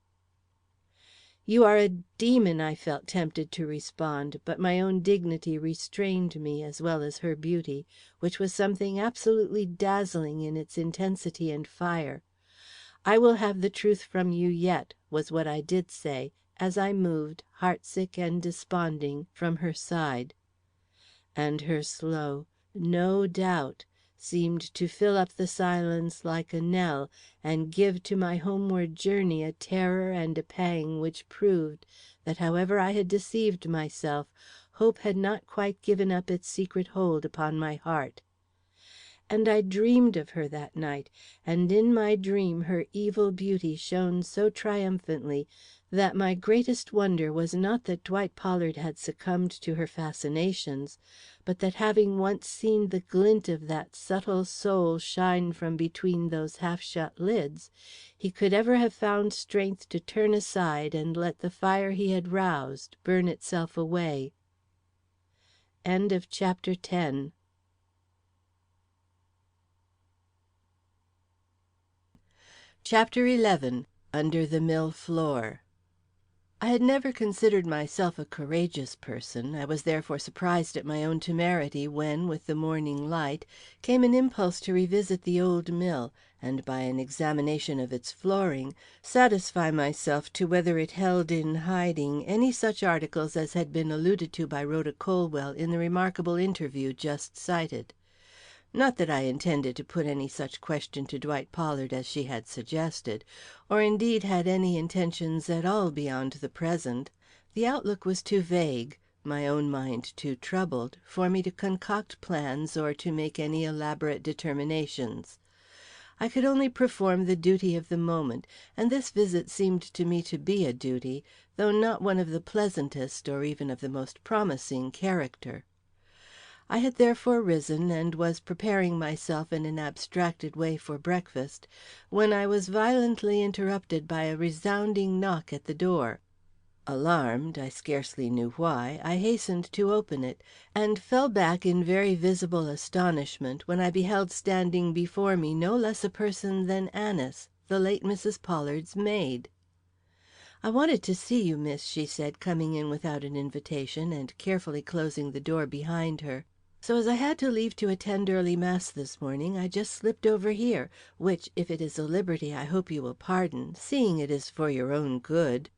"You are a demon," I felt tempted to respond, but my own dignity restrained me, as well as her beauty, which was something absolutely dazzling in its intensity and fire. "I will have the truth from you yet," was what I did say, as I moved, heartsick and desponding, from her side. And her slow "No doubt" seemed to fill up the silence like a knell, and give to my homeward journey a terror and a pang which proved that however I had deceived myself, hope had not quite given up its secret hold upon my heart. And I dreamed of her that night, and in my dream her evil beauty shone so triumphantly that my greatest wonder was not that Dwight Pollard had succumbed to her fascinations, but that having once seen the glint of that subtle soul shine from between those half shut lids, he could ever have found strength to turn aside and let the fire he had roused burn itself away. End of Chapter 10. Chapter 11. Under the Mill Floor. I had never considered myself a courageous person. I was therefore surprised at my own temerity when, with the morning light, came an impulse to revisit the old mill, and by an examination of its flooring, satisfy myself to whether it held in hiding any such articles as had been alluded to by Rhoda Colwell in the remarkable interview just cited. Not that I intended to put any such question to Dwight Pollard as she had suggested, or indeed had any intentions at all beyond the present. The outlook was too vague, my own mind too troubled, for me to concoct plans or to make any elaborate determinations. I could only perform the duty of the moment, and this visit seemed to me to be a duty, though not one of the pleasantest or even of the most promising character. I had therefore risen and was preparing myself in an abstracted way for breakfast, when I was violently interrupted by a resounding knock at the door. Alarmed, I scarcely knew why, I hastened to open it, and fell back in very visible astonishment when I beheld standing before me no less a person than Anice, the late Mrs. Pollard's maid. "I wanted to see you, miss," she said, coming in without an invitation and carefully closing the door behind her. "So as I had to leave to attend early mass this morning, I just slipped over here, which, if it is a liberty, I hope you will pardon, seeing it is for your own good."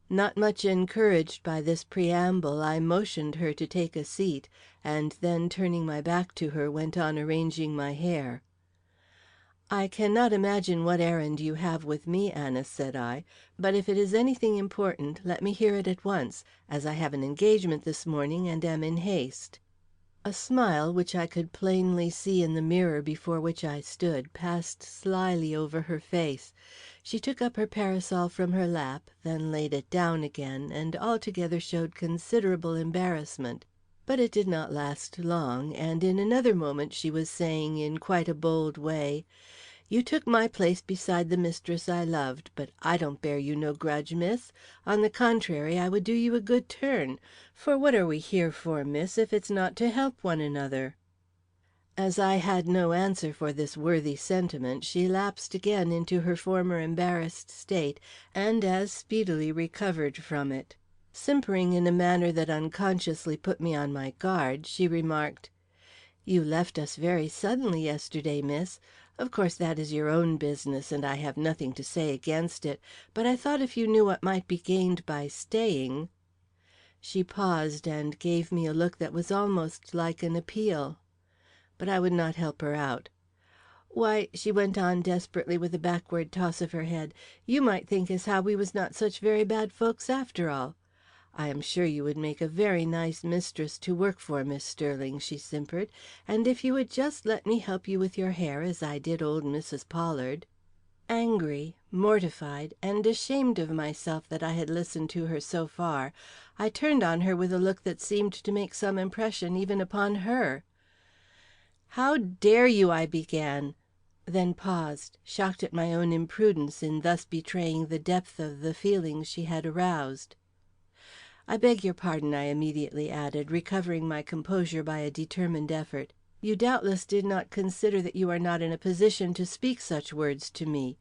Not much encouraged by this preamble, I motioned her to take a seat, and then turning my back to her, went on arranging my hair. "I cannot imagine what errand you have with me, Anice," said I, "but if it is anything important, let me hear it at once, as I have an engagement this morning and am in haste." A smile, which I could plainly see in the mirror before which I stood, passed slyly over her face. She took up her parasol from her lap, then laid it down again, and altogether showed considerable embarrassment. But it did not last long, and in another moment she was saying in quite a bold way: "You took my place beside the mistress I loved, but I don't bear you no grudge, miss. On the contrary, I would do you a good turn. For what are we here for, miss, if it's not to help one another?" As I had no answer for this worthy sentiment, she lapsed again into her former embarrassed state, and as speedily recovered from it. Simpering in a manner that unconsciously put me on my guard, she remarked: "You left us very suddenly yesterday, miss. Of course that is your own business, and I have nothing to say against it, but I thought if you knew what might be gained by staying—" She paused and gave me a look that was almost like an appeal. But I would not help her out. "Why," she went on desperately with a backward toss of her head, "you might think as how we was not such very bad folks after all. I am sure you would make a very nice mistress to work for, Miss Sterling," she simpered, "and if you would just let me help you with your hair as I did old Mrs. Pollard—" Angry, mortified, and ashamed of myself that I had listened to her so far, I turned on her with a look that seemed to make some impression even upon her. "How dare you—" I began, then paused, shocked at my own imprudence in thus betraying the depth of the feelings she had aroused. "I beg your pardon," I immediately added, recovering my composure by a determined effort. "You doubtless did not consider that you are not in a position to speak such words to me.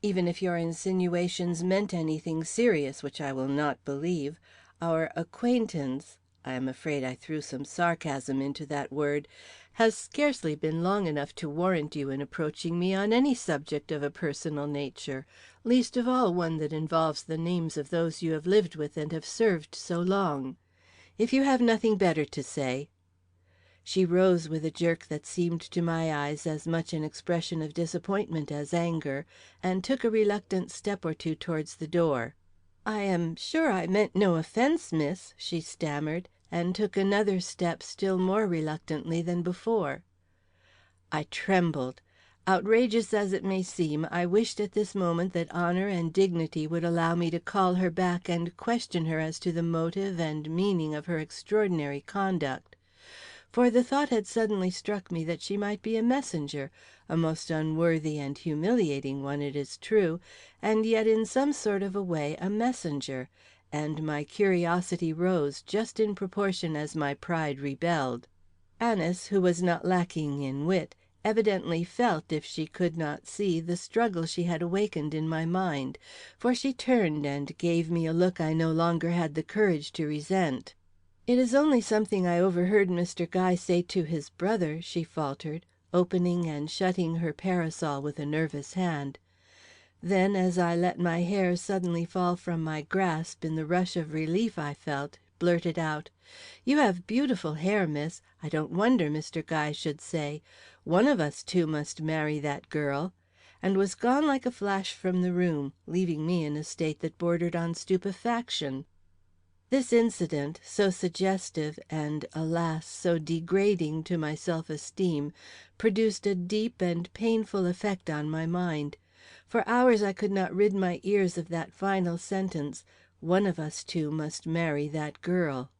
Even if your insinuations meant anything serious, which I will not believe, our acquaintance—" I am afraid I threw some sarcasm into that word, "has scarcely been long enough to warrant you in approaching me on any subject of a personal nature, least of all one that involves the names of those you have lived with and have served so long. If you have nothing better to say—" She rose with a jerk that seemed to my eyes as much an expression of disappointment as anger, and took a reluctant step or two towards the door. "I am sure I meant no offence, miss," she stammered, and took another step still more reluctantly than before. I trembled. Outrageous as it may seem, I wished at this moment that honor and dignity would allow me to call her back and question her as to the motive and meaning of her extraordinary conduct. For the thought had suddenly struck me that she might be a messenger, a most unworthy and humiliating one, it is true, and yet in some sort of a way a messenger, and my curiosity rose just in proportion as my pride rebelled. Anice, who was not lacking in wit, evidently felt, if she could not see, the struggle she had awakened in my mind, for she turned and gave me a look I no longer had the courage to resent. "It is only something I overheard Mr. Guy say to his brother," she faltered, opening and shutting her parasol with a nervous hand. Then, as I let my hair suddenly fall from my grasp in the rush of relief I felt, blurted out: "You have beautiful hair, miss. I don't wonder Mr. Guy should say, 'One of us two must marry that girl,'" and was gone like a flash from the room, leaving me in a state that bordered on stupefaction. This incident, so suggestive and, alas, so degrading to my self esteem, produced a deep and painful effect on my mind. For hours I could not rid my ears of that final sentence, "One of us two must marry that girl."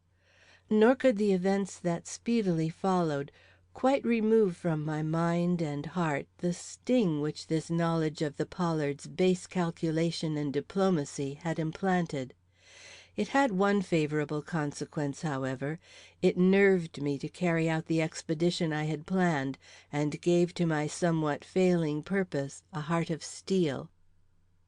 Nor could the events that speedily followed quite remove from my mind and heart the sting which this knowledge of the Pollards' base calculation and diplomacy had implanted. It had one favorable consequence, however. It nerved me to carry out the expedition I had planned, and gave to my somewhat failing purpose a heart of steel.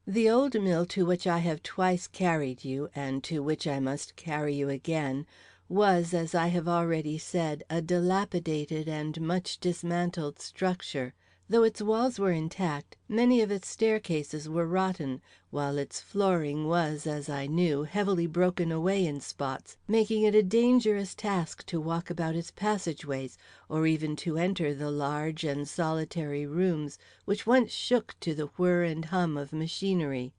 The old mill to which I have twice carried you, and to which I must carry you again, was, as I have already said, a dilapidated and much dismantled structure, Though its walls were intact, many of its staircases were rotten, while its flooring was, as I knew, heavily broken away in spots, making it a dangerous task to walk about its passageways, or even to enter the large and solitary rooms which once shook to the whir and hum of machinery.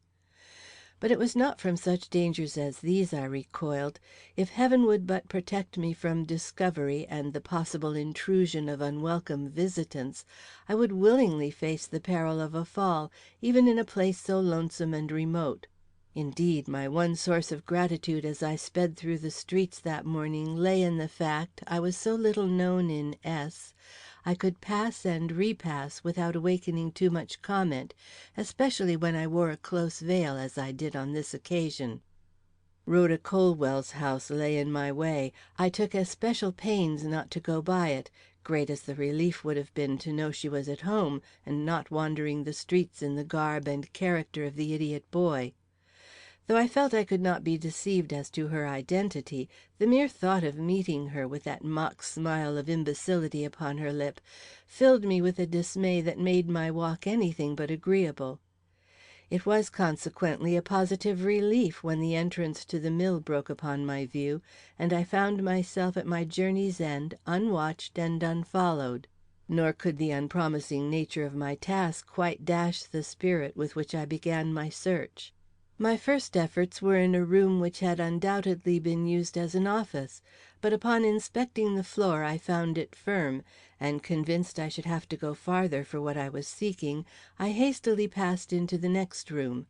But it was not from such dangers as these I recoiled. If Heaven would but protect me from discovery and the possible intrusion of unwelcome visitants, I would willingly face the peril of a fall, even in a place so lonesome and remote. Indeed, my one source of gratitude as I sped through the streets that morning lay in the fact I was so little known in S. I could pass and repass without awakening too much comment, especially when I wore a close veil as I did on this occasion. Rhoda Colwell's house lay in my way. I took especial pains not to go by it, great as the relief would have been to know she was at home and not wandering the streets in the garb and character of the idiot boy. Though I felt I could not be deceived as to her identity, the mere thought of meeting her with that mock smile of imbecility upon her lip filled me with a dismay that made my walk anything but agreeable. It was consequently a positive relief when the entrance to the mill broke upon my view, and I found myself at my journey's end, unwatched and unfollowed. Nor could the unpromising nature of my task quite dash the spirit with which I began my search. My first efforts were in a room which had undoubtedly been used as an office, but upon inspecting the floor I found it firm, and convinced I should have to go farther for what I was seeking, I hastily passed into the next room.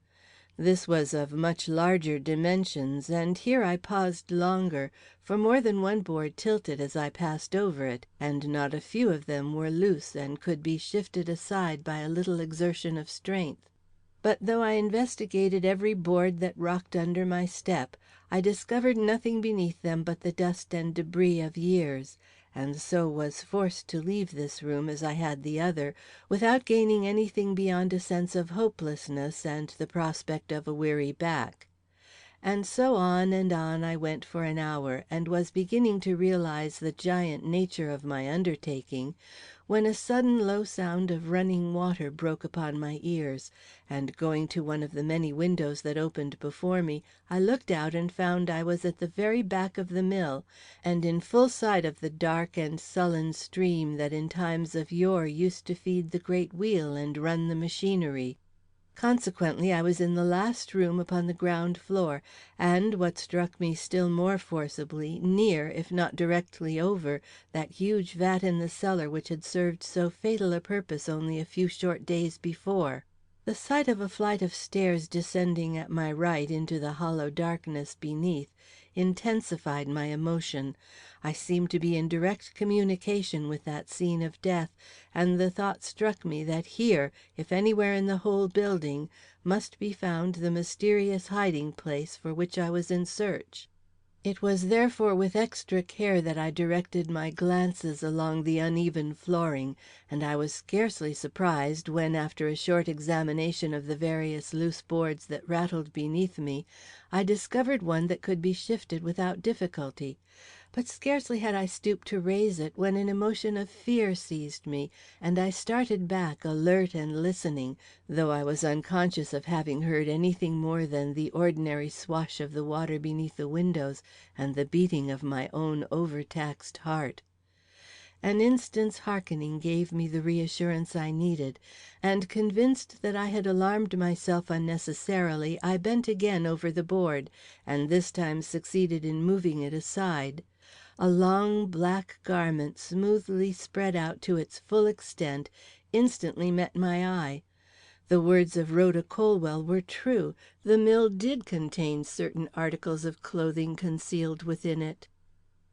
This was of much larger dimensions, and here I paused longer, for more than one board tilted as I passed over it, and not a few of them were loose and could be shifted aside by a little exertion of strength. But though I investigated every board that rocked under my step, I discovered nothing beneath them but the dust and debris of years, and so was forced to leave this room as I had the other, without gaining anything beyond a sense of hopelessness and the prospect of a weary back. And so on and on I went for an hour, and was beginning to realize the giant nature of my undertaking, when a sudden low sound of running water broke upon my ears, and going to one of the many windows that opened before me, I looked out and found I was at the very back of the mill, and in full sight of the dark and sullen stream that in times of yore used to feed the great wheel and run the machinery. Consequently, I was in the last room upon the ground floor, and, what struck me still more forcibly, near, if not directly over, that huge vat in the cellar which had served so fatal a purpose only a few short days before. The sight of a flight of stairs descending at my right into the hollow darkness beneath intensified my emotion. I seemed to be in direct communication with that scene of death, and the thought struck me that here, if anywhere in the whole building, must be found the mysterious hiding place for which I was in search. It was therefore with extra care that I directed my glances along the uneven flooring, and I was scarcely surprised when, after a short examination of the various loose boards that rattled beneath me, I discovered one that could be shifted without difficulty. But scarcely had I stooped to raise it when an emotion of fear seized me, and I started back, alert and listening, though I was unconscious of having heard anything more than the ordinary swash of the water beneath the windows and the beating of my own overtaxed heart. An instant's hearkening gave me the reassurance I needed, and convinced that I had alarmed myself unnecessarily, I bent again over the board, and this time succeeded in moving it aside. A long black garment, smoothly spread out to its full extent, instantly met my eye. The words of Rhoda Colwell were true. The mill did contain certain articles of clothing concealed within it.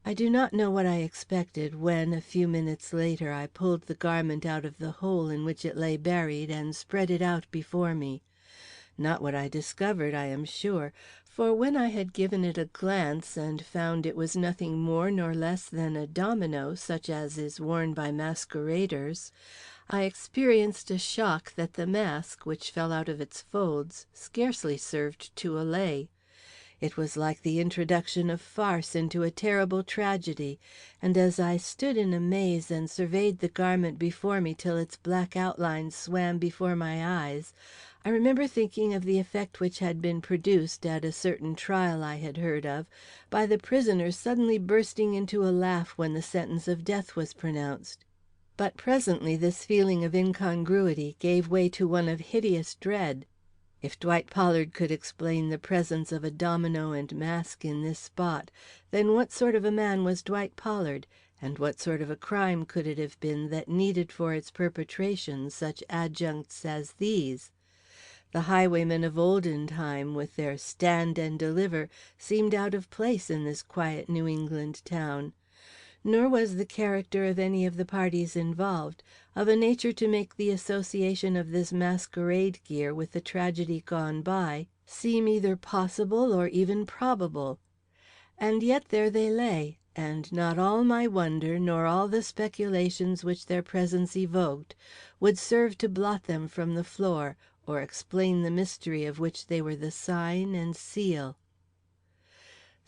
I do not know what I expected when, a few minutes later, I pulled the garment out of the hole in which it lay buried and spread it out before me. Not what I discovered, I am sure, for when I had given it a glance and found it was nothing more nor less than a domino such as is worn by masqueraders, I experienced a shock that the mask, which fell out of its folds, scarcely served to allay. It was like the introduction of farce into a terrible tragedy, and as I stood in amaze and surveyed the garment before me till its black outline swam before my eyes, I remember thinking of the effect which had been produced, at a certain trial I had heard of, by the prisoner suddenly bursting into a laugh when the sentence of death was pronounced. But presently this feeling of incongruity gave way to one of hideous dread. If Dwight Pollard could explain the presence of a domino and mask in this spot, then what sort of a man was Dwight Pollard, and what sort of a crime could it have been that needed for its perpetration such adjuncts as these? The highwaymen of olden time, with their stand and deliver, seemed out of place in this quiet New England town. Nor was the character of any of the parties involved of a nature to make the association of this masquerade gear with the tragedy gone by seem either possible or even probable. And yet there they lay, and not all my wonder, nor all the speculations which their presence evoked, would serve to blot them from the floor, or explain the mystery of which they were the sign and seal.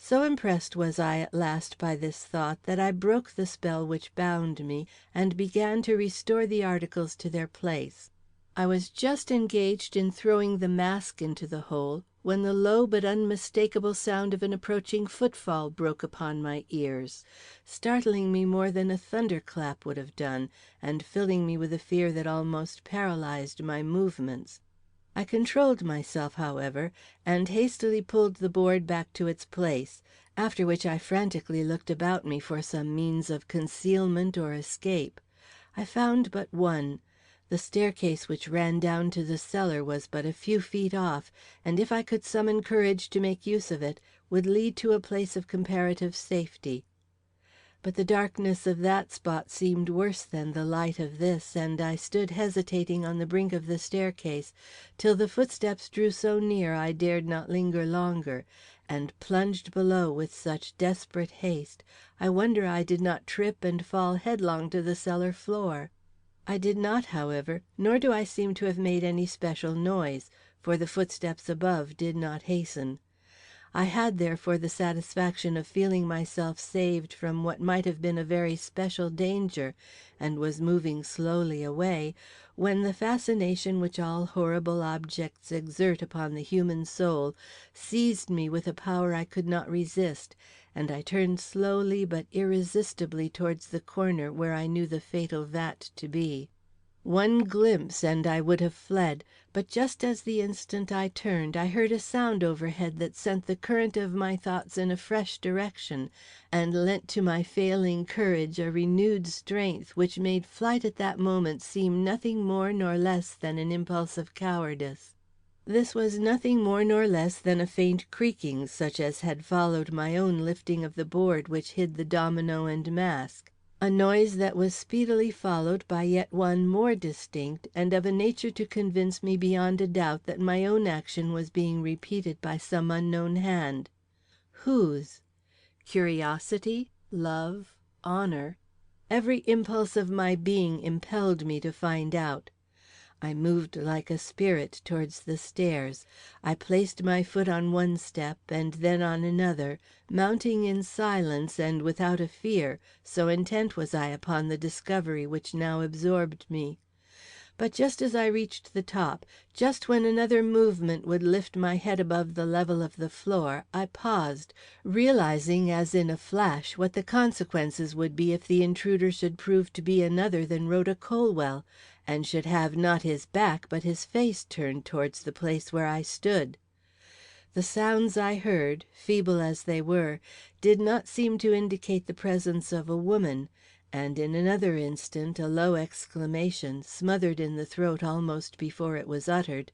So impressed was I at last by this thought that I broke the spell which bound me, and began to restore the articles to their place. I was just engaged in throwing the mask into the hole, when the low but unmistakable sound of an approaching footfall broke upon my ears, startling me more than a thunderclap would have done, and filling me with a fear that almost paralyzed my movements. I controlled myself, however, and hastily pulled the board back to its place, after which I frantically looked about me for some means of concealment or escape. I found but one. The staircase which ran down to the cellar was but a few feet off, and if I could summon courage to make use of it, would lead to a place of comparative safety. But the darkness of that spot seemed worse than the light of this, and I stood hesitating on the brink of the staircase, till the footsteps drew so near I dared not linger longer, and plunged below with such desperate haste, I wonder I did not trip and fall headlong to the cellar floor. I did not, however, nor do I seem to have made any special noise, for the footsteps above did not hasten. I had therefore the satisfaction of feeling myself saved from what might have been a very special danger, and was moving slowly away, when the fascination which all horrible objects exert upon the human soul seized me with a power I could not resist, and I turned slowly but irresistibly towards the corner where I knew the fatal vat to be. One glimpse, and I would have fled, but just as the instant I turned, I heard a sound overhead that sent the current of my thoughts in a fresh direction, and lent to my failing courage a renewed strength which made flight at that moment seem nothing more nor less than an impulse of cowardice. This was nothing more nor less than a faint creaking, such as had followed my own lifting of the board which hid the domino and mask. A noise that was speedily followed by yet one more distinct, and of a nature to convince me beyond a doubt that my own action was being repeated by some unknown hand. Whose? Curiosity, love, honor, every impulse of my being impelled me to find out. I moved like a spirit towards the stairs. I placed my foot on one step and then on another, mounting in silence and without a fear, so intent was I upon the discovery which now absorbed me. But just as I reached the top, just when another movement would lift my head above the level of the floor, I paused, realizing as in a flash what the consequences would be if the intruder should prove to be another than Rhoda Colwell, and should have not his back but his face turned towards the place where I stood. The sounds I heard, feeble as they were, did not seem to indicate the presence of a woman, and in another instant a low exclamation, smothered in the throat almost before it was uttered,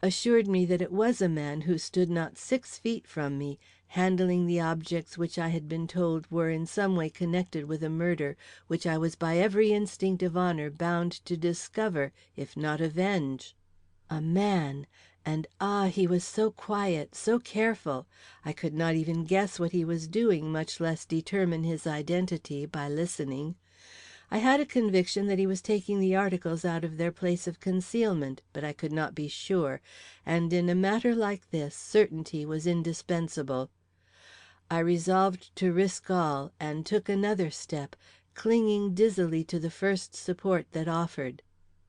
assured me that it was a man who stood not 6 feet from me, handling the objects which I had been told were in some way connected with a murder which I was by every instinct of honor bound to discover, if not avenge. A man! And he was so quiet, so careful. I could not even guess what he was doing, much less determine his identity, by listening. I had a conviction that he was taking the articles out of their place of concealment, but I could not be sure, and in a matter like this certainty was indispensable. I resolved to risk all, and took another step, clinging dizzily to the first support that offered.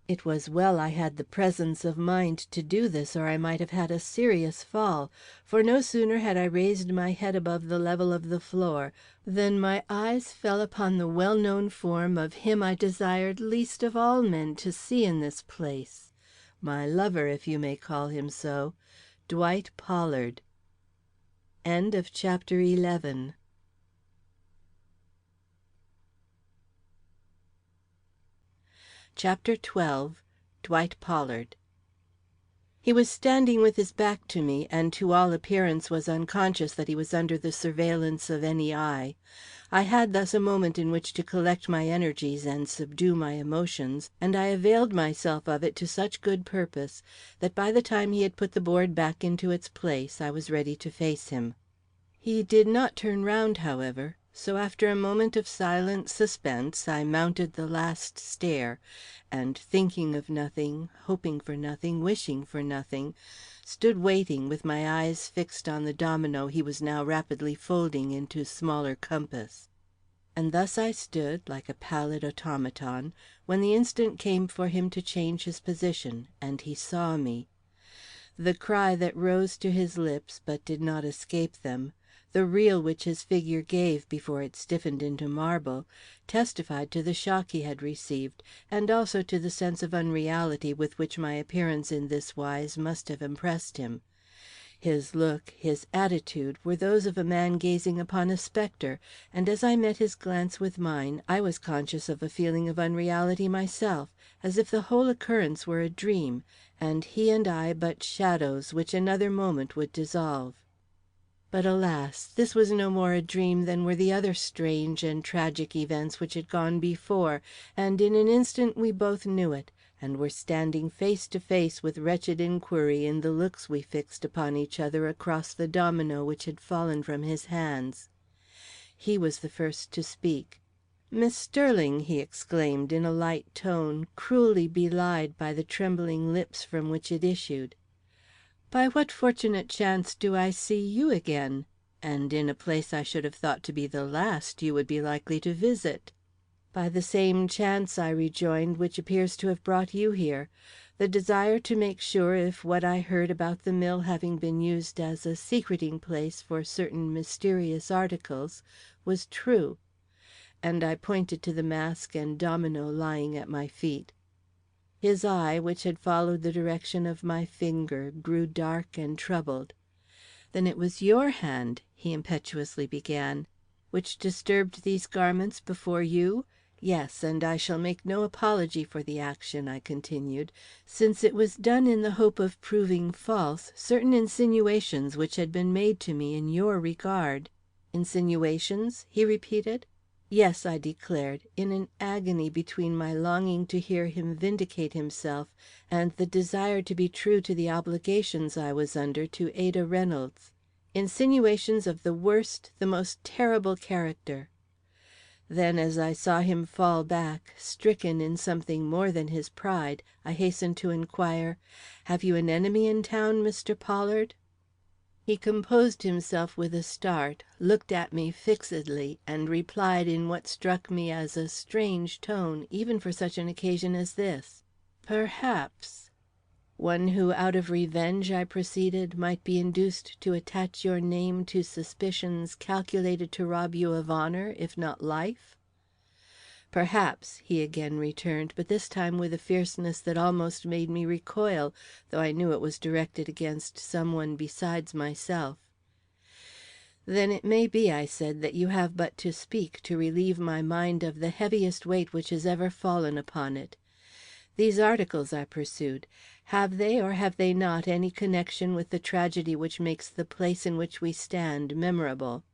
It was well I had the presence of mind to do this, or I might have had a serious fall, for no sooner had I raised my head above the level of the floor than my eyes fell upon the well known form of him I desired least of all men to see in this place, my lover, if you may call him so, Dwight Pollard. End of chapter 11. Chapter 12. Dwight Pollard. He was standing with his back to me, and to all appearance was unconscious that he was under the surveillance of any eye. I had thus a moment in which to collect my energies and subdue my emotions, and I availed myself of it to such good purpose that by the time he had put the board back into its place I was ready to face him. He did not turn round, however, so after a moment of silent suspense I mounted the last stair, and thinking of nothing, hoping for nothing, wishing for nothing, stood waiting with my eyes fixed on the domino he was now rapidly folding into smaller compass. And thus I stood, like a pallid automaton, when the instant came for him to change his position, and he saw me. The cry that rose to his lips but did not escape them, the reel which his figure gave before it stiffened into marble, testified to the shock he had received, and also to the sense of unreality with which my appearance in this wise must have impressed him. His look, his attitude, were those of a man gazing upon a spectre, and as I met his glance with mine, I was conscious of a feeling of unreality myself, as if the whole occurrence were a dream, and he and I but shadows which another moment would dissolve. But alas, this was no more a dream than were the other strange and tragic events which had gone before, and in an instant we both knew it, and were standing face to face with wretched inquiry in the looks we fixed upon each other across the domino which had fallen from his hands. He was the first to speak. "Miss Sterling," he exclaimed in a light tone, cruelly belied by the trembling lips from which it issued, "by what fortunate chance do I see you again, and in a place I should have thought to be the last you would be likely to visit?" "By the same chance," I rejoined, "which appears to have brought you here, the desire to make sure if what I heard about the mill having been used as a secreting place for certain mysterious articles was true." And I pointed to the mask and domino lying at my feet. His eye, which had followed the direction of my finger, grew dark and troubled. "Then it was your hand," he impetuously began, "which disturbed these garments before you?" "Yes, and I shall make no apology for the action," I continued, "since it was done in the hope of proving false certain insinuations which had been made to me in your regard." "Insinuations?" he repeated. "Yes," I declared, in an agony between my longing to hear him vindicate himself and the desire to be true to the obligations I was under to Ada Reynolds. "Insinuations of the worst, the most terrible character." Then, as I saw him fall back, stricken in something more than his pride, I hastened to inquire, "Have you an enemy in town, Mr. Pollard?" He composed himself with a start, looked at me fixedly, and replied in what struck me as a strange tone, even for such an occasion as this: "Perhaps." "One who, out of revenge," I proceeded, "might be induced to attach your name to suspicions calculated to rob you of honor, if not life?" "Perhaps," he again returned, but this time with a fierceness that almost made me recoil, though I knew it was directed against some one besides myself. "Then it may be," I said, "that you have but to speak to relieve my mind of the heaviest weight which has ever fallen upon it. These articles," I pursued, "have they or have they not any connection with the tragedy which makes the place in which we stand memorable?"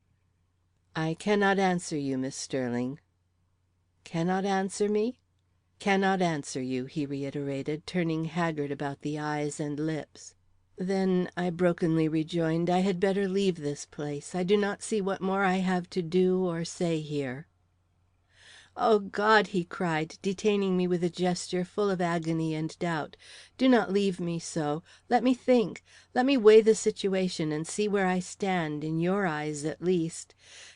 "I cannot answer you, Miss Sterling." "Cannot answer me?" "Cannot answer you," he reiterated, turning haggard about the eyes and lips. "Then," I brokenly rejoined, "I had better leave this place. I do not see what more I have to do or say here." "O God!" he cried, detaining me with a gesture full of agony and doubt, "do not leave me so. Let me think. Let me weigh the situation and see where I stand, in your eyes at least.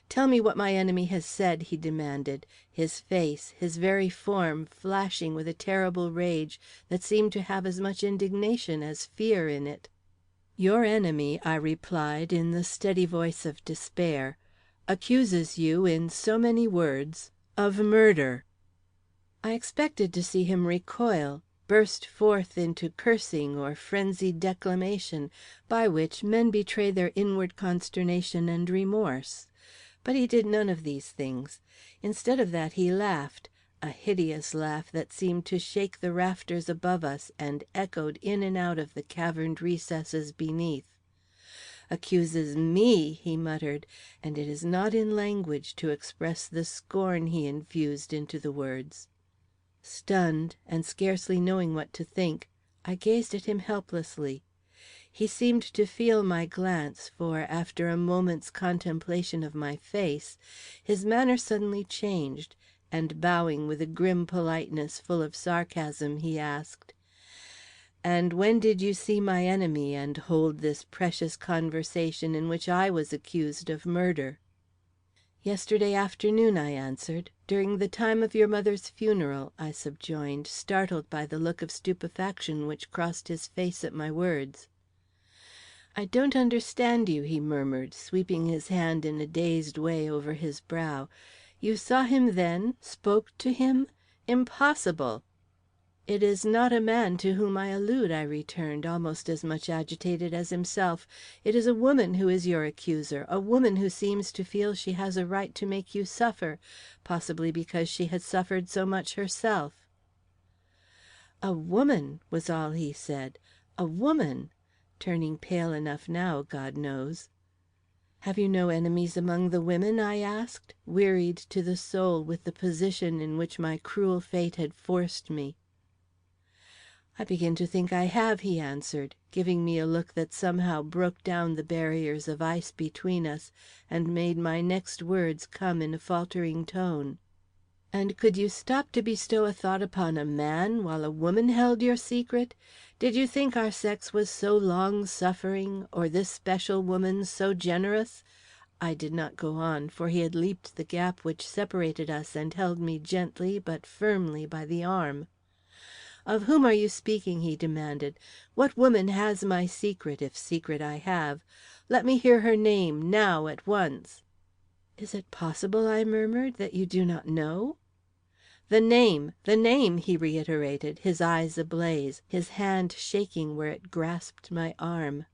Tell me what my enemy has said," he demanded, his face, his very form, flashing with a terrible rage that seemed to have as much indignation as fear in it. "Your enemy," I replied, in the steady voice of despair, "accuses you, in so many words, of murder." I expected to see him recoil, burst forth into cursing or frenzied declamation, by which men betray their inward consternation and remorse. But he did none of these things. Instead of that, he laughed, a hideous laugh that seemed to shake the rafters above us and echoed in and out of the caverned recesses beneath. "Accuses me," he muttered, and it is not in language to express the scorn he infused into the words. Stunned, and scarcely knowing what to think, I gazed at him helplessly. He seemed to feel my glance, for, after a moment's contemplation of my face, his manner suddenly changed, and bowing with a grim politeness full of sarcasm, he asked: "And when did you see my enemy and hold this precious conversation in which I was accused of murder?" "Yesterday afternoon," I answered. "During the time of your mother's funeral," I subjoined, startled by the look of stupefaction which crossed his face at my words. "I don't understand you," he murmured, sweeping his hand in a dazed way over his brow. "You saw him then? Spoke to him? Impossible!" "It is not a man to whom I allude," I returned, almost as much agitated as himself. "It is a woman who is your accuser, a woman who seems to feel she has a right to make you suffer, possibly because she has suffered so much herself." "A woman!" was all he said. "A woman!" turning pale enough now, God knows. "Have you no enemies among the women?" I asked, wearied to the soul with the position in which my cruel fate had forced me. "I begin to think I have," he answered, giving me a look that somehow broke down the barriers of ice between us and made my next words come in a faltering tone. "And could you stop to bestow a thought upon a man while a woman held your secret? Did you think our sex was so long suffering, or this special woman so generous?" I did not go on, for he had leaped the gap which separated us and held me gently but firmly by the arm. "Of whom are you speaking?" he demanded. "What woman has my secret, if secret I have? Let me hear her name, now, at once." "Is it possible," I murmured, "that you do not know?" The name!" he reiterated, his eyes ablaze, his hand shaking where it grasped my arm.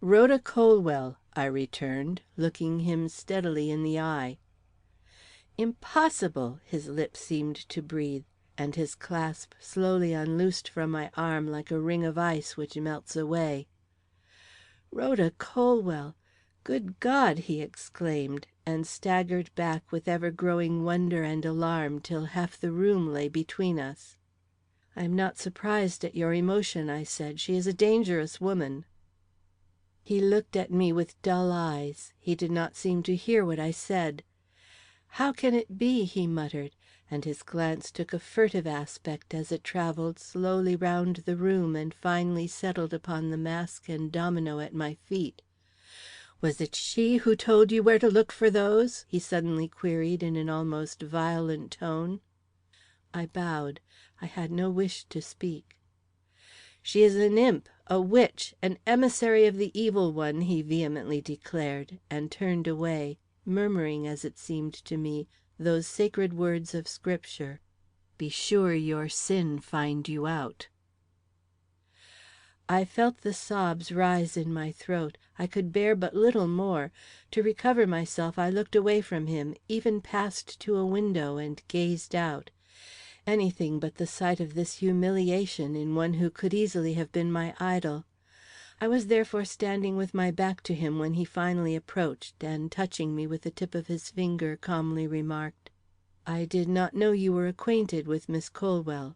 "Rhoda Colwell," I returned, looking him steadily in the eye. "Impossible!" his lips seemed to breathe, and his clasp slowly unloosed from my arm like a ring of ice which melts away. "Rhoda Colwell! Good God!" he exclaimed, and staggered back with ever growing wonder and alarm till half the room lay between us. "I am not surprised at your emotion," I said. "She is a dangerous woman." He looked at me with dull eyes. He did not seem to hear what I said. "How can it be?" he muttered, and his glance took a furtive aspect as it travelled slowly round the room and finally settled upon the mask and domino at my feet. "Was it she who told you where to look for those?" he suddenly queried in an almost violent tone. I bowed. I had no wish to speak. "She is an imp, a witch, an emissary of the Evil One," he vehemently declared, and turned away, murmuring, as it seemed to me, those sacred words of Scripture: "Be sure your sin find you out." I felt the sobs rise in my throat. I could bear but little more. To recover myself, I looked away from him, even passed to a window and gazed out. Anything but the sight of this humiliation in one who could easily have been my idol. I was therefore standing with my back to him when he finally approached, and touching me with the tip of his finger, calmly remarked: "I did not know you were acquainted with Miss Colwell."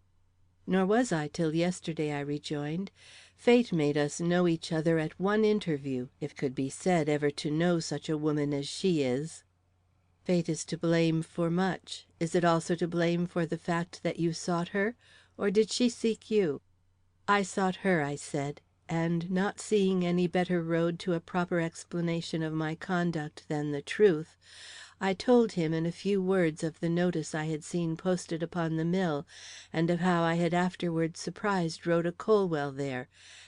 "Nor was I till yesterday," I rejoined. "Fate made us know each other at one interview, if could be said ever to know such a woman as she is." Fate is to blame for much. Is it also to blame for the fact that you sought her, or did she seek you?" "I sought her," I said, and not seeing any better road to a proper explanation of my conduct than the truth, I told him in a few words of the notice I had seen posted upon the mill, and of how I had afterwards surprised Rhoda Colwell there,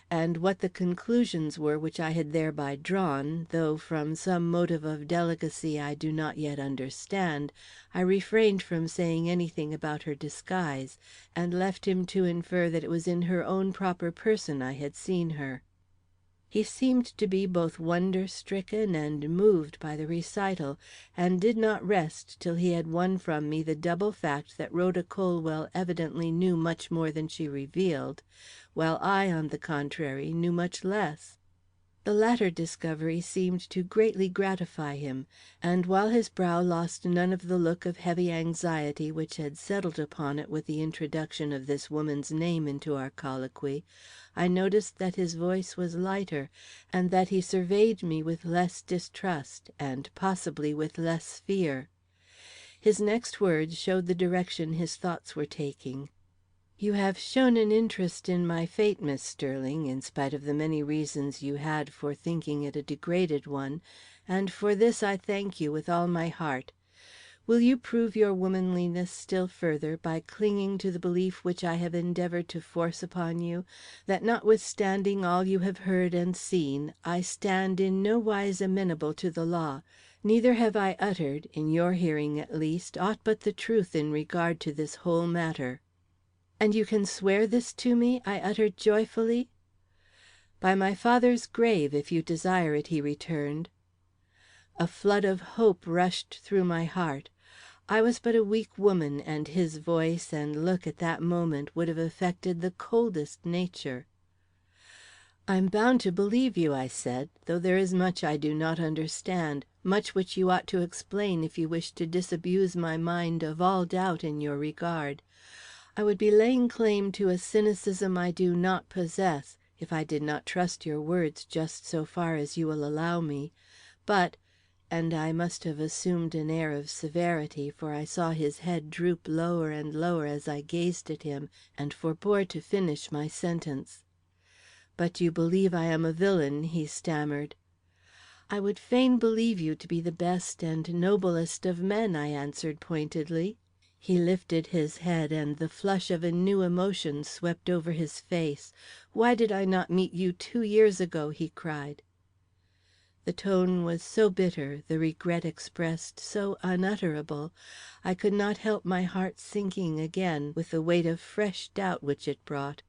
and what the conclusions were which I had thereby drawn, though from some motive of delicacy I do not yet understand, I refrained from saying anything about her disguise, and left him to infer that it was in her own proper person I had seen her. He seemed to be both wonder stricken and moved by the recital, and did not rest till he had won from me the double fact that Rhoda Colwell evidently knew much more than she revealed, while I, on the contrary, knew much less. The latter discovery seemed to greatly gratify him, and while his brow lost none of the look of heavy anxiety which had settled upon it with the introduction of this woman's name into our colloquy, I noticed that his voice was lighter, and that he surveyed me with less distrust, and possibly with less fear. His next words showed the direction his thoughts were taking. "You have shown an interest in my fate, Miss Sterling, in spite of the many reasons you had for thinking it a degraded one, and for this I thank you with all my heart. Will you prove your womanliness still further by clinging to the belief which I have endeavored to force upon you, that notwithstanding all you have heard and seen, I stand in no wise amenable to the law, neither have I uttered, in your hearing at least, aught but the truth in regard to this whole matter?" "And you can swear this to me?" I uttered joyfully. "By my father's grave, if you desire it," he returned. A flood of hope rushed through my heart. I was but a weak woman, and his voice and look at that moment would have affected the coldest nature. "I'm bound to believe you," I said, "though there is much I do not understand, much which you ought to explain if you wish to disabuse my mind of all doubt in your regard. I would be laying claim to a cynicism I do not possess, if I did not trust your words just so far as you will allow me. But," and I must have assumed an air of severity, for I saw his head droop lower and lower as I gazed at him, and forbore to finish my sentence. "But you believe I am a villain," he stammered. "I would fain believe you to be the best and noblest of men," I answered pointedly. He lifted his head, and the flush of a new emotion swept over his face. "Why did I not meet you 2 years ago?" he cried. The tone was so bitter, the regret expressed so unutterable, I could not help my heart sinking again with the weight of fresh doubt which it brought.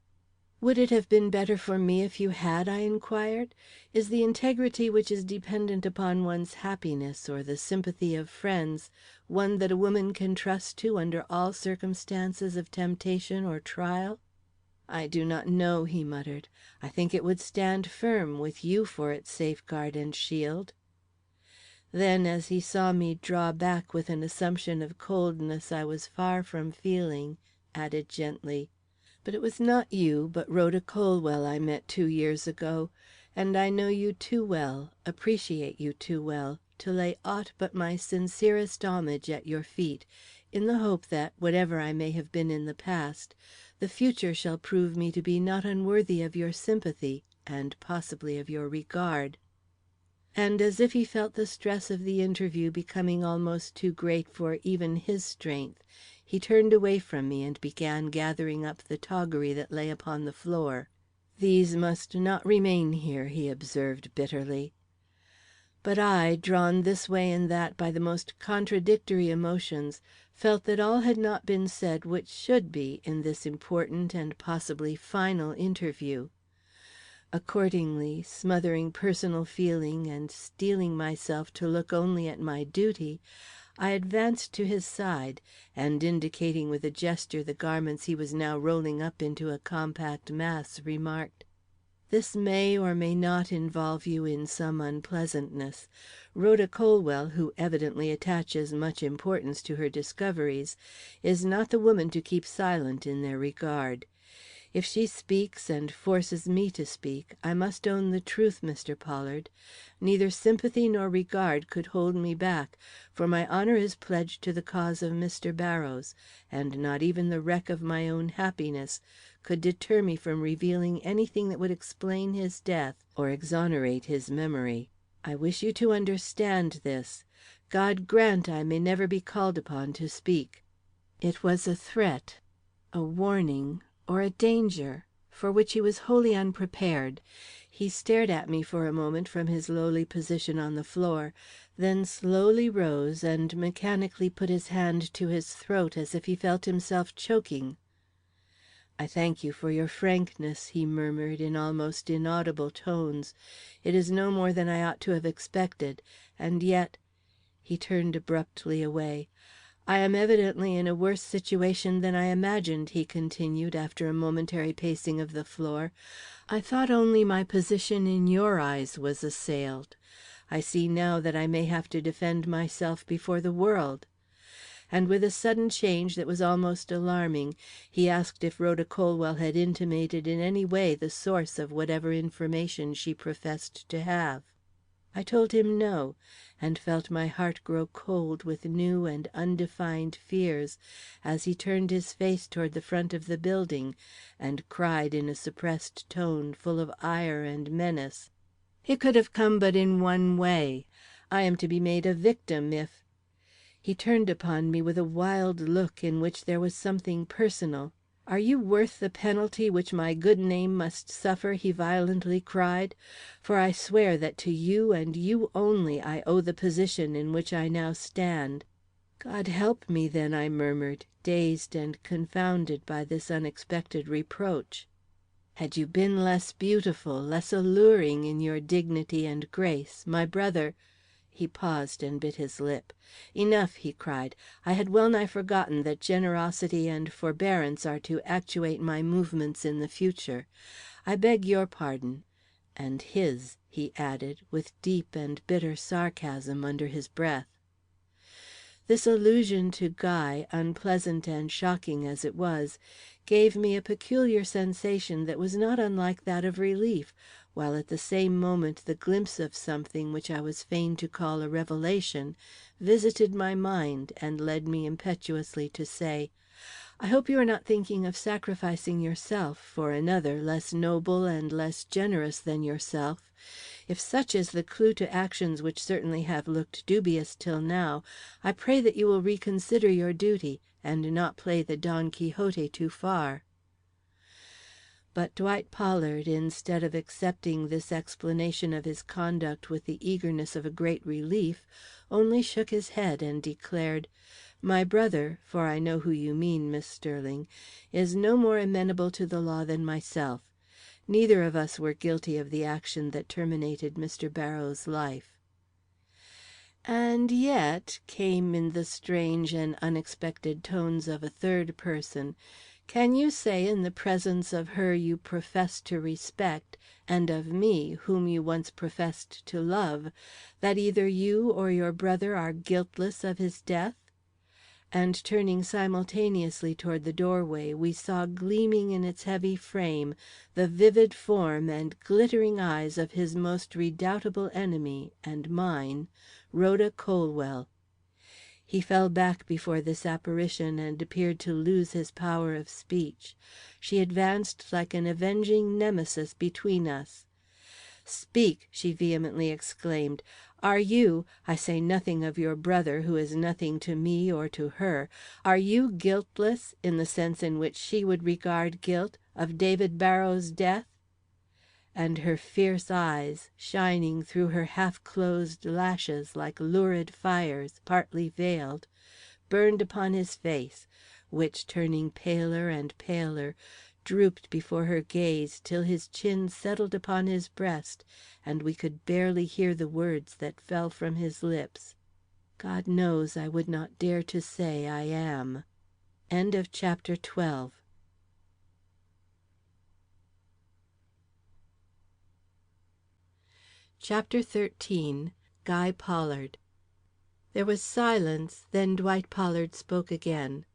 "Would it have been better for me if you had?" I inquired. "Is the integrity which is dependent upon one's happiness or the sympathy of friends one that a woman can trust to under all circumstances of temptation or trial?" "I do not know," he muttered. "I think it would stand firm, with you for its safeguard and shield." Then, as he saw me draw back with an assumption of coldness I was far from feeling, added gently, "But it was not you, but Rhoda Colwell I met 2 years ago, and I know you too well, appreciate you too well, to lay aught but my sincerest homage at your feet, in the hope that, whatever I may have been in the past, the future shall prove me to be not unworthy of your sympathy, and possibly of your regard." And as if he felt the stress of the interview becoming almost too great for even his strength, he turned away from me and began gathering up the toggery that lay upon the floor. "These must not remain here," he observed bitterly. But I, drawn this way and that by the most contradictory emotions, felt that all had not been said which should be in this important and possibly final interview. Accordingly, smothering personal feeling and steeling myself to look only at my duty, I advanced to his side, and indicating with a gesture the garments he was now rolling up into a compact mass, remarked: "This may or may not involve you in some unpleasantness. Rhoda Colwell, who evidently attaches much importance to her discoveries, is not the woman to keep silent in their regard. If she speaks and forces me to speak, I must own the truth, Mr. Pollard. Neither sympathy nor regard could hold me back, for my honor is pledged to the cause of Mr. Barrows, and not even the wreck of my own happiness could deter me from revealing anything that would explain his death or exonerate his memory. I wish you to understand this. God grant I may never be called upon to speak." It was a threat, a warning, or a danger, for which he was wholly unprepared. He stared at me for a moment from his lowly position on the floor, then slowly rose and mechanically put his hand to his throat as if he felt himself choking. "I thank you for your frankness," he murmured in almost inaudible tones. "It is no more than I ought to have expected, and yet " He turned abruptly away. "I am evidently in a worse situation than I imagined," he continued, after a momentary pacing of the floor. "I thought only my position in your eyes was assailed. I see now that I may have to defend myself before the world." And with a sudden change that was almost alarming, he asked if Rhoda Colwell had intimated in any way the source of whatever information she professed to have. I told him no, and felt my heart grow cold with new and undefined fears as he turned his face toward the front of the building and cried in a suppressed tone full of ire and menace, "It could have come but in one way. I am to be made a victim if—" He turned upon me with a wild look in which there was something personal. "Are you worth the penalty which my good name must suffer?" he violently cried. "For I swear that to you and you only I owe the position in which I now stand." "God help me, then," I murmured, dazed and confounded by this unexpected reproach. "Had you been less beautiful, less alluring in your dignity and grace, my brother—" He paused and bit his lip. "Enough!" he cried. "I had well nigh forgotten that generosity and forbearance are to actuate my movements in the future. I beg your pardon and his," he added, with deep and bitter sarcasm under his breath. This allusion to Guy, unpleasant and shocking as it was, gave me a peculiar sensation that was not unlike that of relief, while at the same moment the glimpse of something which I was fain to call a revelation visited my mind and led me impetuously to say, "I hope you are not thinking of sacrificing yourself for another less noble and less generous than yourself. If such is the clue to actions which certainly have looked dubious till now, I pray that you will reconsider your duty, and not play the Don Quixote too far." But Dwight Pollard, instead of accepting this explanation of his conduct with the eagerness of a great relief, only shook his head and declared, "My brother, for I know who you mean, Miss Sterling, is no more amenable to the law than myself. Neither of us were guilty of the action that terminated Mr. Barrows' life." "And yet," came in the strange and unexpected tones of a third person, "can you say in the presence of her you profess to respect, and of me, whom you once professed to love, that either you or your brother are guiltless of his death?" And turning simultaneously toward the doorway, we saw gleaming in its heavy frame the vivid form and glittering eyes of his most redoubtable enemy and mine, Rhoda Colwell. He fell back before this apparition and appeared to lose his power of speech. She advanced like an avenging Nemesis between us. "Speak!" she vehemently exclaimed. "Are you, I say nothing of your brother, who is nothing to me or to her, are you guiltless, in the sense in which she would regard guilt, of David Barrows' death?" And her fierce eyes, shining through her half closed lashes like lurid fires, partly veiled, burned upon his face, which, turning paler and paler, drooped before her gaze till his chin settled upon his breast, and we could barely hear the words that fell from his lips. "God knows I would not dare to say I am." End of chapter 12. Chapter 13. Guy Pollard. There was silence, then Dwight Pollard spoke again.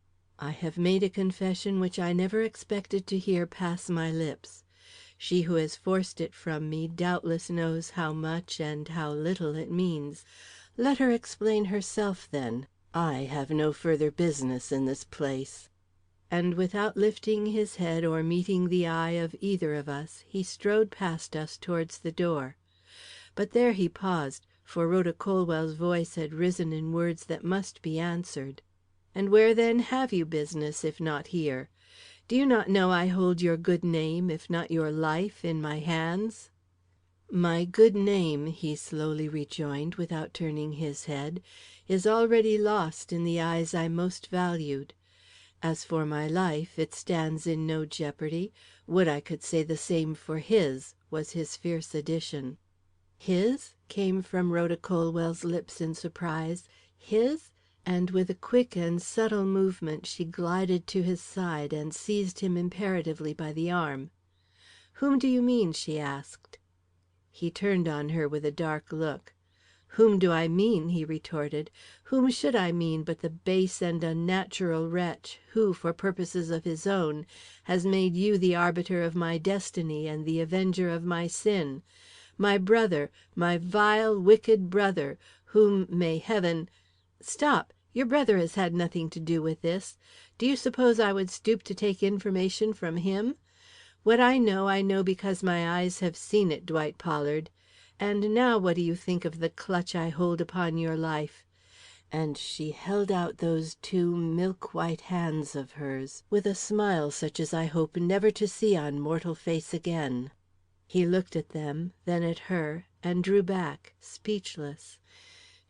I have made a confession which I never expected to hear pass my lips. She who has forced it from me doubtless knows how much and how little it means. Let her explain herself, then. I have no further business in this place." And without lifting his head or meeting the eye of either of us, he strode past us towards the door. But there he paused, for Rhoda Colwell's voice had risen in words that must be answered. "And where then have you business, if not here? Do you not know I hold your good name, if not your life, in my hands?" "My good name," he slowly rejoined, without turning his head, "is already lost in the eyes I most valued. As for my life, it stands in no jeopardy. Would I could say the same for his," was his fierce addition. "His?" came from Rhoda Colwell's lips in surprise. "His?" And with a quick and subtle movement she glided to his side and seized him imperatively by the arm. "Whom do you mean?" she asked. He turned on her with a dark look. "Whom do I mean?" he retorted. "Whom should I mean but the base and unnatural wretch who, for purposes of his own, has made you the arbiter of my destiny and the avenger of my sin? My brother, my vile, wicked brother, whom may Heaven Stop! Your brother has had nothing to do with this. Do you suppose I would stoop to take information from him? What I know because my eyes have seen it, Dwight Pollard. And now what do you think of the clutch I hold upon your life?" And she held out those two milk-white hands of hers, with a smile such as I hope never to see on mortal face again. He looked at them, then at her, and drew back, speechless.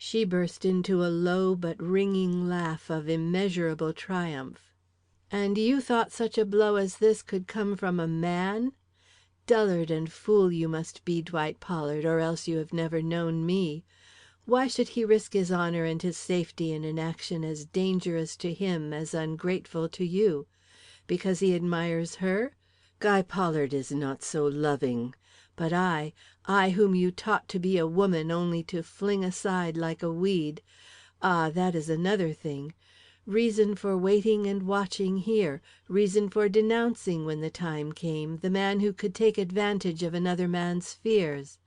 She burst into a low but ringing laugh of immeasurable triumph. "And you thought such a blow as this could come from a man? Dullard and fool you must be, Dwight Pollard, or else you have never known me. Why should he risk his honour and his safety in an action as dangerous to him as ungrateful to you? Because he admires her? Guy Pollard is not so loving. But I whom you taught to be a woman only to fling aside like a weed, that is another thing. Reason for waiting and watching here, reason for denouncing, when the time came, the man who could take advantage of another man's fears.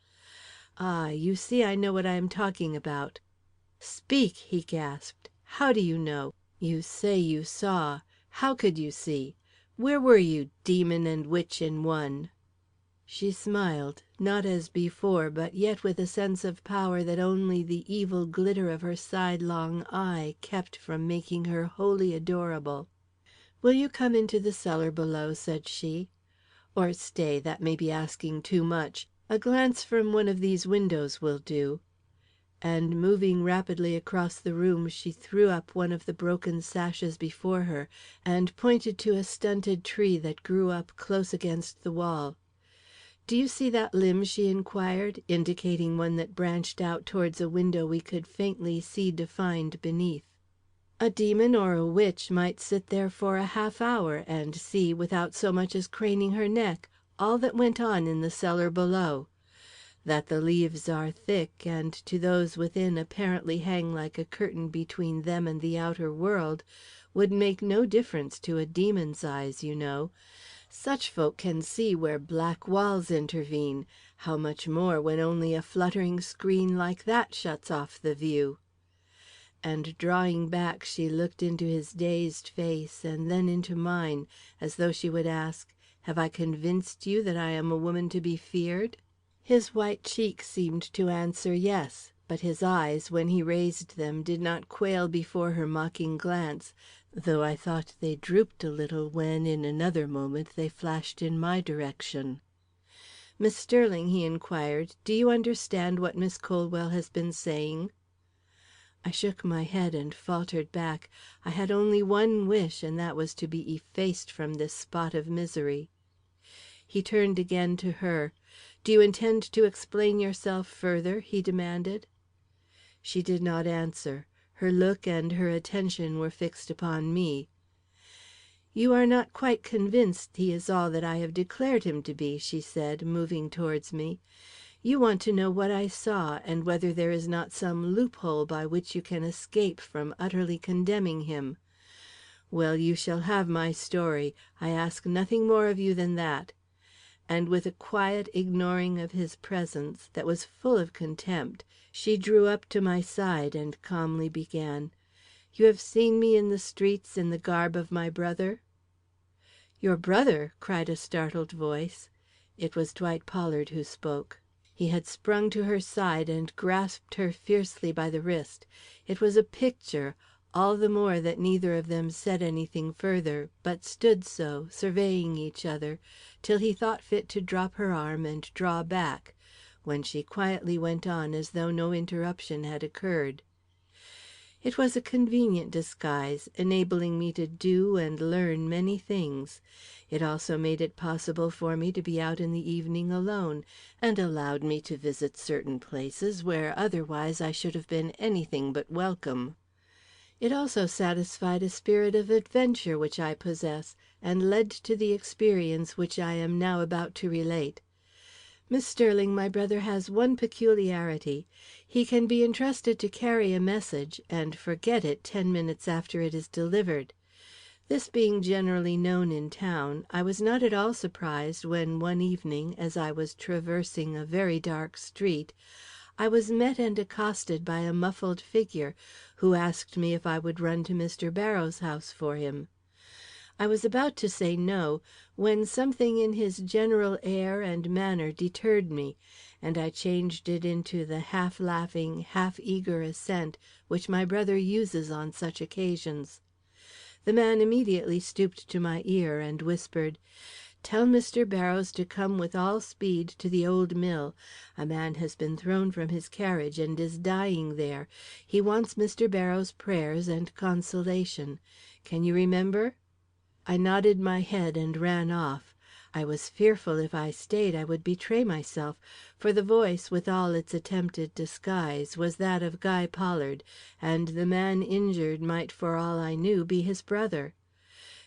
You see I know what I am talking about." "Speak!" he gasped. "How do you know? You say you saw. How could you see? Where were you, demon and witch in one?" She smiled, not as before, but yet with a sense of power that only the evil glitter of her sidelong eye kept from making her wholly adorable. "Will you come into the cellar below?" said she. "Or stay, that may be asking too much. A glance from one of these windows will do." And moving rapidly across the room, she threw up one of the broken sashes before her, and pointed to a stunted tree that grew up close against the wall. "Do you see that limb?" she inquired, indicating one that branched out towards a window we could faintly see defined beneath. A demon or a witch might sit there for a half hour and see, without so much as craning her neck, all that went on in the cellar below. That the leaves are thick, and to those within apparently hang like a curtain between them and the outer world, would make no difference to a demon's eyes, you know. Such folk can see where black walls intervene, how much more when only a fluttering screen like that shuts off the view. And drawing back, she looked into his dazed face and then into mine, as though she would ask, "Have I convinced you that I am a woman to be feared?" His white cheek seemed to answer yes, but his eyes, when he raised them, did not quail before her mocking glance, though I thought they drooped a little when, in another moment, they flashed in my direction. "Miss Sterling," he inquired, "do you understand what Miss Colwell has been saying?" I shook my head and faltered back. I had only one wish, and that was to be effaced from this spot of misery. He turned again to her. "Do you intend to explain yourself further?" he demanded. She did not answer. Her look and her attention were fixed upon me. "You are not quite convinced he is all that I have declared him to be," she said, moving towards me. "You want to know what I saw, and whether there is not some loophole by which you can escape from utterly condemning him. Well, you shall have my story. I ask nothing more of you than that." And with a quiet ignoring of his presence that was full of contempt, she drew up to my side and calmly began, "You have seen me in the streets in the garb of my brother?" "Your brother?" cried a startled voice. It was Dwight Pollard who spoke. He had sprung to her side and grasped her fiercely by the wrist. It was a picture, all the more that neither of them said anything further, but stood so, surveying each other, till he thought fit to drop her arm and draw back, when she quietly went on as though no interruption had occurred. It was a convenient disguise, enabling me to do and learn many things. It also made it possible for me to be out in the evening alone, and allowed me to visit certain places where otherwise I should have been anything but welcome. It also satisfied a spirit of adventure which I possess, and led to the experience which I am now about to relate. Miss Sterling, my brother has one peculiarity. He can be entrusted to carry a message, and forget it 10 minutes after it is delivered. This being generally known in town, I was not at all surprised when one evening, as I was traversing a very dark street, I was met and accosted by a muffled figure, who asked me if I would run to Mr. Barrows' house for him. I was about to say no, when something in his general air and manner deterred me, and I changed it into the half laughing, half eager assent which my brother uses on such occasions. The man immediately stooped to my ear and whispered, "Tell Mr. Barrows to come with all speed to the old mill. A man has been thrown from his carriage and is dying there. He wants Mr. Barrows' prayers and consolation. Can you remember?" I nodded my head and ran off. I was fearful if I stayed I would betray myself, for the voice, with all its attempted disguise, was that of Guy Pollard, and the man injured might for all I knew be his brother.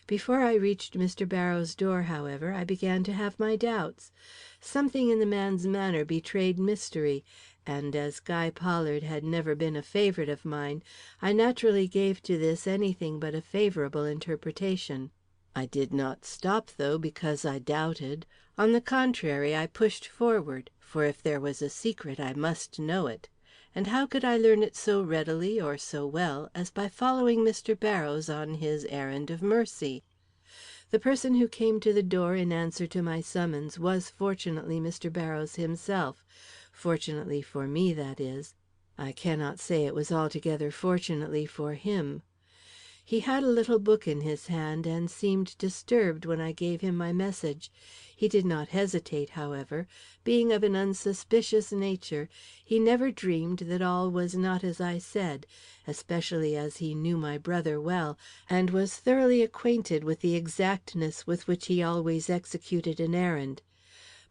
Before I reached Mr. Barrows' door, however, I began to have my doubts. Something in the man's manner betrayed mystery, and as Guy Pollard had never been a favorite of mine, I naturally gave to this anything but a favorable interpretation. I did not stop, though, because I doubted. On the contrary, I pushed forward, for if there was a secret I must know it. And how could I learn it so readily or so well as by following Mr. Barrows on his errand of mercy? The person who came to the door in answer to my summons was fortunately Mr. Barrows himself. Fortunately for me, that is. I cannot say it was altogether fortunately for him. He had a little book in his hand, and seemed disturbed when I gave him my message. He did not hesitate, however. Being of an unsuspicious nature, he never dreamed that all was not as I said, especially as he knew my brother well, and was thoroughly acquainted with the exactness with which he always executed an errand.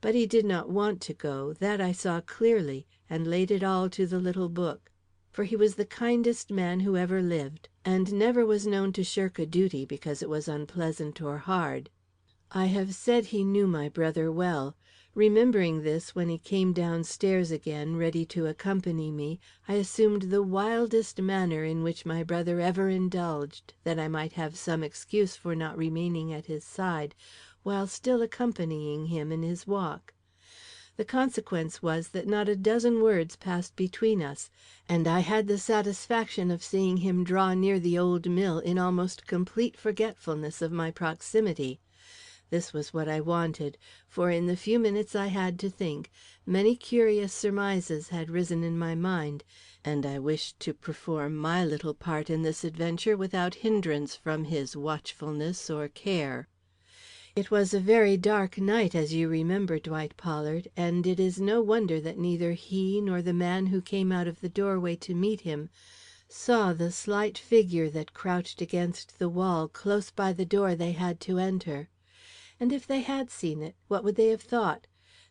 But he did not want to go, that I saw clearly, and laid it all to the little book. For he was the kindest man who ever lived, and never was known to shirk a duty because it was unpleasant or hard. I have said he knew my brother well. Remembering this, when he came downstairs again, ready to accompany me, I assumed the wildest manner in which my brother ever indulged, that I might have some excuse for not remaining at his side while still accompanying him in his walk. The consequence was that not a dozen words passed between us, and I had the satisfaction of seeing him draw near the old mill in almost complete forgetfulness of my proximity. This was what I wanted, for in the few minutes I had to think, many curious surmises had risen in my mind, and I wished to perform my little part in this adventure without hindrance from his watchfulness or care. It was a very dark night, as you remember, Dwight Pollard, and it is no wonder that neither he nor the man who came out of the doorway to meet him saw the slight figure that crouched against the wall close by the door they had to enter. And if they had seen it, what would they have thought?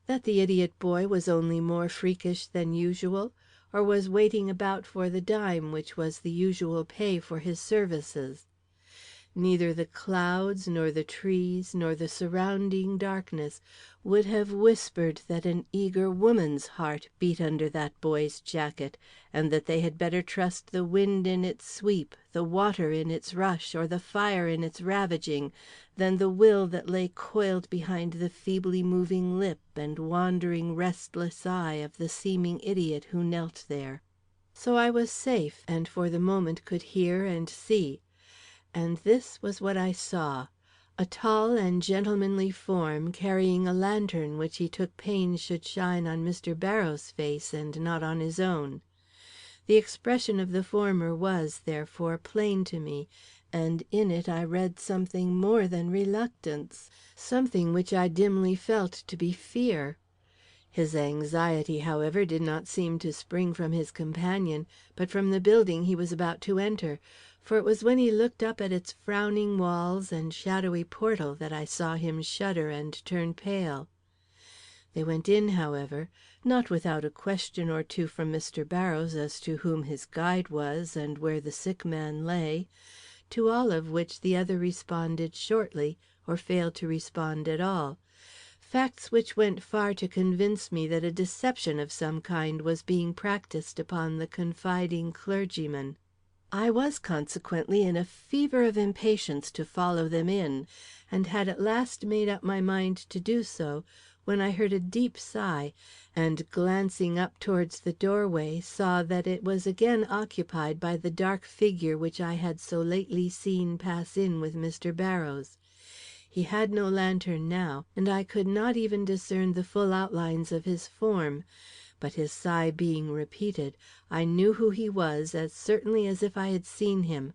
That the idiot boy was only more freakish than usual, or was waiting about for the dime which was the usual pay for his services? Neither the clouds, nor the trees, nor the surrounding darkness would have whispered that an eager woman's heart beat under that boy's jacket, and that they had better trust the wind in its sweep, the water in its rush, or the fire in its ravaging, than the will that lay coiled behind the feebly moving lip and wandering restless eye of the seeming idiot who knelt there. So I was safe, and for the moment could hear and see. And this was what I saw: a tall and gentlemanly form carrying a lantern which he took pains should shine on Mr. Barrows' face and not on his own. The expression of the former was, therefore, plain to me, and in it I read something more than reluctance, something which I dimly felt to be fear. His anxiety, however, did not seem to spring from his companion, but from the building he was about to enter, for it was when he looked up at its frowning walls and shadowy portal that I saw him shudder and turn pale. They went in, however, not without a question or two from Mr. Barrows as to whom his guide was and where the sick man lay, to all of which the other responded shortly, or failed to respond at all. Facts which went far to convince me that a deception of some kind was being practised upon the confiding clergyman. I was consequently in a fever of impatience to follow them in, and had at last made up my mind to do so, when I heard a deep sigh, and glancing up towards the doorway, saw that it was again occupied by the dark figure which I had so lately seen pass in with Mr. Barrows. He had no lantern now, and I could not even discern the full outlines of his form; but his sigh being repeated, I knew who he was as certainly as if I had seen him,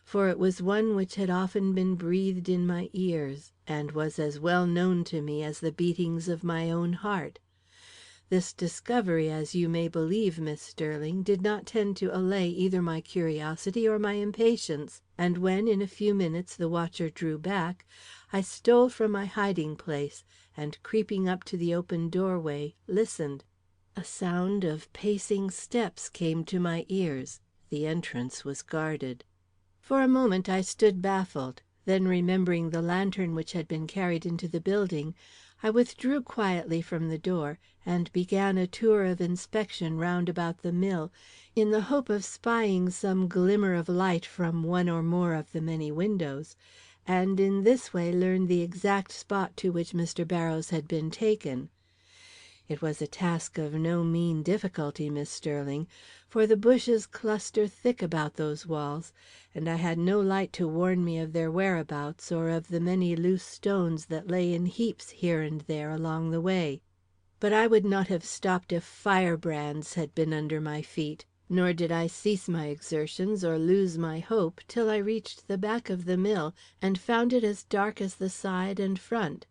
for it was one which had often been breathed in my ears, and was as well known to me as the beatings of my own heart. This discovery, as you may believe, Miss Sterling, did not tend to allay either my curiosity or my impatience, and when in a few minutes the watcher drew back, I stole from my hiding place, and creeping up to the open doorway, listened. A sound of pacing steps came to my ears. The entrance was guarded. For a moment I stood baffled; then remembering the lantern which had been carried into the building, I withdrew quietly from the door, and began a tour of inspection round about the mill, in the hope of spying some glimmer of light from one or more of the many windows, and in this way learn the exact spot to which Mr. Barrows had been taken. It was a task of no mean difficulty, Miss Sterling, for the bushes cluster thick about those walls, and I had no light to warn me of their whereabouts or of the many loose stones that lay in heaps here and there along the way. But I would not have stopped if firebrands had been under my feet, nor did I cease my exertions or lose my hope till I reached the back of the mill and found it as dark as the side and front.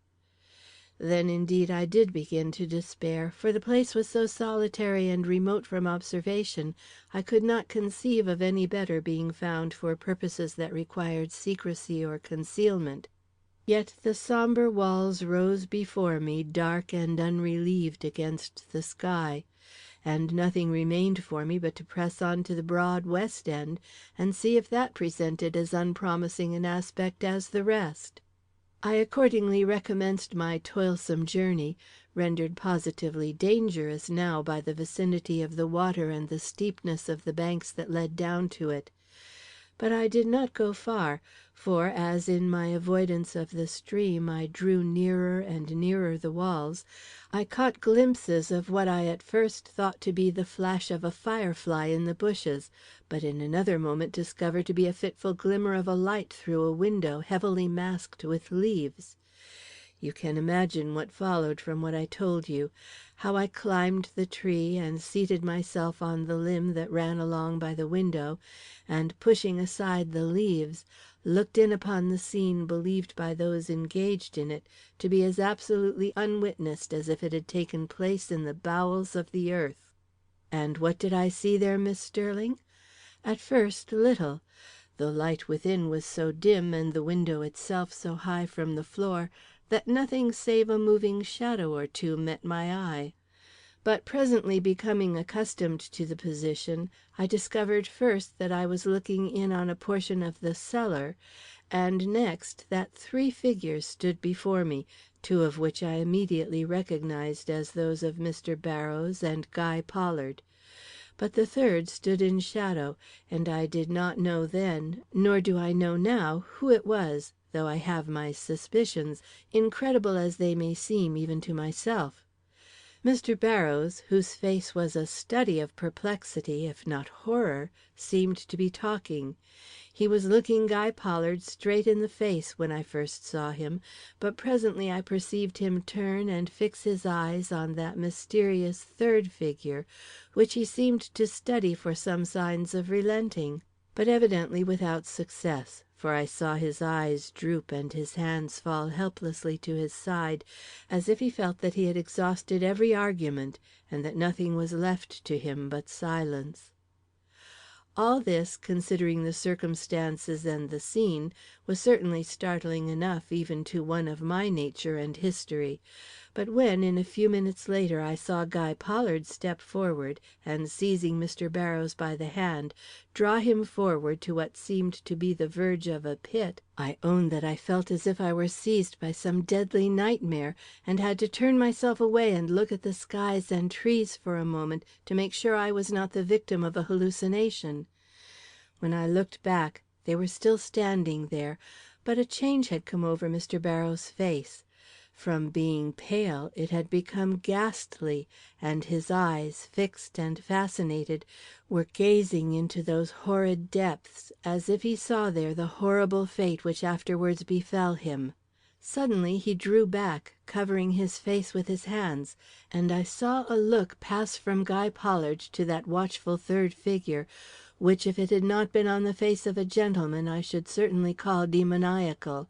Then indeed I did begin to despair, for the place was so solitary and remote from observation, I could not conceive of any better being found for purposes that required secrecy or concealment. Yet the sombre walls rose before me dark and unrelieved against the sky, and nothing remained for me but to press on to the broad west end and see if that presented as unpromising an aspect as the rest. I accordingly recommenced my toilsome journey, rendered positively dangerous now by the vicinity of the water and the steepness of the banks that led down to it. But I did not go far, for as in my avoidance of the stream I drew nearer and nearer the walls, I caught glimpses of what I at first thought to be the flash of a firefly in the bushes, but in another moment discovered to be a fitful glimmer of a light through a window heavily masked with leaves. You can imagine what followed from what I told you, how I climbed the tree and seated myself on the limb that ran along by the window, and pushing aside the leaves, looked in upon the scene believed by those engaged in it to be as absolutely unwitnessed as if it had taken place in the bowels of the earth. And what did I see there, Miss Sterling? At first, little. The light within was so dim and the window itself so high from the floor that nothing save a moving shadow or two met my eye. But presently becoming accustomed to the position, I discovered first that I was looking in on a portion of the cellar, and next that three figures stood before me, two of which I immediately recognized as those of Mr. Barrows and Guy Pollard. But the third stood in shadow, and I did not know then, nor do I know now, who it was, though I have my suspicions, incredible as they may seem even to myself. Mr. Barrows, whose face was a study of perplexity, if not horror, seemed to be talking. He was looking Guy Pollard straight in the face when I first saw him, but presently I perceived him turn and fix his eyes on that mysterious third figure, which he seemed to study for some signs of relenting, but evidently without success, for I saw his eyes droop and his hands fall helplessly to his side, as if he felt that he had exhausted every argument, and that nothing was left to him but silence. All this, considering the circumstances and the scene, was certainly startling enough even to one of my nature and history. But when, in a few minutes later, I saw Guy Pollard step forward, and seizing Mr. Barrows by the hand, draw him forward to what seemed to be the verge of a pit, I own that I felt as if I were seized by some deadly nightmare, and had to turn myself away and look at the skies and trees for a moment to make sure I was not the victim of a hallucination. When I looked back, they were still standing there, but a change had come over Mr. Barrows' face. From being pale, it had become ghastly, and his eyes, fixed and fascinated, were gazing into those horrid depths, as if he saw there the horrible fate which afterwards befell him. Suddenly he drew back, covering his face with his hands, and I saw a look pass from Guy Pollard to that watchful third figure, which if it had not been on the face of a gentleman I should certainly call demoniacal.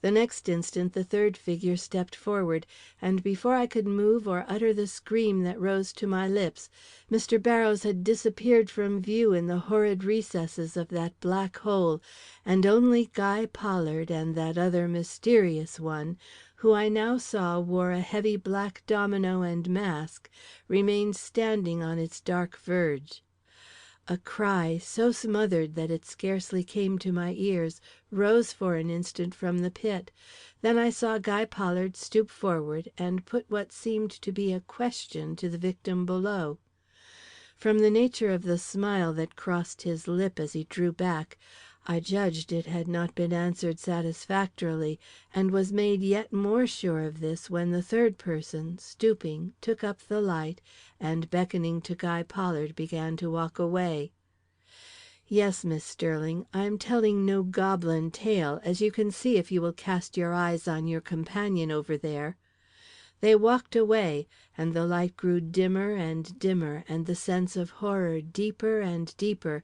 The next instant the third figure stepped forward, and before I could move or utter the scream that rose to my lips, Mr. Barrows had disappeared from view in the horrid recesses of that black hole, and only Guy Pollard and that other mysterious one, who I now saw wore a heavy black domino and mask, remained standing on its dark verge. A cry, so smothered that it scarcely came to my ears, rose for an instant from the pit. Then I saw Guy Pollard stoop forward and put what seemed to be a question to the victim below. From the nature of the smile that crossed his lip as he drew back, I judged it had not been answered satisfactorily, and was made yet more sure of this when the third person, stooping, took up the light, and beckoning to Guy Pollard, began to walk away. Yes, Miss Sterling, I am telling no goblin tale, as you can see if you will cast your eyes on your companion over there. They walked away, and the light grew dimmer and dimmer, and the sense of horror deeper and deeper,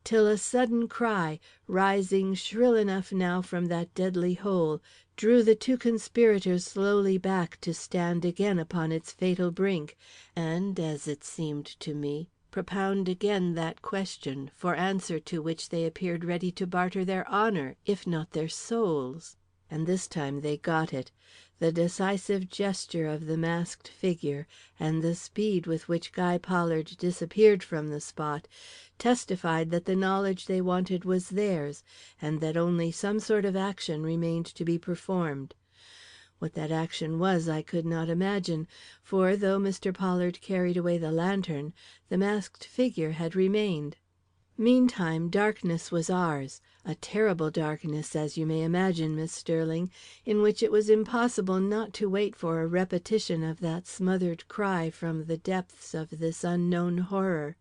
till a sudden cry, rising shrill enough now from that deadly hole, drew the two conspirators slowly back to stand again upon its fatal brink, and, as it seemed to me, propound again that question, for answer to which they appeared ready to barter their honor, if not their souls. And this time they got it. The decisive gesture of the masked figure, and the speed with which Guy Pollard disappeared from the spot, testified that the knowledge they wanted was theirs, and that only some sort of action remained to be performed. What that action was I could not imagine, for though Mr. Pollard carried away the lantern, the masked figure had remained. Meantime darkness was ours, a terrible darkness, as you may imagine, Miss Sterling, in which it was impossible not to wait for a repetition of that smothered cry from the depths of this unknown horror.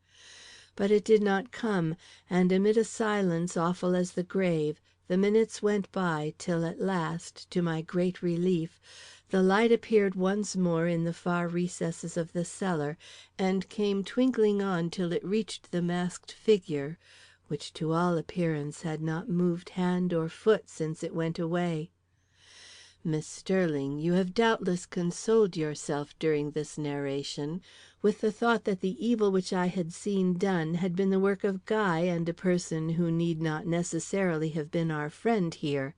But it did not come, and amid a silence awful as the grave, the minutes went by till at last, to my great relief, the light appeared once more in the far recesses of the cellar, and came twinkling on till it reached the masked figure, which to all appearance had not moved hand or foot since it went away. Miss Sterling, you have doubtless consoled yourself during this narration with the thought that the evil which I had seen done had been the work of Guy and a person who need not necessarily have been our friend here.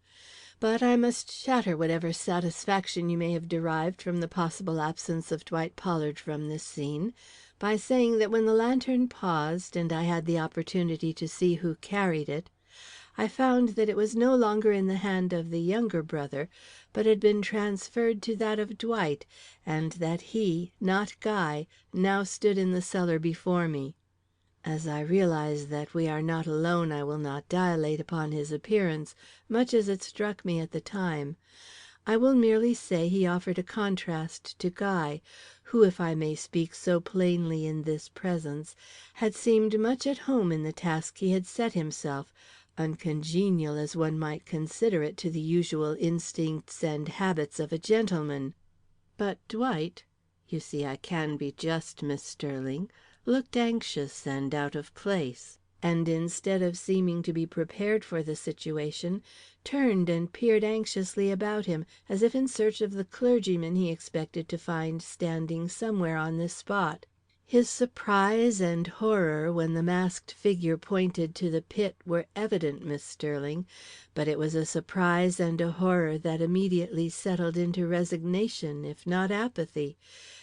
But I must shatter whatever satisfaction you may have derived from the possible absence of Dwight Pollard from this scene, by saying that when the lantern paused and I had the opportunity to see who carried it, I found that it was no longer in the hand of the younger brother, but had been transferred to that of Dwight, and that he, not Guy, now stood in the cellar before me. As I realize that we are not alone, I will not dilate upon his appearance, much as it struck me at the time. I will merely say he offered a contrast to Guy, who, if I may speak so plainly in this presence, had seemed much at home in the task he had set himself, uncongenial as one might consider it to the usual instincts and habits of a gentleman. But Dwight, you see I can be just, Miss Sterling, looked anxious and out of place, and instead of seeming to be prepared for the situation, turned and peered anxiously about him, as if in search of the clergyman he expected to find standing somewhere on this spot. His surprise and horror when the masked figure pointed to the pit were evident, Miss Sterling, but it was a surprise and a horror that immediately settled into resignation, if not apathy,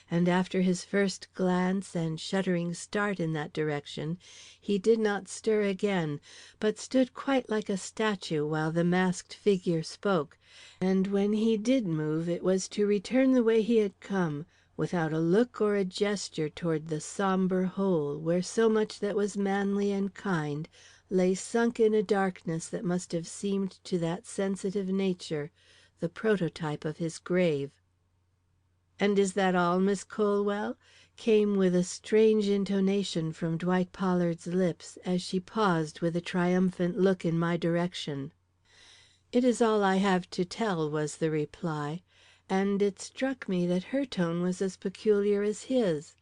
and after his first glance and shuddering start in that direction, he did not stir again, but stood quite like a statue while the masked figure spoke, and when he did move it was to return the way he had come, without a look or a gesture toward the sombre hole where so much that was manly and kind lay sunk in a darkness that must have seemed to that sensitive nature the prototype of his grave. "And is that all, Miss Colwell?" came with a strange intonation from Dwight Pollard's lips as she paused with a triumphant look in my direction. "It is all I have to tell," was the reply, and it struck me that her tone was as peculiar as his.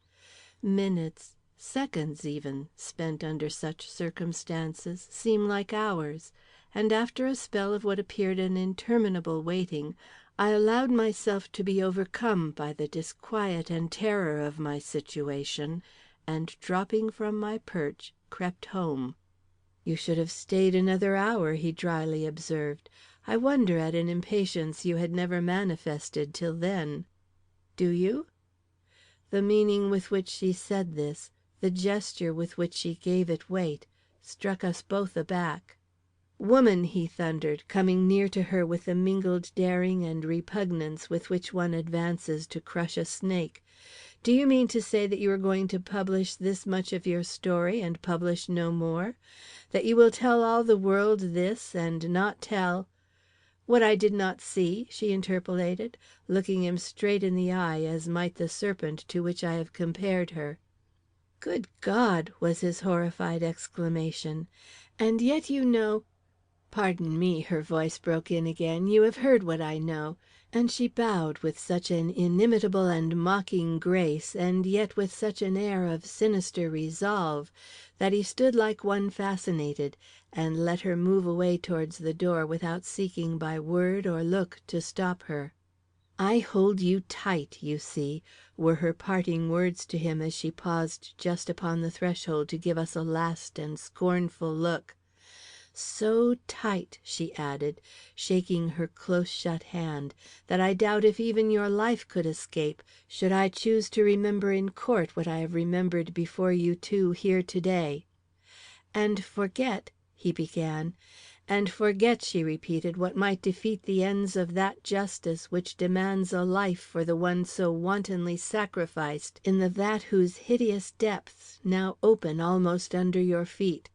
Minutes, seconds even, spent under such circumstances, seem like hours, and after a spell of what appeared an interminable waiting, I allowed myself to be overcome by the disquiet and terror of my situation, and dropping from my perch, crept home. "You should have stayed another hour," he dryly observed. "I wonder at an impatience you had never manifested till then." "Do you?" The meaning with which she said this, the gesture with which she gave it weight, struck us both aback. "Woman," he thundered, coming near to her with the mingled daring and repugnance with which one advances to crush a snake, "do you mean to say that you are going to publish this much of your story and publish no more? That you will tell all the world this and not tell—" "What I did not see?" she interpolated, looking him straight in the eye as might the serpent to which I have compared her. "Good God!" was his horrified exclamation. "And yet you know—" "Pardon me," her voice broke in again, "you have heard what I know," and she bowed with such an inimitable and mocking grace, and yet with such an air of sinister resolve, that he stood like one fascinated, and let her move away towards the door without seeking by word or look to stop her. "I hold you tight, you see," were her parting words to him as she paused just upon the threshold to give us a last and scornful look. "So tight," she added, shaking her close shut hand, "that I doubt if even your life could escape, should I choose to remember in court what I have remembered before you two here to day." "And forget—" he began. "And forget," she repeated, "what might defeat the ends of that justice which demands a life for the one so wantonly sacrificed in the vat whose hideous depths now open almost under your feet."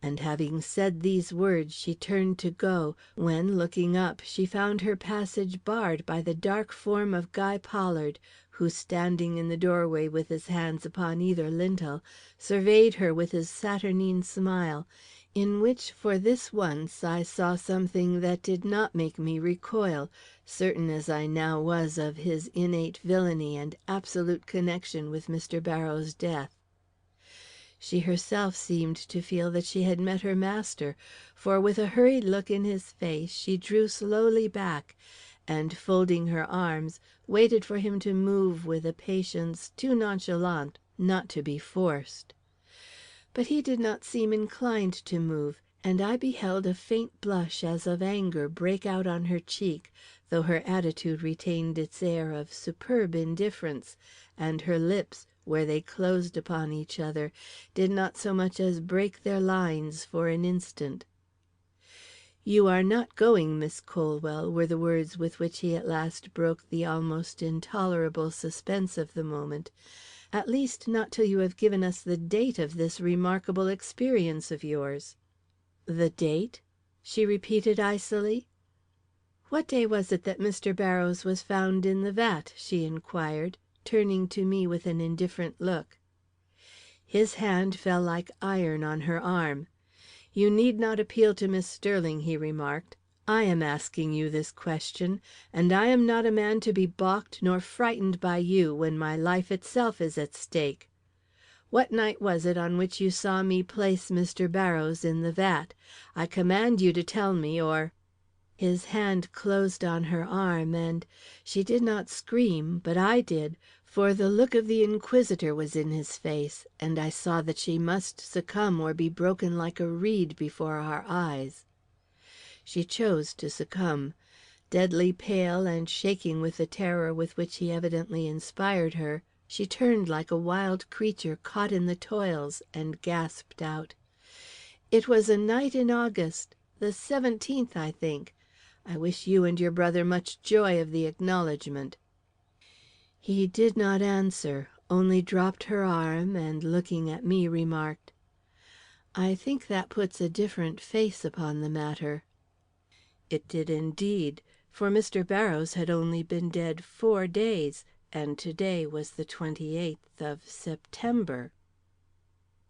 And having said these words she turned to go, when, looking up, she found her passage barred by the dark form of Guy Pollard, who, standing in the doorway with his hands upon either lintel, surveyed her with his saturnine smile, in which for this once I saw something that did not make me recoil, certain as I now was of his innate villainy and absolute connection with Mr. Barrows' death. She herself seemed to feel that she had met her master, for with a hurried look in his face she drew slowly back, and folding her arms, waited for him to move with a patience too nonchalant not to be forced. But he did not seem inclined to move, and I beheld a faint blush as of anger break out on her cheek, though her attitude retained its air of superb indifference, and her lips, where they closed upon each other, did not so much as break their lines for an instant. "You are not going, Miss Colwell," were the words with which he at last broke the almost intolerable suspense of the moment. "At least, not till you have given us the date of this remarkable experience of yours." "The date?" she repeated icily. "What day was it that Mr. Barrows was found in the vat?" she inquired, turning to me with an indifferent look. His hand fell like iron on her arm. "You need not appeal to Miss Sterling," he remarked. "I am asking you this question, and I am not a man to be balked nor frightened by you when my life itself is at stake. What night was it on which you saw me place Mr. Barrows in the vat? I command you to tell me, or—" His hand closed on her arm, and she did not scream, but I did, for the look of the inquisitor was in his face, and I saw that she must succumb or be broken like a reed before our eyes. She chose to succumb. Deadly pale and shaking with the terror with which he evidently inspired her, she turned like a wild creature caught in the toils, and gasped out: "It was a night in August, the 17th, I think. I wish you and your brother much joy of the acknowledgment." He did not answer, only dropped her arm, and looking at me, remarked: "I think that puts a different face upon the matter." It did indeed, for Mr. Barrows had only been dead 4 days, and to day was the 28th of September.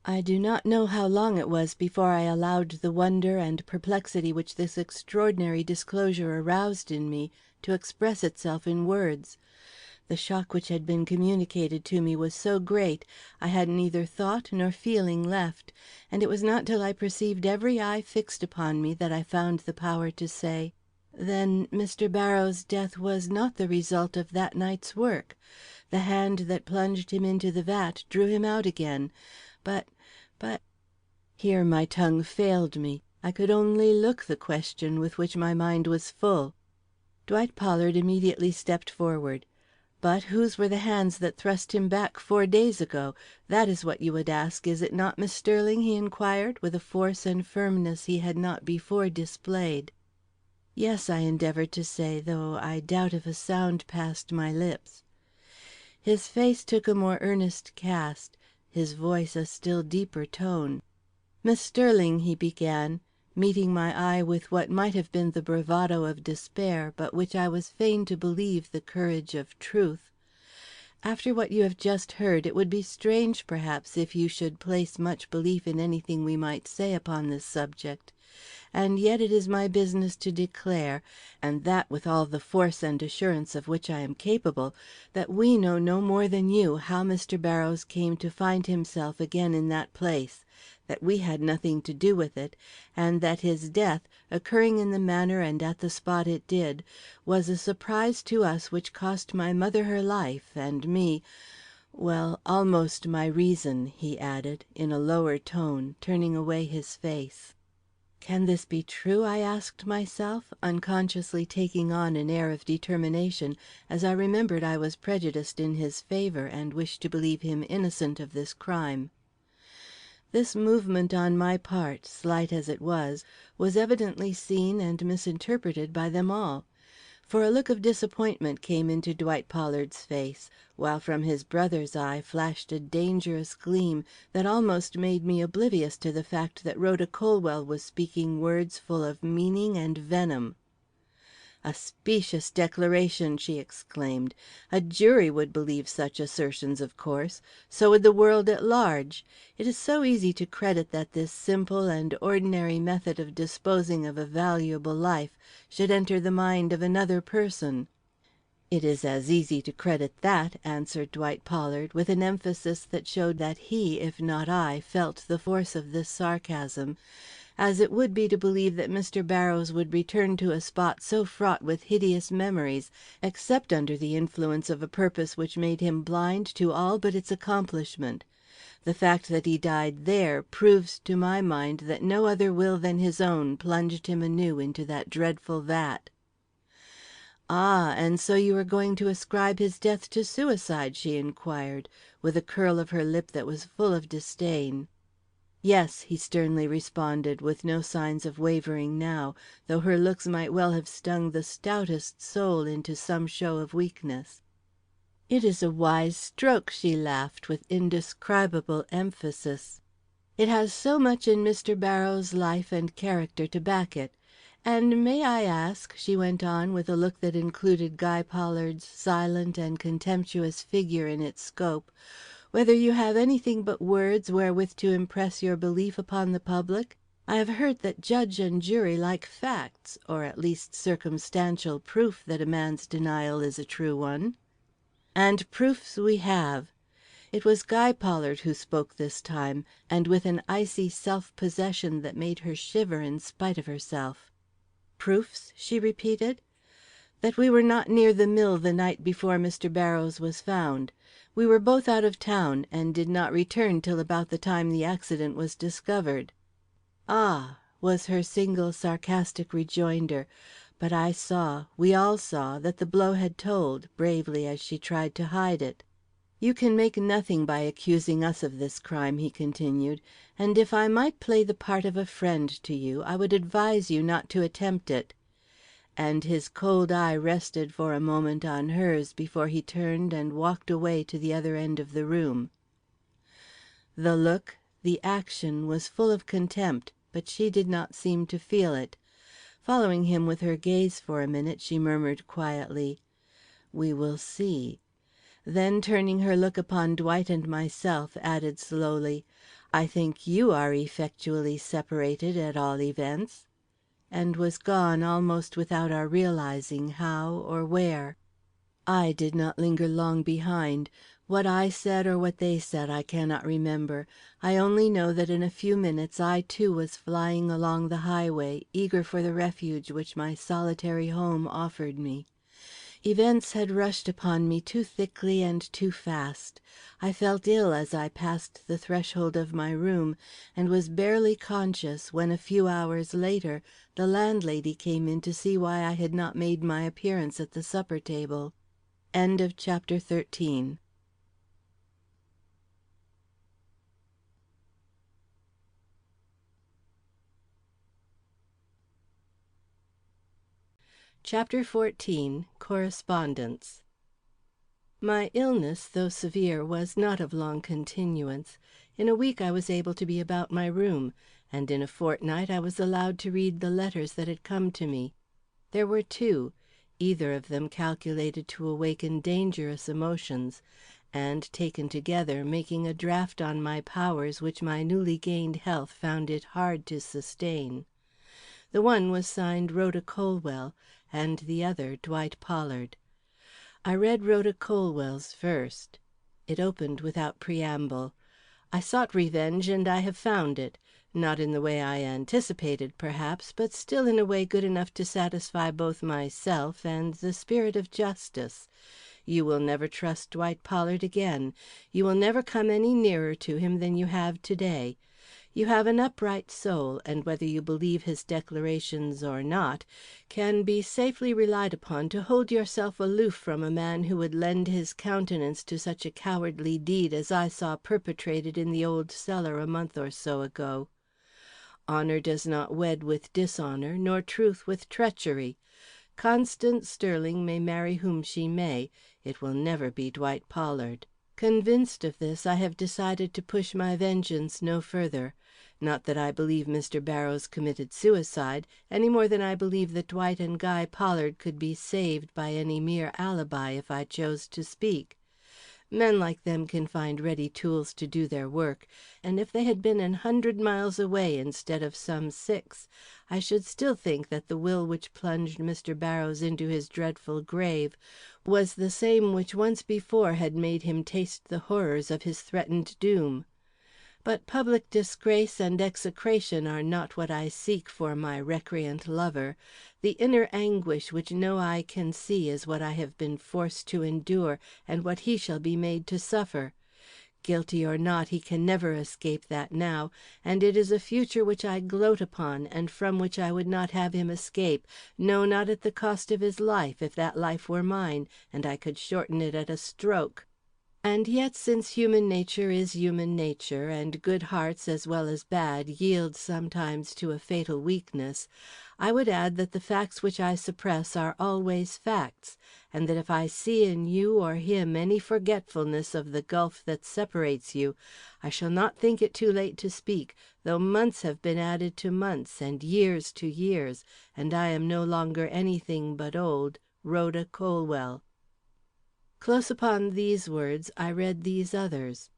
I do not know how long it was before I allowed the wonder and perplexity which this extraordinary disclosure aroused in me to express itself in words. The shock which had been communicated to me was so great, I had neither thought nor feeling left, and it was not till I perceived every eye fixed upon me that I found the power to say: "Then Mr. Barrows' death was not the result of that night's work. The hand that plunged him into the vat drew him out again. But—" Here my tongue failed me. I could only look the question with which my mind was full. Dwight Pollard immediately stepped forward. "But whose were the hands that thrust him back 4 days ago? That is what you would ask, is it not, Miss Sterling?" he inquired, with a force and firmness he had not before displayed. "Yes," I endeavored to say, though I doubt if a sound passed my lips. His face took a more earnest cast, his voice a still deeper tone. "Miss Sterling," he began, meeting my eye with what might have been the bravado of despair, but which I was fain to believe the courage of truth, "after what you have just heard, it would be strange, perhaps, if you should place much belief in anything we might say upon this subject. And yet it is my business to declare, and that with all the force and assurance of which I am capable, that we know no more than you how Mr. Barrows came to find himself again in that place, that we had nothing to do with it, and that his death, occurring in the manner and at the spot it did, was a surprise to us which cost my mother her life, and me, well, almost my reason," he added, in a lower tone, turning away his face. Can this be true, I asked myself, unconsciously taking on an air of determination, as I remembered I was prejudiced in his favor and wished to believe him innocent of this crime. This movement on my part, slight as it was evidently seen and misinterpreted by them all, for a look of disappointment came into Dwight Pollard's face, while from his brother's eye flashed a dangerous gleam that almost made me oblivious to the fact that Rhoda Colwell was speaking words full of meaning and venom. "A specious declaration!" she exclaimed. "A jury would believe such assertions, of course. So would the world at large. It is so easy to credit that this simple and ordinary method of disposing of a valuable life should enter the mind of another person." "It is as easy to credit that," answered Dwight Pollard, with an emphasis that showed that he, if not I, felt the force of this sarcasm, "as it would be to believe that Mr. Barrows would return to a spot so fraught with hideous memories, except under the influence of a purpose which made him blind to all but its accomplishment. The fact that he died there proves to my mind that no other will than his own plunged him anew into that dreadful vat." "Ah, and so you are going to ascribe his death to suicide?" she inquired, with a curl of her lip that was full of disdain. "Yes," he sternly responded, with no signs of wavering now, though her looks might well have stung the stoutest soul into some show of weakness. "It is a wise stroke," she laughed, with indescribable emphasis. "It has so much in Mr. Barrows' life and character to back it. And may I ask," she went on, with a look that included Guy Pollard's silent and contemptuous figure in its scope, "whether you have anything but words wherewith to impress your belief upon the public? I have heard that judge and jury like facts, or at least circumstantial proof that a man's denial is a true one." "And proofs we have." It was Guy Pollard who spoke this time, and with an icy self possession that made her shiver in spite of herself. "Proofs?" she repeated. "That we were not near the mill the night before Mr. Barrows was found. We were both out of town, and did not return till about the time the accident was discovered." "Ah!" was her single sarcastic rejoinder. But I saw, we all saw, that the blow had told, bravely as she tried to hide it. "You can make nothing by accusing us of this crime," he continued, "and if I might play the part of a friend to you, I would advise you not to attempt it." And his cold eye rested for a moment on hers before he turned and walked away to the other end of the room. The look, the action, was full of contempt, but she did not seem to feel it. Following him with her gaze for a minute, she murmured quietly, "We will see." Then turning her look upon Dwight and myself, added slowly, "I think you are effectually separated, at all events," and was gone almost without our realizing how or where. I did not linger long behind. What I said or what they said I cannot remember. I only know that in a few minutes I too was flying along the highway, eager for the refuge which my solitary home offered me. Events had rushed upon me too thickly and too fast. I felt ill as I passed the threshold of my room, and was barely conscious when, a few hours later, the landlady came in to see why I had not made my appearance at the supper table. End of chapter 13. Chapter 14. Correspondence. My illness, though severe, was not of long continuance. In a week I was able to be about my room, and in a fortnight I was allowed to read the letters that had come to me. There were two, either of them calculated to awaken dangerous emotions, and, taken together, making a draught on my powers which my newly gained health found it hard to sustain. The one was signed Rhoda Colwell, and the other Dwight Pollard. I read Rhoda Colwell's first. It opened without preamble. I sought revenge, and I have found it. Not in the way I anticipated, perhaps, but still in a way good enough to satisfy both myself and the spirit of justice. You will never trust Dwight Pollard again. You will never come any nearer to him than you have today. You have an upright soul, and whether you believe his declarations or not, can be safely relied upon to hold yourself aloof from a man who would lend his countenance to such a cowardly deed as I saw perpetrated in the old cellar a month or so ago. Honor does not wed with dishonor, nor truth with treachery. Constance Sterling may marry whom she may, it will never be Dwight Pollard. Convinced of this, I have decided to push my vengeance no further. Not that I believe Mr. Barrows committed suicide, any more than I believe that Dwight and Guy Pollard could be saved by any mere alibi if I chose to speak. Men like them can find ready tools to do their work, and if they had been 100 miles away instead of some 6, I should still think that the will which plunged Mr. Barrows into his dreadful grave was the same which once before had made him taste the horrors of his threatened doom. But public disgrace and execration are not what I seek for my recreant lover. The inner anguish which no eye can see is what I have been forced to endure, and what he shall be made to suffer. Guilty or not, he can never escape that now, and it is a future which I gloat upon, and from which I would not have him escape, no, not at the cost of his life, if that life were mine, and I could shorten it at a stroke. And yet, since human nature is human nature, and good hearts as well as bad yield sometimes to a fatal weakness, I would add that the facts which I suppress are always facts, and that if I see in you or him any forgetfulness of the gulf that separates you, I shall not think it too late to speak, though months have been added to months, and years to years, and I am no longer anything but old Rhoda Colwell. Close upon these words I read these others: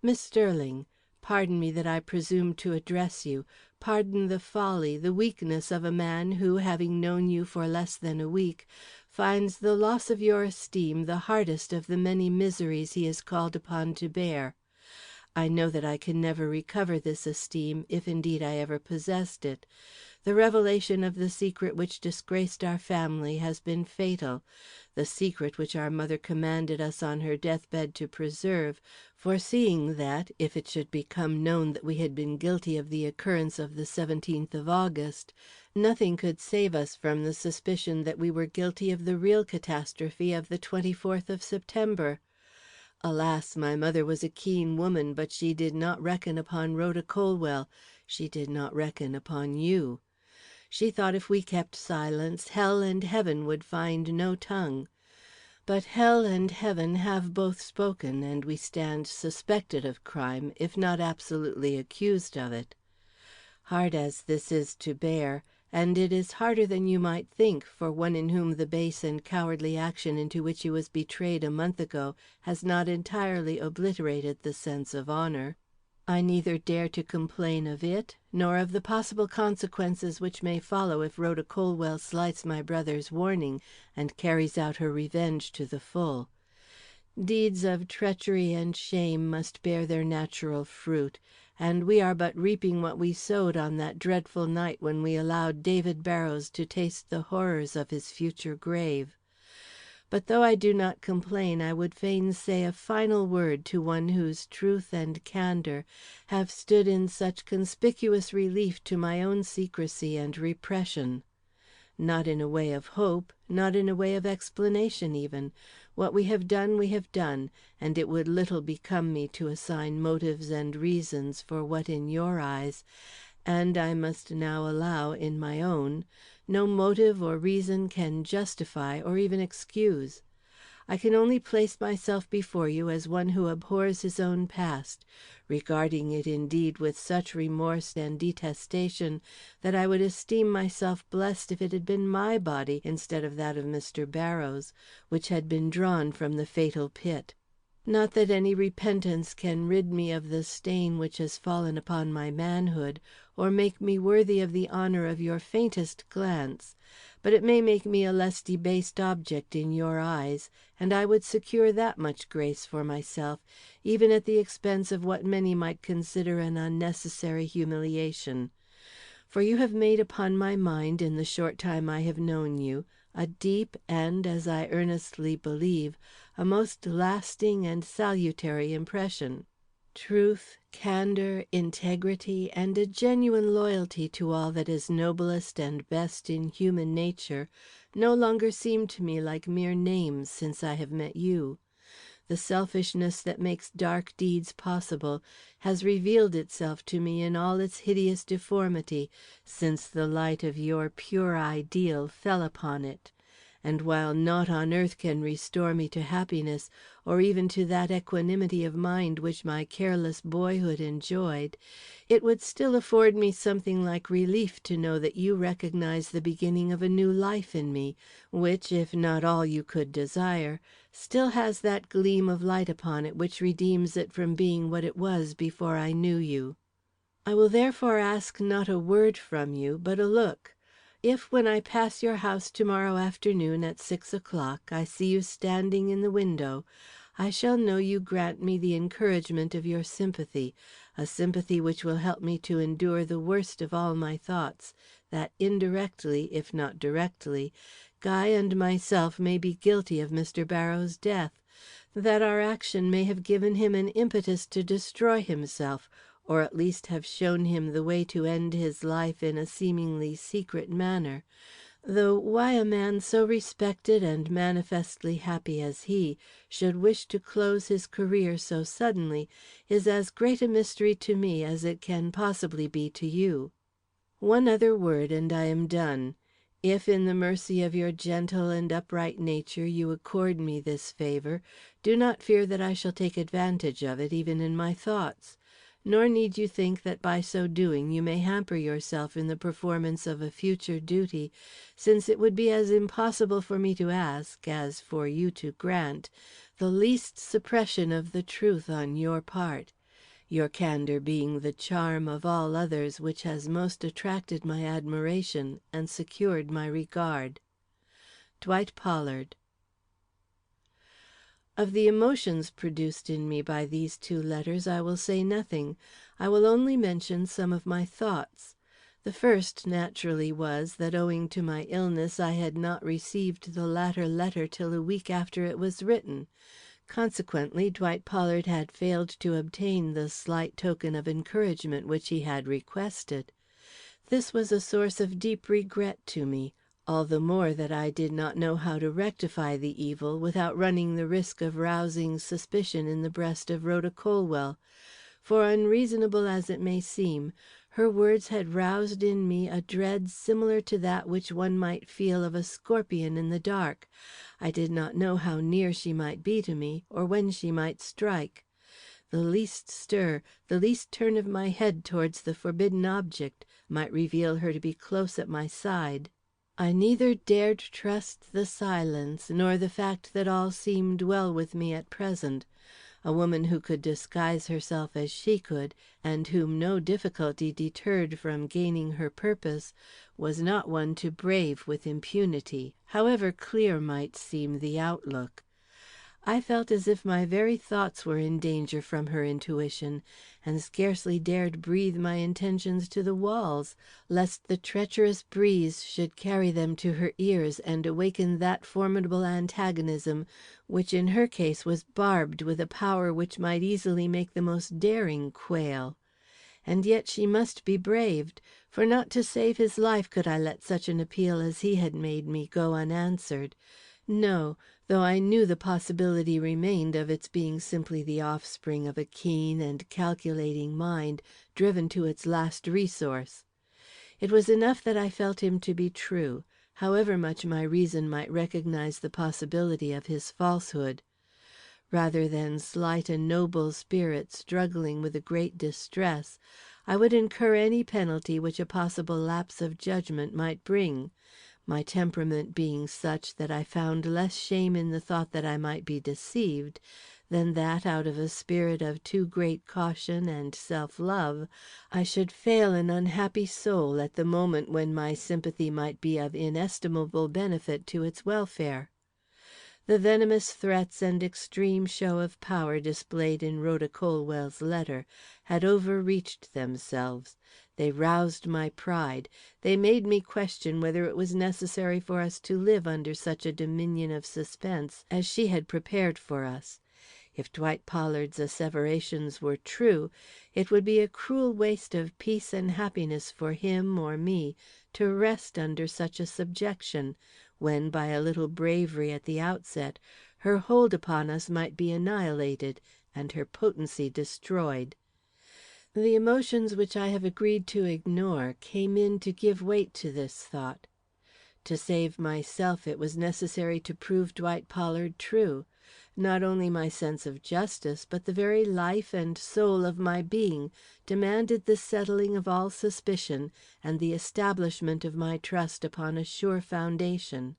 Miss Sterling, pardon me that I presume to address you. Pardon the folly, the weakness of a man who, having known you for less than a week, finds the loss of your esteem the hardest of the many miseries he is called upon to bear. I know that I can never recover this esteem, if indeed I ever possessed it. The revelation of the secret which disgraced our family has been fatal, the secret which our mother commanded us on her deathbed to preserve, foreseeing that, if it should become known that we had been guilty of the occurrence of the 17th of August, nothing could save us from the suspicion that we were guilty of the real catastrophe of the 24th of September. Alas, my mother was a keen woman, but she did not reckon upon Rhoda Colwell. She did not reckon upon you. She thought if we kept silence, hell and heaven would find no tongue. But hell and heaven have both spoken, and we stand suspected of crime, if not absolutely accused of it. Hard as this is to bear, and it is harder than you might think for one in whom the base and cowardly action into which he was betrayed a month ago has not entirely obliterated the sense of honor. I neither dare to complain of it, nor of the possible consequences which may follow if Rhoda Colwell slights my brother's warning and carries out her revenge to the full. Deeds of treachery and shame must bear their natural fruit, and we are but reaping what we sowed on that dreadful night when we allowed David Barrows to taste the horrors of his future grave. But though I do not complain, I would fain say a final word to one whose truth and candor have stood in such conspicuous relief to my own secrecy and repression. Not in a way of hope, not in a way of explanation even. What we have done, and it would little become me to assign motives and reasons for what in your eyes, and I must now allow in my own, no motive or reason can justify or even excuse. I can only place myself before you as one who abhors his own past, regarding it indeed with such remorse and detestation that I would esteem myself blessed if it had been my body, instead of that of Mr. Barrows, which had been drawn from the fatal pit. Not that any repentance can rid me of the stain which has fallen upon my manhood, or make me worthy of the honor of your faintest glance, but it may make me a less debased object in your eyes, and I would secure that much grace for myself, even at the expense of what many might consider an unnecessary humiliation. For you have made upon my mind, in the short time I have known you, a deep and, as I earnestly believe, a most lasting and salutary impression. Truth, candor, integrity, and a genuine loyalty to all that is noblest and best in human nature no longer seem to me like mere names since I have met you. The selfishness that makes dark deeds possible has revealed itself to me in all its hideous deformity since the light of your pure ideal fell upon it. And while naught on earth can restore me to happiness, or even to that equanimity of mind which my careless boyhood enjoyed, it would still afford me something like relief to know that you recognize the beginning of a new life in me, which, if not all you could desire, still has that gleam of light upon it which redeems it from being what it was before I knew you. I will therefore ask not a word from you, but a look. If, when I pass your house to-morrow afternoon at 6 o'clock, I see you standing in the window, I shall know you grant me the encouragement of your sympathy, a sympathy which will help me to endure the worst of all my thoughts, that indirectly, if not directly, Guy and myself may be guilty of Mr. Barrows' death, that our action may have given him an impetus to destroy himself, or at least have shown him the way to end his life in a seemingly secret manner, though why a man so respected and manifestly happy as he should wish to close his career so suddenly is as great a mystery to me as it can possibly be to you. One other word, and I am done. If in the mercy of your gentle and upright nature you accord me this favor, do not fear that I shall take advantage of it even in my thoughts. Nor need you think that by so doing you may hamper yourself in the performance of a future duty, since it would be as impossible for me to ask, as for you to grant, the least suppression of the truth on your part, your candor being the charm of all others which has most attracted my admiration and secured my regard. Dwight Pollard. Of the emotions produced in me by these two letters I will say nothing. I will only mention some of my thoughts. The first, naturally, was, that owing to my illness I had not received the latter letter till a week after it was written. Consequently, Dwight Pollard had failed to obtain the slight token of encouragement which he had requested. This was a source of deep regret to me, all the more that I did not know how to rectify the evil without running the risk of rousing suspicion in the breast of Rhoda Colwell; for unreasonable as it may seem, her words had roused in me a dread similar to that which one might feel of a scorpion in the dark. I did not know how near she might be to me, or when she might strike. The least stir, the least turn of my head towards the forbidden object, might reveal her to be close at my side. I neither dared trust the silence, nor the fact that all seemed well with me at present. A woman who could disguise herself as she could, and whom no difficulty deterred from gaining her purpose, was not one to brave with impunity, however clear might seem the outlook. I felt as if my very thoughts were in danger from her intuition, and scarcely dared breathe my intentions to the walls, lest the treacherous breeze should carry them to her ears and awaken that formidable antagonism which in her case was barbed with a power which might easily make the most daring quail. And yet she must be braved, for not to save his life could I let such an appeal as he had made me go unanswered. No, though I knew the possibility remained of its being simply the offspring of a keen and calculating mind driven to its last resource. It was enough that I felt him to be true, however much my reason might recognize the possibility of his falsehood. Rather than slight a noble spirit struggling with a great distress, I would incur any penalty which a possible lapse of judgment might bring, my temperament being such that I found less shame in the thought that I might be deceived, than that, out of a spirit of too great caution and self-love, I should fail an unhappy soul at the moment when my sympathy might be of inestimable benefit to its welfare. The venomous threats and extreme show of power displayed in Rhoda Colwell's letter had overreached themselves. They roused my pride. They made me question whether it was necessary for us to live under such a dominion of suspense as she had prepared for us. If Dwight Pollard's asseverations were true, it would be a cruel waste of peace and happiness for him or me to rest under such a subjection, when, by a little bravery at the outset, her hold upon us might be annihilated and her potency destroyed. The emotions which I have agreed to ignore came in to give weight to this thought. To save myself it was necessary to prove Dwight Pollard true. Not only my sense of justice, but the very life and soul of my being, demanded the settling of all suspicion and the establishment of my trust upon a sure foundation.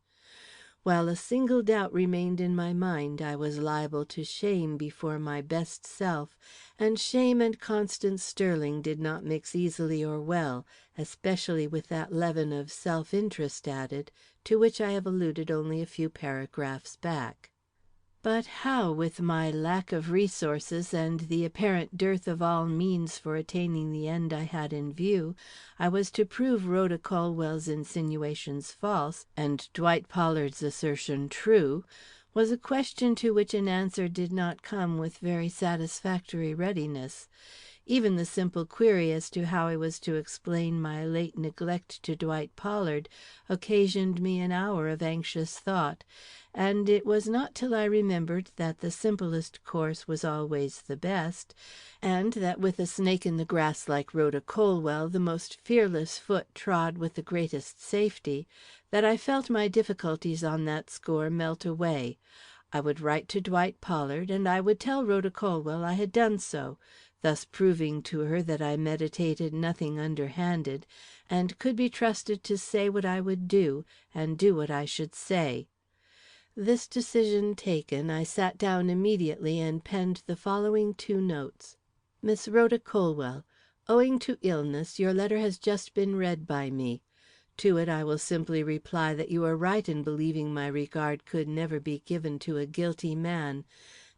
While a single doubt remained in my mind, I was liable to shame before my best self, and shame and Constance Sterling did not mix easily or well, especially with that leaven of self-interest added, to which I have alluded only a few paragraphs back. But how, with my lack of resources and the apparent dearth of all means for attaining the end I had in view, I was to prove Rhoda Colwell's insinuations false and Dwight Pollard's assertion true, was a question to which an answer did not come with very satisfactory readiness. Even the simple query as to how I was to explain my late neglect to Dwight Pollard occasioned me an hour of anxious thought, and it was not till I remembered that the simplest course was always the best, and that with a snake in the grass like Rhoda Colwell the most fearless foot trod with the greatest safety, that I felt my difficulties on that score melt away. I would write to Dwight Pollard, and I would tell Rhoda Colwell I had done so, thus proving to her that I meditated nothing underhanded, and could be trusted to say what I would do, and do what I should say. This decision taken, I sat down immediately and penned the following 2 notes. Miss Rhoda Colwell, owing to illness, your letter has just been read by me. To it I will simply reply that you are right in believing my regard could never be given to a guilty man.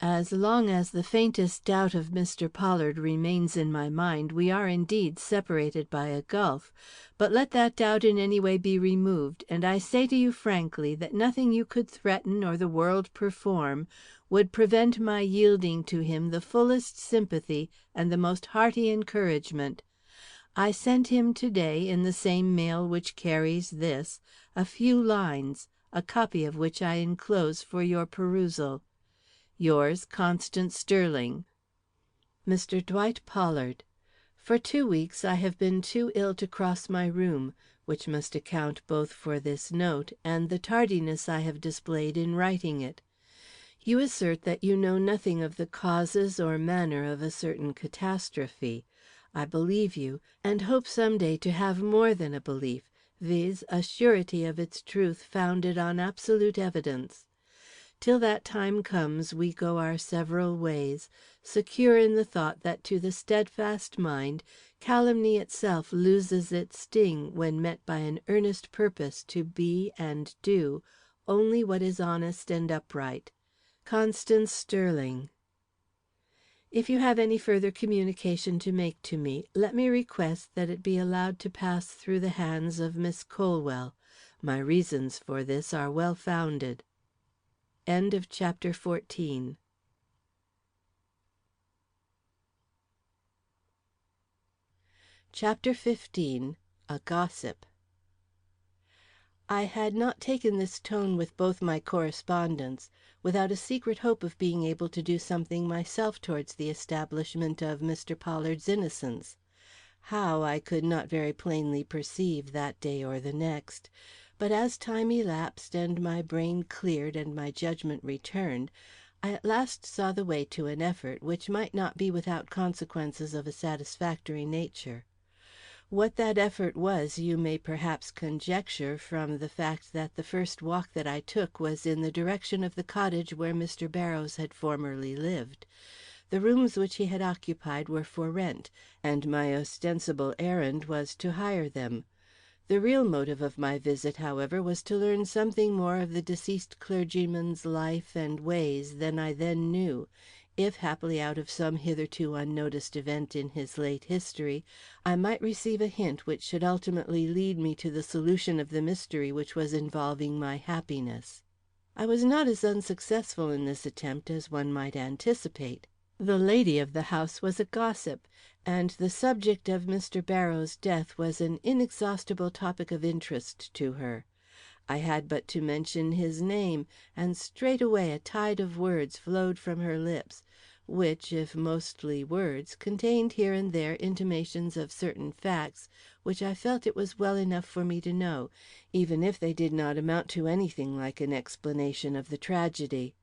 As long as the faintest doubt of Mr. Pollard remains in my mind, we are indeed separated by a gulf. But let that doubt in any way be removed, and I say to you frankly that nothing you could threaten or the world perform would prevent my yielding to him the fullest sympathy and the most hearty encouragement. I sent him to-day, in the same mail which carries this, a few lines, a copy of which I enclose for your perusal. Yours, Constance Sterling. Mr. Dwight Pollard, for 2 weeks I have been too ill to cross my room, which must account both for this note and the tardiness I have displayed in writing it. You assert that you know nothing of the causes or manner of a certain catastrophe. I believe you, and hope some day to have more than a belief, viz., a surety of its truth founded on absolute evidence. Till that time comes, we go our several ways, secure in the thought that to the steadfast mind calumny itself loses its sting when met by an earnest purpose to be and do only what is honest and upright. Constance Sterling. If you have any further communication to make to me, let me request that it be allowed to pass through the hands of Miss Colwell. My reasons for this are well founded. End of chapter 14. Chapter 15. A Gossip. I had not taken this tone with both my correspondents without a secret hope of being able to do something myself towards the establishment of Mr. Pollard's innocence. How, I could not very plainly perceive that day or the next. But as time elapsed, and my brain cleared and my judgment returned, I at last saw the way to an effort which might not be without consequences of a satisfactory nature. What that effort was you may perhaps conjecture from the fact that the first walk that I took was in the direction of the cottage where Mr. Barrows had formerly lived. The rooms which he had occupied were for rent, and my ostensible errand was to hire them. The real motive of my visit, however, was to learn something more of the deceased clergyman's life and ways than I then knew, if happily out of some hitherto unnoticed event in his late history, I might receive a hint which should ultimately lead me to the solution of the mystery which was involving my happiness. I was not as unsuccessful in this attempt as one might anticipate. The lady of the house was a gossip, and the subject of Mr. Barrows' death was an inexhaustible topic of interest to her. I had but to mention his name, and straightway a tide of words flowed from her lips, which, if mostly words, contained here and there intimations of certain facts which I felt it was well enough for me to know, even if they did not amount to anything like an explanation of the tragedy.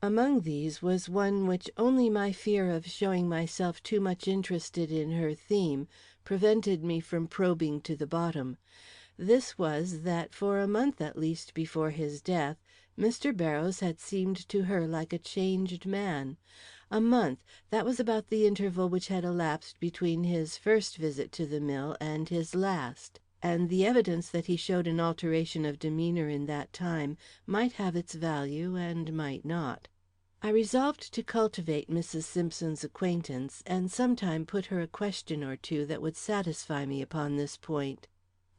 Among these was one which only my fear of showing myself too much interested in her theme prevented me from probing to the bottom. This was that for a month at least before his death, Mr. Barrows had seemed to her like a changed man. A month, that was about the interval which had elapsed between his first visit to the mill and his last, and the evidence that he showed an alteration of demeanour in that time might have its value and might not. I resolved to cultivate Mrs. Simpson's acquaintance, and sometime put her a question or two that would satisfy me upon this point.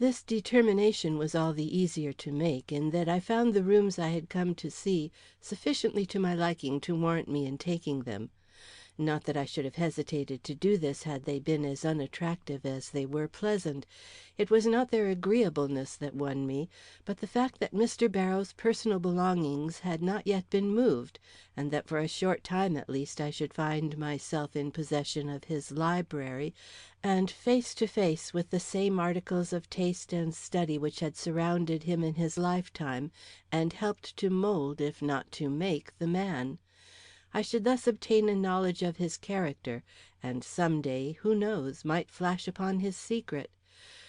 This determination was all the easier to make in that I found the rooms I had come to see sufficiently to my liking to warrant me in taking them. Not that I should have hesitated to do this had they been as unattractive as they were pleasant. It was not their agreeableness that won me, but the fact that Mr. Barrows' personal belongings had not yet been moved, and that for a short time at least I should find myself in possession of his library, and face to face with the same articles of taste and study which had surrounded him in his lifetime, and helped to mould, if not to make, the man. I should thus obtain a knowledge of his character, and some day, who knows, might flash upon his secret.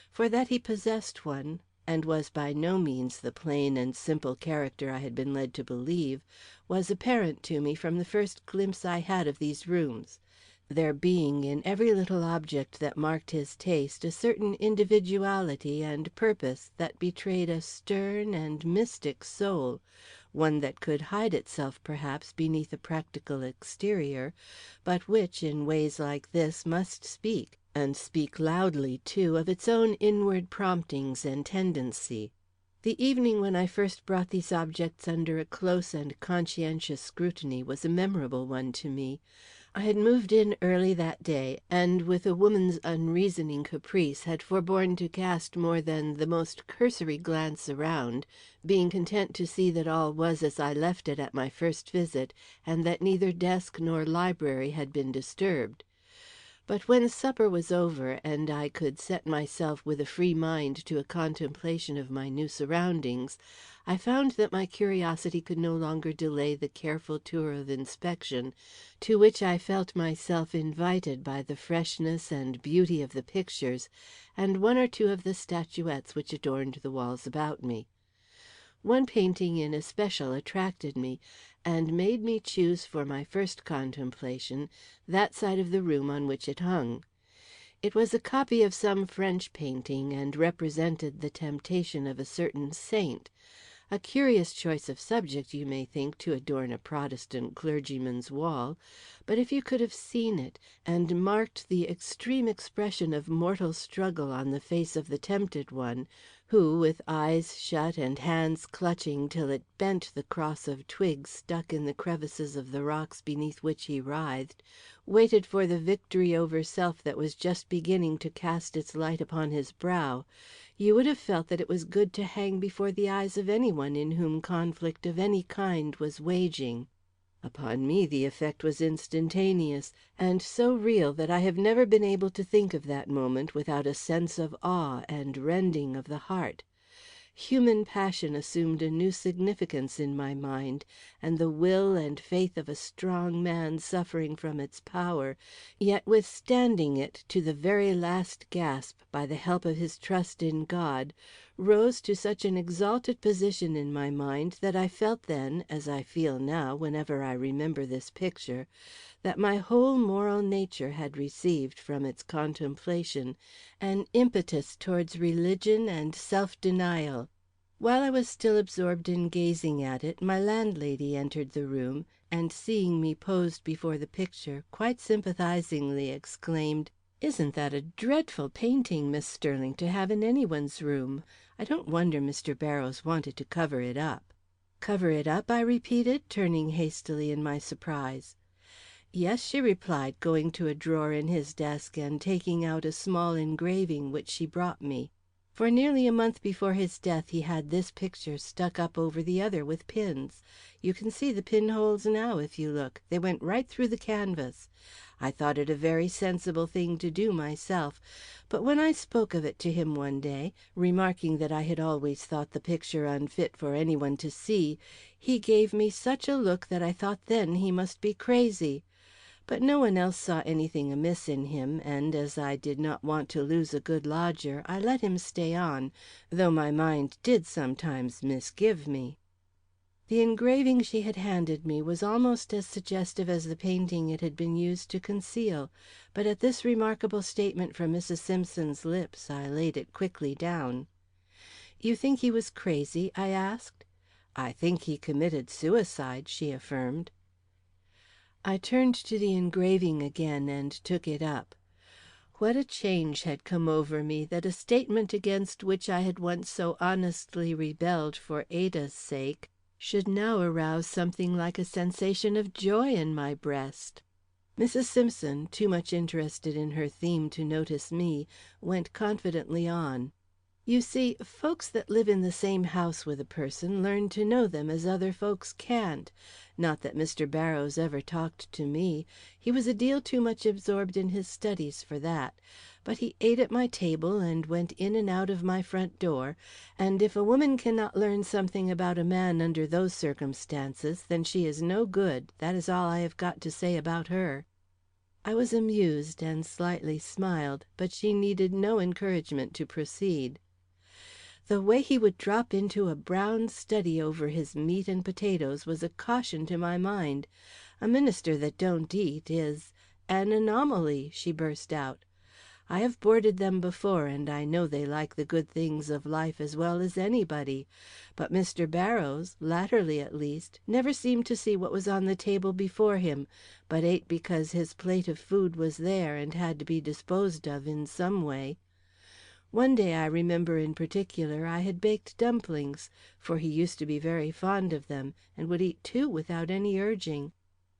For that he possessed one, and was by no means the plain and simple character I had been led to believe, was apparent to me from the first glimpse I had of these rooms, there being in every little object that marked his taste a certain individuality and purpose that betrayed a stern and mystic soul, one that could hide itself perhaps beneath a practical exterior, but which, in ways like this, must speak, and speak loudly, too, of its own inward promptings and tendency. The evening when I first brought these objects under a close and conscientious scrutiny was a memorable one to me. I had moved in early that day, and with a woman's unreasoning caprice had forborne to cast more than the most cursory glance around, being content to see that all was as I left it at my first visit, and that neither desk nor library had been disturbed. But when supper was over, and I could set myself with a free mind to a contemplation of my new surroundings, I found that my curiosity could no longer delay the careful tour of inspection to which I felt myself invited by the freshness and beauty of the pictures and one or two of the statuettes which adorned the walls about me. One painting in especial attracted me, and made me choose for my first contemplation that side of the room on which it hung. It was a copy of some French painting, and represented the temptation of a certain saint. A curious choice of subject, you may think, to adorn a Protestant clergyman's wall, but if you could have seen it, and marked the extreme expression of mortal struggle on the face of the tempted one, who, with eyes shut and hands clutching till it bent the cross of twigs stuck in the crevices of the rocks beneath which he writhed, waited for the victory over self that was just beginning to cast its light upon his brow, you would have felt that it was good to hang before the eyes of any one in whom conflict of any kind was waging. Upon me the effect was instantaneous, and so real that I have never been able to think of that moment without a sense of awe and rending of the heart. Human passion assumed a new significance in my mind, and the will and faith of a strong man suffering from its power, yet withstanding it to the very last gasp by the help of his trust in God, rose to such an exalted position in my mind that I felt then, as I feel now whenever I remember this picture, that my whole moral nature had received, from its contemplation, an impetus towards religion and self-denial. While I was still absorbed in gazing at it, my landlady entered the room, and seeing me posed before the picture, quite sympathizingly exclaimed, "Isn't that a dreadful painting, Miss Sterling, to have in any one's room? I don't wonder Mr. Barrows wanted to cover it up." "Cover it up?" I repeated, turning hastily in my surprise. "Yes," she replied, going to a drawer in his desk and taking out a small engraving which she brought me. For nearly a month before his death he had this picture stuck up over the other with pins. You can see the pinholes now if you look; they went right through the canvas. I thought it a very sensible thing to do myself, but when I spoke of it to him one day, remarking that I had always thought the picture unfit for any one to see, he gave me such a look that I thought then he must be crazy. But no one else saw anything amiss in him, and as I did not want to lose a good lodger, I let him stay on, though my mind did sometimes misgive me. The engraving she had handed me was almost as suggestive as the painting it had been used to conceal, but at this remarkable statement from Mrs. Simpson's lips, I laid it quickly down. "You think he was crazy?" I asked. "I think he committed suicide," she affirmed. I turned to the engraving again and took it up. What a change had come over me, that a statement against which I had once so honestly rebelled for Ada's sake should now arouse something like a sensation of joy in my breast. Mrs. Simpson, too much interested in her theme to notice me, went confidently on. You see, folks that live in the same house with a person learn to know them as other folks can't. Not that Mr. Barrows ever talked to me. He was a deal too much absorbed in his studies for that. But he ate at my table and went in and out of my front door, and if a woman cannot learn something about a man under those circumstances, then she is no good. That is all I have got to say about her. I was amused and slightly smiled, but she needed no encouragement to proceed. The way he would drop into a brown study over his meat and potatoes was a caution to my mind. A minister that don't eat is an anomaly, she burst out. I have boarded them before, and I know they like the good things of life as well as anybody. But Mr. Barrows, latterly at least, never seemed to see what was on the table before him, but ate because his plate of food was there and had to be disposed of in some way. One day, I remember in particular, I had baked dumplings, for he used to be very fond of them, and would eat two without any urging.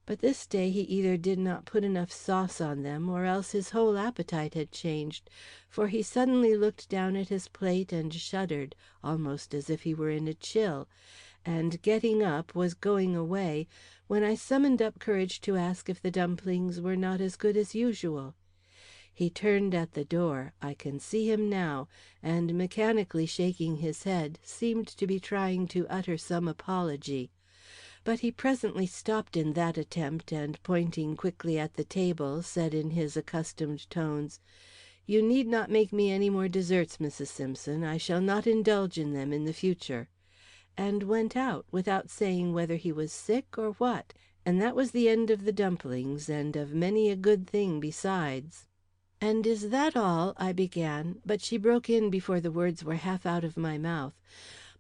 But this day he either did not put enough sauce on them, or else his whole appetite had changed, for he suddenly looked down at his plate and shuddered, almost as if he were in a chill, and getting up, was going away, when I summoned up courage to ask if the dumplings were not as good as usual. He turned at the door, I can see him now, and mechanically shaking his head, seemed to be trying to utter some apology. But he presently stopped in that attempt, and pointing quickly at the table, said in his accustomed tones, "You need not make me any more desserts, Mrs. Simpson. I shall not indulge in them in the future," and went out, without saying whether he was sick or what, and that was the end of the dumplings, and of many a good thing besides. "And is that all?" I began, but she broke in before the words were half out of my mouth.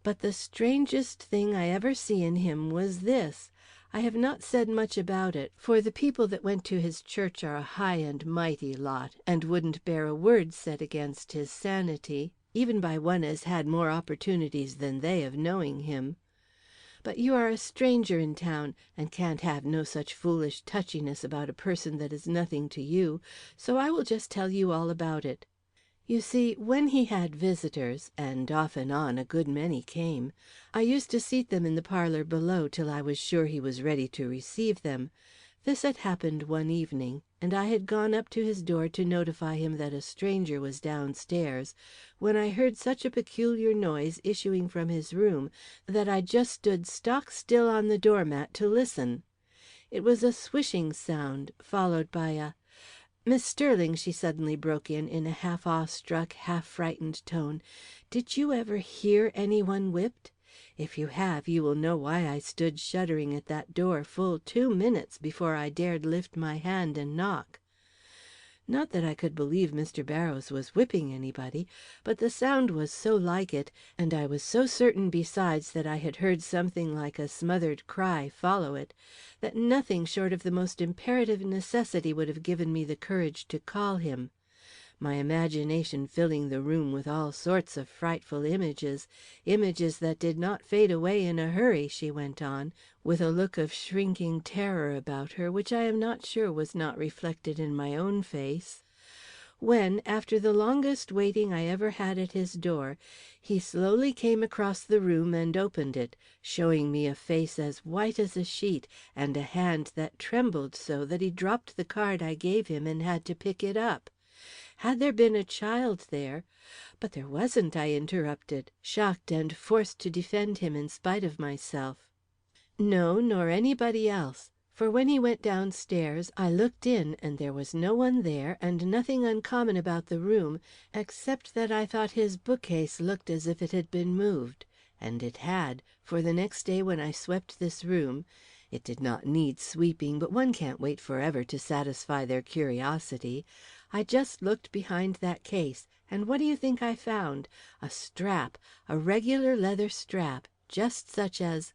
"But the strangest thing I ever see in him was this. I have not said much about it, for the people that went to his church are a high and mighty lot, and wouldn't bear a word said against his sanity, even by one as had more opportunities than they of knowing him. But you are a stranger in town, and can't have no such foolish touchiness about a person that is nothing to you, so I will just tell you all about it. You see, when he had visitors, and off and on a good many came, I used to seat them in the parlour below till I was sure he was ready to receive them. This had happened one evening, and I had gone up to his door to notify him that a stranger was downstairs, when I heard such a peculiar noise issuing from his room that I just stood stock still on the door mat to listen. It was a swishing sound, followed by a "Miss Sterling," she suddenly broke in a half awe-struck, half frightened tone, "did you ever hear any one whipped? If you have, you will know why I stood shuddering at that door full 2 minutes before I dared lift my hand and knock." Not that I could believe Mr. Barrows was whipping anybody, but the sound was so like it, and I was so certain besides that I had heard something like a smothered cry follow it, that nothing short of the most imperative necessity would have given me the courage to call him. My imagination filling the room with all sorts of frightful images, images that did not fade away in a hurry, she went on, with a look of shrinking terror about her which I am not sure was not reflected in my own face, when, after the longest waiting I ever had at his door, he slowly came across the room and opened it, showing me a face as white as a sheet, and a hand that trembled so that he dropped the card I gave him and had to pick it up. Had there been a child there But there wasn't, I interrupted, shocked and forced to defend him in spite of myself. "No, nor anybody else. For when he went downstairs, I looked in, and there was no one there, and nothing uncommon about the room, except that I thought his bookcase looked as if it had been moved. And it had, for the next day when I swept this room it did not need sweeping, but one can't wait forever to satisfy their curiosity I just looked behind that case, and what do you think I found? A strap, a regular leather strap, just such as—"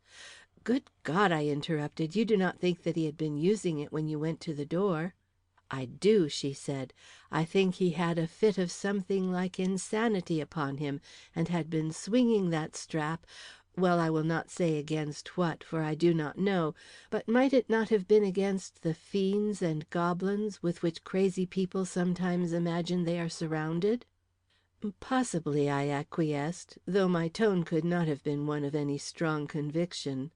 "Good God!" I interrupted. "You do not think that he had been using it when you went to the door?" "I do," she said. "I think he had a fit of something like insanity upon him, and had been swinging that strap well, I will not say against what, for I do not know, but might it not have been against the fiends and goblins with which crazy people sometimes imagine they are surrounded?" "Possibly," I acquiesced, though my tone could not have been one of any strong conviction.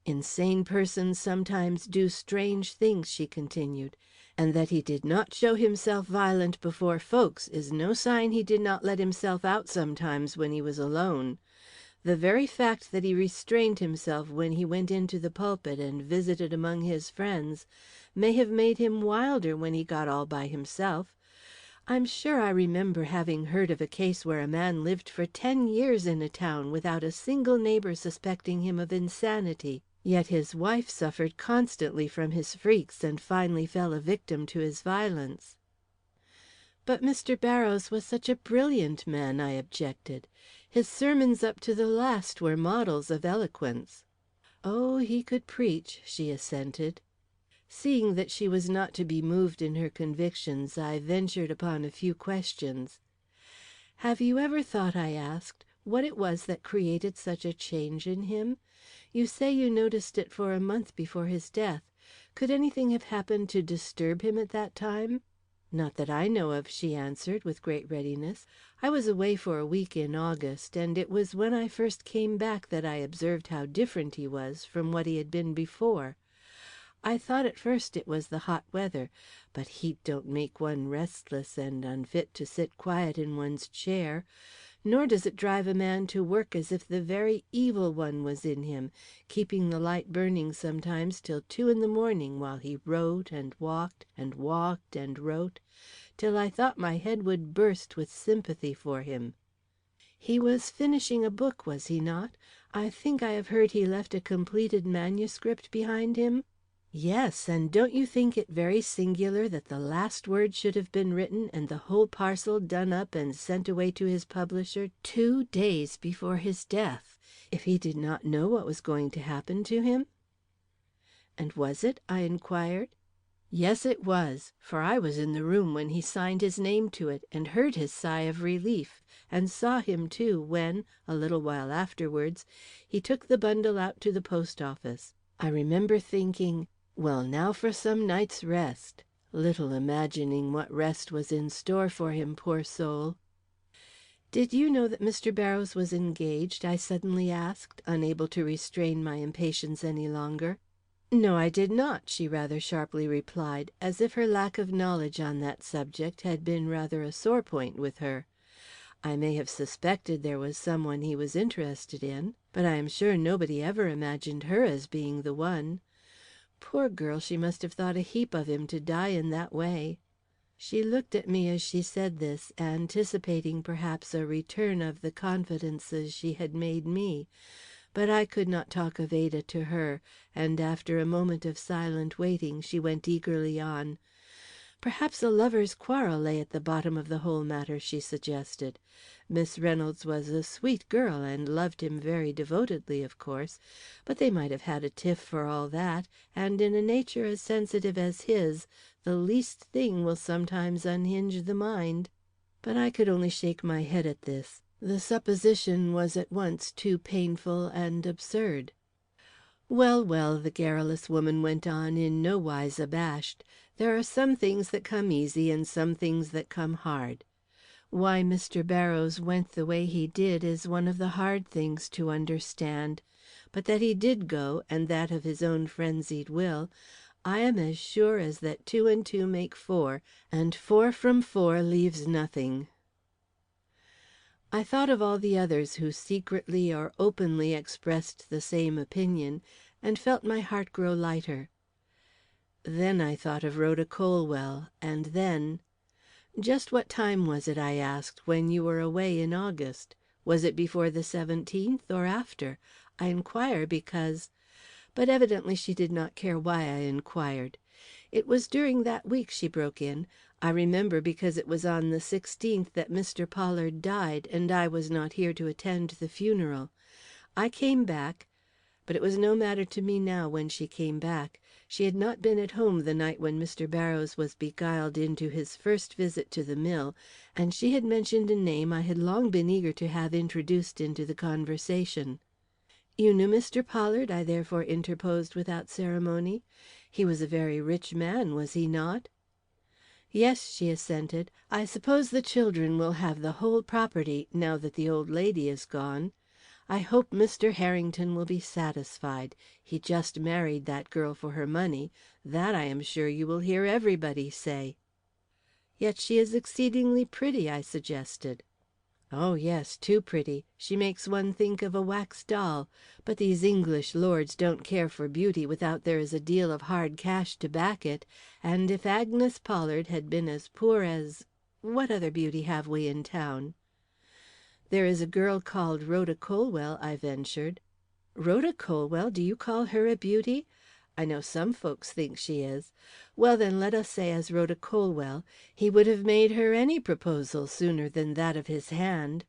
"Insane persons sometimes do strange things," she continued, "and that he did not show himself violent before folks is no sign he did not let himself out sometimes when he was alone. The very fact that he restrained himself when he went into the pulpit and visited among his friends may have made him wilder when he got all by himself. I'm sure I remember having heard of a case where a man lived for 10 years in a town without a single neighbor suspecting him of insanity, yet his wife suffered constantly from his freaks and finally fell a victim to his violence." "But Mr. Barrows was such a brilliant man," I objected. "His sermons up to the last were models of eloquence." "Oh, he could preach," she assented. Seeing that she was not to be moved in her convictions, I ventured upon a few questions. "Have you ever thought," I asked, "what it was that created such a change in him? You say you noticed it for a month before his death. Could anything have happened to disturb him at that time?" "Not that I know of," she answered, with great readiness. "I was away for a week in August, and it was when I first came back that I observed how different he was from what he had been before. I thought at first it was the hot weather, but heat don't make one restless and unfit to sit quiet in one's chair. Nor does it drive a man to work as if the very evil one was in him, keeping the light burning sometimes till 2 in the morning while he wrote and walked and walked and wrote, till I thought my head would burst with sympathy for him." "He was finishing a book, was he not? I think I have heard he left a completed manuscript behind him?" "Yes, and don't you think it very singular that the last word should have been written and the whole parcel done up and sent away to his publisher 2 days before his death, if he did not know what was going to happen to him?" "And was it?" I inquired. "Yes, it was, for I was in the room when he signed his name to it, and heard his sigh of relief, and saw him, too, when, a little while afterwards, he took the bundle out to the post office. I remember thinking, 'Well, now for some night's rest,' little imagining what rest was in store for him, poor soul." "Did you know that Mr. Barrows was engaged?" I suddenly asked, unable to restrain my impatience any longer. "No, I did not," she rather sharply replied, as if her lack of knowledge on that subject had been rather a sore point with her. "I may have suspected there was some one he was interested in, but I am sure nobody ever imagined her as being the one. Poor girl, she must have thought a heap of him to die in that way." She looked at me as she said this, anticipating perhaps a return of the confidences she had made me. But I could not talk of Ada to her, and after a moment of silent waiting, she went eagerly on. "Perhaps a lover's quarrel lay at the bottom of the whole matter," she suggested. "Miss Reynolds was a sweet girl and loved him very devotedly, of course, but they might have had a tiff for all that, and in a nature as sensitive as his, the least thing will sometimes unhinge the mind." But I could only shake my head at this. The supposition was at once too painful and absurd. "Well, well," the garrulous woman went on, in no wise abashed, "there are some things that come easy and some things that come hard. Why Mr. Barrows went the way he did is one of the hard things to understand. But that he did go, and that of his own frenzied will, I am as sure as that 2 and 2 make 4, and 4 from 4 leaves nothing." I thought of all the others who secretly or openly expressed the same opinion, and felt my heart grow lighter. Then I thought of Rhoda Colwell, and then "Just what time was it," I asked, "when you were away in August? Was it before the 17th or after? I inquire because—" But evidently she did not care why I inquired. "It was during that week," she broke in. "I remember because it was on the 16th that Mr. Pollard died, and I was not here to attend the funeral. I came back—but it was no matter to me now when she came back. She had not been at home the night when Mr. Barrows was beguiled into his first visit to the mill, and she had mentioned a name I had long been eager to have introduced into the conversation. "You knew Mr. Pollard?" I therefore interposed without ceremony. "He was a very rich man, was he not?" "Yes," she assented. "I suppose the children will have the whole property, now that the old lady is gone. I hope Mr. Harrington will be satisfied. He just married that girl for her money. That I am sure you will hear everybody say." "Yet she is exceedingly pretty," I suggested. "Oh, yes, too pretty. She makes one think of a wax doll. But these English lords don't care for beauty without there is a deal of hard cash to back it, and if Agnes Pollard had been as poor as what other beauty have we in town?" "There is a girl called Rhoda Colwell," I ventured. "Rhoda Colwell! Do you call her a beauty? I know some folks think she is. Well, then, let us say as Rhoda Colwell. He would have made her any proposal sooner than that of his hand."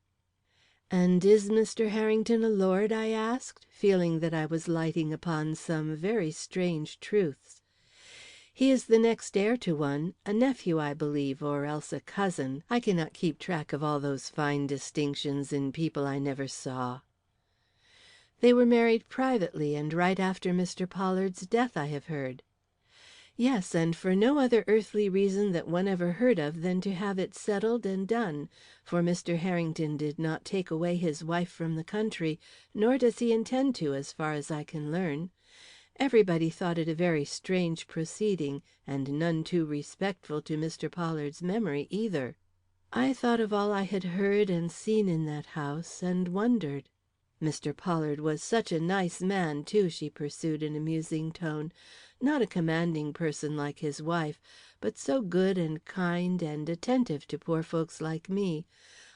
"And is Mr. Harrington a lord?" I asked, feeling that I was lighting upon some very strange truths. "He is the next heir to one a nephew, I believe, or else a cousin. I cannot keep track of all those fine distinctions in people I never saw." "They were married privately and right after Mr. Pollard's death, I have heard." "Yes, and for no other earthly reason that one ever heard of than to have it settled and done, for Mr. Harrington did not take away his wife from the country, nor does he intend to, as far as I can learn. Everybody thought it a very strange proceeding, and none too respectful to Mr. Pollard's memory, either. I thought of all I had heard and seen in that house, and wondered. Mr. Pollard was such a nice man, too," she pursued in a musing tone. "Not a commanding person like his wife, but so good and kind and attentive to poor folks like me.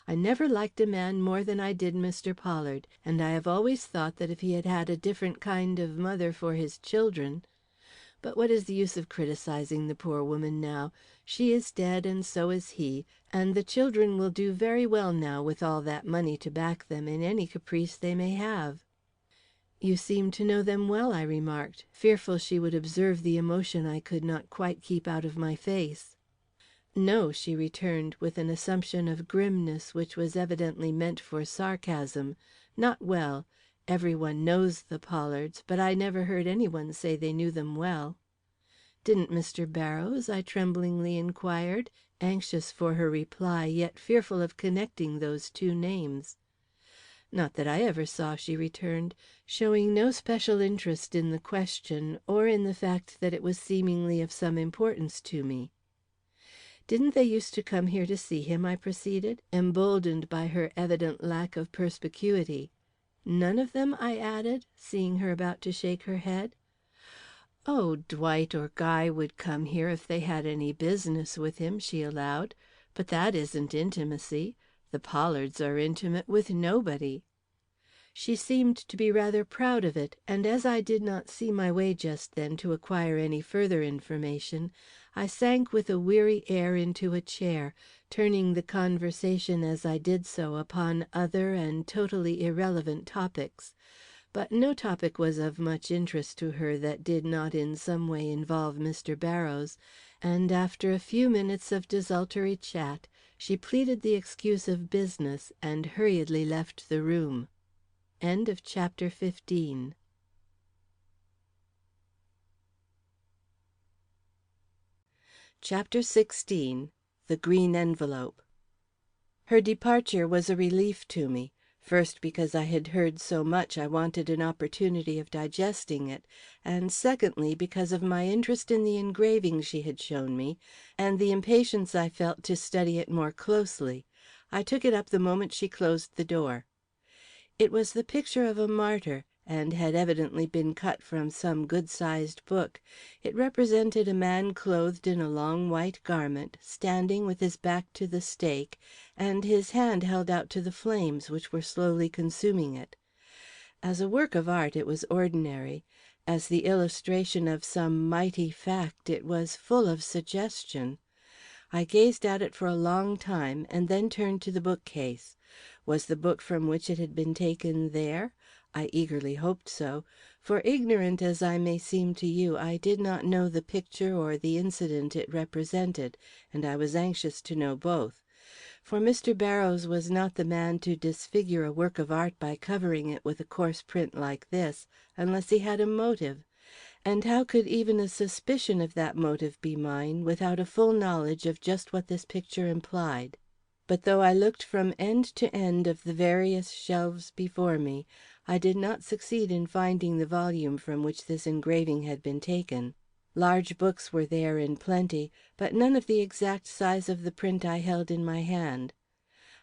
I never liked a man more than I did Mr. Pollard, and I have always thought that if he had had a different kind of mother for his children but what is the use of criticizing the poor woman now? She is dead, and so is he, and the children will do very well now with all that money to back them in any caprice they may have." "You seem to know them well," I remarked, fearful she would observe the emotion I could not quite keep out of my face. "No," she returned, with an assumption of grimness which was evidently meant for sarcasm. "Not well. Every one knows the Pollards, but I never heard any one say they knew them well." "Didn't Mr. Barrows?" I tremblingly inquired, anxious for her reply, yet fearful of connecting those two names. "Not that I ever saw," she returned, showing no special interest in the question or in the fact that it was seemingly of some importance to me. "Didn't they used to come here to see him?" I proceeded, emboldened by her evident lack of perspicuity. "None of them?" I added, seeing her about to shake her head. "Oh, Dwight or Guy would come here if they had any business with him," she allowed. "But that isn't intimacy. The Pollards are intimate with nobody." She seemed to be rather proud of it, and as I did not see my way just then to acquire any further information, I sank with a weary air into a chair, turning the conversation as I did so upon other and totally irrelevant topics. But no topic was of much interest to her that did not in some way involve Mr. Barrows, and after a few minutes of desultory chat, she pleaded the excuse of business and hurriedly left the room. End of chapter 15. Chapter 16. The Green Envelope. Her departure was a relief to me. First, because I had heard so much I wanted an opportunity of digesting it, and secondly, because of my interest in the engraving she had shown me, and the impatience I felt to study it more closely. I took it up the moment she closed the door. It was the picture of a martyr, and had evidently been cut from some good-sized book. It represented a man clothed in a long white garment, standing with his back to the stake, and his hand held out to the flames which were slowly consuming it. As a work of art it was ordinary; as the illustration of some mighty fact it was full of suggestion. I gazed at it for a long time, and then turned to the bookcase. Was the book from which it had been taken there? I eagerly hoped so, for ignorant as I may seem to you, I did not know the picture or the incident it represented, and I was anxious to know both. For Mr. Barrows was not the man to disfigure a work of art by covering it with a coarse print like this, unless he had a motive. And how could even a suspicion of that motive be mine, without a full knowledge of just what this picture implied? But though I looked from end to end of the various shelves before me, I did not succeed in finding the volume from which this engraving had been taken. Large books were there in plenty, but none of the exact size of the print I held in my hand.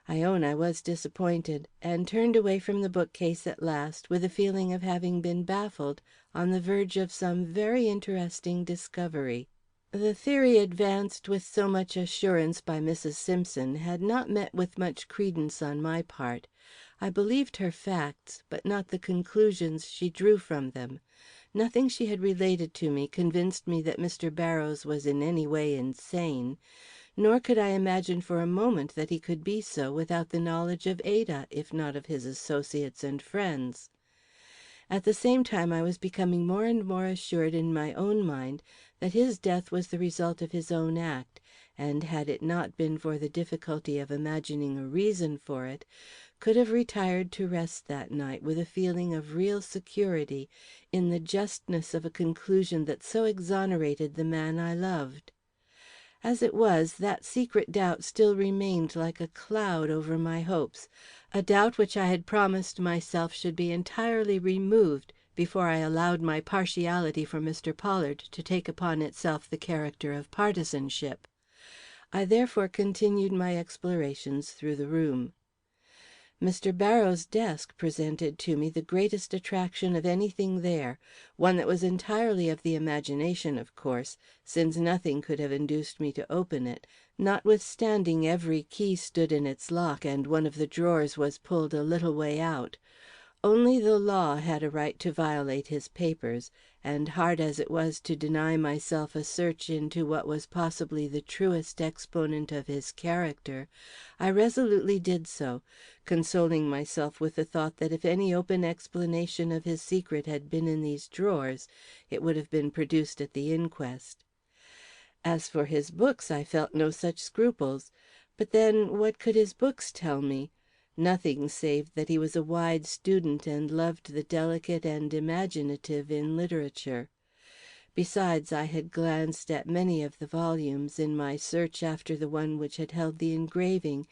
I own I was disappointed, and turned away from the bookcase at last with a feeling of having been baffled on the verge of some very interesting discovery. The theory advanced with so much assurance by Mrs. Simpson had not met with much credence on my part. I believed her facts, but not the conclusions she drew from them. Nothing she had related to me convinced me that Mr. Barrows was in any way insane, nor could I imagine for a moment that he could be so without the knowledge of Ada, if not of his associates and friends. At the same time I was becoming more and more assured in my own mind that his death was the result of his own act, and had it not been for the difficulty of imagining a reason for it, could have retired to rest that night with a feeling of real security in the justness of a conclusion that so exonerated the man I loved. As it was, that secret doubt still remained like a cloud over my hopes, a doubt which I had promised myself should be entirely removed before I allowed my partiality for Mr. Pollard to take upon itself the character of partisanship. I therefore continued my explorations through the room. Mr. Barrows' desk presented to me the greatest attraction of anything there, one that was entirely of the imagination, of course, since nothing could have induced me to open it, notwithstanding every key stood in its lock and one of the drawers was pulled a little way out. Only the law had a right to violate his papers, and hard as it was to deny myself a search into what was possibly the truest exponent of his character, I resolutely did so, consoling myself with the thought that if any open explanation of his secret had been in these drawers, it would have been produced at the inquest. As for his books, I felt no such scruples. But then, what could his books tell me? Nothing save that he was a wide student and loved the delicate and imaginative in literature. Besides, I had glanced at many of the volumes in my search after the one which had held the engraving,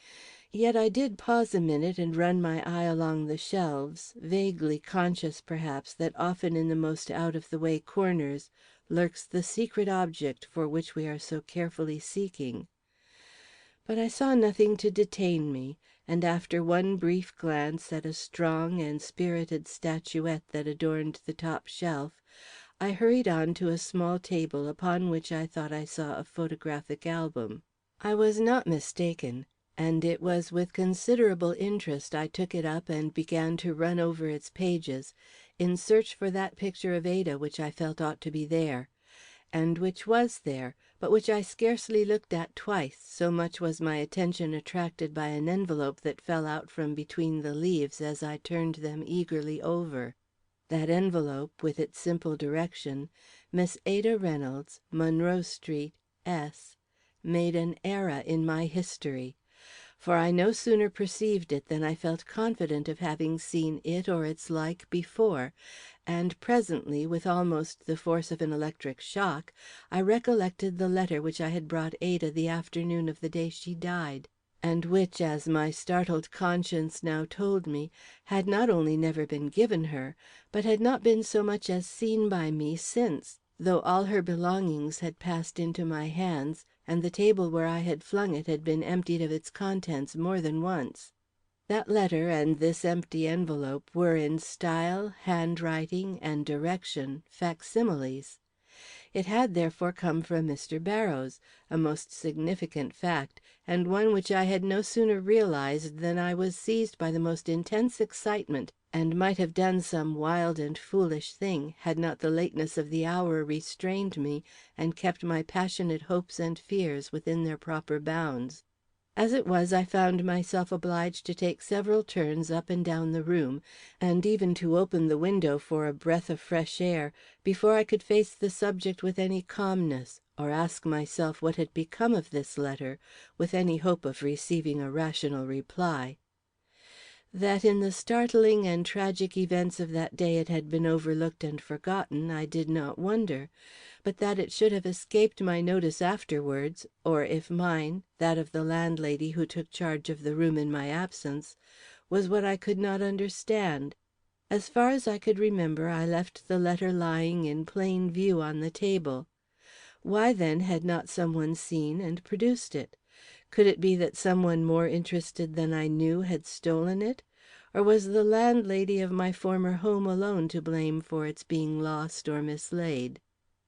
yet I did pause a minute and run my eye along the shelves, vaguely conscious perhaps that often in the most out-of-the-way corners lurks the secret object for which we are so carefully seeking. But I saw nothing to detain me, and after one brief glance at a strong and spirited statuette that adorned the top shelf, I hurried on to a small table upon which I thought I saw a photographic album. I was not mistaken, and it was with considerable interest I took it up and began to run over its pages, in search for that picture of Ada which I felt ought to be there, and which was there, but which I scarcely looked at twice, so much was my attention attracted by an envelope that fell out from between the leaves as I turned them eagerly over. That envelope, with its simple direction, Miss Ada Reynolds, Monroe Street, S., made an era in my history. For I no sooner perceived it than I felt confident of having seen it or its like before, and presently, with almost the force of an electric shock, I recollected the letter which I had brought Ada the afternoon of the day she died, and which, as my startled conscience now told me, had not only never been given her, but had not been so much as seen by me since, though all her belongings had passed into my hands, and the table where I had flung it had been emptied of its contents more than once. That letter and this empty envelope were in style, handwriting, and direction facsimiles. It had therefore come from Mr. Barrows, a most significant fact, and one which I had no sooner realized than I was seized by the most intense excitement, and might have done some wild and foolish thing, had not the lateness of the hour restrained me and kept my passionate hopes and fears within their proper bounds. As it was, I found myself obliged to take several turns up and down the room, and even to open the window for a breath of fresh air, before I could face the subject with any calmness, or ask myself what had become of this letter, with any hope of receiving a rational reply. That in the startling and tragic events of that day it had been overlooked and forgotten, I did not wonder; but that it should have escaped my notice afterwards, or if mine, that of the landlady who took charge of the room in my absence, was what I could not understand. As far as I could remember, I left the letter lying in plain view on the table. Why, then, had not some one seen and produced it? Could it be that some one more interested than I knew had stolen it? Or was the landlady of my former home alone to blame for its being lost or mislaid?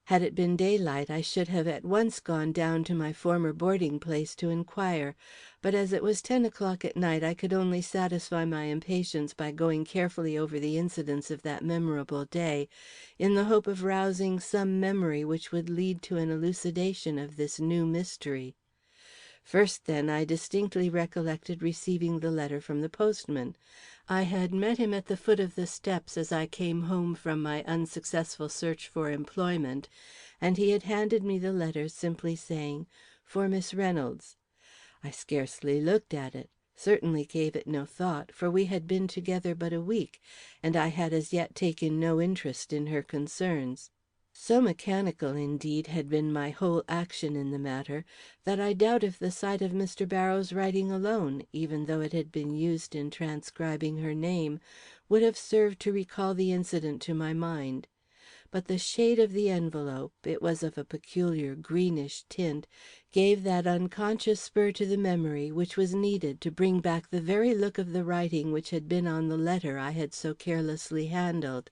Had it been daylight, I should have at once gone down to my former boarding place to inquire; but as it was 10 o'clock at night, I could only satisfy my impatience by going carefully over the incidents of that memorable day, in the hope of rousing some memory which would lead to an elucidation of this new mystery. First, then, I distinctly recollected receiving the letter from the postman. I had met him at the foot of the steps as I came home from my unsuccessful search for employment, and he had handed me the letter, simply saying, "For Miss Reynolds." I scarcely looked at it, certainly gave it no thought, for we had been together but a week, and I had as yet taken no interest in her concerns. So mechanical, indeed, had been my whole action in the matter, that I doubt if the sight of Mr. Barrows' writing alone, even though it had been used in transcribing her name, would have served to recall the incident to my mind. But the shade of the envelope, it was of a peculiar greenish tint, gave that unconscious spur to the memory which was needed to bring back the very look of the writing which had been on the letter I had so carelessly handled.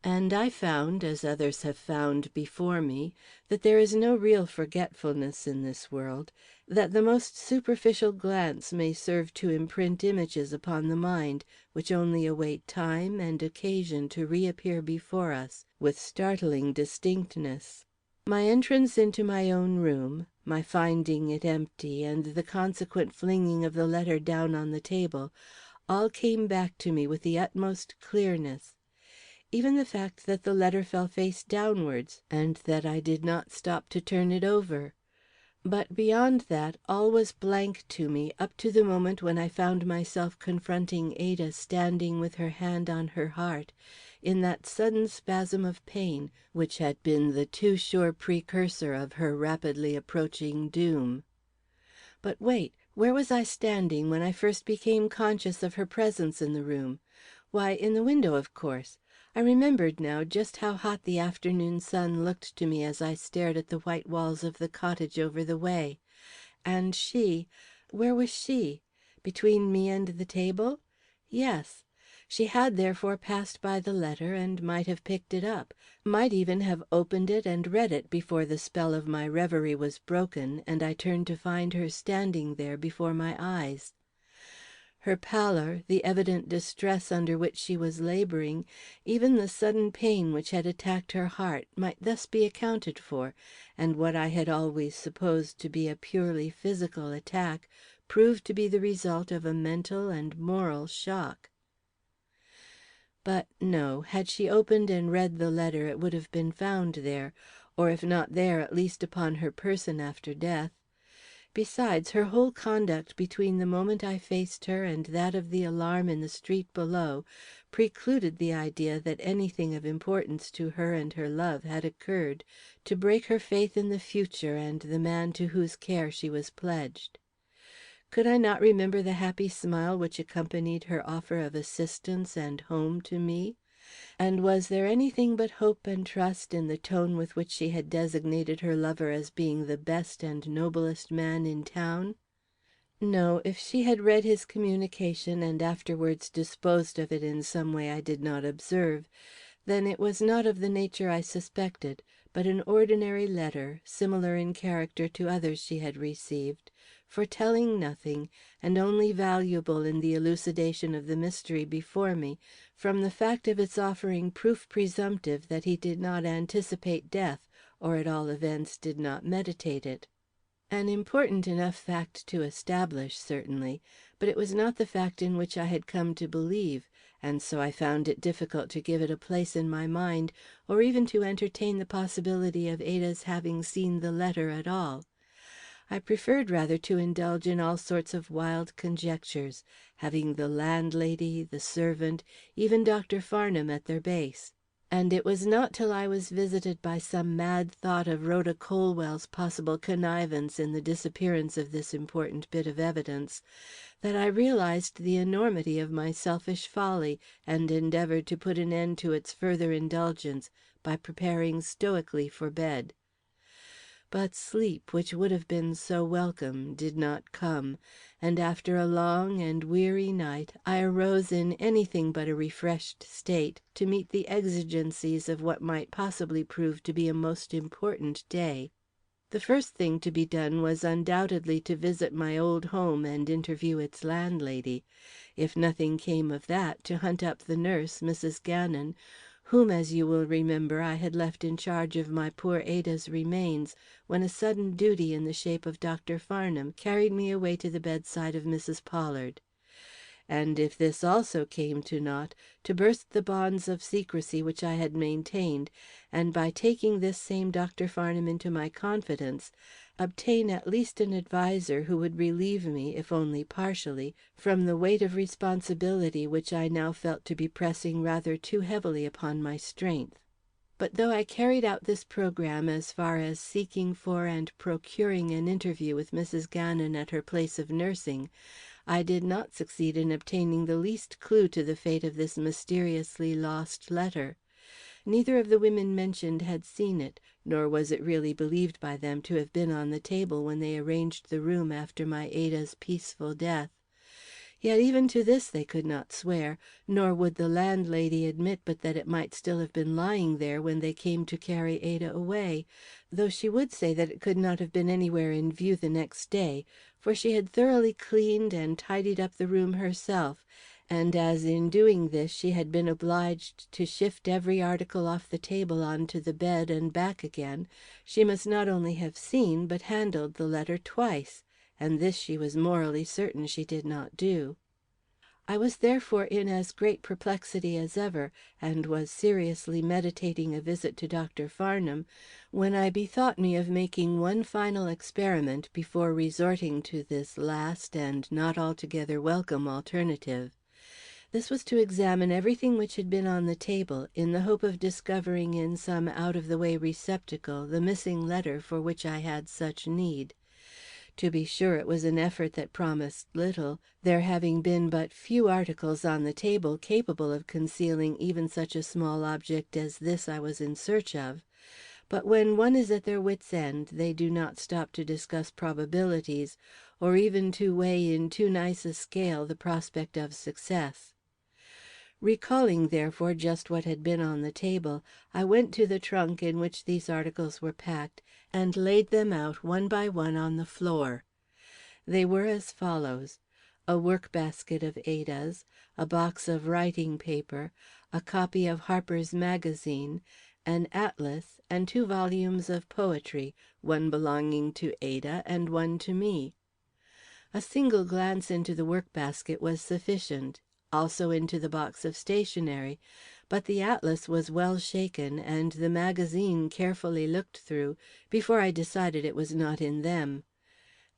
And I found, as others have found before me, that there is no real forgetfulness in this world, that the most superficial glance may serve to imprint images upon the mind, which only await time and occasion to reappear before us with startling distinctness. My entrance into my own room, my finding it empty, and the consequent flinging of the letter down on the table, all came back to me with the utmost clearness. Even the fact that the letter fell face downwards, and that I did not stop to turn it over. But beyond that, all was blank to me up to the moment when I found myself confronting Ada standing with her hand on her heart, in that sudden spasm of pain which had been the too sure precursor of her rapidly approaching doom. But wait, where was I standing when I first became conscious of her presence in the room? Why, in the window, of course. I remembered now just how hot the afternoon sun looked to me as I stared at the white walls of the cottage over the way. And she, where was she? Between me and the table? Yes. She had therefore passed by the letter and might have picked it up, might even have opened it and read it before the spell of my reverie was broken and I turned to find her standing there before my eyes. Her pallor, the evident distress under which she was laboring, even the sudden pain which had attacked her heart, might thus be accounted for, and what I had always supposed to be a purely physical attack proved to be the result of a mental and moral shock. But no, had she opened and read the letter, it would have been found there, or if not there, at least upon her person after death. Besides, her whole conduct between the moment I faced her and that of the alarm in the street below precluded the idea that anything of importance to her and her love had occurred to break her faith in the future and the man to whose care she was pledged. Could I not remember the happy smile which accompanied her offer of assistance and home to me? And was there anything but hope and trust in the tone with which she had designated her lover as being the best and noblest man in town? No, if she had read his communication and afterwards disposed of it in some way I did not observe, then it was not of the nature I suspected, but an ordinary letter, similar in character to others she had received, foretelling nothing, and only valuable in the elucidation of the mystery before me, from the fact of its offering proof presumptive that he did not anticipate death, or at all events did not meditate it. An important enough fact to establish, certainly, but it was not the fact in which I had come to believe, and so I found it difficult to give it a place in my mind, or even to entertain the possibility of Ada's having seen the letter at all. I preferred rather to indulge in all sorts of wild conjectures, having the landlady, the servant, even Dr. Farnham at their base. And it was not till I was visited by some mad thought of Rhoda Colwell's possible connivance in the disappearance of this important bit of evidence, that I realized the enormity of my selfish folly, and endeavored to put an end to its further indulgence by preparing stoically for bed. But sleep, which would have been so welcome, did not come, and after a long and weary night, I arose in anything but a refreshed state to meet the exigencies of what might possibly prove to be a most important day. The first thing to be done was undoubtedly to visit my old home and interview its landlady; if nothing came of that, to hunt up the nurse, Mrs. Gannon, whom, as you will remember, I had left in charge of my poor Ada's remains, when a sudden duty in the shape of Dr. Farnham carried me away to the bedside of Mrs. Pollard. And if this also came to naught, to burst the bonds of secrecy which I had maintained, and by taking this same Dr. Farnham into my confidence, obtain at least an adviser who would relieve me, if only partially, from the weight of responsibility which I now felt to be pressing rather too heavily upon my strength. But though I carried out this programme as far as seeking for and procuring an interview with Mrs. Gannon at her place of nursing, I did not succeed in obtaining the least clue to the fate of this mysteriously lost letter. Neither of the women mentioned had seen it, nor was it really believed by them to have been on the table when they arranged the room after my Ada's peaceful death. Yet even to this they could not swear, nor would the landlady admit but that it might still have been lying there when they came to carry Ada away, though she would say that it could not have been anywhere in view the next day, for she had thoroughly cleaned and tidied up the room herself, and as in doing this she had been obliged to shift every article off the table on to the bed and back again, she must not only have seen but handled the letter twice, and this she was morally certain she did not do. I was therefore in as great perplexity as ever, and was seriously meditating a visit to Dr. Farnham, when I bethought me of making one final experiment before resorting to this last and not altogether welcome alternative. This was to examine everything which had been on the table, in the hope of discovering in some out-of-the-way receptacle the missing letter for which I had such need. To be sure, it was an effort that promised little, there having been but few articles on the table capable of concealing even such a small object as this I was in search of. But when one is at their wits' end, they do not stop to discuss probabilities, or even to weigh in too nice a scale the prospect of success. Recalling, therefore, just what had been on the table, I went to the trunk in which these articles were packed, and laid them out one by one on the floor. They were as follows: a work-basket of Ada's, a box of writing paper, a copy of Harper's Magazine, an atlas, and 2 volumes of poetry, one belonging to Ada and one to me. A single glance into the work-basket was sufficient, also into the box of stationery, but the atlas was well shaken, and the magazine carefully looked through, before I decided it was not in them.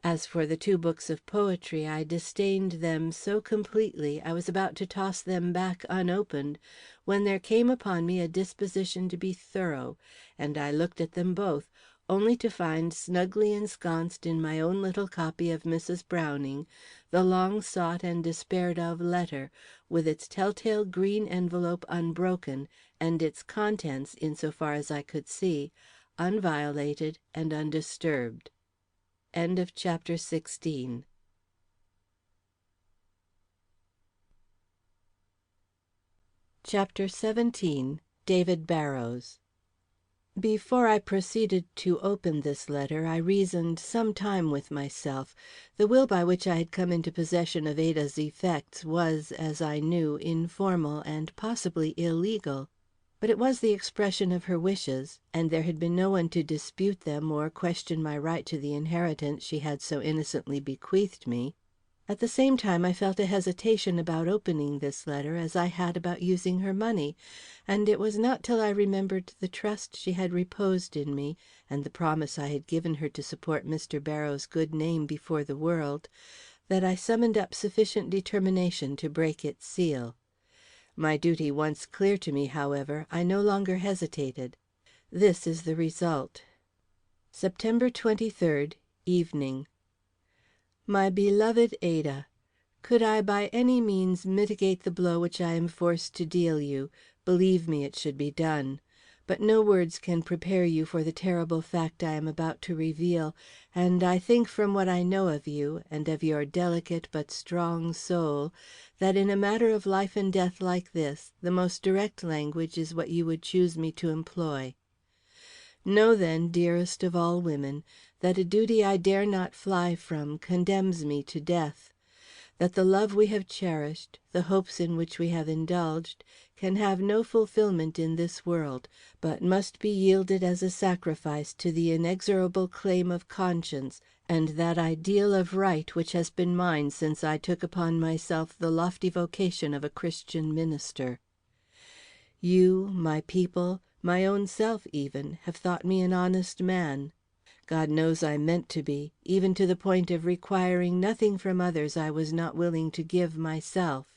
As for the 2 books of poetry, I disdained them so completely I was about to toss them back unopened, when there came upon me a disposition to be thorough, and I looked at them both, only to find snugly ensconced in my own little copy of Mrs. Browning the long-sought and despaired-of letter, with its telltale green envelope unbroken, and its contents, in so far as I could see, unviolated and undisturbed. End of chapter 16. Chapter 17. David Barrows. Before I proceeded to open this letter, I reasoned some time with myself. The will by which I had come into possession of Ada's effects was, as I knew, informal and possibly illegal. But it was the expression of her wishes, and there had been no one to dispute them or question my right to the inheritance she had so innocently bequeathed me. At the same time I felt a hesitation about opening this letter as I had about using her money, and it was not till I remembered the trust she had reposed in me, and the promise I had given her to support Mr. Barrows' good name before the world, that I summoned up sufficient determination to break its seal. My duty once clear to me, however, I no longer hesitated. This is the result. September 23rd, evening. My beloved Ada, could I by any means mitigate the blow which I am forced to deal you, believe me it should be done. But no words can prepare you for the terrible fact I am about to reveal, and I think from what I know of you, and of your delicate but strong soul, that in a matter of life and death like this, the most direct language is what you would choose me to employ. Know then, dearest of all women, that a duty I dare not fly from condemns me to death; that the love we have cherished, the hopes in which we have indulged, can have no fulfilment in this world, but must be yielded as a sacrifice to the inexorable claim of conscience and that ideal of right which has been mine since I took upon myself the lofty vocation of a Christian minister. You, my people, my own self even, have thought me an honest man. God knows I meant to be, even to the point of requiring nothing from others I was not willing to give myself.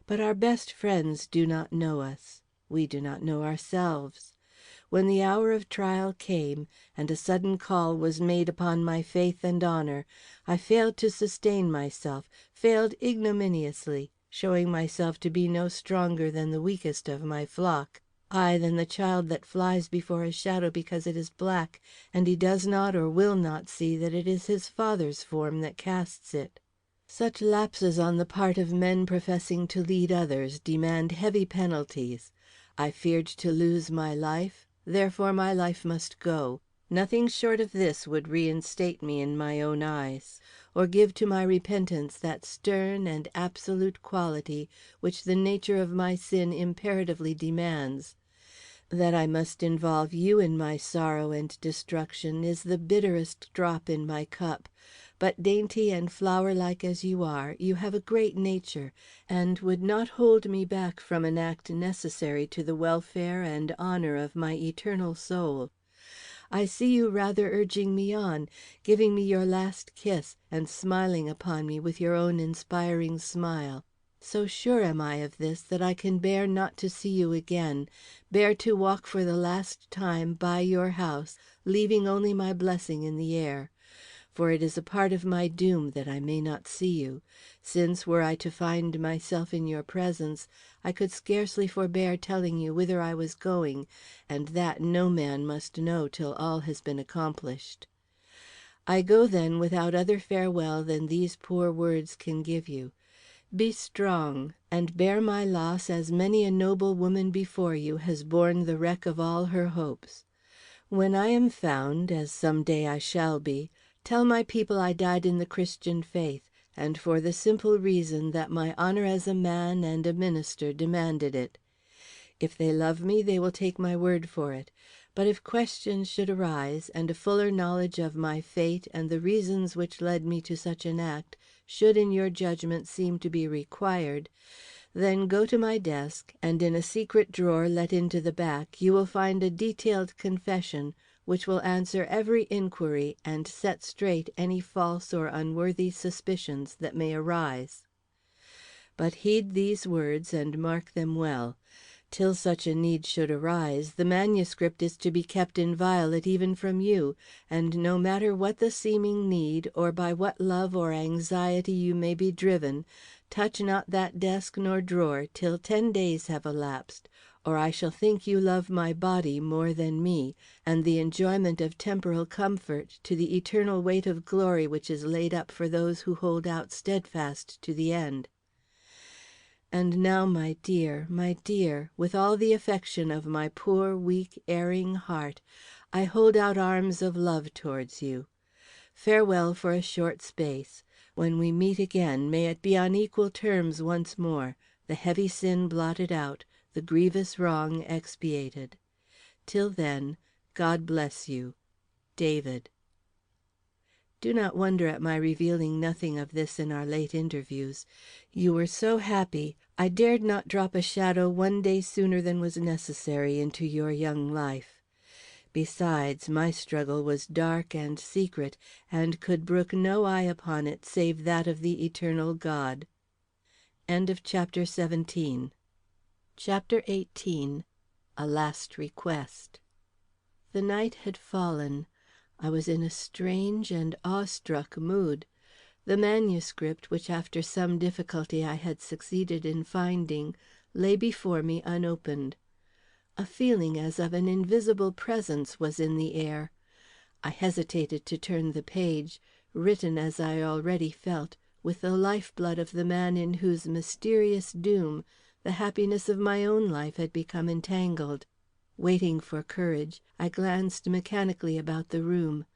But our best friends do not know us. We do not know ourselves. When the hour of trial came, and a sudden call was made upon my faith and honor, I failed to sustain myself, failed ignominiously, showing myself to be no stronger than the weakest of my flock. Ay, than the child that flies before a shadow because it is black, and he does not or will not see that it is his Father's form that casts it. Such lapses on the part of men professing to lead others demand heavy penalties. I feared to lose my life, therefore my life must go. Nothing short of this would reinstate me in my own eyes, or give to my repentance that stern and absolute quality which the nature of my sin imperatively demands. That I must involve you in my sorrow and destruction is the bitterest drop in my cup. But dainty and flower-like as you are, you have a great nature, and would not hold me back from an act necessary to the welfare and honor of my eternal soul. I see you rather urging me on, giving me your last kiss, and smiling upon me with your own inspiring smile. So sure am I of this that I can bear not to see you again, bear to walk for the last time by your house, leaving only my blessing in the air. For it is a part of my doom that I may not see you, since, were I to find myself in your presence, I could scarcely forbear telling you whither I was going, and that no man must know till all has been accomplished. I go then without other farewell than these poor words can give you. Be strong, and bear my loss as many a noble woman before you has borne the wreck of all her hopes. When I am found, as some day I shall be, tell my people I died in the Christian faith, and for the simple reason that my honor as a man and a minister demanded it. If they love me, they will take my word for it. But if questions should arise, and a fuller knowledge of my fate and the reasons which led me to such an act should in your judgment seem to be required, then go to my desk, and in a secret drawer let into the back you will find a detailed confession which will answer every inquiry and set straight any false or unworthy suspicions that may arise. But heed these words and mark them well. Till such a need should arise, the manuscript is to be kept inviolate even from you, and no matter what the seeming need, or by what love or anxiety you may be driven, touch not that desk nor drawer till 10 days have elapsed, or I shall think you love my body more than me, and the enjoyment of temporal comfort to the eternal weight of glory which is laid up for those who hold out steadfast to the end. And now, my dear, with all the affection of my poor, weak, erring heart, I hold out arms of love towards you. Farewell for a short space. When we meet again, may it be on equal terms once more, the heavy sin blotted out, the grievous wrong expiated. Till then, God bless you. David. Do not wonder at my revealing nothing of this in our late interviews. You were so happy, I dared not drop a shadow one day sooner than was necessary into your young life. Besides, my struggle was dark and secret, and could brook no eye upon it save that of the eternal God. End of chapter 17. Chapter 18. A Last Request. The night had fallen. I was in a strange and awestruck mood. The manuscript, which after some difficulty I had succeeded in finding, lay before me unopened. A feeling as of an invisible presence was in the air. I hesitated to turn the page, written as I already felt, with the life-blood of the man in whose mysterious doom the happiness of my own life had become entangled. Waiting for courage, I glanced mechanically about the room.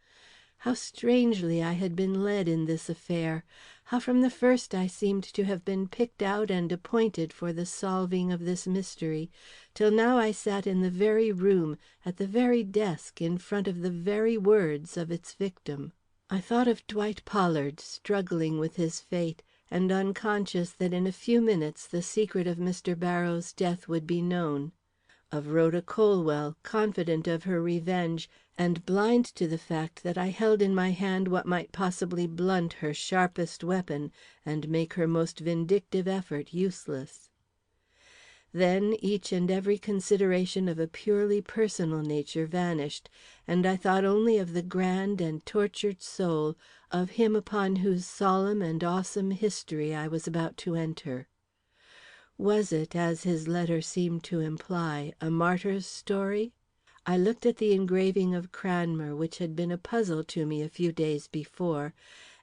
How strangely I had been led in this affair! How from the first I seemed to have been picked out and appointed for the solving of this mystery, till now I sat in the very room, at the very desk, in front of the very words of its victim. I thought of Dwight Pollard struggling with his fate, and unconscious that in a few minutes the secret of Mr. Barrows' death would be known; of Rhoda Colwell, confident of her revenge, and blind to the fact that I held in my hand what might possibly blunt her sharpest weapon, and make her most vindictive effort useless. Then each and every consideration of a purely personal nature vanished, and I thought only of the grand and tortured soul of him upon whose solemn and awesome history I was about to enter. Was it, as his letter seemed to imply, a martyr's story? I looked at the engraving of Cranmer, which had been a puzzle to me a few days before,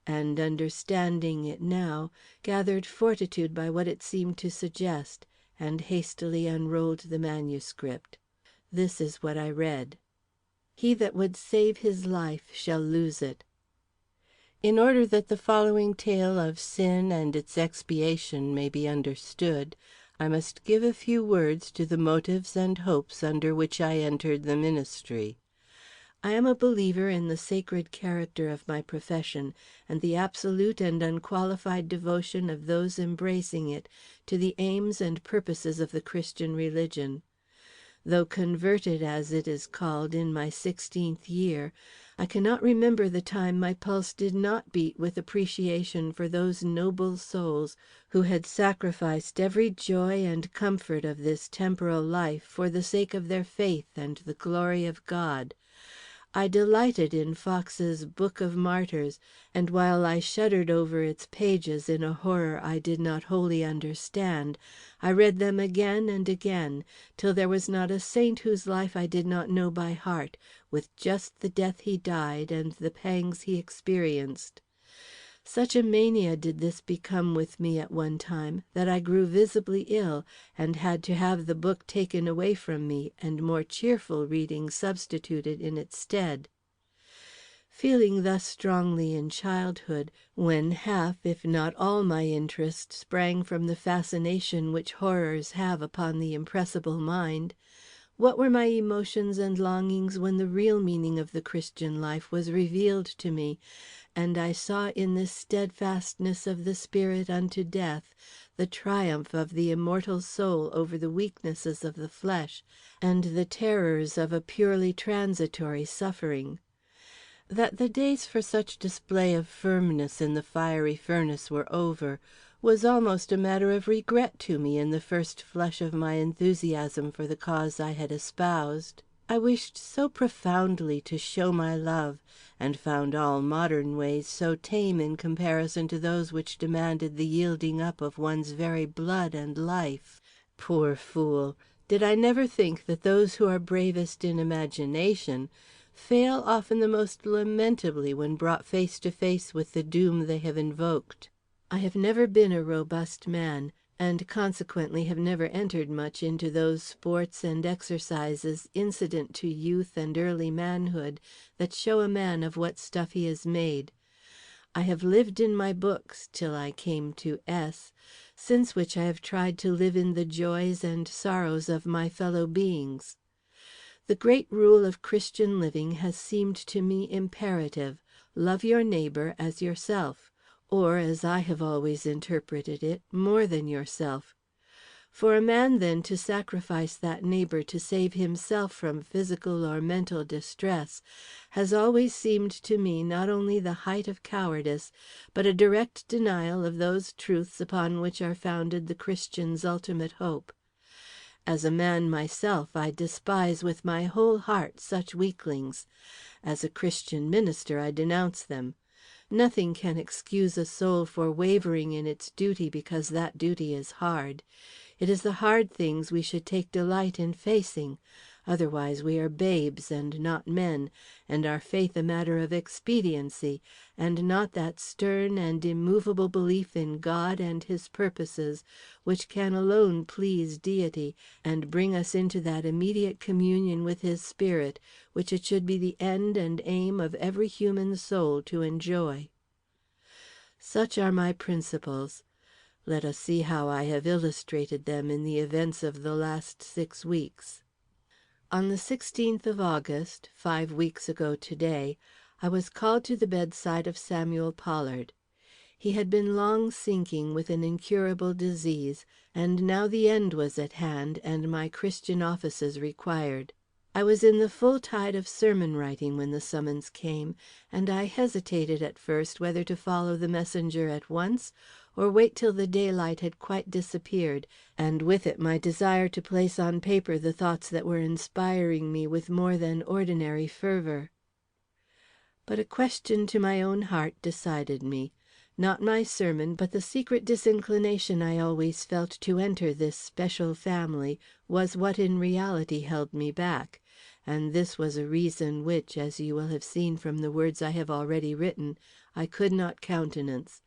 and, understanding it now, gathered fortitude by what it seemed to suggest, and hastily unrolled the manuscript. This is what I read: "He that would save his life shall lose it." In order that the following tale of sin and its expiation may be understood, I must give a few words to the motives and hopes under which I entered the ministry. I am a believer in the sacred character of my profession, and the absolute and unqualified devotion of those embracing it to the aims and purposes of the Christian religion. Though converted, as it is called, in my 16th year, I cannot remember the time my pulse did not beat with appreciation for those noble souls who had sacrificed every joy and comfort of this temporal life for the sake of their faith and the glory of God. I delighted in Fox's Book of Martyrs, and while I shuddered over its pages in a horror I did not wholly understand, I read them again and again, till there was not a saint whose life I did not know by heart, with just the death he died and the pangs he experienced. Such a mania did this become with me at one time, that I grew visibly ill, and had to have the book taken away from me and more cheerful reading substituted in its stead. Feeling thus strongly in childhood, when half, if not all my interest sprang from the fascination which horrors have upon the impressible mind, what were my emotions and longings when the real meaning of the Christian life was revealed to me, and I saw in this steadfastness of the spirit unto death the triumph of the immortal soul over the weaknesses of the flesh and the terrors of a purely transitory suffering. That the days for such display of firmness in the fiery furnace were over was almost a matter of regret to me in the first flush of my enthusiasm for the cause I had espoused. I wished so profoundly to show my love, and found all modern ways so tame in comparison to those which demanded the yielding up of one's very blood and life. Poor fool! Did I never think that those who are bravest in imagination fail often the most lamentably when brought face to face with the doom they have invoked? I have never been a robust man, and consequently have never entered much into those sports and exercises incident to youth and early manhood that show a man of what stuff he is made. I have lived in my books till I came to S, since which I have tried to live in the joys and sorrows of my fellow beings. The great rule of Christian living has seemed to me imperative: love your neighbor as yourself, or, as I have always interpreted it, more than yourself. For a man, then, to sacrifice that neighbor to save himself from physical or mental distress has always seemed to me not only the height of cowardice, but a direct denial of those truths upon which are founded the Christian's ultimate hope. As a man myself, I despise with my whole heart such weaklings. As a Christian minister, I denounce them. Nothing can excuse a soul for wavering in its duty because that duty is hard. It is the hard things we should take delight in facing. Otherwise we are babes and not men, and our faith a matter of expediency, and not that stern and immovable belief in God and his purposes which can alone please Deity and bring us into that immediate communion with his Spirit which it should be the end and aim of every human soul to enjoy. Such are my principles. Let us see how I have illustrated them in the events of the last 6 weeks. On the 16th of August, 5 weeks ago today, I was called to the bedside of Samuel Pollard. He had been long sinking with an incurable disease, and now the end was at hand, and my Christian offices required. I was in the full tide of sermon writing when the summons came, and I hesitated at first whether to follow the messenger at once, or wait till the daylight had quite disappeared, and with it my desire to place on paper the thoughts that were inspiring me with more than ordinary fervor. But a question to my own heart decided me. Not my sermon, but the secret disinclination I always felt to enter this special family, was what in reality held me back, and this was a reason which, as you will have seen from the words I have already written, I could not countenance.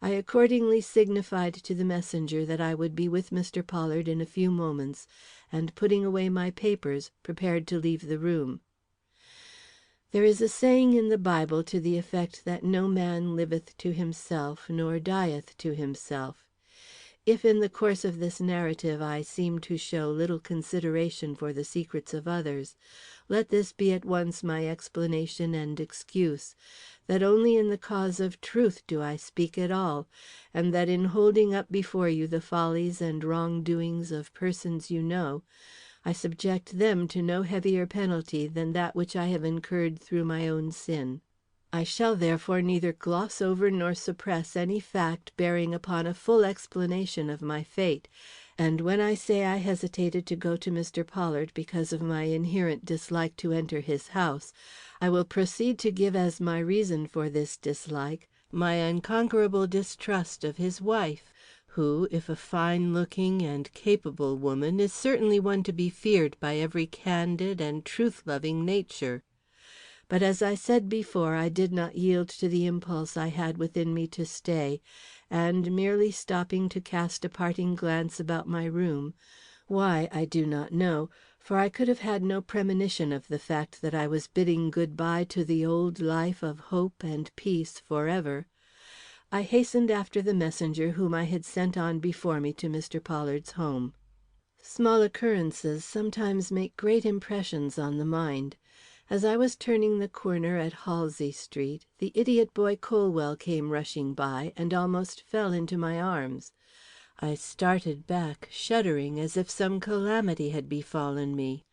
I accordingly signified to the messenger that I would be with Mr. Pollard in a few moments, and putting away my papers, prepared to leave the room. There is a saying in the Bible to the effect that no man liveth to himself, nor dieth to himself. If in the course of this narrative I seem to show little consideration for the secrets of others, let this be at once my explanation and excuse, that only in the cause of truth do I speak at all, and that in holding up before you the follies and wrongdoings of persons you know, I subject them to no heavier penalty than that which I have incurred through my own sin. I shall therefore neither gloss over nor suppress any fact bearing upon a full explanation of my fate, and when I say I hesitated to go to Mr. Pollard because of my inherent dislike to enter his house, I will proceed to give as my reason for this dislike my unconquerable distrust of his wife, who, if a fine-looking and capable woman, is certainly one to be feared by every candid and truth-loving nature. But as I said before, I did not yield to the impulse I had within me to stay, and merely stopping to cast a parting glance about my room, why, I do not know, for I could have had no premonition of the fact that I was bidding good-bye to the old life of hope and peace forever, I hastened after the messenger whom I had sent on before me to Mr. Pollard's home. Small occurrences sometimes make great impressions on the mind. As I was turning the corner at Halsey Street, the idiot boy Colwell came rushing by, and almost fell into my arms. I started back, shuddering as if some calamity had befallen me.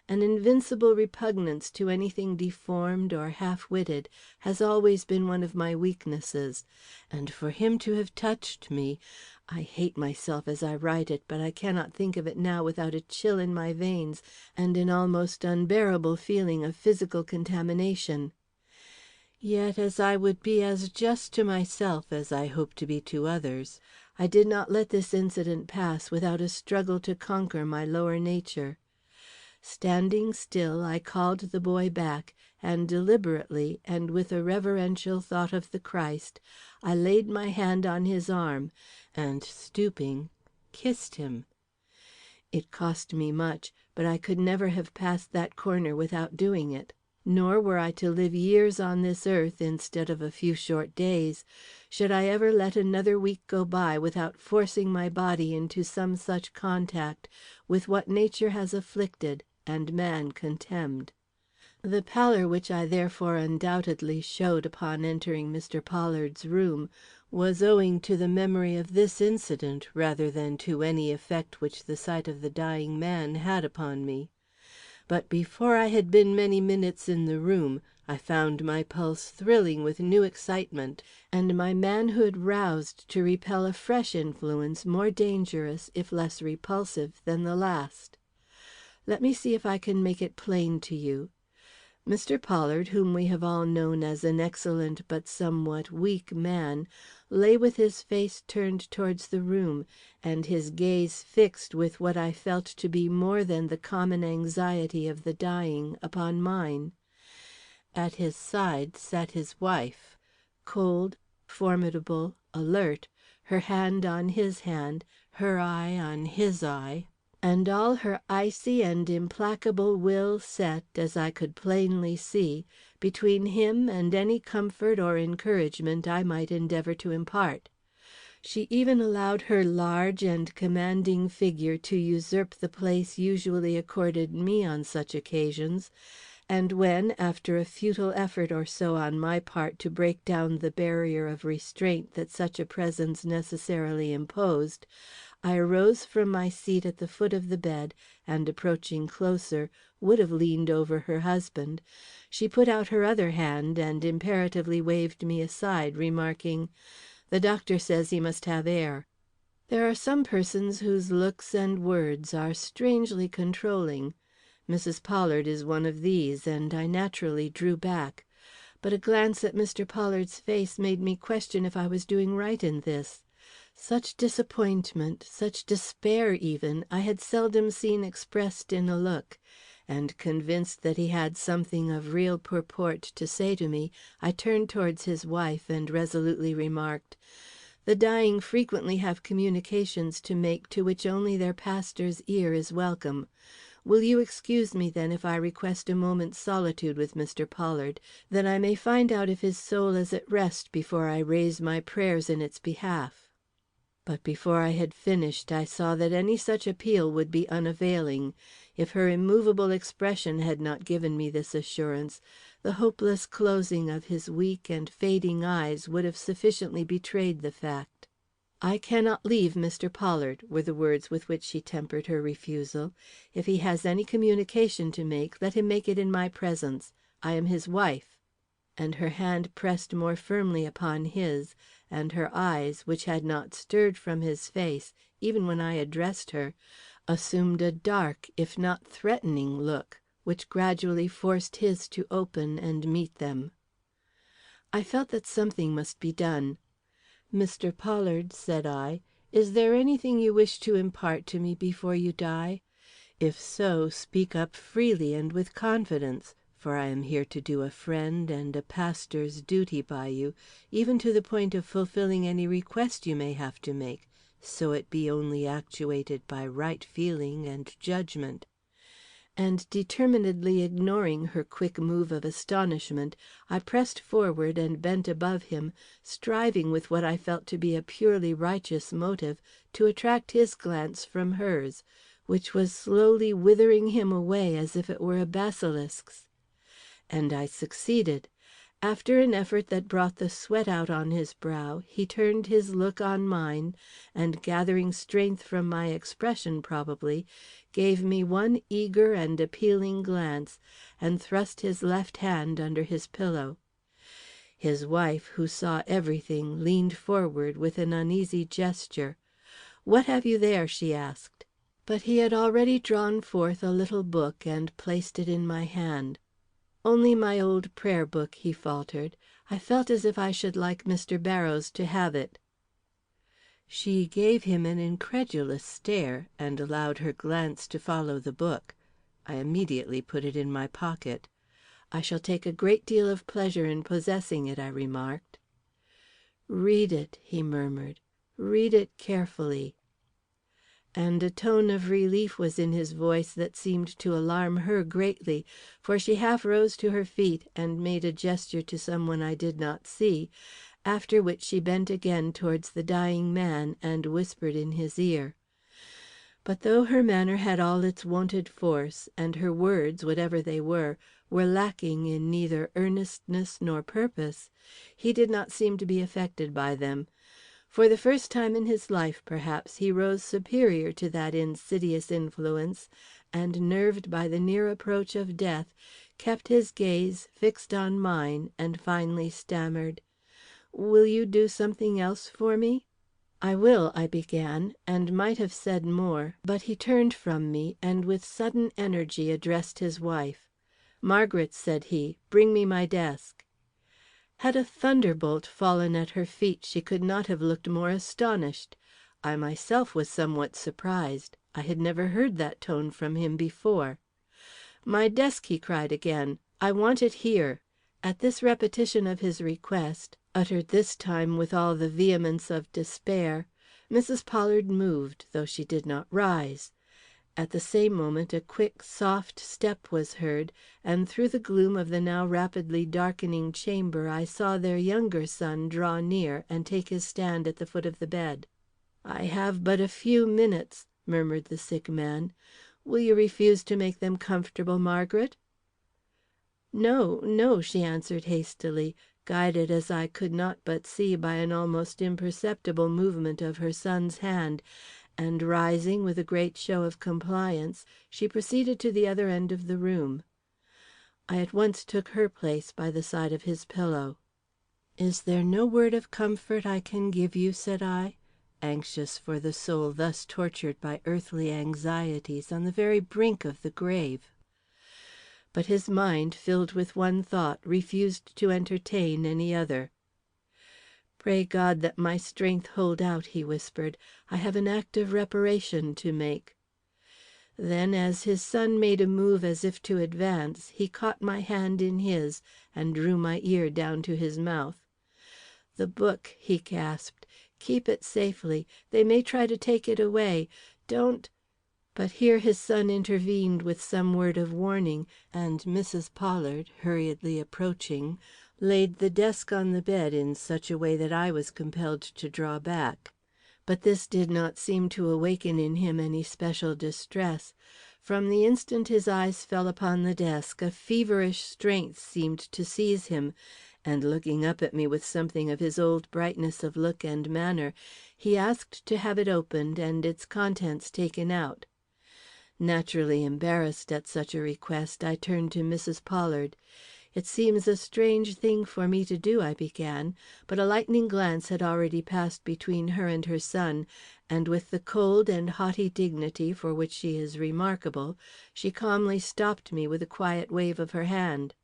An invincible repugnance to anything deformed or half-witted has always been one of my weaknesses, and for him to have touched me, I hate myself as I write it, but I cannot think of it now without a chill in my veins and an almost unbearable feeling of physical contamination. Yet, as I would be as just to myself as I hope to be to others, I did not let this incident pass without a struggle to conquer my lower nature. Standing still, I called the boy back, and deliberately, and with a reverential thought of the Christ, I laid my hand on his arm, and stooping, kissed him. It cost me much, but I could never have passed that corner without doing it. Nor were I to live years on this earth instead of a few short days, should I ever let another week go by without forcing my body into some such contact with what nature has afflicted and man contemned. The pallor which I therefore undoubtedly showed upon entering Mr. Pollard's room was owing to the memory of this incident rather than to any effect which the sight of the dying man had upon me. But before I had been many minutes in the room, I found my pulse thrilling with new excitement, and my manhood roused to repel a fresh influence more dangerous, if less repulsive, than the last. Let me see if I can make it plain to you. Mr. Pollard, whom we have all known as an excellent but somewhat weak man, lay with his face turned towards the room, and his gaze fixed with what I felt to be more than the common anxiety of the dying upon mine. At his side sat his wife, cold, formidable, alert, her hand on his hand, her eye on his eye, and all her icy and implacable will set, as I could plainly see, between him and any comfort or encouragement I might endeavor to impart. She even allowed her large and commanding figure to usurp the place usually accorded me on such occasions, and when, after a futile effort or so on my part to break down the barrier of restraint that such a presence necessarily imposed, I arose from my seat at the foot of the bed, and approaching closer, would have leaned over her husband, she put out her other hand and imperatively waved me aside, remarking, "The doctor says he must have air." There are some persons whose looks and words are strangely controlling. Mrs. Pollard is one of these, and I naturally drew back. But a glance at Mr. Pollard's face made me question if I was doing right in this. Such disappointment, such despair even, I had seldom seen expressed in a look, and convinced that he had something of real purport to say to me, I turned towards his wife and resolutely remarked, "The dying frequently have communications to make to which only their pastor's ear is welcome. Will you excuse me, then, if I request a moment's solitude with Mr. Pollard, that I may find out if his soul is at rest before I raise my prayers in its behalf?" But before I had finished, I saw that any such appeal would be unavailing. If her immovable expression had not given me this assurance, the hopeless closing of his weak and fading eyes would have sufficiently betrayed the fact. "I cannot leave Mr. Pollard," were the words with which she tempered her refusal. "If he has any communication to make, let him make it in my presence. I am his wife." And her hand pressed more firmly upon his, and her eyes, which had not stirred from his face, even when I addressed her, assumed a dark, if not threatening look, which gradually forced his to open and meet them. I felt that something must be done. "Mr. Pollard," said I, "is there anything you wish to impart to me before you die? If so, speak up freely and with confidence, for I am here to do a friend and a pastor's duty by you, even to the point of fulfilling any request you may have to make, so it be only actuated by right feeling and judgment." And determinedly ignoring her quick move of astonishment, I pressed forward and bent above him, striving with what I felt to be a purely righteous motive to attract his glance from hers, which was slowly withering him away as if it were a basilisk's. And I succeeded. After an effort that brought the sweat out on his brow, he turned his look on mine, and gathering strength from my expression probably, gave me one eager and appealing glance, and thrust his left hand under his pillow. His wife, who saw everything, leaned forward with an uneasy gesture. "What have you there?" she asked. But he had already drawn forth a little book and placed it in my hand. "Only my old prayer book," he faltered. "I felt as if I should like Mr. Barrows to have it." She gave him an incredulous stare, and allowed her glance to follow the book. I immediately put it in my pocket. "I shall take a great deal of pleasure in possessing it," I remarked. "Read it," he murmured. "Read it carefully." and a tone of relief was in his voice that seemed to alarm her greatly, for she half rose to her feet and made a gesture to some one I did not see, after which she bent again towards the dying man and whispered in his ear. But though her manner had all its wonted force, and her words, whatever they were lacking in neither earnestness nor purpose, he did not seem to be affected by them. For the first time in his life, perhaps, he rose superior to that insidious influence, and, nerved by the near approach of death, kept his gaze fixed on mine, and finally stammered, "Will you do something else for me?" "I will," I began, and might have said more, but he turned from me, and with sudden energy addressed his wife. "Margaret," said he, "bring me my desk." Had a thunderbolt fallen at her feet, she could not have looked more astonished. I myself was somewhat surprised. I had never heard that tone from him before. "My desk," he cried again. "I want it here." At this repetition of his request, uttered this time with all the vehemence of despair, Mrs. Pollard moved, though she did not rise. At the same moment a quick, soft step was heard, and through the gloom of the now rapidly darkening chamber I saw their younger son draw near and take his stand at the foot of the bed. "I have but a few minutes," murmured the sick man. "Will you refuse to make them comfortable, Margaret?" "No, no," she answered hastily, guided as I could not but see by an almost imperceptible movement of her son's hand, and rising with a great show of compliance, she proceeded to the other end of the room. I at once took her place by the side of his pillow. "Is there no word of comfort I can give you?" said I, anxious for the soul thus tortured by earthly anxieties on the very brink of the grave. But his mind, filled with one thought, refused to entertain any other. "Pray God that my strength hold out," he whispered. "I have an act of reparation to make." Then, as his son made a move as if to advance, he caught my hand in his and drew my ear down to his mouth. "The book," he gasped. "Keep it safely. They may try to take it away. Don't—" But here his son intervened with some word of warning, and Mrs. Pollard, hurriedly approaching, laid the desk on the bed in such a way that I was compelled to draw back. But this did not seem to awaken in him any special distress. From the instant his eyes fell upon the desk, a feverish strength seemed to seize him, and looking up at me with something of his old brightness of look and manner, he asked to have it opened and its contents taken out. Naturally embarrassed at such a request, I turned to Mrs. Pollard. "It seems a strange thing for me to do," I began, but a lightning glance had already passed between her and her son, and with the cold and haughty dignity for which she is remarkable, she calmly stopped me with a quiet wave of her hand.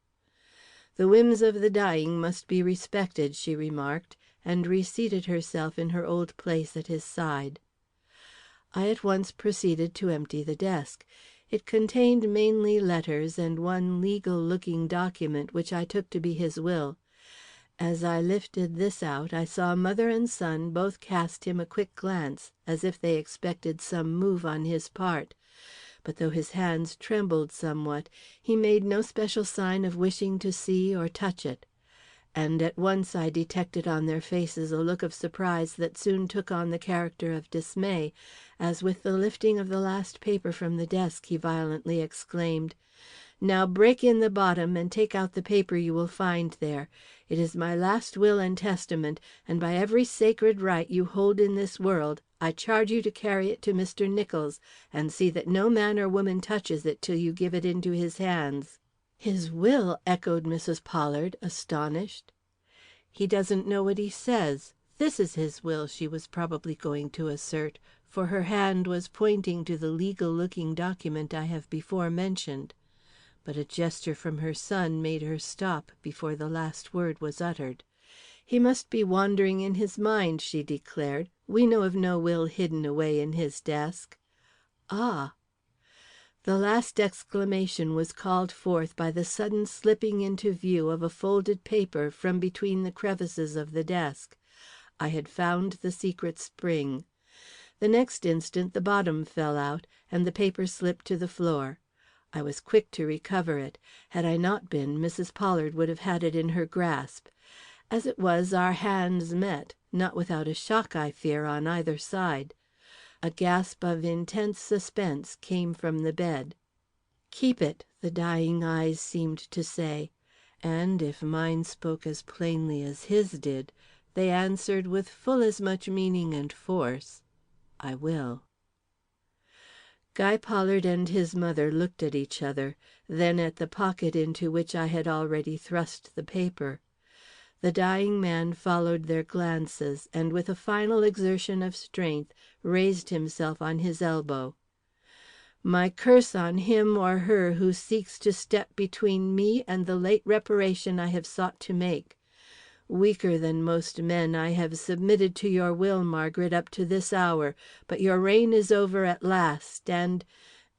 "The whims of the dying must be respected," she remarked, and reseated herself in her old place at his side. I at once proceeded to empty the desk. It contained mainly letters and one legal looking document which I took to be his will. As I lifted this out, I saw mother and son both cast him a quick glance, as if they expected some move on his part. But though his hands trembled somewhat, he made no special sign of wishing to see or touch it. And at once I detected on their faces a look of surprise that soon took on the character of dismay, as with the lifting of the last paper from the desk he violently exclaimed, "Now break in the bottom and take out the paper you will find there. It is my last will and testament, and by every sacred right you hold in this world, I charge you to carry it to Mr. Nicholls, and see that no man or woman touches it till you give it into his hands." "His will!" echoed Mrs. Pollard, astonished. "He doesn't know what he says. This is his will," she was probably going to assert, for her hand was pointing to the legal looking document I have before mentioned. But a gesture from her son made her stop before the last word was uttered. "He must be wandering in his mind," she declared. "We know of no will hidden away in his desk." "Ah!" The last exclamation was called forth by the sudden slipping into view of a folded paper from between the crevices of the desk. I had found the secret spring. The next instant the bottom fell out, and the paper slipped to the floor. I was quick to recover it. Had I not been, Mrs. Pollard would have had it in her grasp. As it was, our hands met, not without a shock, I fear, on either side. A gasp of intense suspense came from the bed. "Keep it," the dying eyes seemed to say, and if mine spoke as plainly as his did, they answered with full as much meaning and force, "I will." Guy Pollard and his mother looked at each other, then at the pocket into which I had already thrust the paper. The dying man followed their glances, and with a final exertion of strength, raised himself on his elbow. "My curse on him or her who seeks to step between me and the late reparation I have sought to make. Weaker than most men, I have submitted to your will, Margaret, up to this hour, but your reign is over at last, and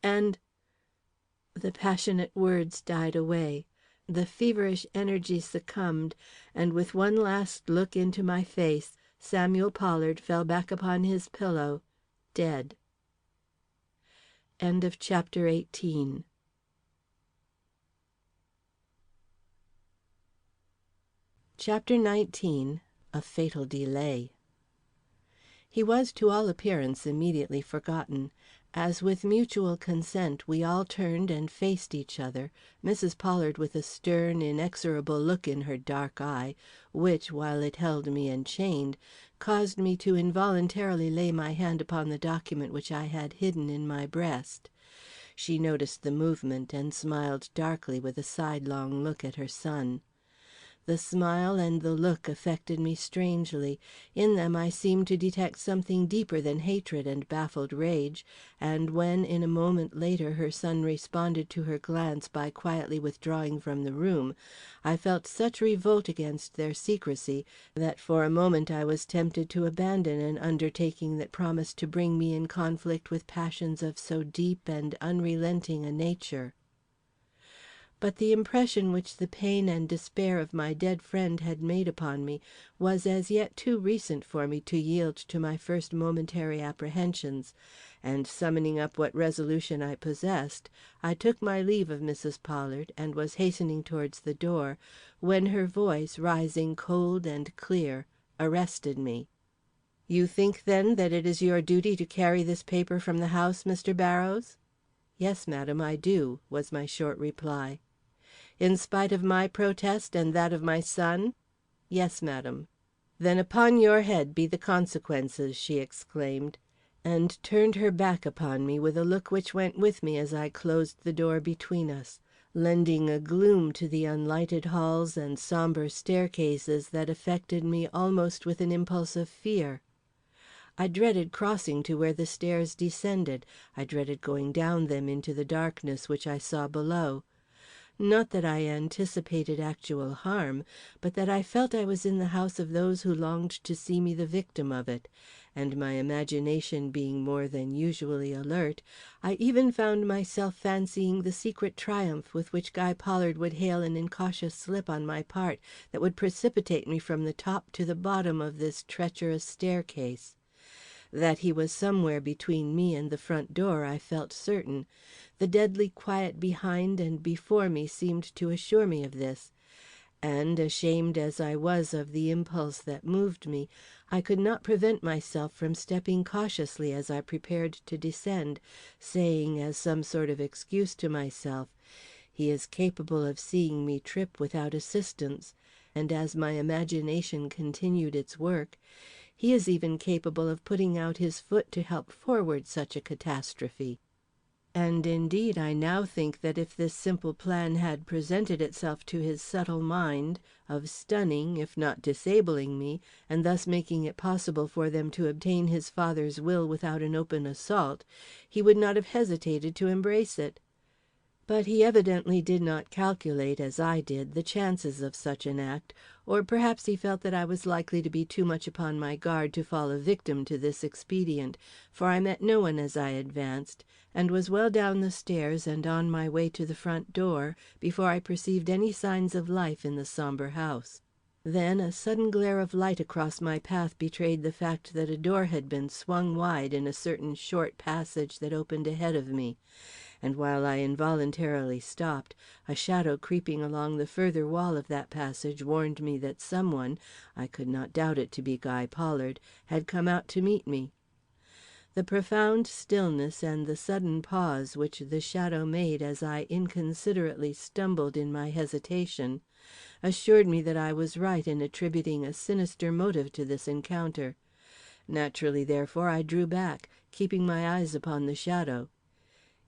The passionate words died away. The feverish energy succumbed, and with one last look into my face, Samuel Pollard fell back upon his pillow, dead. End of chapter 18. Chapter 19. A Fatal Delay. He was to all appearance immediately forgotten. As with mutual consent we all turned and faced each other, Mrs. Pollard with a stern, inexorable look in her dark eye, which, while it held me enchained, caused me to involuntarily lay my hand upon the document which I had hidden in my breast. She noticed the movement and smiled darkly with a sidelong look at her son. The smile and the look affected me strangely. In them I seemed to detect something deeper than hatred and baffled rage, and when, in a moment later, her son responded to her glance by quietly withdrawing from the room, I felt such revolt against their secrecy that for a moment I was tempted to abandon an undertaking that promised to bring me in conflict with passions of so deep and unrelenting a nature. But the impression which the pain and despair of my dead friend had made upon me was as yet too recent for me to yield to my first momentary apprehensions, and summoning up what resolution I possessed, I took my leave of Mrs. Pollard and was hastening towards the door, when her voice, rising cold and clear, arrested me. "You think, then, that it is your duty to carry this paper from the house, Mr. Barrows?" "Yes, madam, I do," was my short reply. "In spite of my protest and that of my son?" "Yes, madam." "Then upon your head be the consequences," she exclaimed, and turned her back upon me with a look which went with me as I closed the door between us, lending a gloom to the unlighted halls and sombre staircases that affected me almost with an impulse of fear. I dreaded crossing to where the stairs descended. I dreaded going down them into the darkness which I saw below. Not that I anticipated actual harm, but that I felt I was in the house of those who longed to see me the victim of it, and my imagination being more than usually alert, I even found myself fancying the secret triumph with which Guy Pollard would hail an incautious slip on my part that would precipitate me from the top to the bottom of this treacherous staircase. That he was somewhere between me and the front door I felt certain. The deadly quiet behind and before me seemed to assure me of this, and, ashamed as I was of the impulse that moved me, I could not prevent myself from stepping cautiously as I prepared to descend, saying as some sort of excuse to myself, "He is capable of seeing me trip without assistance, and as my imagination continued its work, he is even capable of putting out his foot to help forward such a catastrophe." And indeed I now think that if this simple plan had presented itself to his subtle mind, of stunning, if not disabling me, and thus making it possible for them to obtain his father's will without an open assault, he would not have hesitated to embrace it. But he evidently did not calculate, as I did, the chances of such an act, or perhaps he felt that I was likely to be too much upon my guard to fall a victim to this expedient, for I met no one as I advanced, and was well down the stairs and on my way to the front door before I perceived any signs of life in the sombre house. Then a sudden glare of light across my path betrayed the fact that a door had been swung wide in a certain short passage that opened ahead of me, and while I involuntarily stopped, a shadow creeping along the further wall of that passage warned me that someone, I could not doubt it to be Guy Pollard, had come out to meet me. The profound stillness and the sudden pause which the shadow made as I inconsiderately stumbled in my hesitation assured me that I was right in attributing a sinister motive to this encounter. Naturally, therefore, I drew back, keeping my eyes upon the shadow.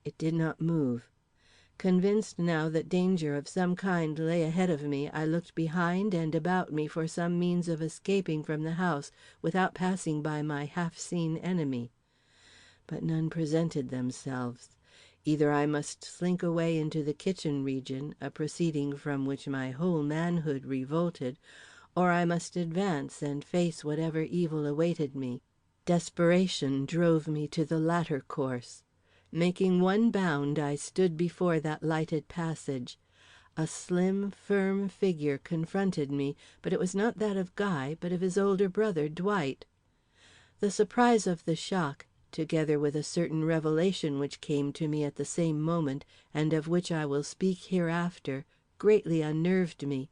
It did not move. Convinced now that danger of some kind lay ahead of me, I looked behind and about me for some means of escaping from the house without passing by my half-seen enemy. But none presented themselves. Either I must slink away into the kitchen region, a proceeding from which my whole manhood revolted, or I must advance and face whatever evil awaited me. Desperation drove me to the latter course. Making one bound, I stood before that lighted passage. A slim, firm figure confronted me, but it was not that of Guy, but of his older brother, Dwight. The surprise of the shock, together with a certain revelation which came to me at the same moment, and of which I will speak hereafter, greatly unnerved me.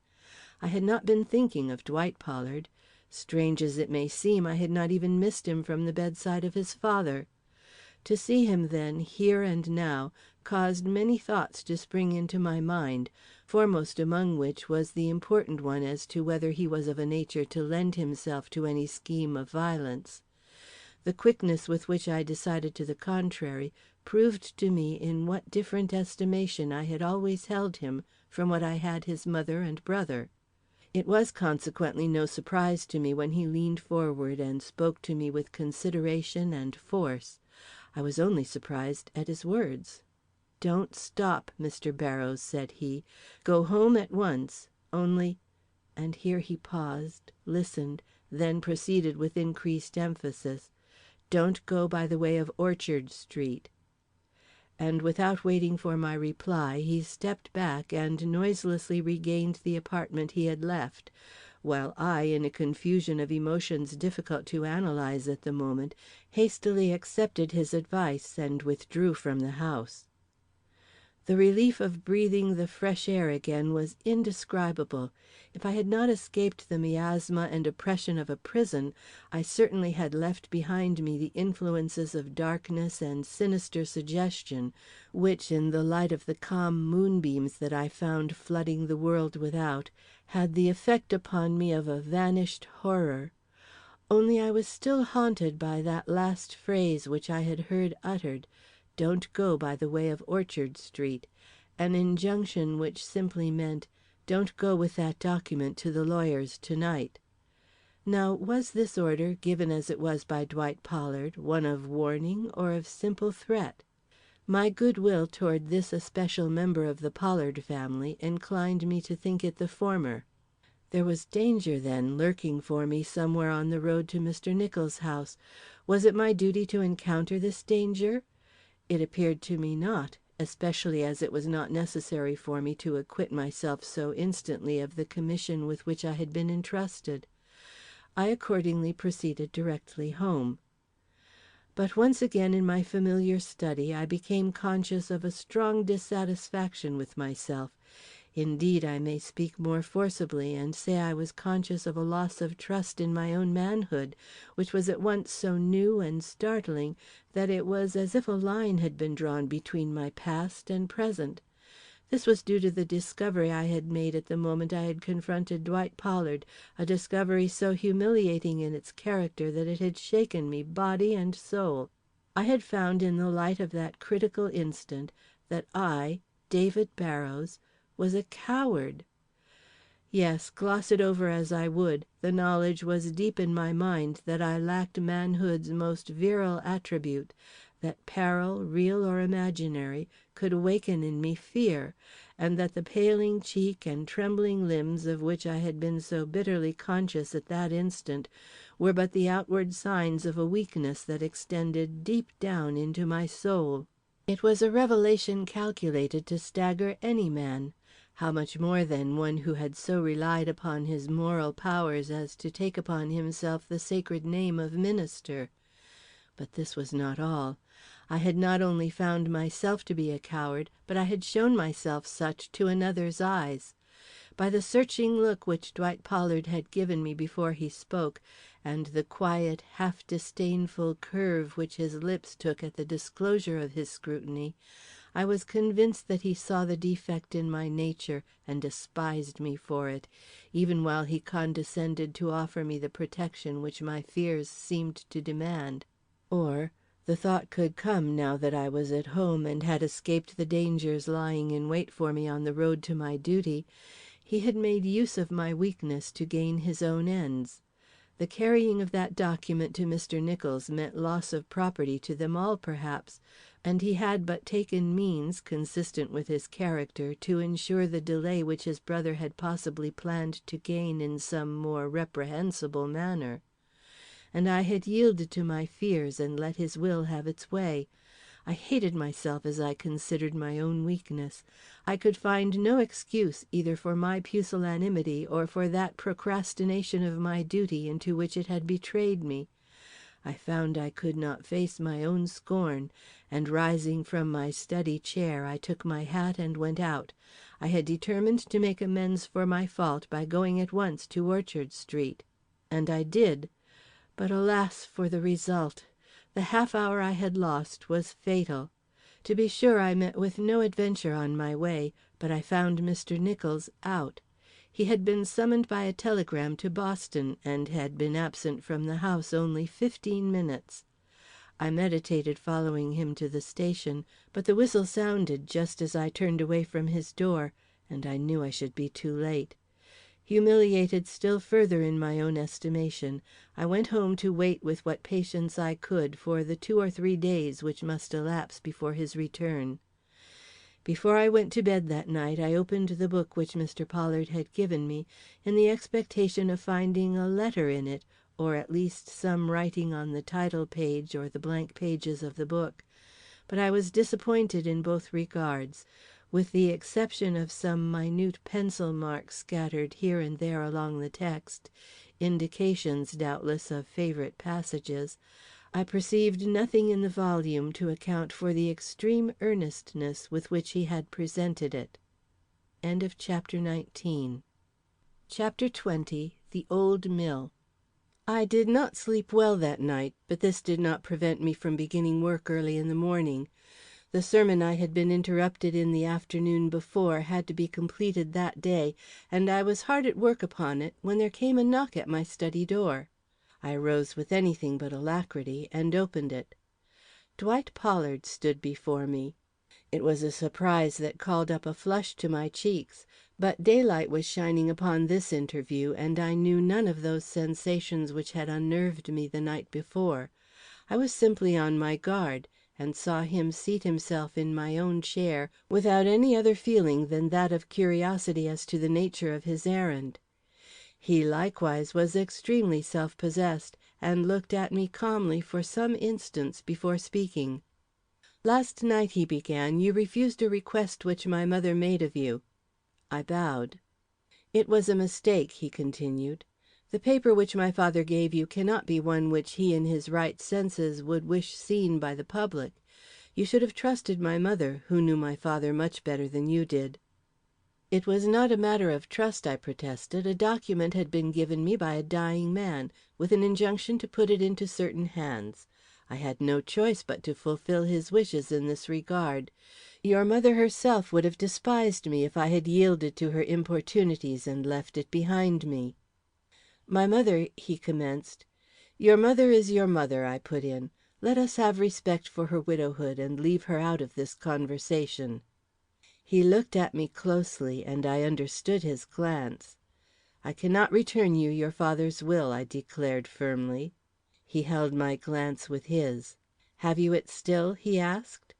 I had not been thinking of Dwight Pollard. Strange as it may seem, I had not even missed him from the bedside of his father. To see him, then, here and now, caused many thoughts to spring into my mind, foremost among which was the important one as to whether he was of a nature to lend himself to any scheme of violence. The quickness with which I decided to the contrary proved to me in what different estimation I had always held him from what I had his mother and brother. It was consequently no surprise to me when he leaned forward and spoke to me with consideration and force. I was only surprised at his words. "Don't stop, Mr. Barrows," said he. "Go home at once. Only—" and here he paused, listened, then proceeded with increased emphasis. "Don't go by the way of Orchard Street." And without waiting for my reply, he stepped back and noiselessly regained the apartment he had left, while I, in a confusion of emotions difficult to analyze at the moment, hastily accepted his advice and withdrew from the house. The relief of breathing the fresh air again was indescribable. If I had not escaped the miasma and oppression of a prison, I certainly had left behind me the influences of darkness and sinister suggestion, which, in the light of the calm moonbeams that I found flooding the world without, had the effect upon me of a vanished horror. Only I was still haunted by that last phrase which I had heard uttered, "Don't go by the way of Orchard Street," an injunction which simply meant, "Don't go with that document to the lawyer's to-night." Now, was this order, given as it was by Dwight Pollard, one of warning or of simple threat? My good will toward this especial member of the Pollard family inclined me to think it the former. There was danger, then, lurking for me somewhere on the road to Mr. Nicholls' house. Was it my duty to encounter this danger? It appeared to me not, especially as it was not necessary for me to acquit myself so instantly of the commission with which I had been entrusted. I accordingly proceeded directly home. But once again in my familiar study, I became conscious of a strong dissatisfaction with myself. Indeed, I may speak more forcibly and say I was conscious of a loss of trust in my own manhood, which was at once so new and startling that it was as if a line had been drawn between my past and present. This was due to the discovery I had made at the moment I had confronted Dwight Pollard, a discovery so humiliating in its character that it had shaken me body and soul. I had found in the light of that critical instant that I, David Barrows, was a coward. Yes, gloss it over as I would, the knowledge was deep in my mind that I lacked manhood's most virile attribute, that peril, real or imaginary, could awaken in me fear, and that the paling cheek and trembling limbs of which I had been so bitterly conscious at that instant were but the outward signs of a weakness that extended deep down into my soul. It was a revelation calculated to stagger any man. How much more, then, one who had so relied upon his moral powers as to take upon himself the sacred name of minister? But this was not all. I had not only found myself to be a coward, but I had shown myself such to another's eyes. By the searching look which Dwight Pollard had given me before he spoke, and the quiet, half disdainful curve which his lips took at the disclosure of his scrutiny, I was convinced that he saw the defect in my nature and despised me for it, even while he condescended to offer me the protection which my fears seemed to demand. Or the thought could come now that I was at home and had escaped the dangers lying in wait for me on the road to my duty, he had made use of my weakness to gain his own ends. The carrying of that document to Mr. Nicholls meant loss of property to them all, perhaps, and he had but taken means, consistent with his character, to ensure the delay which his brother had possibly planned to gain in some more reprehensible manner. And I had yielded to my fears and let his will have its way. I hated myself as I considered my own weakness. I could find no excuse either for my pusillanimity or for that procrastination of my duty into which it had betrayed me. I found I could not face my own scorn, and rising from my study chair, I took my hat and went out. I had determined to make amends for my fault by going at once to Orchard Street. And I did. But alas for the result! The half hour I had lost was fatal. To be sure, I met with no adventure on my way, but I found Mr. Nicholls out. He had been summoned by a telegram to Boston, and had been absent from the house only 15 minutes. I meditated following him to the station, but the whistle sounded just as I turned away from his door, and I knew I should be too late. Humiliated still further in my own estimation, I went home to wait with what patience I could for the 2 or 3 days which must elapse before his return. Before I went to bed that night, I opened the book which Mr. Pollard had given me, in the expectation of finding a letter in it, or at least some writing on the title page or the blank pages of the book. But I was disappointed in both regards. With the exception of some minute pencil marks scattered here and there along the text, indications, doubtless, of favorite passages, I perceived nothing in the volume to account for the extreme earnestness with which he had presented it. End of chapter 19. Chapter 20. The Old Mill. I did not sleep well that night, but this did not prevent me from beginning work early in the morning. The sermon I had been interrupted in the afternoon before had to be completed that day, and I was hard at work upon it when there came a knock at my study door. I arose with anything but alacrity, and opened it. Dwight Pollard stood before me. It was a surprise that called up a flush to my cheeks, but daylight was shining upon this interview, and I knew none of those sensations which had unnerved me the night before. I was simply on my guard, and saw him seat himself in my own chair without any other feeling than that of curiosity as to the nature of his errand. He likewise was extremely self-possessed, and looked at me calmly for some instants before speaking. "Last night," he began, "you refused a request which my mother made of you." I bowed. "It was a mistake," he continued. "The paper which my father gave you cannot be one which he in his right senses would wish seen by the public. You should have trusted my mother, who knew my father much better than you did." "It was not a matter of trust," I protested. "A document had been given me by a dying man, with an injunction to put it into certain hands. I had no choice but to fulfill his wishes in this regard. Your mother herself would have despised me if I had yielded to her importunities and left it behind me." "My mother," he commenced. "Your mother is your mother," I put in. "Let us have respect for her widowhood, and leave her out of this conversation." He looked at me closely, and I understood his glance. "I cannot return you your father's will," I declared firmly. He held my glance with his. "Have you it still?" he asked.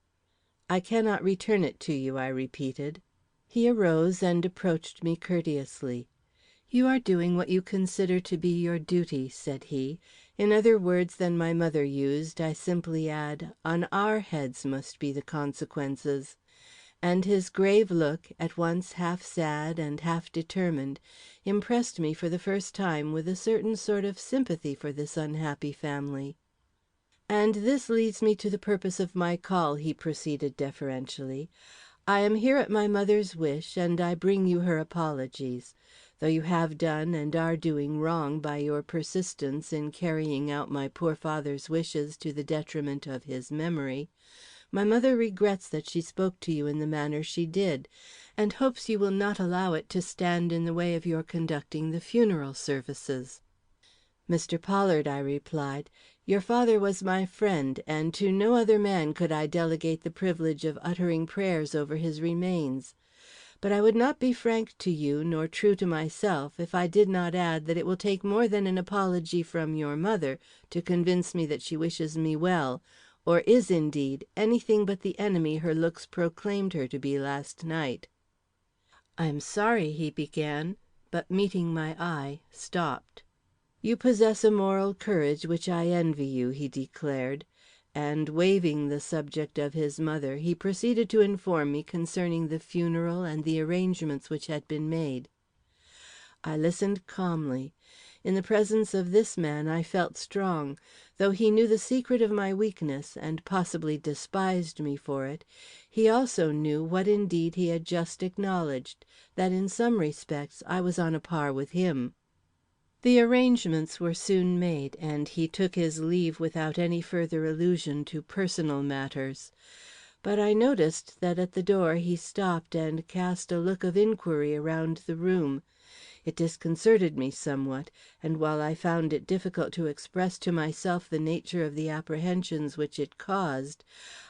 "I cannot return it to you," I repeated. He arose and approached me courteously. "You are doing what you consider to be your duty," said he. "In other words than my mother used, I simply add, on our heads must be the consequences. and his grave look, at once half sad and half determined, impressed me for the first time with a certain sort of sympathy for this unhappy family. "And this leads me to the purpose of my call," he proceeded deferentially. "I am here at my mother's wish, and I bring you her apologies. Though you have done and are doing wrong by your persistence in carrying out my poor father's wishes to the detriment of his memory, my mother regrets that she spoke to you in the manner she did, and hopes you will not allow it to stand in the way of your conducting the funeral services." "Mr. Pollard," I replied, "your father was my friend, and to no other man could I delegate the privilege of uttering prayers over his remains. But I would not be frank to you nor true to myself if I did not add that it will take more than an apology from your mother to convince me that she wishes me well, or is, indeed, anything but the enemy her looks proclaimed her to be last night." "I am sorry," he began, but meeting my eye, stopped. "You possess a moral courage which I envy you," he declared, and waiving the subject of his mother, he proceeded to inform me concerning the funeral and the arrangements which had been made. I listened calmly. In the presence of this man I felt strong. Though he knew the secret of my weakness, and possibly despised me for it, he also knew what indeed he had just acknowledged, that in some respects I was on a par with him. The arrangements were soon made, and he took his leave without any further allusion to personal matters. But I noticed that at the door he stopped and cast a look of inquiry around the room. It disconcerted me somewhat, and while I found it difficult to express to myself the nature of the apprehensions which it caused,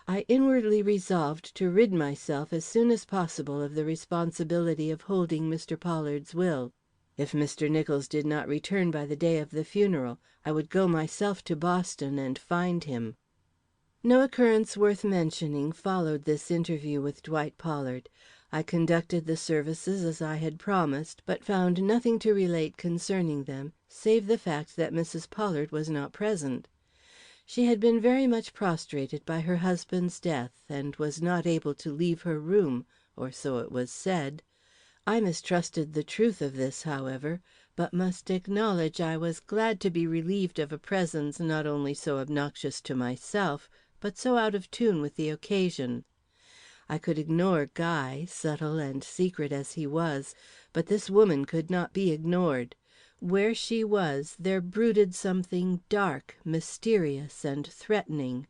I inwardly resolved to rid myself as soon as possible of the responsibility of holding Mr. Pollard's will. If Mr. Nicholls did not return by the day of the funeral, I would go myself to Boston and find him. No occurrence worth mentioning followed this interview with Dwight Pollard. I conducted the services as I had promised, but found nothing to relate concerning them, save the fact that Mrs. Pollard was not present. She had been very much prostrated by her husband's death, and was not able to leave her room, or so it was said. I mistrusted the truth of this, however, but must acknowledge I was glad to be relieved of a presence not only so obnoxious to myself, but so out of tune with the occasion. I could ignore Guy, subtle and secret as he was, but this woman could not be ignored. Where she was, there brooded something dark, mysterious, and threatening,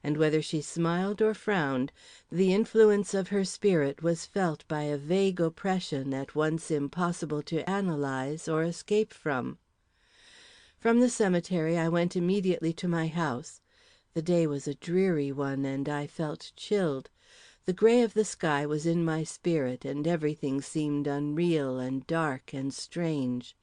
and whether she smiled or frowned, the influence of her spirit was felt by a vague oppression at once impossible to analyze or escape from. From the cemetery I went immediately to my house. The day was a dreary one, and I felt chilled. The gray of the sky was in my spirit, and everything seemed unreal and dark and strange.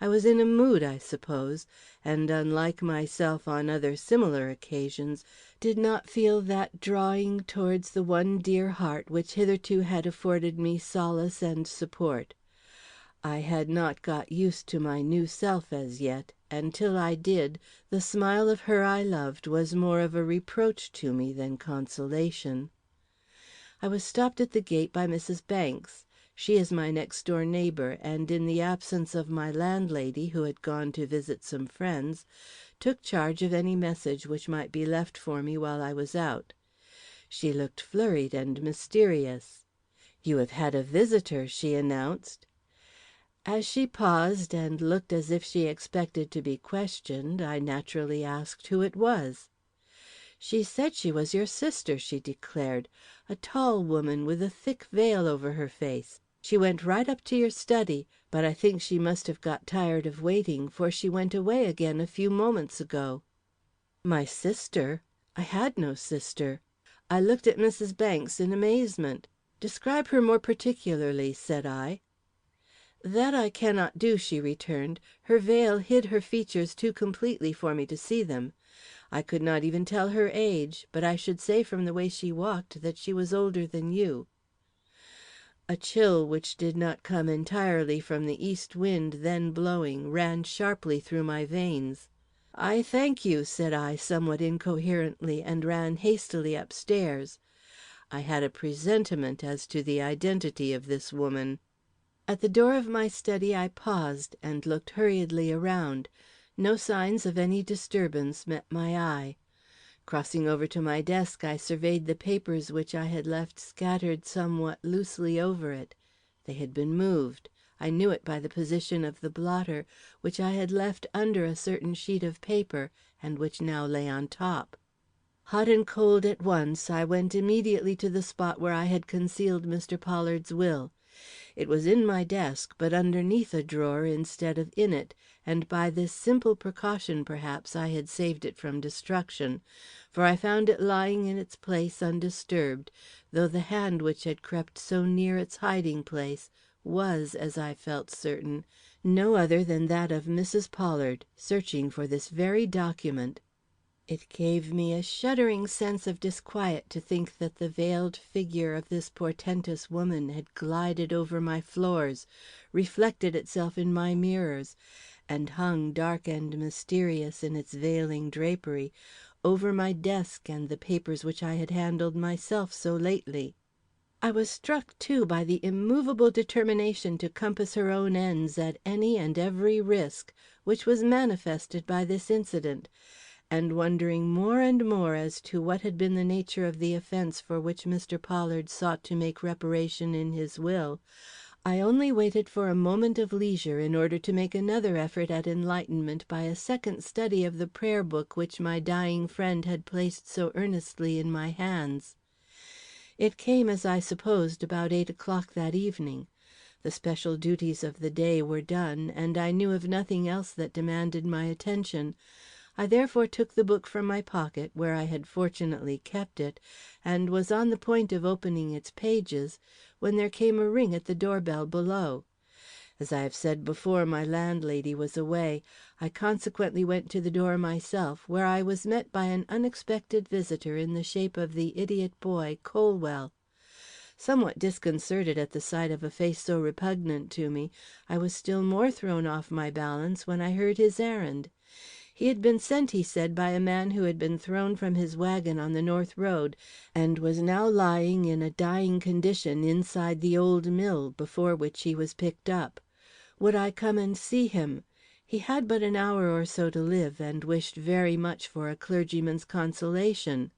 I was in a mood, I suppose, and unlike myself on other similar occasions, did not feel that drawing towards the one dear heart which hitherto had afforded me solace and support. I had not got used to my new self as yet, and till I did, the smile of her I loved was more of a reproach to me than consolation. I was stopped at the gate by Mrs. Banks. She is my next door neighbor, and in the absence of my landlady, who had gone to visit some friends, took charge of any message which might be left for me while I was out. She looked flurried and mysterious. "You have had a visitor," she announced. As she paused and looked as if she expected to be questioned, I naturally asked who it was. "She said she was your sister," she declared, "a tall woman with a thick veil over her face. She went right up to your study, but I think she must have got tired of waiting, for she went away again a few moments ago." My sister? I had no sister. I looked at Mrs. Banks in amazement. "Describe her more particularly," said I. "That I cannot do," she returned. "Her veil hid her features too completely for me to see them. I could not even tell her age, but I should say from the way she walked that she was older than you." A chill which did not come entirely from the east wind then blowing ran sharply through my veins. "I thank you," said I somewhat incoherently, and ran hastily upstairs. I had a presentiment as to the identity of this woman. At the door of my study I paused and looked hurriedly around. No signs of any disturbance met my eye. Crossing over to my desk, I surveyed the papers which I had left scattered somewhat loosely over it. They had been moved. I knew it by the position of the blotter, which I had left under a certain sheet of paper, and which now lay on top. Hot and cold at once, I went immediately to the spot where I had concealed Mr. Pollard's will. It was in my desk, but underneath a drawer instead of in it, and by this simple precaution, perhaps, I had saved it from destruction, for I found it lying in its place undisturbed, though the hand which had crept so near its hiding place was, as I felt certain, no other than that of Mrs. Pollard, searching for this very document. It gave me a shuddering sense of disquiet to think that the veiled figure of this portentous woman had glided over my floors, reflected itself in my mirrors, and hung, dark and mysterious in its veiling drapery, over my desk and the papers which I had handled myself so lately. I was struck, too, by the immovable determination to compass her own ends at any and every risk, which was manifested by this incident, and wondering more and more as to what had been the nature of the offence for which Mr. Pollard sought to make reparation in his will, I only waited for a moment of leisure in order to make another effort at enlightenment by a second study of the prayer book which my dying friend had placed so earnestly in my hands. It came, as I supposed, about 8 o'clock that evening. The special duties of the day were done, and I knew of nothing else that demanded my attention. I therefore took the book from my pocket, where I had fortunately kept it, and was on the point of opening its pages, when there came a ring at the door bell below. As I have said before, my landlady was away. I consequently went to the door myself, where I was met by an unexpected visitor in the shape of the idiot boy, Colwell. Somewhat disconcerted at the sight of a face so repugnant to me, I was still more thrown off my balance when I heard his errand. He had been sent, he said, by a man who had been thrown from his wagon on the North Road, and was now lying in a dying condition inside the old mill before which he was picked up. Would I come and see him? He had but an hour or so to live, and wished very much for a clergyman's consolation.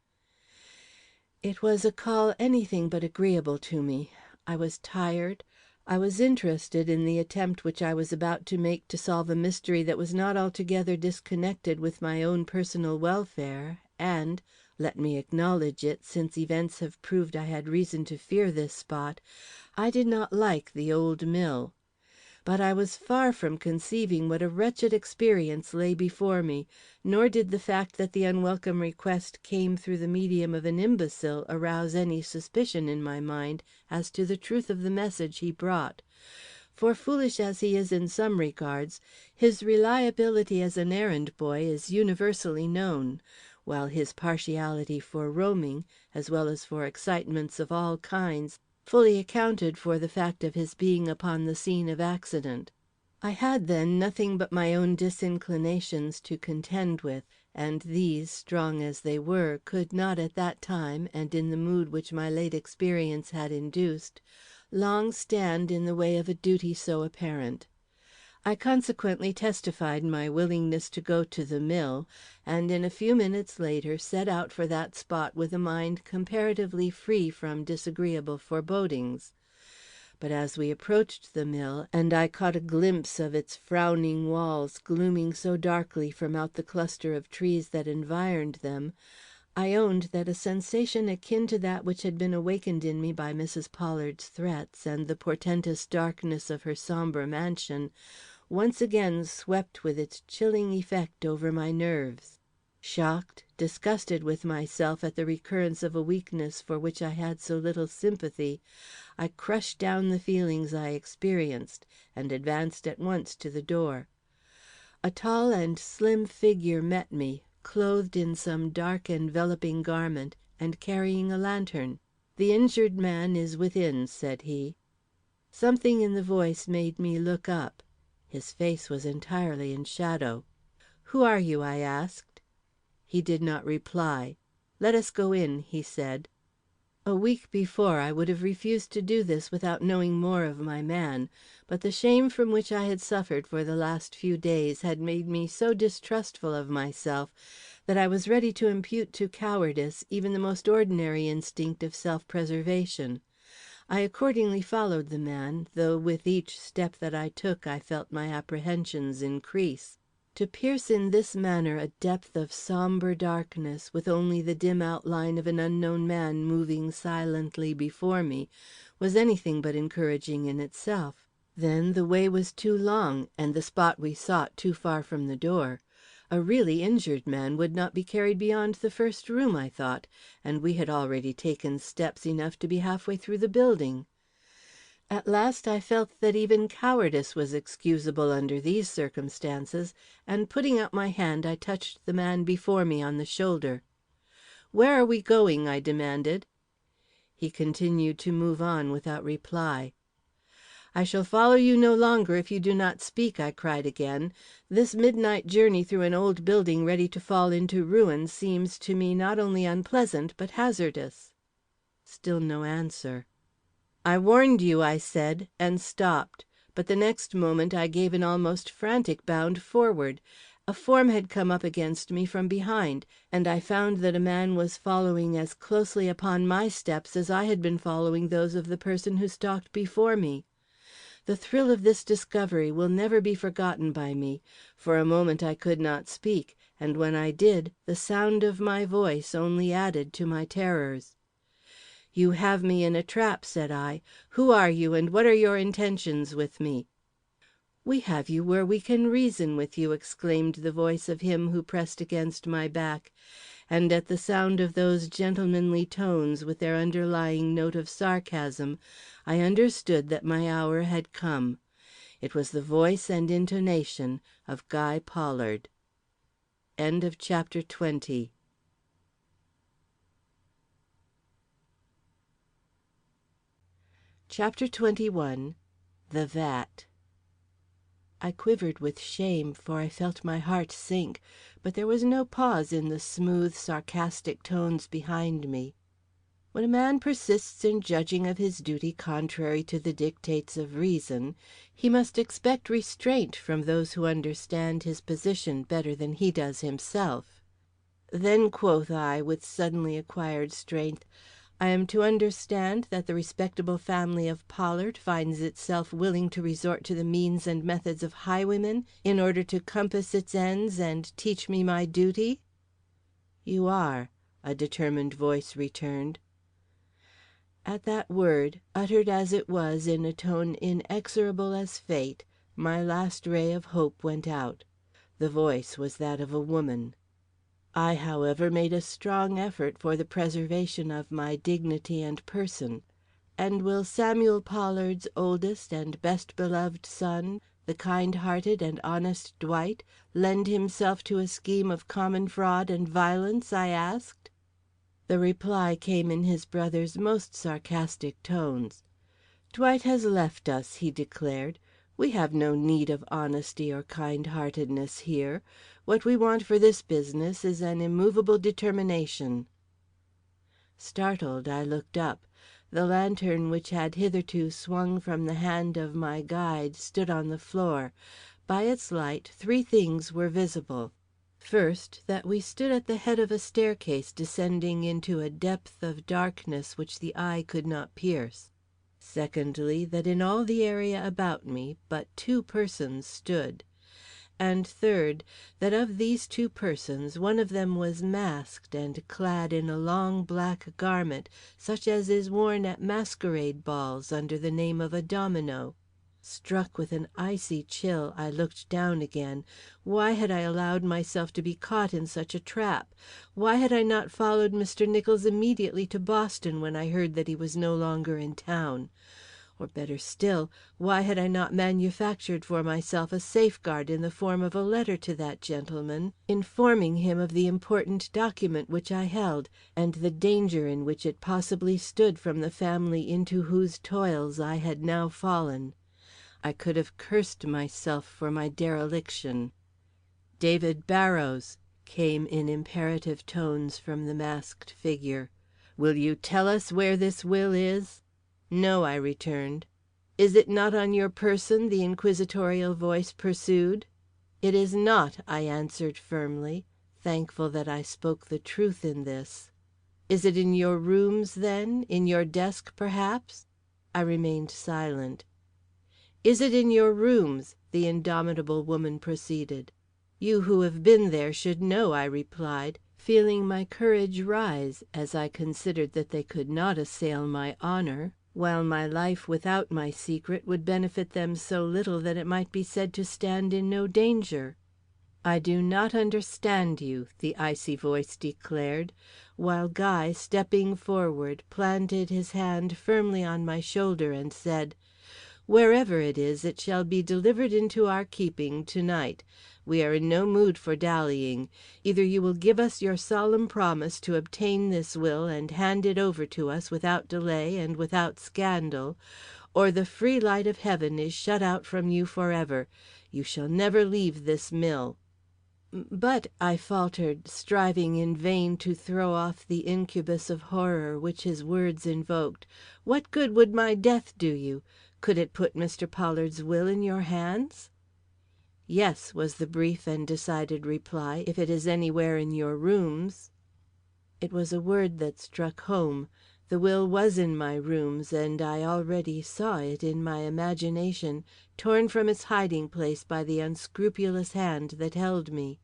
It was a call anything but agreeable to me. I was tired. I was interested in the attempt which I was about to make to solve a mystery that was not altogether disconnected with my own personal welfare, and, let me acknowledge it, since events have proved I had reason to fear this spot, I did not like the old mill. But I was far from conceiving what a wretched experience lay before me, nor did the fact that the unwelcome request came through the medium of an imbecile arouse any suspicion in my mind as to the truth of the message he brought; for foolish as he is in some regards, his reliability as an errand boy is universally known, while his partiality for roaming, as well as for excitements of all kinds, fully accounted for the fact of his being upon the scene of accident. I had, then, nothing but my own disinclinations to contend with, and these, strong as they were, could not at that time, and in the mood which my late experience had induced, long stand in the way of a duty so apparent. I consequently testified my willingness to go to the mill, and in a few minutes later set out for that spot with a mind comparatively free from disagreeable forebodings. But as we approached the mill, and I caught a glimpse of its frowning walls glooming so darkly from out the cluster of trees that environed them, I owned that a sensation akin to that which had been awakened in me by Mrs. Pollard's threats and the portentous darkness of her sombre mansion once again swept with its chilling effect over my nerves. Shocked, disgusted with myself at the recurrence of a weakness for which I had so little sympathy, I crushed down the feelings I experienced, and advanced at once to the door. A tall and slim figure met me, clothed in some dark enveloping garment, and carrying a lantern. "The injured man is within," said he. Something in the voice made me look up. His face was entirely in shadow. "Who are you?" I asked. He did not reply. "Let us go in," he said. A week before I would have refused to do this without knowing more of my man, but the shame from which I had suffered for the last few days had made me so distrustful of myself that I was ready to impute to cowardice even the most ordinary instinct of self preservation. I accordingly followed the man, though with each step that I took I felt my apprehensions increase. To pierce in this manner a depth of sombre darkness, with only the dim outline of an unknown man moving silently before me, was anything but encouraging in itself. Then the way was too long, and the spot we sought too far from the door. A really injured man would not be carried beyond the first room, I thought, and we had already taken steps enough to be halfway through the building. At last I felt that even cowardice was excusable under these circumstances, and putting out my hand I touched the man before me on the shoulder. "Where are we going?" I demanded. He continued to move on without reply. "I shall follow you no longer if you do not speak," I cried again. "This midnight journey through an old building ready to fall into ruins seems to me not only unpleasant but hazardous." Still no answer. "I warned you," I said, and stopped, but the next moment I gave an almost frantic bound forward. A form had come up against me from behind, and I found that a man was following as closely upon my steps as I had been following those of the person who stalked before me. The thrill of this discovery will never be forgotten by me. For a moment I could not speak, and when I did, the sound of my voice only added to my terrors. "You have me in a trap," said I. "Who are you, and what are your intentions with me?" "We have you where we can reason with you," exclaimed the voice of him who pressed against my back, and at the sound of those gentlemanly tones with their underlying note of sarcasm, I understood that my hour had come. It was the voice and intonation of Guy Pollard. End of chapter 20. Chapter 21. The Vat. I quivered with shame, for I felt my heart sink, but there was no pause in the smooth, sarcastic tones behind me. When a man persists in judging of his duty contrary to the dictates of reason, he must expect restraint from those who understand his position better than he does himself. "Then," quoth I, with suddenly acquired strength, "I am to understand that the respectable family of Pollard finds itself willing to resort to the means and methods of highwaymen in order to compass its ends and teach me my duty?" "You are," a determined voice returned. At that word, uttered as it was in a tone inexorable as fate, my last ray of hope went out. The voice was that of a woman. I, however, made a strong effort for the preservation of my dignity and person. "And will Samuel Pollard's oldest and best beloved son, the kind hearted and honest Dwight, lend himself to a scheme of common fraud and violence?" I asked. The reply came in his brother's most sarcastic tones. "Dwight has left us," he declared. "We have no need of honesty or kind heartedness here. What we want for this business is an immovable determination." Startled, I looked up. The lantern which had hitherto swung from the hand of my guide stood on the floor. By its light, three things were visible. First, that we stood at the head of a staircase descending into a depth of darkness which the eye could not pierce. Secondly, that in all the area about me but two persons stood. And third, that of these two persons one of them was masked and clad in a long black garment such as is worn at masquerade balls under the name of a domino. Struck with an icy chill, I looked down again. Why had I allowed myself to be caught in such a trap? Why had I not followed Mr. Nicholls immediately to Boston when I heard that he was no longer in town? Or better still, why had I not manufactured for myself a safeguard in the form of a letter to that gentleman, informing him of the important document which I held, and the danger in which it possibly stood from the family into whose toils I had now fallen? I could have cursed myself for my dereliction. "David Barrows," came in imperative tones from the masked figure. "Will you tell us where this will is?" "No," I returned. "Is it not on your person?" the inquisitorial voice pursued. "It is not," I answered firmly, thankful that I spoke the truth in this. "Is it in your rooms, then? In your desk, perhaps?" I remained silent. "Is it in your rooms?" the indomitable woman proceeded. "You who have been there should know," I replied, feeling my courage rise as I considered that they could not assail my honor, while my life without my secret would benefit them so little that it might be said to stand in no danger. "I do not understand you," the icy voice declared, while Guy, stepping forward, planted his hand firmly on my shoulder and said: "Wherever it is, it shall be delivered into our keeping to night. We are in no mood for dallying. Either you will give us your solemn promise to obtain this will and hand it over to us without delay and without scandal, or the free light of heaven is shut out from you forever. You shall never leave this mill." "But," I faltered, striving in vain to throw off the incubus of horror which his words invoked, "what good would my death do you? Could it put Mr. Pollard's will in your hands?" "Yes," was the brief and decided reply, "if it is anywhere in your rooms." It was a word that struck home. The will was in my rooms, and I already saw it in my imagination, torn from its hiding place by the unscrupulous hand that held me.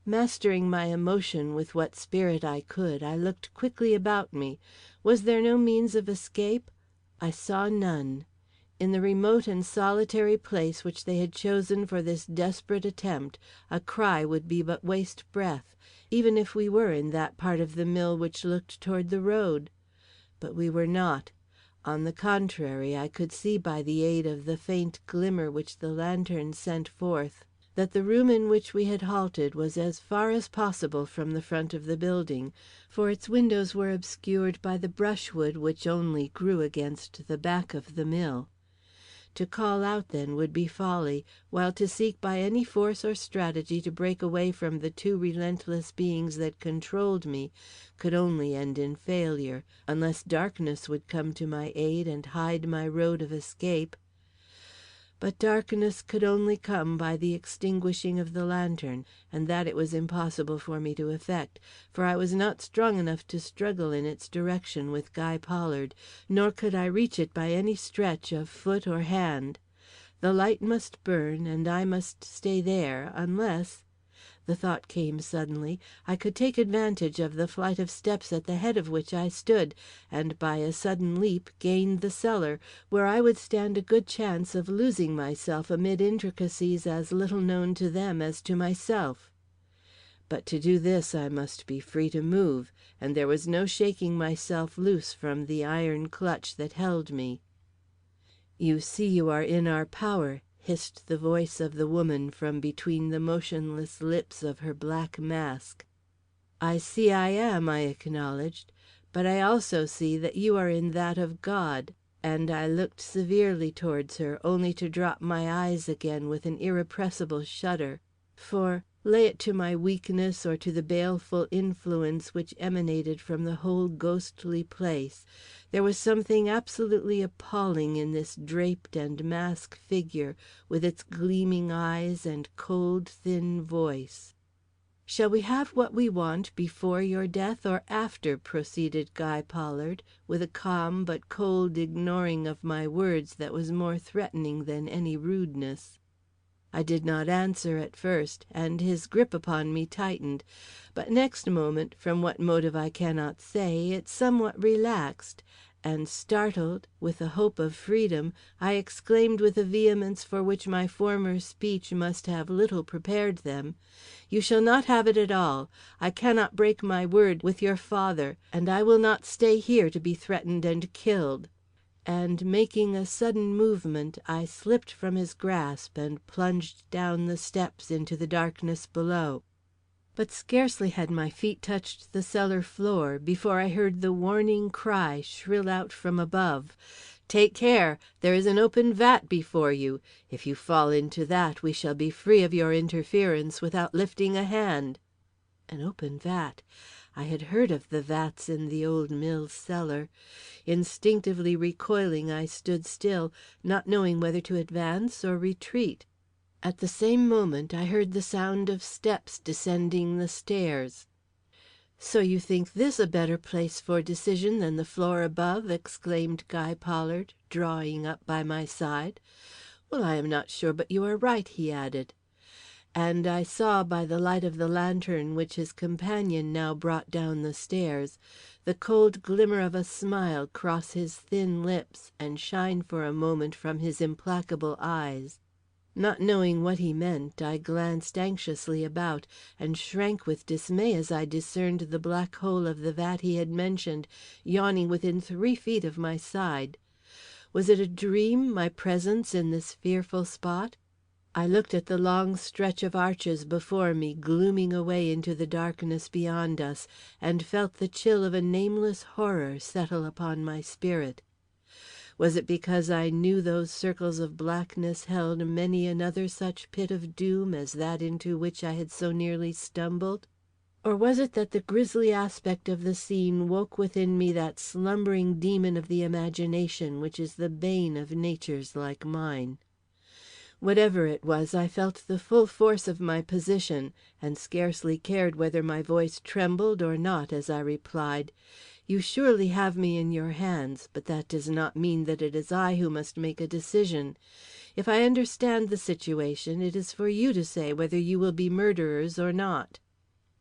Mastering my emotion with what spirit I could, I looked quickly about me. Was there no means of escape? I saw none. In the remote and solitary place which they had chosen for this desperate attempt, a cry would be but waste breath, even if we were in that part of the mill which looked toward the road. But we were not. On the contrary, I could see by the aid of the faint glimmer which the lantern sent forth, that the room in which we had halted was as far as possible from the front of the building, for its windows were obscured by the brushwood which only grew against the back of the mill. To call out, then, would be folly, while to seek by any force or strategy to break away from the two relentless beings that controlled me could only end in failure, unless darkness would come to my aid and hide my road of escape. But darkness could only come by the extinguishing of the lantern, and that it was impossible for me to effect, for I was not strong enough to struggle in its direction with Guy Pollard, nor could I reach it by any stretch of foot or hand. The light must burn, and I must stay there, unless— The thought came suddenly. I could take advantage of the flight of steps at the head of which I stood, and by a sudden leap gain the cellar, where I would stand a good chance of losing myself amid intricacies as little known to them as to myself. But to do this I must be free to move, and there was no shaking myself loose from the iron clutch that held me. "You see you are in our power," hissed the voice of the woman from between the motionless lips of her black mask. "I see I am," I acknowledged, "but I also see that you are in that of God," and I looked severely towards her, only to drop my eyes again with an irrepressible shudder. For, lay it to my weakness or to the baleful influence which emanated from the whole ghostly place, there was something absolutely appalling in this draped and masked figure, with its gleaming eyes and cold, thin voice. "Shall we have what we want before your death or after?" proceeded Guy Pollard, with a calm but cold ignoring of my words that was more threatening than any rudeness. I did not answer at first, and his grip upon me tightened; but next moment, from what motive I cannot say, it somewhat relaxed, and startled, with the hope of freedom, I exclaimed with a vehemence for which my former speech must have little prepared them: "You shall not have it at all. I cannot break my word with your father, and I will not stay here to be threatened and killed." And making a sudden movement, I slipped from his grasp and plunged down the steps into the darkness below. But scarcely had my feet touched the cellar floor before I heard the warning cry shrill out from above: "Take care! There is an open vat before you. If you fall into that, we shall be free of your interference without lifting a hand." An open vat! I had heard of the vats in the old mill cellar. Instinctively recoiling, I stood still, not knowing whether to advance or retreat. At the same moment I heard the sound of steps descending the stairs. "So you think this a better place for decision than the floor above?" exclaimed Guy Pollard, drawing up by my side. "Well, I am not sure but you are right," he added. And I saw by the light of the lantern which his companion now brought down the stairs, the cold glimmer of a smile cross his thin lips and shine for a moment from his implacable eyes. Not knowing what he meant, I glanced anxiously about, and shrank with dismay as I discerned the black hole of the vat he had mentioned yawning within 3 feet of my side. Was it a dream, my presence in this fearful spot? I looked at the long stretch of arches before me, glooming away into the darkness beyond us, and felt the chill of a nameless horror settle upon my spirit. Was it because I knew those circles of blackness held many another such pit of doom as that into which I had so nearly stumbled? Or was it that the grisly aspect of the scene woke within me that slumbering demon of the imagination which is the bane of natures like mine? Whatever it was, I felt the full force of my position, and scarcely cared whether my voice trembled or not as I replied: "You surely have me in your hands, but that does not mean that it is I who must make a decision. If I understand the situation, it is for you to say whether you will be murderers or not."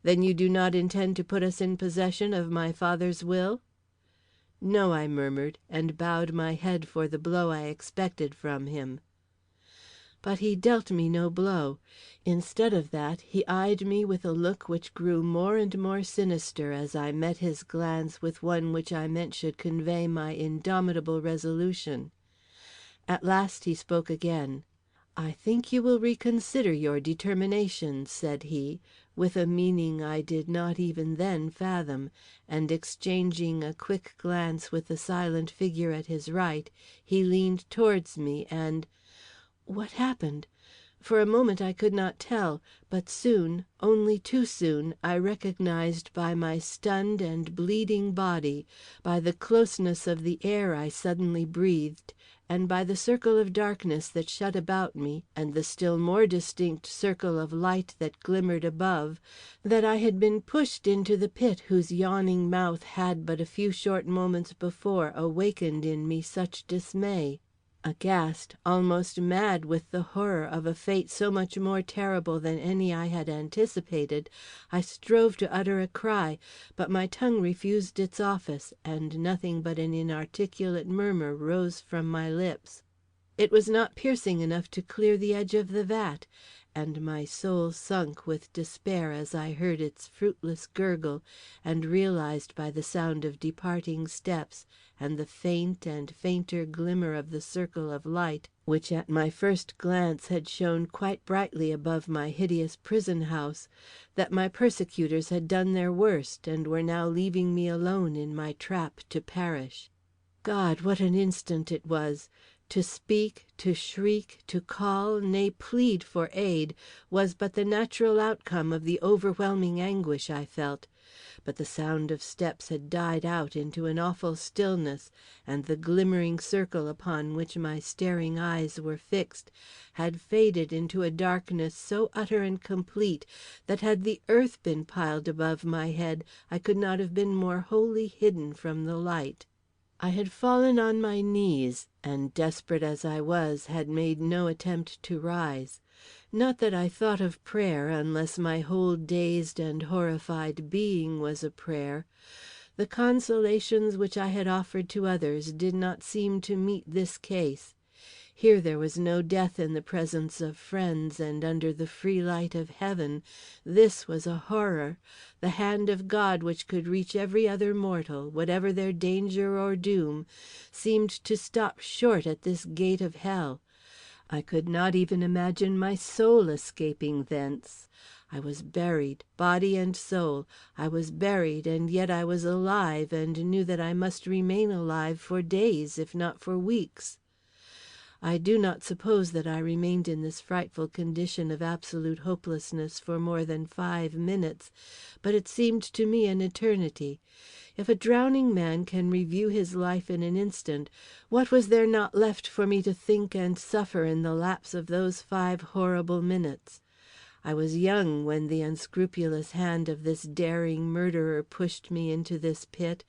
"Then you do not intend to put us in possession of my father's will?" "No," I murmured, and bowed my head for the blow I expected from him. But he dealt me no blow. Instead of that, he eyed me with a look which grew more and more sinister as I met his glance with one which I meant should convey my indomitable resolution. At last he spoke again. "I think you will reconsider your determination," said he, with a meaning I did not even then fathom, and exchanging a quick glance with the silent figure at his right, he leaned towards me and what happened? For a moment I could not tell, but soon, only too soon, I recognized by my stunned and bleeding body, by the closeness of the air I suddenly breathed, and by the circle of darkness that shut about me, and the still more distinct circle of light that glimmered above, that I had been pushed into the pit whose yawning mouth had but a few short moments before awakened in me such dismay. Aghast, almost mad with the horror of a fate so much more terrible than any I had anticipated, I strove to utter a cry, but my tongue refused its office, and nothing but an inarticulate murmur rose from my lips. It was not piercing enough to clear the edge of the vat, and my soul sunk with despair as I heard its fruitless gurgle, and realized by the sound of departing steps, and the faint and fainter glimmer of the circle of light, which at my first glance had shone quite brightly above my hideous prison house, that my persecutors had done their worst, and were now leaving me alone in my trap to perish. God, what an instant it was! To speak, to shriek, to call, nay, plead for aid, was but the natural outcome of the overwhelming anguish I felt. But the sound of steps had died out into an awful stillness, and the glimmering circle upon which my staring eyes were fixed had faded into a darkness so utter and complete that had the earth been piled above my head, I could not have been more wholly hidden from the light. I had fallen on my knees, and desperate as I was, had made no attempt to rise. Not that I thought of prayer, unless my whole dazed and horrified being was a prayer. The consolations which I had offered to others did not seem to meet this case. Here there was no death in the presence of friends and under the free light of heaven. This was a horror, the hand of God which could reach every other mortal, whatever their danger or doom, seemed to stop short at this gate of hell. I could not even imagine my soul escaping thence. I was buried, body and soul. I was buried, and yet I was alive and knew that I must remain alive for days, if not for weeks. I do not suppose that I remained in this frightful condition of absolute hopelessness for more than 5 minutes, but it seemed to me an eternity. If a drowning man can review his life in an instant, what was there not left for me to think and suffer in the lapse of those 5 horrible minutes? I was young when the unscrupulous hand of this daring murderer pushed me into this pit.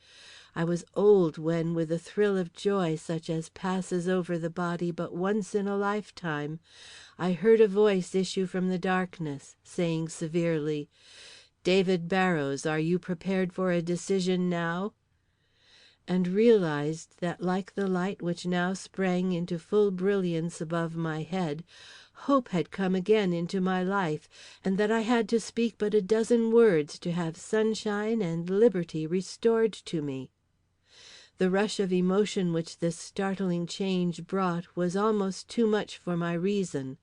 I was old when, with a thrill of joy such as passes over the body but once in a lifetime, I heard a voice issue from the darkness, saying severely, "David Barrows, are you prepared for a decision now?" and realized that, like the light which now sprang into full brilliance above my head, hope had come again into my life, and that I had to speak but a dozen words to have sunshine and liberty restored to me. The rush of emotion which this startling change brought was almost too much for my reason.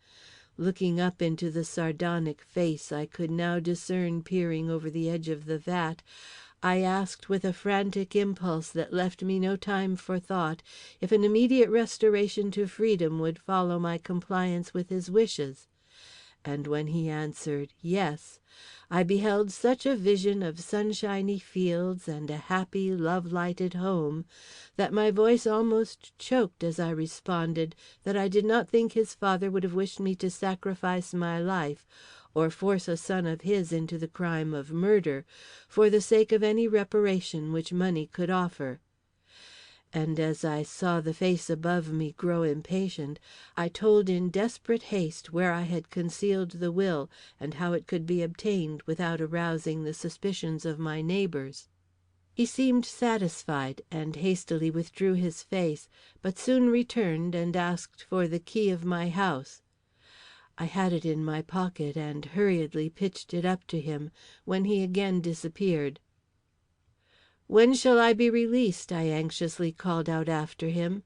Looking up into the sardonic face I could now discern peering over the edge of the vat, I asked with a frantic impulse that left me no time for thought, if an immediate restoration to freedom would follow my compliance with his wishes. And when he answered "yes," I beheld such a vision of sunshiny fields and a happy, love-lighted home, that my voice almost choked as I responded that I did not think his father would have wished me to sacrifice my life, or force a son of his into the crime of murder, for the sake of any reparation which money could offer. And as I saw the face above me grow impatient, I told in desperate haste where I had concealed the will, and how it could be obtained without arousing the suspicions of my neighbors. He seemed satisfied, and hastily withdrew his face, but soon returned and asked for the key of my house. I had it in my pocket and hurriedly pitched it up to him, when he again disappeared. "When shall I be released?" I anxiously called out after him.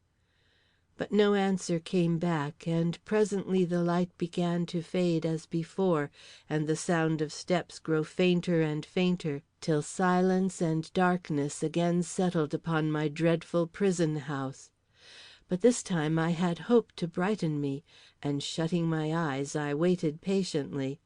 But no answer came back, and presently the light began to fade as before, and the sound of steps grow fainter and fainter, till silence and darkness again settled upon my dreadful prison house. But this time I had hope to brighten me, and shutting my eyes, I waited patiently.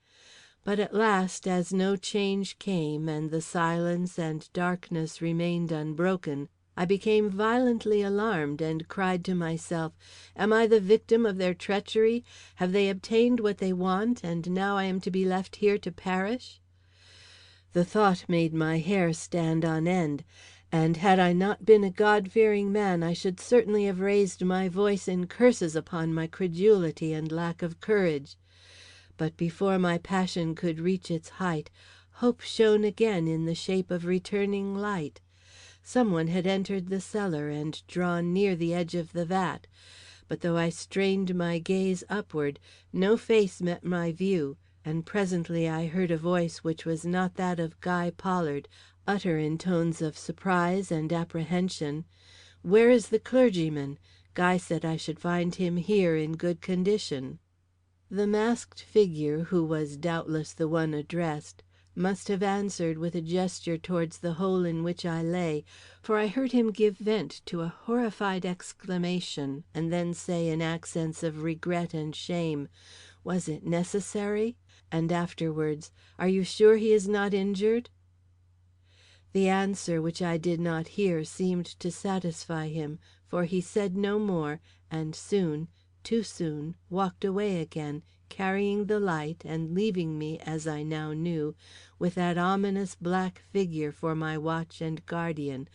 But at last, as no change came, and the silence and darkness remained unbroken, I became violently alarmed, and cried to myself, "Am I the victim of their treachery? Have they obtained what they want, and now I am to be left here to perish?" The thought made my hair stand on end, and had I not been a God-fearing man, I should certainly have raised my voice in curses upon my credulity and lack of courage. But before my passion could reach its height, hope shone again in the shape of returning light. Some one had entered the cellar and drawn near the edge of the vat, but though I strained my gaze upward, no face met my view, and presently I heard a voice which was not that of Guy Pollard utter in tones of surprise and apprehension, "Where is the clergyman? Guy said I should find him here in good condition." The masked figure, who was doubtless the one addressed, must have answered with a gesture towards the hole in which I lay, for I heard him give vent to a horrified exclamation, and then say in accents of regret and shame, "Was it necessary?" and afterwards, "Are you sure he is not injured?" The answer, which I did not hear, seemed to satisfy him, for he said no more, and soon, too soon, walked away again, carrying the light and leaving me, as I now knew, with that ominous black figure for my watch and guardian,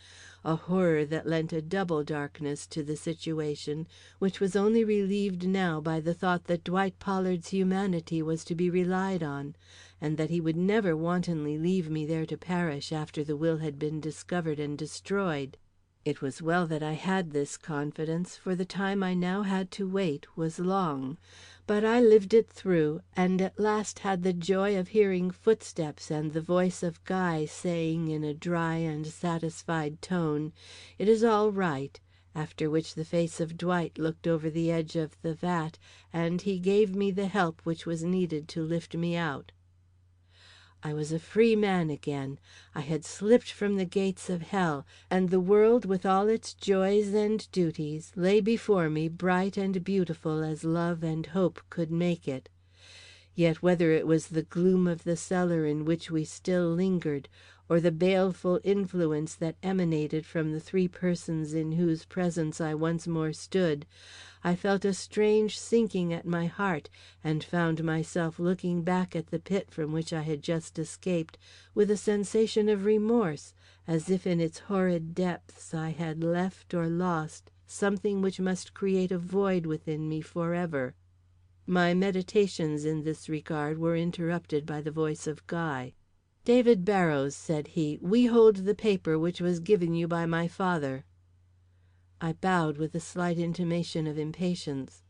a horror that lent a double darkness to the situation, which was only relieved now by the thought that Dwight Pollard's humanity was to be relied on, and that he would never wantonly leave me there to perish after the will had been discovered and destroyed. It was well that I had this confidence, for the time I now had to wait was long. But I lived it through, and at last had the joy of hearing footsteps and the voice of Guy saying in a dry and satisfied tone, "It is all right," after which the face of Dwight looked over the edge of the vat, and he gave me the help which was needed to lift me out. I was a free man again. I had slipped from the gates of hell, and the world with all its joys and duties lay before me bright and beautiful as love and hope could make it. Yet whether it was the gloom of the cellar in which we still lingered, or the baleful influence that emanated from the three persons in whose presence I once more stood, I felt a strange sinking at my heart, and found myself looking back at the pit from which I had just escaped with a sensation of remorse, as if in its horrid depths I had left or lost something which must create a void within me forever. My meditations in this regard were interrupted by the voice of Guy. "David Barrows," said he, "we hold the paper which was given you by my father." I bowed with a slight intimation of impatience.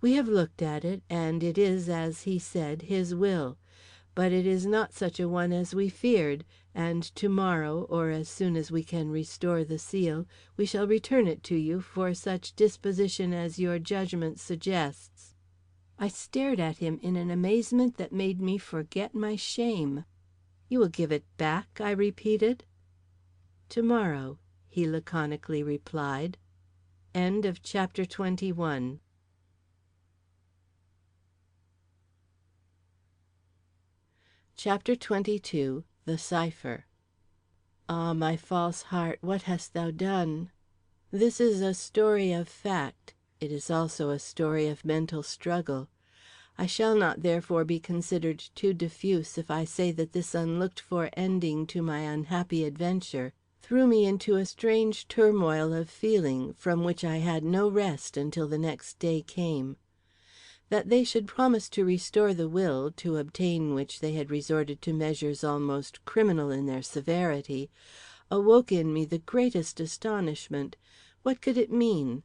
"We have looked at it, and it is, as he said, his will. But it is not such a one as we feared, and to morrow, or as soon as we can restore the seal, we shall return it to you for such disposition as your judgment suggests." I stared at him in an amazement that made me forget my shame. "You will give it back?" I repeated. "To morrow," he laconically replied. End of chapter 21. Chapter 22. The Cypher. Ah, my false heart, what hast thou done? This is a story of fact. It is also a story of mental struggle. I shall not therefore be considered too diffuse if I say that this unlooked-for ending to my unhappy adventure threw me into a strange turmoil of feeling from which I had no rest until the next day came. That they should promise to restore the will, to obtain which they had resorted to measures almost criminal in their severity, awoke in me the greatest astonishment. What could it mean?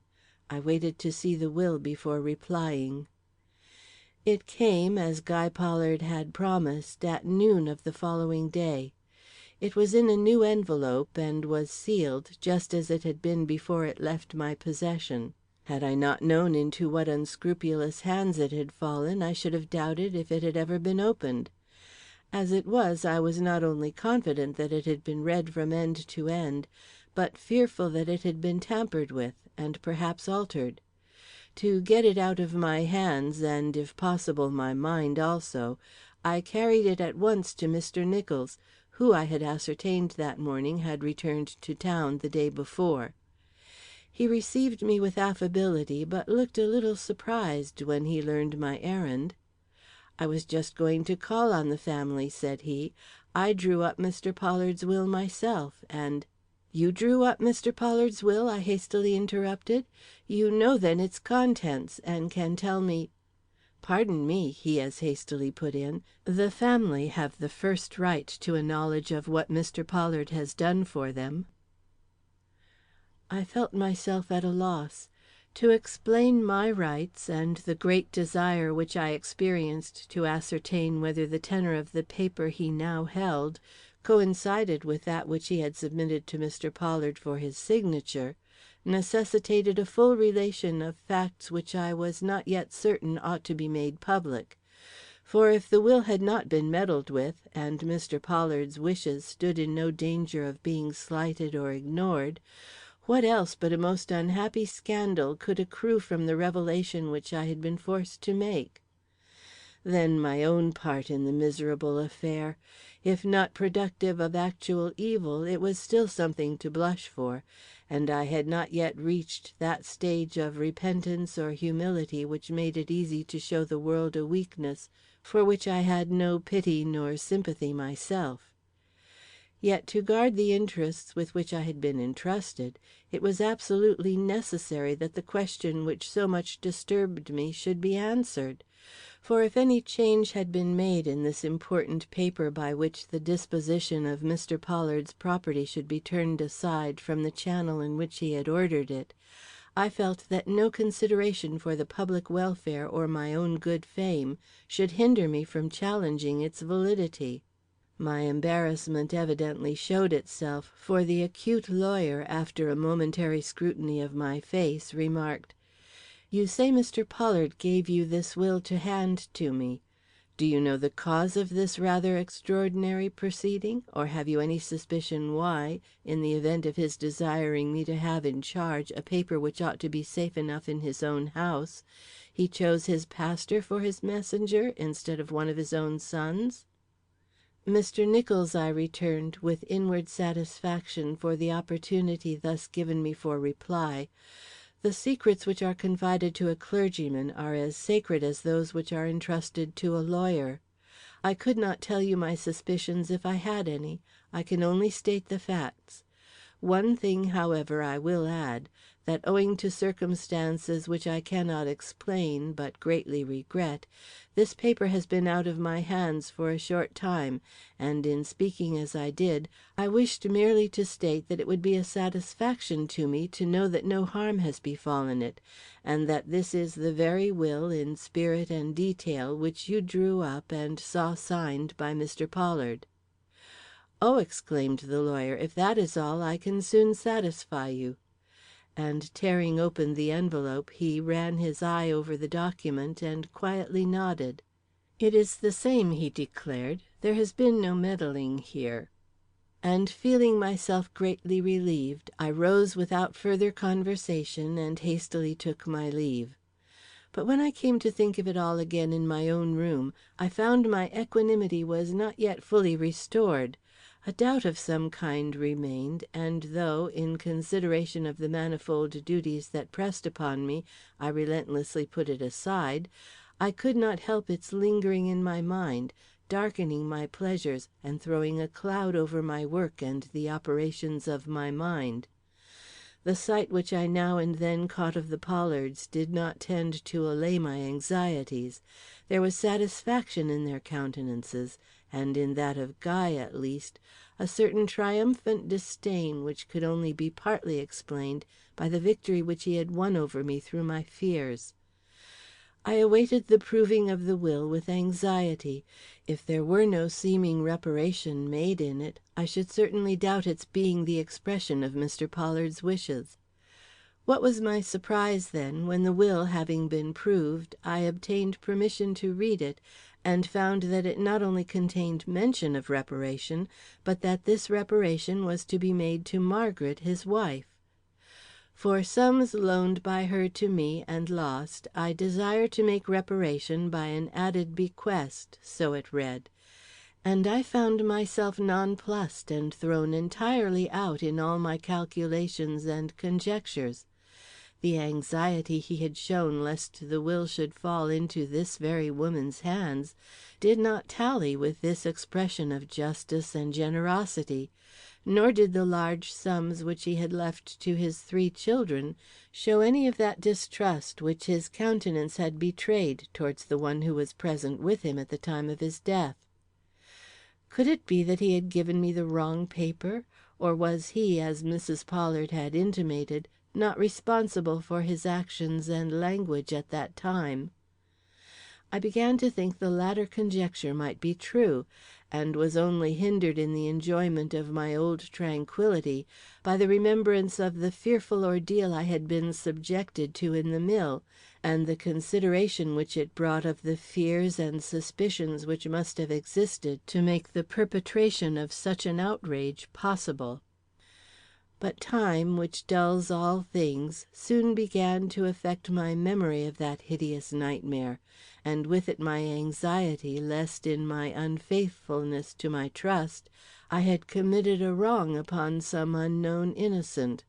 I waited to see the will before replying. It came, as Guy Pollard had promised, at noon of the following day. It was in a new envelope, and was sealed, just as it had been before it left my possession. Had I not known into what unscrupulous hands it had fallen, I should have doubted if it had ever been opened. As it was, I was not only confident that it had been read from end to end, but fearful that it had been tampered with, and perhaps altered. To get it out of my hands, and if possible my mind also, I carried it at once to Mr. Nicholls, who I had ascertained that morning had returned to town the day before. He received me with affability, but looked a little surprised when he learned my errand. "I was just going to call on the family," said he. "I drew up Mr. Pollard's will myself, and—" "You drew up Mr. Pollard's will?" I hastily interrupted. "You know, then, its contents, and can tell me—" "Pardon me," he as hastily put in. "The family have the first right to a knowledge of what Mr. Pollard has done for them." I felt myself at a loss. To explain my rights, and the great desire which I experienced to ascertain whether the tenor of the paper he now held coincided with that which he had submitted to Mr. Pollard for his signature, necessitated a full relation of facts which I was not yet certain ought to be made public. For if the will had not been meddled with, and Mr. Pollard's wishes stood in no danger of being slighted or ignored, what else but a most unhappy scandal could accrue from the revelation which I had been forced to make? Then my own part in the miserable affair! If not productive of actual evil, it was still something to blush for, and I had not yet reached that stage of repentance or humility which made it easy to show the world a weakness for which I had no pity nor sympathy myself. Yet to guard the interests with which I had been entrusted, it was absolutely necessary that the question which so much disturbed me should be answered. For if any change had been made in this important paper by which the disposition of Mr. Pollard's property should be turned aside from the channel in which he had ordered it, I felt that no consideration for the public welfare or my own good fame should hinder me from challenging its validity. My embarrassment evidently showed itself, for the acute lawyer, after a momentary scrutiny of my face, remarked: "You say Mr. Pollard gave you this will to hand to me. Do you know the cause of this rather extraordinary proceeding, or have you any suspicion why, in the event of his desiring me to have in charge a paper which ought to be safe enough in his own house, he chose his pastor for his messenger instead of one of his own sons?" "Mr. Nicholls," I returned, with inward satisfaction for the opportunity thus given me for reply, "the secrets which are confided to a clergyman are as sacred as those which are entrusted to a lawyer. I could not tell you my suspicions if I had any. I can only state the facts. One thing, however, I will add, that owing to circumstances which I cannot explain, but greatly regret, this paper has been out of my hands for a short time, and in speaking as I did, I wished merely to state that it would be a satisfaction to me to know that no harm has befallen it, and that this is the very will in spirit and detail which you drew up and saw signed by Mr. Pollard." "Oh," exclaimed the lawyer, "if that is all, I can soon satisfy you." And tearing open the envelope, he ran his eye over the document and quietly nodded. "It is the same," he declared. "There has been no meddling here." And feeling myself greatly relieved, I rose without further conversation and hastily took my leave. But when I came to think of it all again in my own room, I found my equanimity was not yet fully restored. A doubt of some kind remained, and though, in consideration of the manifold duties that pressed upon me, I relentlessly put it aside, I could not help its lingering in my mind, darkening my pleasures and throwing a cloud over my work and the operations of my mind. The sight which I now and then caught of the Pollards did not tend to allay my anxieties. There was satisfaction in their countenances, and in that of Guy, at least, a certain triumphant disdain which could only be partly explained by the victory which he had won over me through my fears. I awaited the proving of the will with anxiety. If there were no seeming reparation made in it, I should certainly doubt its being the expression of Mr. Pollard's wishes. What was my surprise, then, when the will having been proved, I obtained permission to read it, and found that it not only contained mention of reparation, but that this reparation was to be made to Margaret, his wife. "For sums loaned by her to me and lost, I desire to make reparation by an added bequest," so it read. And I found myself nonplussed and thrown entirely out in all my calculations and conjectures. The anxiety he had shown lest the will should fall into this very woman's hands did not tally with this expression of justice and generosity, nor did the large sums which he had left to his 3 children show any of that distrust which his countenance had betrayed towards the one who was present with him at the time of his death. Could it be that he had given me the wrong paper, or was he, as Mrs. Pollard had intimated, not responsible for his actions and language at that time? I began to think the latter conjecture might be true, and was only hindered in the enjoyment of my old tranquillity by the remembrance of the fearful ordeal I had been subjected to in the mill, and the consideration which it brought of the fears and suspicions which must have existed to make the perpetration of such an outrage possible. But time, which dulls all things, soon began to affect my memory of that hideous nightmare, and with it my anxiety lest in my unfaithfulness to my trust I had committed a wrong upon some unknown innocent.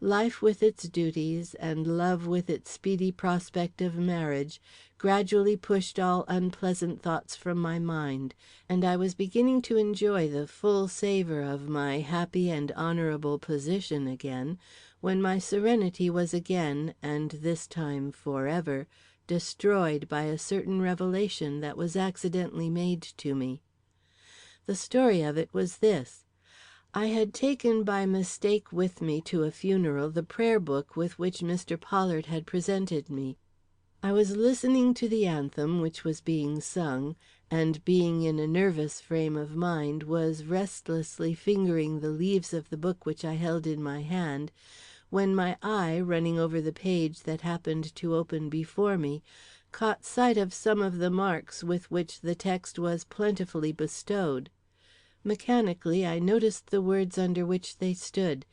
Life with its duties, and love with its speedy prospect of marriage, gradually pushed all unpleasant thoughts from my mind, and I was beginning to enjoy the full savour of my happy and honourable position again, when my serenity was again, and this time forever, destroyed by a certain revelation that was accidentally made to me. The story of it was this. I had taken by mistake with me to a funeral the prayer book with which Mr. Pollard had presented me. I was listening to the anthem which was being sung, and being in a nervous frame of mind, was restlessly fingering the leaves of the book which I held in my hand, when my eye, running over the page that happened to open before me, caught sight of some of the marks with which the text was plentifully bestowed. Mechanically I noticed the words under which they stood,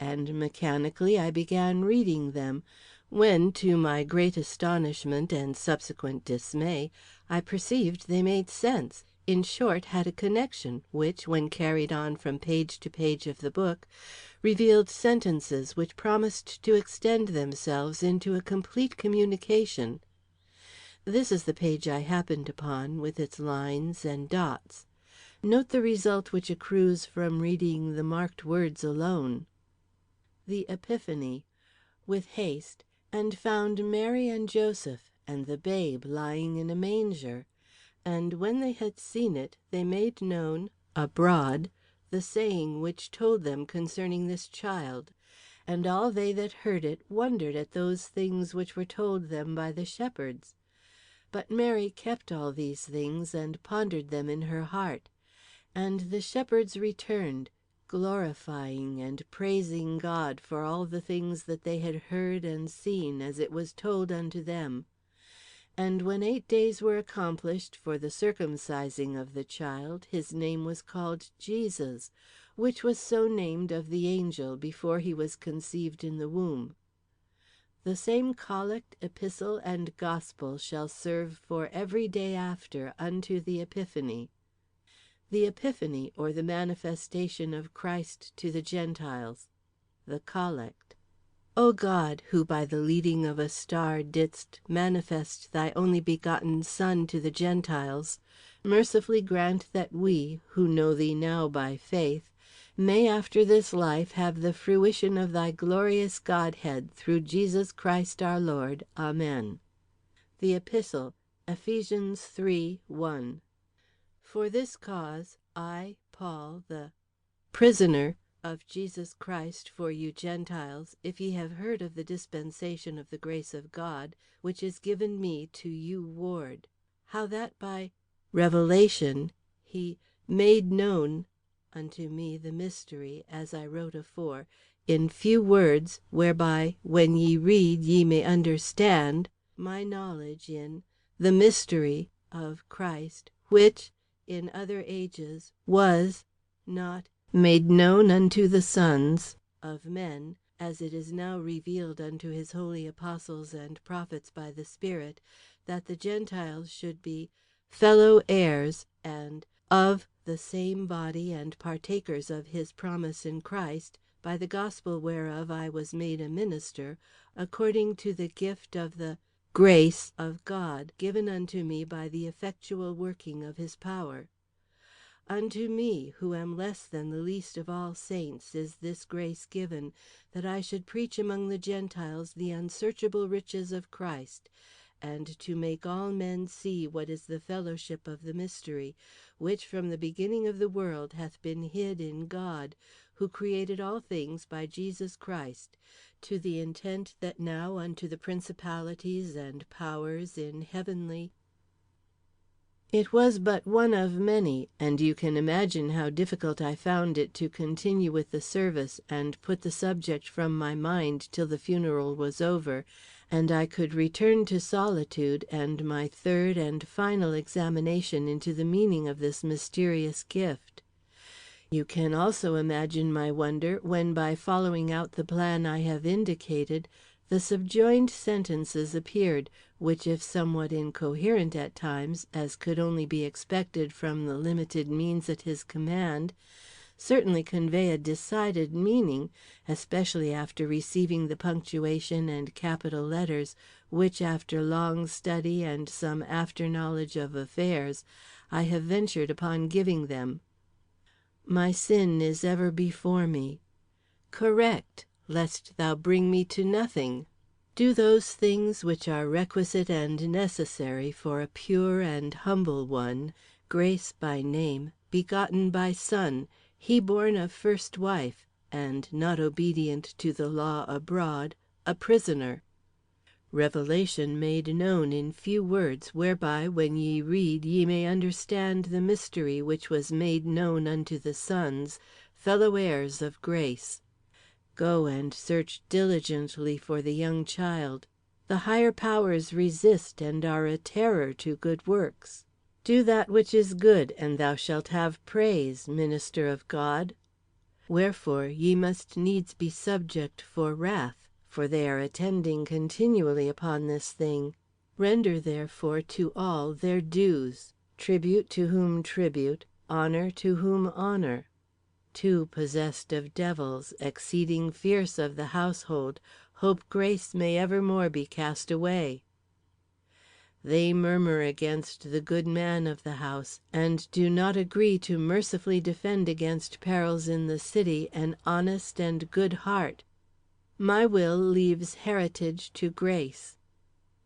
and mechanically I began reading them, when, to my great astonishment and subsequent dismay, I perceived they made sense, in short, had a connection, which, when carried on from page to page of the book, revealed sentences which promised to extend themselves into a complete communication. This is the page I happened upon, with its lines and dots. Note the result which accrues from reading the marked words alone. The Epiphany. With haste, and found Mary and Joseph, and the babe lying in a manger. And when they had seen it, they made known abroad the saying which told them concerning this child. And all they that heard it wondered at those things which were told them by the shepherds. But Mary kept all these things, and pondered them in her heart. And the shepherds returned, glorifying and praising God for all the things that they had heard and seen as it was told unto them. And when 8 days were accomplished for the circumcising of the child, his name was called Jesus, which was so named of the angel before he was conceived in the womb. The same collect, epistle, and gospel shall serve for every day after unto the Epiphany. The Epiphany, or the manifestation of Christ to the Gentiles. The Collect. O God, who by the leading of a star didst manifest thy only begotten Son to the Gentiles, mercifully grant that we, who know thee now by faith, may after this life have the fruition of thy glorious Godhead through Jesus Christ our Lord. Amen. The Epistle. Ephesians 3:1. For this cause, I, Paul, the prisoner of Jesus Christ for you Gentiles, if ye have heard of the dispensation of the grace of God, which is given me to you ward, how that by revelation he made known unto me the mystery, as I wrote afore, in few words, whereby, when ye read, ye may understand my knowledge in the mystery of Christ, which in other ages was not made known unto the sons of men, as it is now revealed unto his holy apostles and prophets by the Spirit, that the Gentiles should be fellow heirs and of the same body and partakers of his promise in Christ, by the gospel whereof I was made a minister, according to the gift of the grace of God, given unto me by the effectual working of his power. Unto me, who am less than the least of all saints, is this grace given, that I should preach among the Gentiles the unsearchable riches of Christ, and to make all men see what is the fellowship of the mystery, which from the beginning of the world hath been hid in God, who created all things by Jesus Christ, to the intent that now unto the principalities and powers in heavenly. It was but one of many, and you can imagine how difficult I found it to continue with the service and put the subject from my mind till the funeral was over, and I could return to solitude and my third and final examination into the meaning of this mysterious gift. You can also imagine my wonder when, by following out the plan I have indicated, the subjoined sentences appeared, which, if somewhat incoherent at times, as could only be expected from the limited means at his command, certainly convey a decided meaning, especially after receiving the punctuation and capital letters which, after long study and some after knowledge of affairs, I have ventured upon giving them. My sin is ever before me. Correct, lest thou bring me to nothing. Do those things which are requisite and necessary for a pure and humble one, Grace by name, begotten by Son, he born of first wife, and not obedient to the law abroad, a prisoner. Revelation made known in few words, whereby when ye read ye may understand the mystery which was made known unto the sons, fellow heirs of grace. Go and search diligently for the young child. The higher powers resist and are a terror to good works. Do that which is good, and thou shalt have praise, minister of God. Wherefore ye must needs be subject for wrath, for they are attending continually upon this thing. Render therefore to all their dues, tribute to whom tribute, honour to whom honour. Two possessed of devils, exceeding fierce of the household, hope grace may evermore be cast away. They murmur against the good man of the house, and do not agree to mercifully defend against perils in the city an honest and good heart. My will leaves heritage to grace.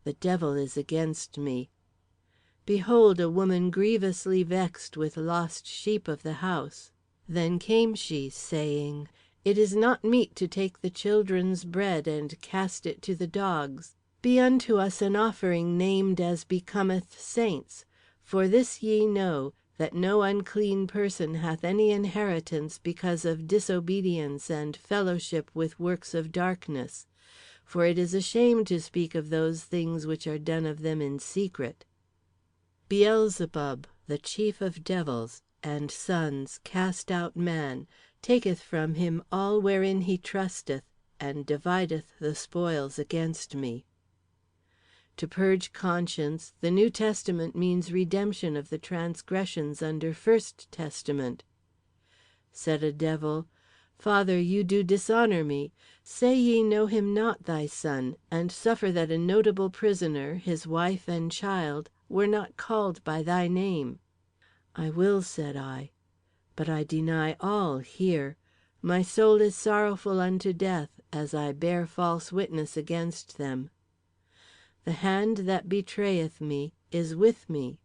The devil is against me. Behold a woman grievously vexed with lost sheep of the house. Then came she, saying, It is not meet to take the children's bread and cast it to the dogs. Be unto us an offering named as becometh saints. For this ye know, that no unclean person hath any inheritance because of disobedience and fellowship with works of darkness. For it is a shame to speak of those things which are done of them in secret. Beelzebub, the chief of devils, and sons cast out man, taketh from him all wherein he trusteth, and divideth the spoils against me. To purge conscience, the New Testament means redemption of the transgressions under First Testament. Said a devil, Father, you do dishonour me. Say ye know him not, thy son, and suffer that a notable prisoner, his wife and child, were not called by thy name. I will, said I, but I deny all here. My soul is sorrowful unto death, as I bear false witness against them. The hand that betrayeth me is with me.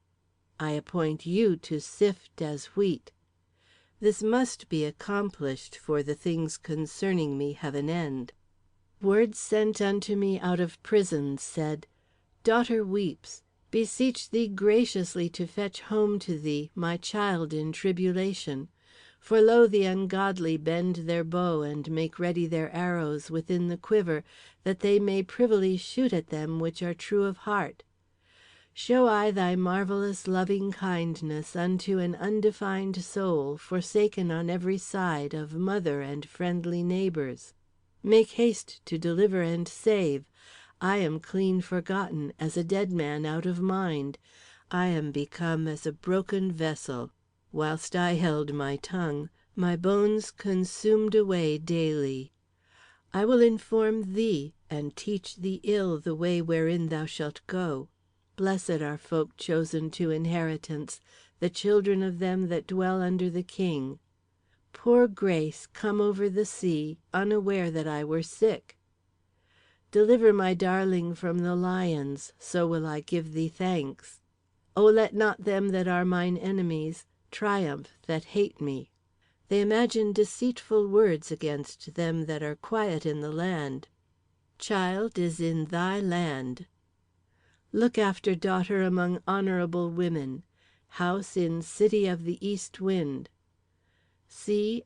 I appoint you to sift as wheat. This must be accomplished, for the things concerning me have an end. Words sent unto me out of prison said, Daughter weeps. Beseech thee graciously to fetch home to thee my child in tribulation. For lo, the ungodly bend their bow and make ready their arrows within the quiver, that they may privily shoot at them which are true of heart. Show I thy marvellous loving kindness unto an undefined soul, forsaken on every side of mother and friendly neighbours. Make haste to deliver and save. I am clean forgotten, as a dead man out of mind. I am become as a broken vessel. Whilst I held my tongue, my bones consumed away daily. I will inform thee, and teach thee ill the way wherein thou shalt go. Blessed are folk chosen to inheritance, the children of them that dwell under the King. Poor grace come over the sea, unaware that I were sick. Deliver my darling from the lions, so will I give thee thanks. O let not them that are mine enemies triumph that hate me. They imagine deceitful words against them that are quiet in the land. Child is in thy land. Look after daughter among honourable women. House in city of the east wind. CHARLESSTREET.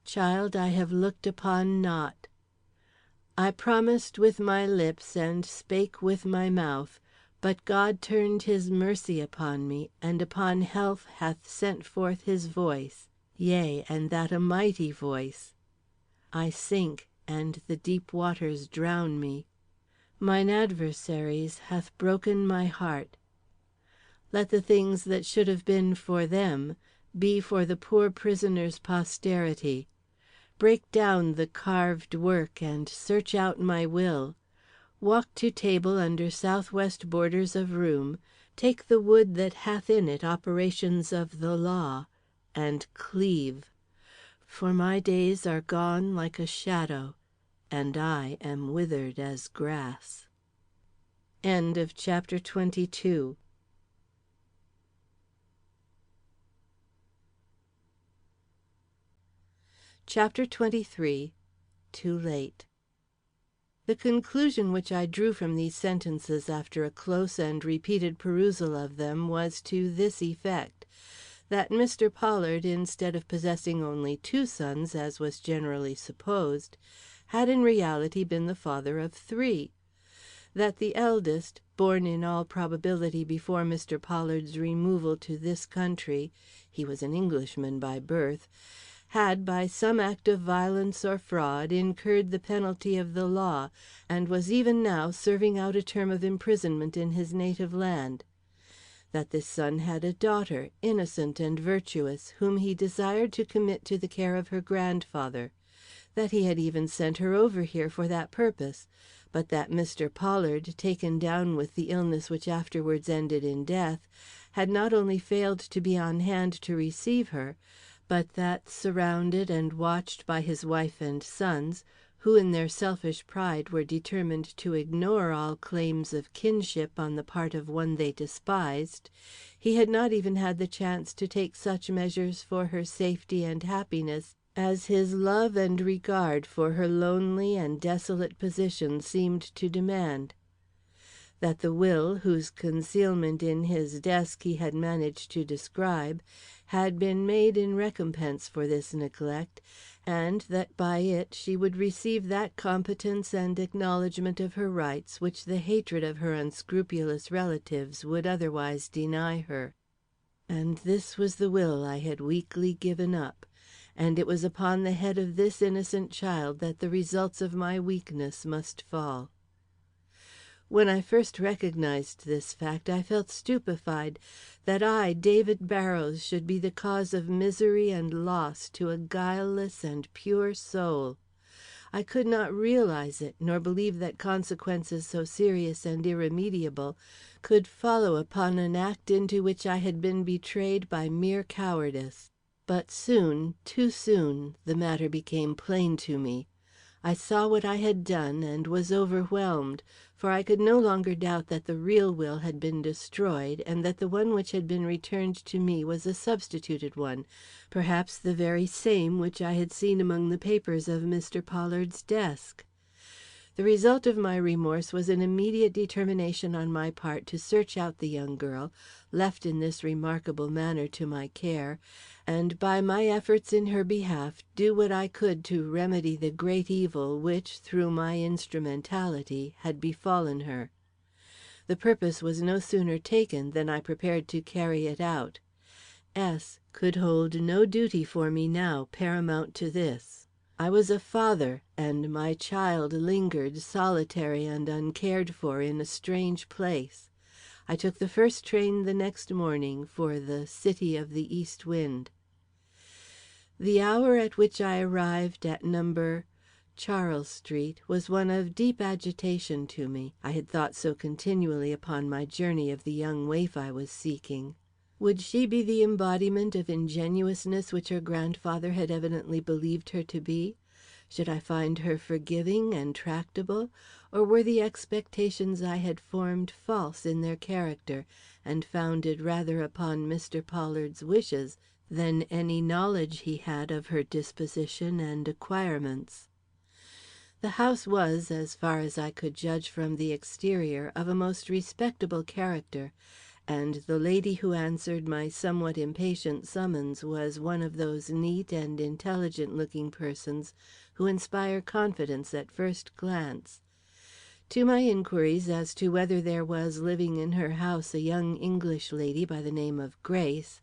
Child I have looked upon not. I promised with my lips and spake with my mouth, but God turned his mercy upon me, and upon health hath sent forth his voice, yea, and that a mighty voice. I sink, and the deep waters drown me. Mine adversaries hath broken my heart. Let the things that should have been for them be for the poor prisoner's posterity. Break down the carved work and search out my will. Walk to table under southwest borders of room, take the wood that hath in it operations of the law, and cleave. For my days are gone like a shadow, and I am withered as grass. End of chapter 22. Chapter 23. Too late. The conclusion which I drew from these sentences after a close and repeated perusal of them was to this effect. that Mr. Pollard, instead of possessing only 2 sons, as was generally supposed, had in reality been the father of 3; that the eldest, born in all probability before Mr. Pollard's removal to this country (he was an Englishman by birth), had, by some act of violence or fraud, incurred the penalty of the law, and was even now serving out a term of imprisonment in his native land; that this son had a daughter, innocent and virtuous, whom he desired to commit to the care of her grandfather; that he had even sent her over here for that purpose, but that Mr. Pollard, taken down with the illness which afterwards ended in death, had not only failed to be on hand to receive her, but that, surrounded and watched by his wife and sons, who in their selfish pride were determined to ignore all claims of kinship on the part of one they despised, he had not even had the chance to take such measures for her safety and happiness as his love and regard for her lonely and desolate position seemed to demand; that the will, whose concealment in his desk he had managed to describe, had been made in recompense for this neglect, and that by it she would receive that competence and acknowledgment of her rights which the hatred of her unscrupulous relatives would otherwise deny her. And this was the will I had weakly given up, and it was upon the head of this innocent child that the results of my weakness must fall. When I first recognized this fact, I felt stupefied. That I, David Barrows, should be the cause of misery and loss to a guileless and pure soul. I could not realize it, nor believe that consequences so serious and irremediable could follow upon an act into which I had been betrayed by mere cowardice. But soon, too soon, the matter became plain to me. I saw what I had done, and was overwhelmed, for I could no longer doubt that the real will had been destroyed, and that the one which had been returned to me was a substituted one, perhaps the very same which I had seen among the papers of Mr. Pollard's desk. The result of my remorse was an immediate determination on my part to search out the young girl, left in this remarkable manner to my care, and by my efforts in her behalf do what I could to remedy the great evil which, through my instrumentality, had befallen her. The purpose was no sooner taken than I prepared to carry it out. S could hold no duty for me now paramount to this. I was a father, and my child lingered solitary and uncared for in a strange place. I took the first train the next morning for the City of the East Wind. The hour at which I arrived at No. Charles Street was one of deep agitation to me. I had thought so continually upon my journey of the young waif I was seeking. Would she be the embodiment of ingenuousness which her grandfather had evidently believed her to be? Should I find her forgiving and tractable, or were the expectations I had formed false in their character, and founded rather upon Mr. Pollard's wishes than any knowledge he had of her disposition and acquirements? The house was, as far as I could judge from the exterior, of a most respectable character, and the lady who answered my somewhat impatient summons was one of those neat and intelligent-looking persons who inspire confidence at first glance. To my inquiries as to whether there was living in her house a young English lady by the name of Grace,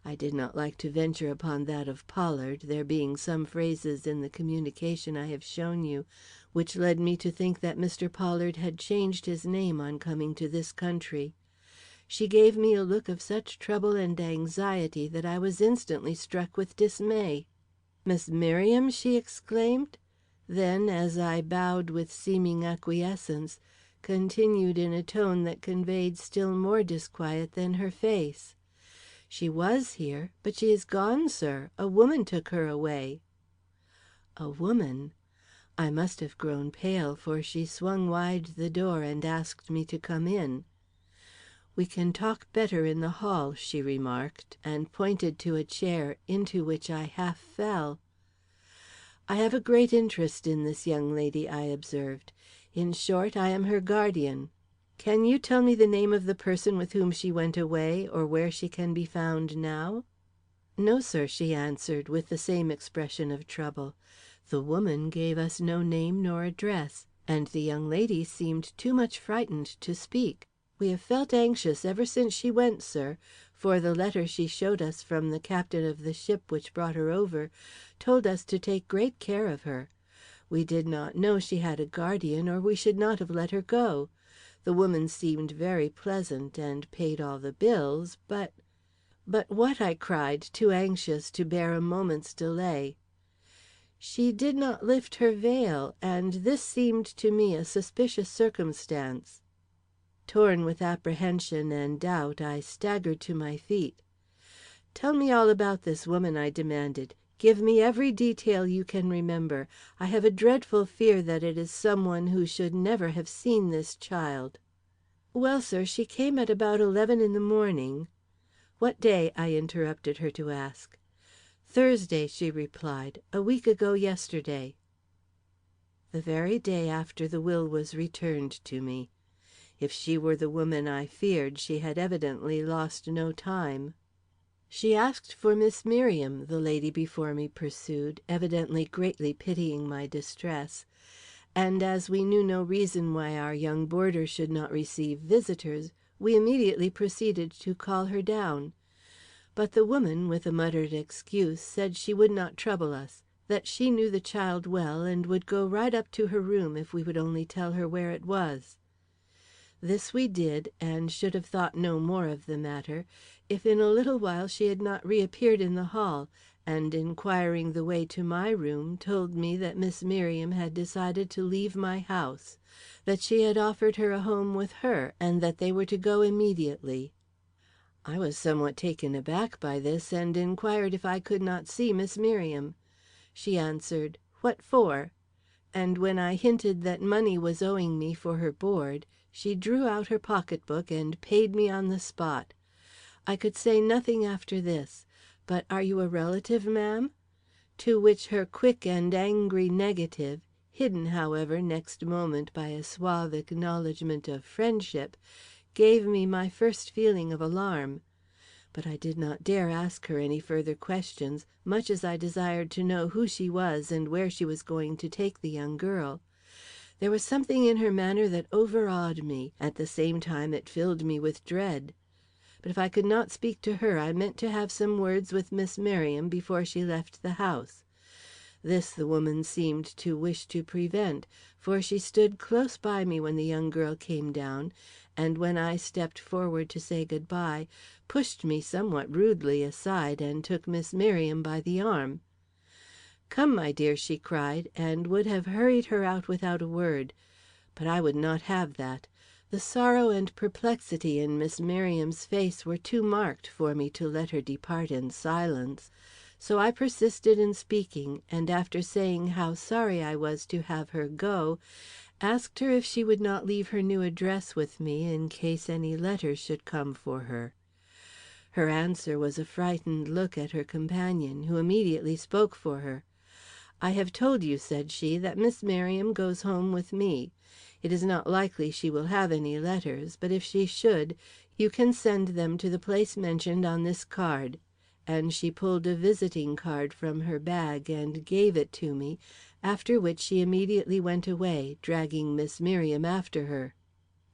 I did not like to venture upon that of Pollard, there being some phrases in the communication I have shown you which led me to think that Mr. Pollard had changed his name on coming to this country. She gave me a look of such trouble and anxiety that I was instantly struck with dismay. "Miss Merriam?" she exclaimed. Then, as I bowed with seeming acquiescence, continued in a tone that conveyed still more disquiet than her face. "She was here, but she is gone, sir. A woman took her away." A woman? I must have grown pale, for she swung wide the door and asked me to come in. "We can talk better in the hall," she remarked, and pointed to a chair, into which I half fell. "I have a great interest in this young lady," I observed. "In short, I am her guardian. Can you tell me the name of the person with whom she went away, or where she can be found now?" "No, sir," she answered, with the same expression of trouble. "The woman gave us no name nor address, and the young lady seemed too much frightened to speak. We have felt anxious ever since she went, sir, for the letter she showed us from the captain of the ship which brought her over told us to take great care of her. We did not know she had a guardian, or we should not have let her go. The woman seemed very pleasant, and paid all the bills, but—" "But what?" I cried, too anxious to bear a moment's delay. "She did not lift her veil, and this seemed to me a suspicious circumstance." Torn with apprehension and doubt, I staggered to my feet. "Tell me all about this woman," I demanded. "Give me every detail you can remember. I have a dreadful fear that it is some one who should never have seen this child." "Well, sir, she came at about 11 in the morning—" "What day?" I interrupted her to ask. "Thursday," she replied. "A week ago yesterday." The very day after the will was returned to me. If she were the woman I feared, she had evidently lost no time. "She asked for Miss Merriam," the lady before me pursued, evidently greatly pitying my distress, "and as we knew no reason why our young boarder should not receive visitors, we immediately proceeded to call her down. But the woman, with a muttered excuse, said she would not trouble us, that she knew the child well and would go right up to her room if we would only tell her where it was. This we did, and should have thought no more of the matter, if in a little while she had not reappeared in the hall, and inquiring the way to my room, told me that Miss Merriam had decided to leave my house, that she had offered her a home with her, and that they were to go immediately. I was somewhat taken aback by this, and inquired if I could not see Miss Merriam. She answered, 'What for?' And when I hinted that money was owing me for her board, she drew out her pocketbook and paid me on the spot. I could say nothing after this. 'But are you a relative, ma'am?' To which her quick and angry negative, hidden, however, next moment by a suave acknowledgment of friendship, gave me my first feeling of alarm. But I did not dare ask her any further questions, much as I desired to know who she was and where she was going to take the young girl. There was something in her manner that overawed me; at the same time it filled me with dread. But if I could not speak to her, I meant to have some words with Miss Merriam before she left the house. This the woman seemed to wish to prevent, for she stood close by me when the young girl came down, and when I stepped forward to say good bye, pushed me somewhat rudely aside and took Miss Merriam by the arm. 'Come, my dear,' she cried, and would have hurried her out without a word. But I would not have that. The sorrow and perplexity in Miss Merriam's face were too marked for me to let her depart in silence. So I persisted in speaking, and after saying how sorry I was to have her go, asked her if she would not leave her new address with me in case any letters should come for her. Her answer was a frightened look at her companion, who immediately spoke for her. 'I have told you,' said she, 'that Miss Merriam goes home with me. It is not likely she will have any letters, but if she should, you can send them to the place mentioned on this card.' And she pulled a visiting card from her bag and gave it to me, after which she immediately went away, dragging Miss Merriam after her.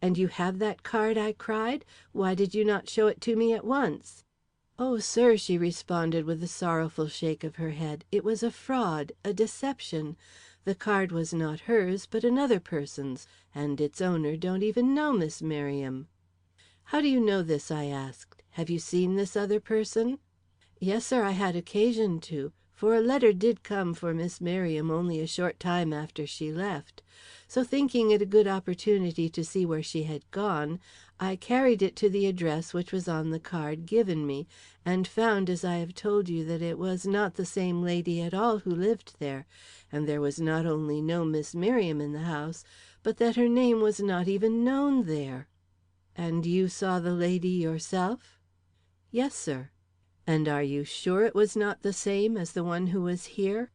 "'And you have that card?' I cried. 'Why did you not show it to me at once?' "'Oh, sir,' she responded with a sorrowful shake of her head, 'it was a fraud, a deception. The card was not hers, but another person's, and its owner don't even know Miss Merriam.' "'How do you know this?' I asked. 'Have you seen this other person?' "'Yes, sir, I had occasion to, for a letter did come for Miss Merriam only a short time after she left. So thinking it a good opportunity to see where she had gone, I carried it to the address which was on the card given me, and found, as I have told you, that it was not the same lady at all who lived there, and there was not only no Miss Merriam in the house, but that her name was not even known there.' "'And you saw the lady yourself?' "'Yes, sir.' "'And are you sure it was not the same as the one who was here?'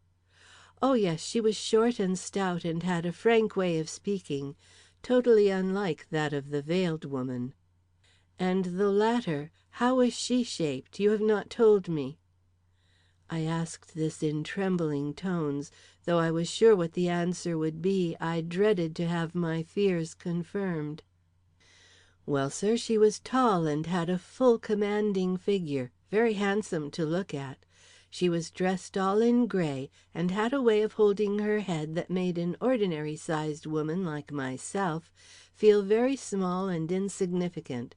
"'Oh, yes, she was short and stout and had a frank way of speaking, totally unlike that of the veiled woman.' "'And the latter, how was she shaped? You have not told me.' I asked this in trembling tones. Though I was sure what the answer would be, I dreaded to have my fears confirmed. "Well, sir, she was tall and had a full commanding figure, very handsome to look at. She was dressed all in gray, and had a way of holding her head that made an ordinary sized woman like myself feel very small and insignificant.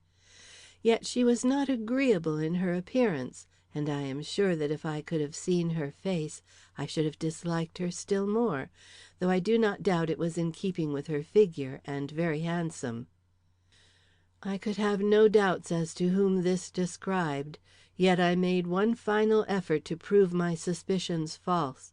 Yet she was not agreeable in her appearance, and I am sure that if I could have seen her face, I should have disliked her still more, though I do not doubt it was in keeping with her figure, and very handsome." I could have no doubts as to whom this described, yet I made one final effort to prove my suspicions false.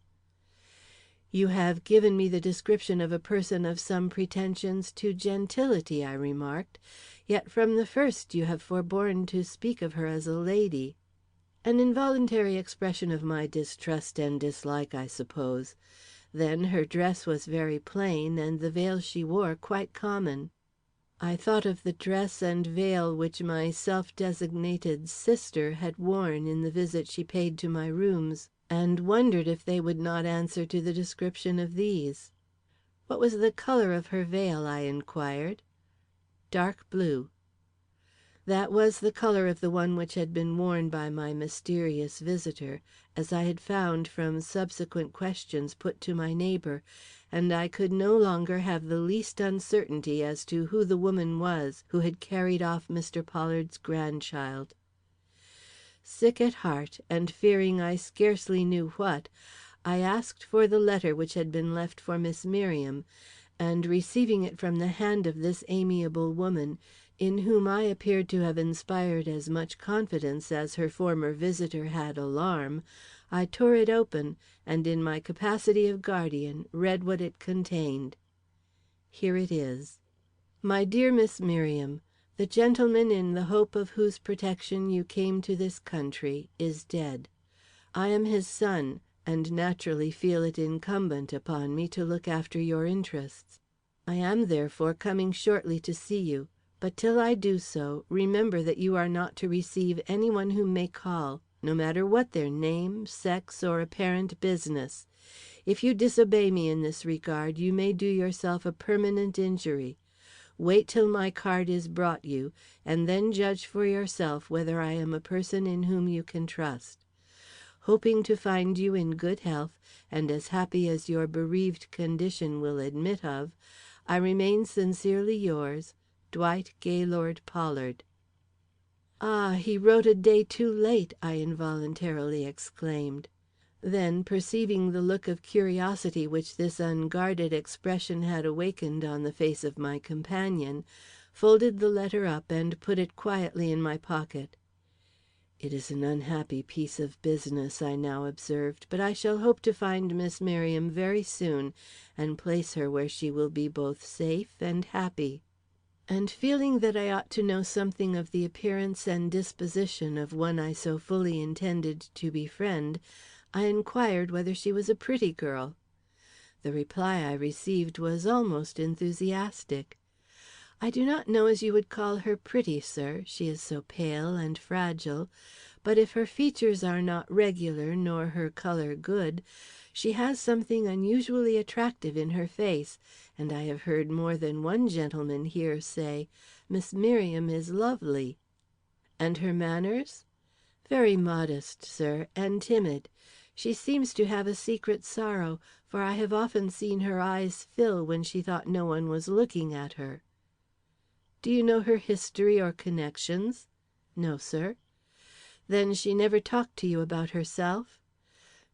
"You have given me the description of a person of some pretensions to gentility," I remarked, "yet from the first you have forborne to speak of her as a lady." An involuntary expression of my distrust and dislike, I suppose. Then her dress was very plain, and the veil she wore quite common. I thought of the dress and veil which my self designated sister had worn in the visit she paid to my rooms, and wondered if they would not answer to the description of these. "What was the color of her veil?" I inquired. "Dark blue." That was the color of the one which had been worn by my mysterious visitor, as I had found from subsequent questions put to my neighbor, and I could no longer have the least uncertainty as to who the woman was who had carried off Mr. Pollard's grandchild. Sick at heart, and fearing I scarcely knew what, I asked for the letter which had been left for Miss Merriam, and receiving it from the hand of this amiable woman, in whom I appeared to have inspired as much confidence as her former visitor had alarm, I tore it open, and in my capacity of guardian, read what it contained. Here it is: "My dear Miss Merriam, the gentleman in the hope of whose protection you came to this country is dead. I am his son, and naturally feel it incumbent upon me to look after your interests. I am, therefore, coming shortly to see you. But till I do so, remember that you are not to receive any one who may call, no matter what their name, sex, or apparent business. If you disobey me in this regard, you may do yourself a permanent injury. Wait till my card is brought you, and then judge for yourself whether I am a person in whom you can trust. Hoping to find you in good health, and as happy as your bereaved condition will admit of, I remain sincerely yours, Dwight Gaylord Pollard." "Ah, he wrote a day too late!" I involuntarily exclaimed. Then, perceiving the look of curiosity which this unguarded expression had awakened on the face of my companion, folded the letter up and put it quietly in my pocket. "It is an unhappy piece of business," I now observed, "but I shall hope to find Miss Merriam very soon, and place her where she will be both safe and happy." And feeling that I ought to know something of the appearance and disposition of one I so fully intended to befriend, I inquired whether she was a pretty girl. The reply I received was almost enthusiastic. "I do not know as you would call her pretty, sir, she is so pale and fragile, but if her features are not regular nor her color good, she has something unusually attractive in her face, and I have heard more than one gentleman here say, 'Miss Merriam is lovely.'" "And her manners?" "Very modest, sir, and timid. She seems to have a secret sorrow, for I have often seen her eyes fill when she thought no one was looking at her." "Do you know her history or connections?" "No, sir." "Then she never talked to you about herself?"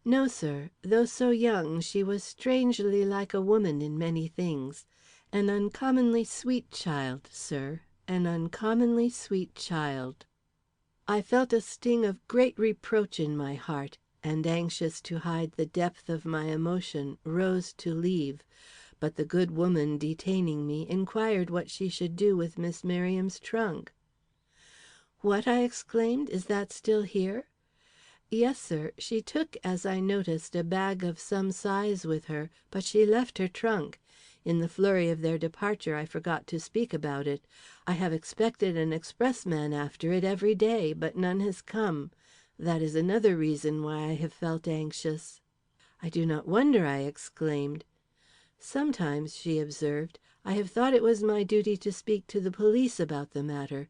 "No, sir. Though so young, she was strangely like a woman in many things. An uncommonly sweet child, sir, an uncommonly sweet child." I felt a sting of great reproach in my heart, and anxious to hide the depth of my emotion, rose to leave. But the good woman, detaining me, inquired what she should do with Miss Merriam's trunk. "What!" I exclaimed. "Is that still here?" "Yes, sir. She took, as I noticed, a bag of some size with her, but she left her trunk. In the flurry of their departure I forgot to speak about it. I have expected an expressman after it every day, but none has come. That is another reason why I have felt anxious." "I do not wonder," I exclaimed. "Sometimes," she observed, "I have thought it was my duty to speak to the police about the matter.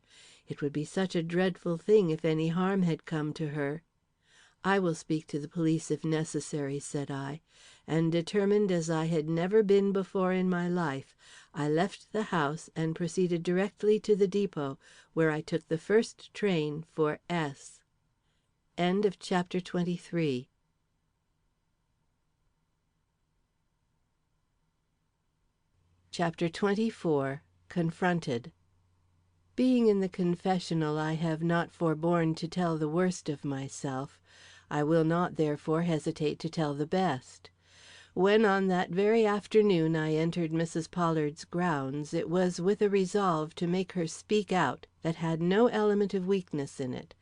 It would be such a dreadful thing if any harm had come to her." "I will speak to the police if necessary," said I, and determined as I had never been before in my life, I left the house and proceeded directly to the depot, where I took the first train for S. End of chapter 23. Chapter 24. Confronted. Being in the confessional, I have not forborne to tell the worst of myself. I will not, therefore, hesitate to tell the best. When on that very afternoon I entered Mrs. Pollard's grounds, it was with a resolve to make her speak out that had no element of weakness in it.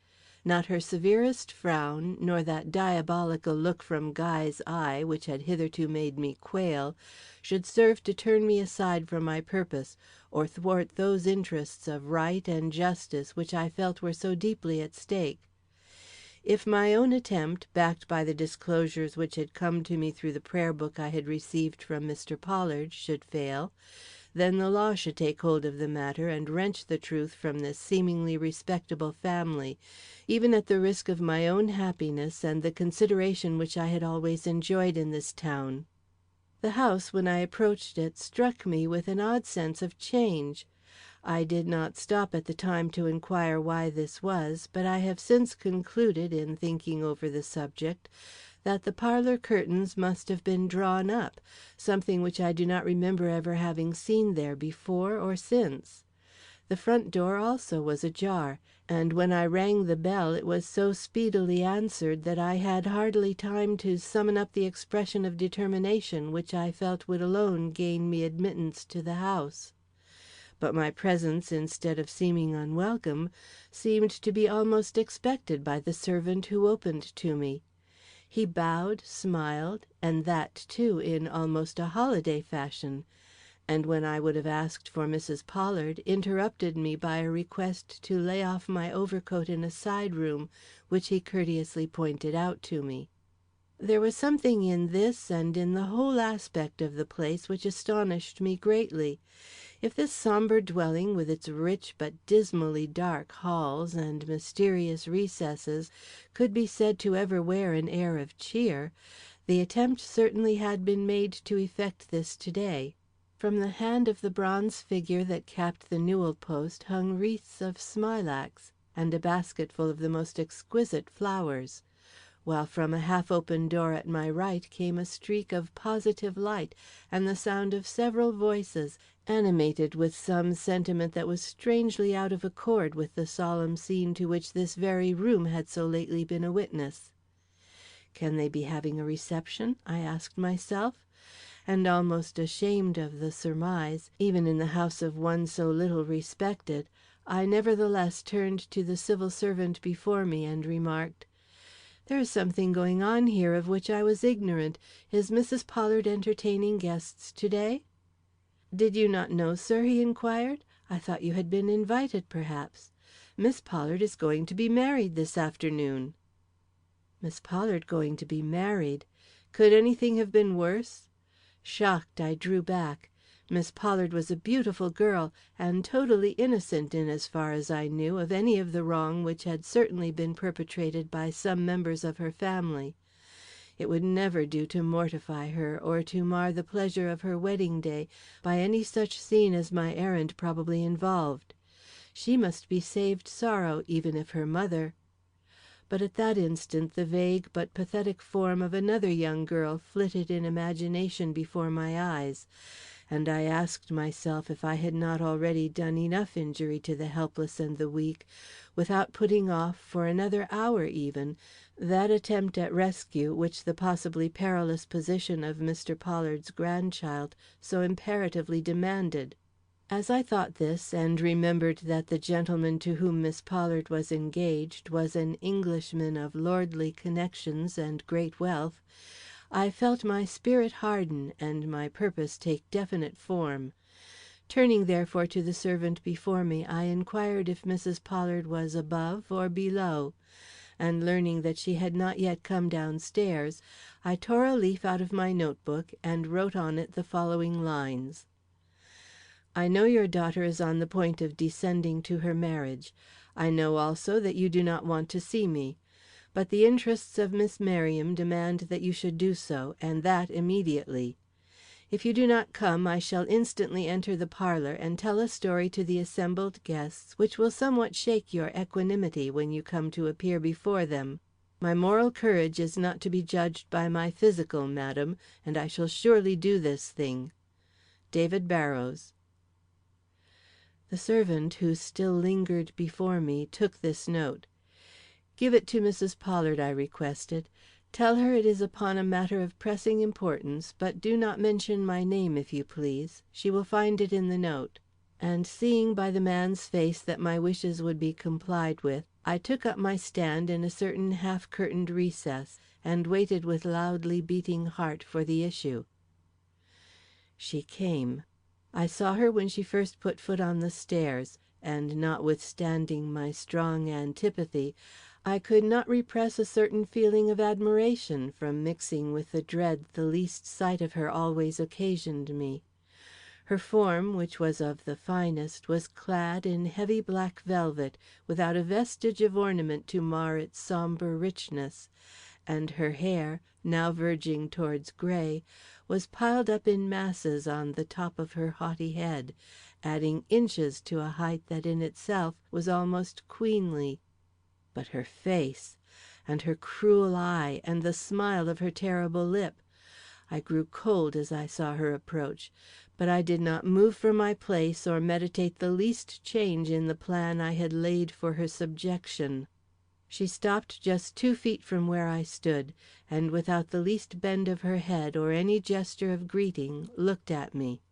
Not her severest frown, nor that diabolical look from Guy's eye, which had hitherto made me quail, should serve to turn me aside from my purpose, or thwart those interests of right and justice which I felt were so deeply at stake. If my own attempt, backed by the disclosures which had come to me through the prayer book I had received from Mr. Pollard, should fail, then the law should take hold of the matter and wrench the truth from this seemingly respectable family, even at the risk of my own happiness and the consideration which I had always enjoyed in this town. The house, when I approached it, struck me with an odd sense of change. I did not stop at the time to inquire why this was, but I have since concluded, in thinking over the subject, that the parlor curtains must have been drawn up, something which I do not remember ever having seen there before or since. The front door also was ajar, and when I rang the bell it was so speedily answered that I had hardly time to summon up the expression of determination which I felt would alone gain me admittance to the house. But my presence, instead of seeming unwelcome, seemed to be almost expected by the servant who opened to me. He bowed, smiled, and that, too, in almost a holiday fashion, and when I would have asked for Mrs. Pollard, interrupted me by a request to lay off my overcoat in a side room, which he courteously pointed out to me. There was something in this and in the whole aspect of the place which astonished me greatly. If this sombre dwelling, with its rich but dismally dark halls and mysterious recesses, could be said to ever wear an air of cheer, the attempt certainly had been made to effect this to day. From the hand of the bronze figure that capped the newel post hung wreaths of smilax and a basket full of the most exquisite flowers, while from a half-open door at my right came a streak of positive light and the sound of several voices, animated with some sentiment that was strangely out of accord with the solemn scene to which this very room had so lately been a witness. "Can they be having a reception?" I asked myself, and almost ashamed of the surmise, even in the house of one so little respected, I nevertheless turned to the civil servant before me and remarked: "There is something going on here of which I was ignorant. Is Mrs. Pollard entertaining guests to day?" "Did you not know, sir?" he inquired. "I thought you had been invited, perhaps. Miss Pollard is going to be married this afternoon." Miss Pollard going to be married! Could anything have been worse? Shocked, I drew back. Miss Pollard was a beautiful girl, and totally innocent, in as far as I knew, of any of the wrong which had certainly been perpetrated by some members of her family. It would never do to mortify her, or to mar the pleasure of her wedding day by any such scene as my errand probably involved. She must be saved sorrow, even if her mother— But at that instant the vague but pathetic form of another young girl flitted in imagination before my eyes, and I asked myself if I had not already done enough injury to the helpless and the weak, without putting off, for another hour even, that attempt at rescue which the possibly perilous position of Mr. Pollard's grandchild so imperatively demanded. As I thought this, and remembered that the gentleman to whom Miss Pollard was engaged was an Englishman of lordly connections and great wealth, I felt my spirit harden and my purpose take definite form. Turning therefore to the servant before me, I inquired if Mrs. Pollard was above or below. and learning that she had not yet come downstairs, I tore a leaf out of my notebook and wrote on it the following lines: I know your daughter is on the point of descending to her marriage. I know also that you do not want to see me. But the interests of Miss Merriam demand that you should do so, and that immediately. If you do not come, I shall instantly enter the parlor and tell a story to the assembled guests which will somewhat shake your equanimity when you come to appear before them. My moral courage is not to be judged by my physical, madam, and I shall surely do this thing. David Barrows. The servant, who still lingered before me, took this note. "Give it to Mrs. Pollard," I requested. "Tell her it is upon a matter of pressing importance, but do not mention my name, if you please. She will find it in the note." And seeing by the man's face that my wishes would be complied with, I took up my stand in a certain half-curtained recess, and waited with loudly beating heart for the issue. She came. I saw her when she first put foot on the stairs, and notwithstanding my strong antipathy, I could not repress a certain feeling of admiration from mixing with the dread the least sight of her always occasioned me. Her form, which was of the finest, was clad in heavy black velvet, without a vestige of ornament to mar its sombre richness, and her hair, now verging towards gray, was piled up in masses on the top of her haughty head, adding inches to a height that in itself was almost queenly. But her face, and her cruel eye, and the smile of her terrible lip! I grew cold as I saw her approach, but I did not move from my place or meditate the least change in the plan I had laid for her subjection. She stopped just 2 feet from where I stood, and without the least bend of her head or any gesture of greeting, looked at me.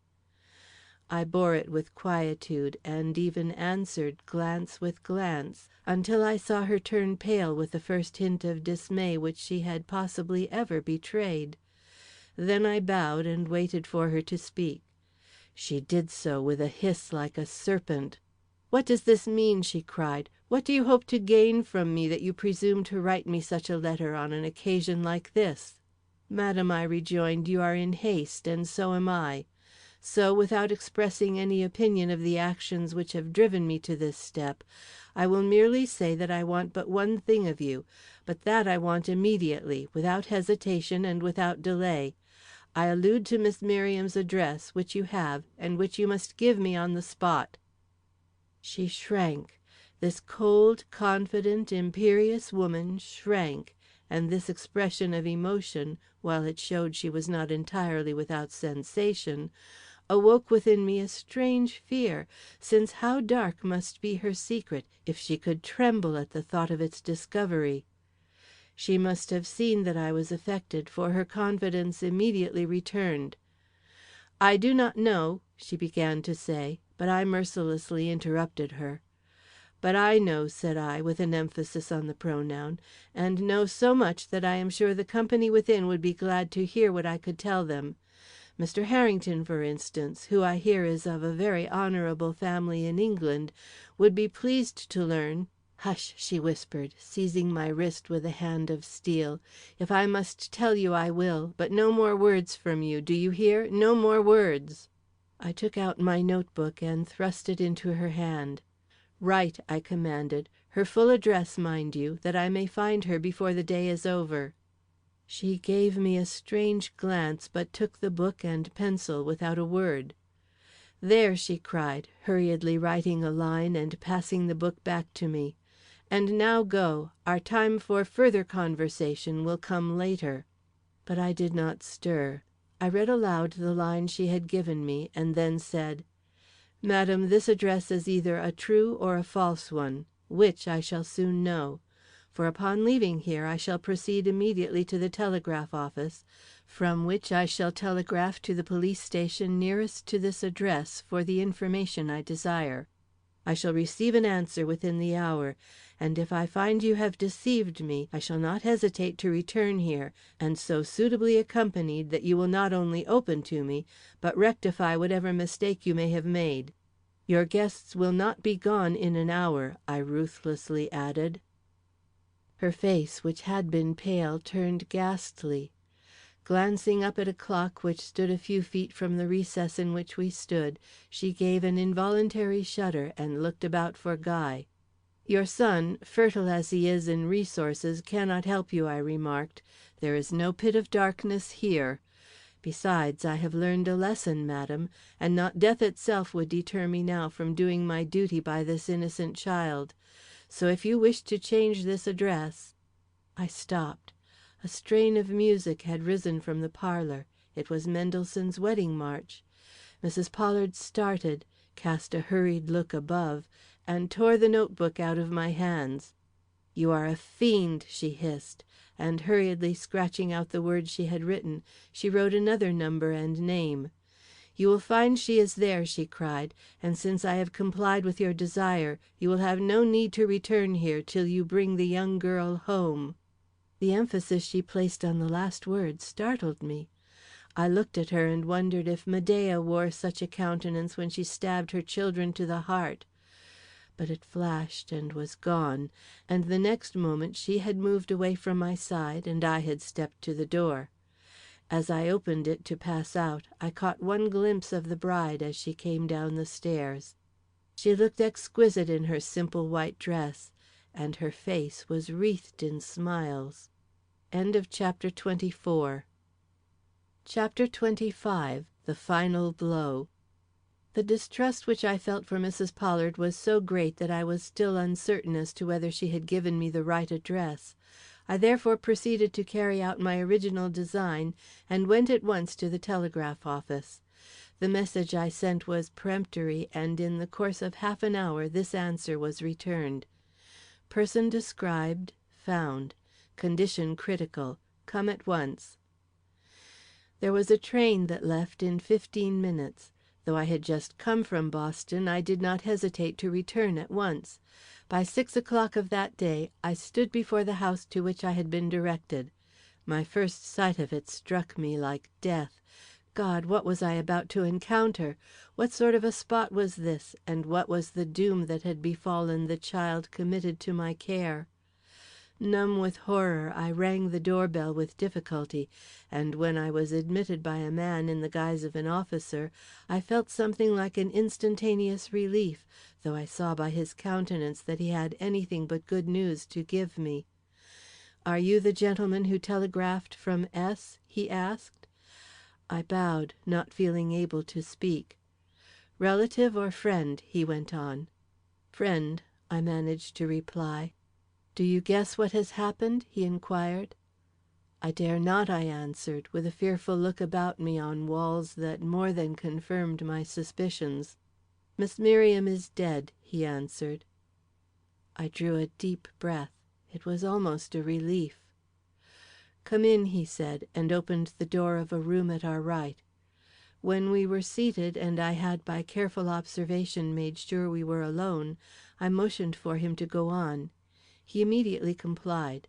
I bore it with quietude, and even answered glance with glance, until I saw her turn pale with the first hint of dismay which she had possibly ever betrayed. Then I bowed and waited for her to speak. She did so with a hiss like a serpent. "What does this mean?" she cried. "What do you hope to gain from me that you presume to write me such a letter on an occasion like this?" "Madam," I rejoined, "you are in haste, and so am I. So, without expressing any opinion of the actions which have driven me to this step, I will merely say that I want but one thing of you, but that I want immediately, without hesitation and without delay. I allude to Miss Merriam's address, which you have, and which you must give me on the spot." She shrank. This cold, confident, imperious woman shrank, and this expression of emotion, while it showed she was not entirely without sensation, awoke within me a strange fear, since how dark must be her secret if she could tremble at the thought of its discovery. She must have seen that I was affected, for her confidence immediately returned. "I do not know," she began to say, but I mercilessly interrupted her. "But I know," said I, with an emphasis on the pronoun, "and know so much that I am sure the company within would be glad to hear what I could tell them. Mr. Harrington, for instance, who I hear is of a very honorable family in England, would be pleased to learn—" "Hush!" she whispered, seizing my wrist with a hand of steel. "If I must tell you, I will, but no more words from you, do you hear? No more words." I took out my notebook and thrust it into her hand. "Write," I commanded, "her full address, mind you, that I may find her before the day is over." She gave me a strange glance, but took the book and pencil without a word. "There," she cried, hurriedly writing a line and passing the book back to me. "And now go. Our time for further conversation will come later." But I did not stir. I read aloud the line she had given me, and then said: "Madam, this address is either a true or a false one. Which, I shall soon know. For upon leaving here I shall proceed immediately to the telegraph office, from which I shall telegraph to the police station nearest to this address for the information I desire. I shall receive an answer within the hour, and if I find you have deceived me, I shall not hesitate to return here, and so suitably accompanied that you will not only open to me, but rectify whatever mistake you may have made. Your guests will not be gone in an hour," I ruthlessly added. Her face, which had been pale, turned ghastly. Glancing up at a clock which stood a few feet from the recess in which we stood, she gave an involuntary shudder and looked about for Guy. "Your son, fertile as he is in resources, cannot help you," I remarked. "There is no pit of darkness here. Besides, I have learned a lesson, madam, and not death itself would deter me now from doing my duty by this innocent child. So if you wish to change this address—" I stopped. A strain of music had risen from the parlor. It was Mendelssohn's Wedding March. Mrs. Pollard started, cast a hurried look above, and tore the note book out of my hands. "You are a fiend," she hissed, and hurriedly scratching out the words she had written, she wrote another number and name. "You will find she is there," she cried, "and since I have complied with your desire, you will have no need to return here till you bring the young girl home." The emphasis she placed on the last word startled me. I looked at her and wondered if Medea wore such a countenance when she stabbed her children to the heart. But it flashed and was gone, and the next moment she had moved away from my side and I had stepped to the door. As I opened it to pass out, I caught one glimpse of the bride as she came down the stairs. She looked exquisite in her simple white dress, and her face was wreathed in smiles. Chapter 25. The Final Blow. The distrust which I felt for Mrs. Pollard was so great that I was still uncertain as to whether she had given me the right address. I therefore proceeded to carry out my original design, and went at once to the telegraph office. The message I sent was peremptory, and in the course of half an hour this answer was returned: "Person described, found. Condition critical. Come at once." There was a train that left in 15 minutes. Though I had just come from Boston, I did not hesitate to return at once. By 6 o'clock of that day, I stood before the house to which I had been directed. My first sight of it struck me like death. God, what was I about to encounter? What sort of a spot was this, and what was the doom that had befallen the child committed to my care? Numb with horror, I rang the doorbell with difficulty, and when I was admitted by a man in the guise of an officer, I felt something like an instantaneous relief, though I saw by his countenance that he had anything but good news to give me. "Are you the gentleman who telegraphed from S?" he asked. I bowed, not feeling able to speak. "Relative or friend?" he went on. "Friend," I managed to reply. "Do you guess what has happened?" he inquired. "I dare not," I answered, with a fearful look about me on walls that more than confirmed my suspicions. "Miss Merriam is dead," he answered. I drew a deep breath. It was almost a relief. "Come in," he said, and opened the door of a room at our right. When we were seated, and I had by careful observation made sure we were alone, I motioned for him to go on. He immediately complied.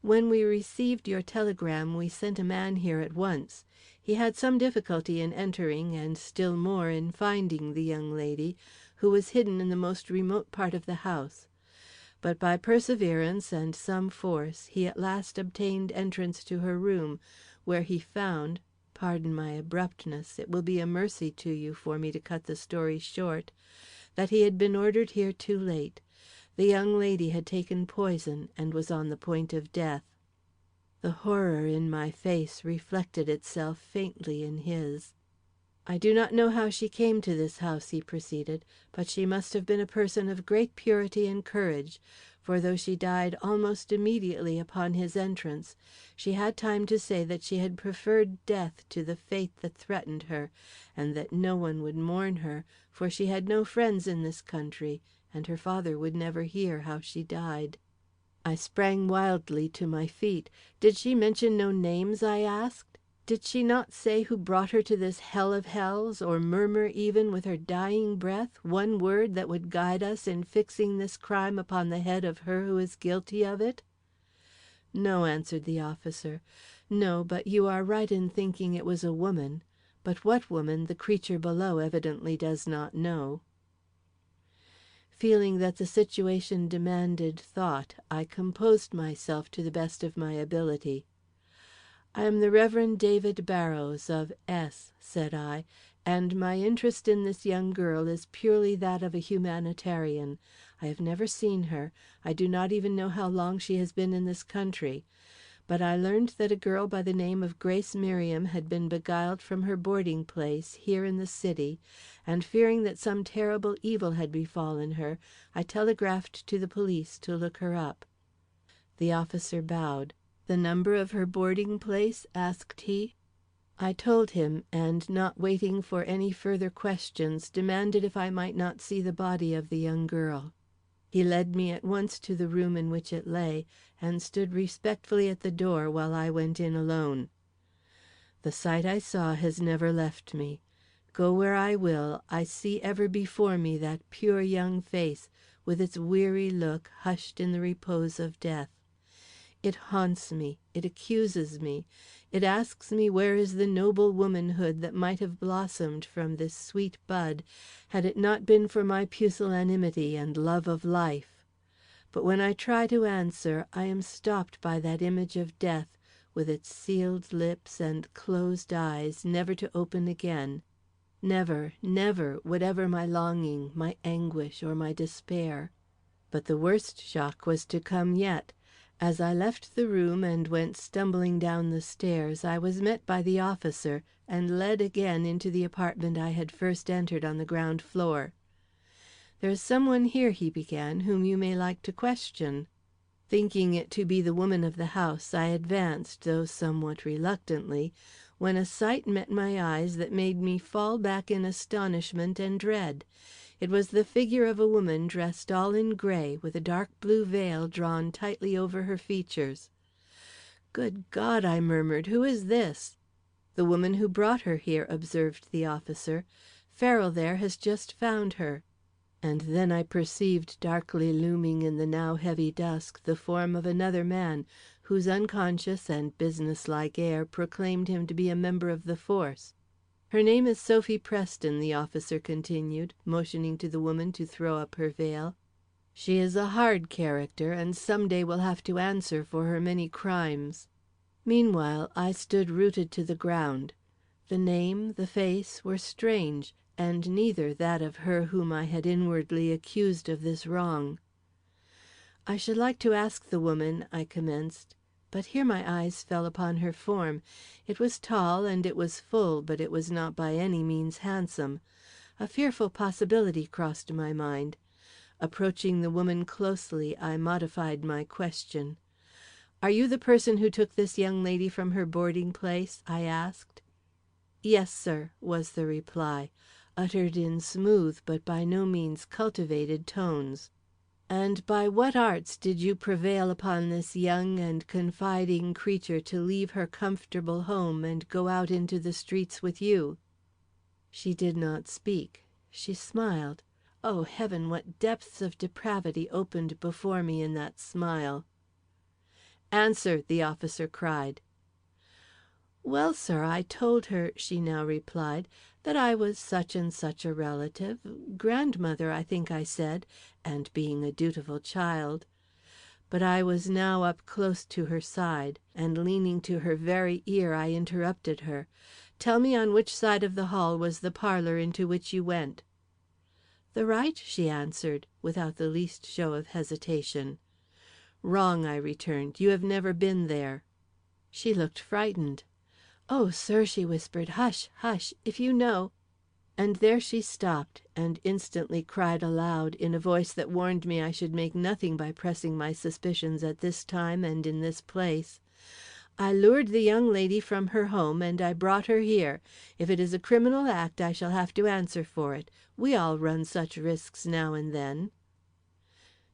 "When we received your telegram, we sent a man here at once. He had some difficulty in entering, and still more in finding the young lady, who was hidden in the most remote part of the house. But by perseverance and some force, he at last obtained entrance to her room, where he found— pardon my abruptness, it will be a mercy to you for me to cut the story short—that he had been ordered here too late. The young lady had taken poison and was on the point of death." The horror in my face reflected itself faintly in his. "I do not know how she came to this house," he proceeded, "but she must have been a person of great purity and courage, for though she died almost immediately upon his entrance, she had time to say that she had preferred death to the fate that threatened her, and that no one would mourn her, for she had no friends in this country, and her father would never hear how she died." I sprang wildly to my feet. "Did she mention no names?" I asked. "Did she not say who brought her to this hell of hells, or murmur even with her dying breath one word that would guide us in fixing this crime upon the head of her who is guilty of it?" "No," answered the officer. "No, but you are right in thinking it was a woman. But what woman, the creature below evidently does not know." Feeling that the situation demanded thought, I composed myself to the best of my ability. "I am the Reverend David Barrows, of S," said I, "and my interest in this young girl is purely that of a humanitarian. I have never seen her. I do not even know how long she has been in this country. But I learned that a girl by the name of Grace Merriam had been beguiled from her boarding place, here in the city, and fearing that some terrible evil had befallen her, I telegraphed to the police to look her up." The officer bowed. "The number of her boarding place?" asked he. I told him, and not waiting for any further questions, demanded if I might not see the body of the young girl. He led me at once to the room in which it lay, and stood respectfully at the door while I went in alone. The sight I saw has never left me. Go where I will, I see ever before me that pure young face, with its weary look hushed in the repose of death. It haunts me, it accuses me, it asks me where is the noble womanhood that might have blossomed from this sweet bud, had it not been for my pusillanimity and love of life. But when I try to answer, I am stopped by that image of death, with its sealed lips and closed eyes, never to open again. Never, never, whatever my longing, my anguish, or my despair. But the worst shock was to come yet. As I left the room and went stumbling down the stairs, I was met by the officer, and led again into the apartment I had first entered on the ground floor. "There is some one here," he began, "whom you may like to question." Thinking it to be the woman of the house, I advanced, though somewhat reluctantly, when a sight met my eyes that made me fall back in astonishment and dread. It was the figure of a woman dressed all in gray, with a dark blue veil drawn tightly over her features. "Good God!" I murmured, "who is this?" "The woman who brought her here," observed the officer. "Farrell there has just found her." And then I perceived darkly looming in the now heavy dusk the form of another man, whose unconscious and businesslike air proclaimed him to be a member of the force. "Her name is Sophie Preston," the officer continued, motioning to the woman to throw up her veil. "She is a hard character, and some day will have to answer for her many crimes." Meanwhile, I stood rooted to the ground. The name, the face, were strange, and neither that of her whom I had inwardly accused of this wrong. "I should like to ask the woman," I commenced. But here my eyes fell upon her form. It was tall and it was full, but it was not by any means handsome. A fearful possibility crossed my mind. Approaching the woman closely, I modified my question. "Are you the person who took this young lady from her boarding place?" I asked. "Yes, sir," was the reply, uttered in smooth but by no means cultivated tones. "And by what arts did you prevail upon this young and confiding creature to leave her comfortable home and go out into the streets with you?" She did not speak. She smiled. Oh, heaven, what depths of depravity opened before me in that smile! "Answer!" the officer cried. "Well, sir, I told her," she now replied, "that I was such and such a relative, grandmother, I think I said, and being a dutiful child." But I was now up close to her side, and leaning to her very ear, I interrupted her. "Tell me on which side of the hall was the parlor into which you went?" "The right," she answered, without the least show of hesitation. "Wrong," I returned. "You have never been there." She looked frightened. "Oh, sir," she whispered, "hush, hush! If you know—" And there she stopped, and instantly cried aloud, in a voice that warned me I should make nothing by pressing my suspicions at this time and in this place. "I lured the young lady from her home, and I brought her here. If it is a criminal act, I shall have to answer for it. We all run such risks now and then."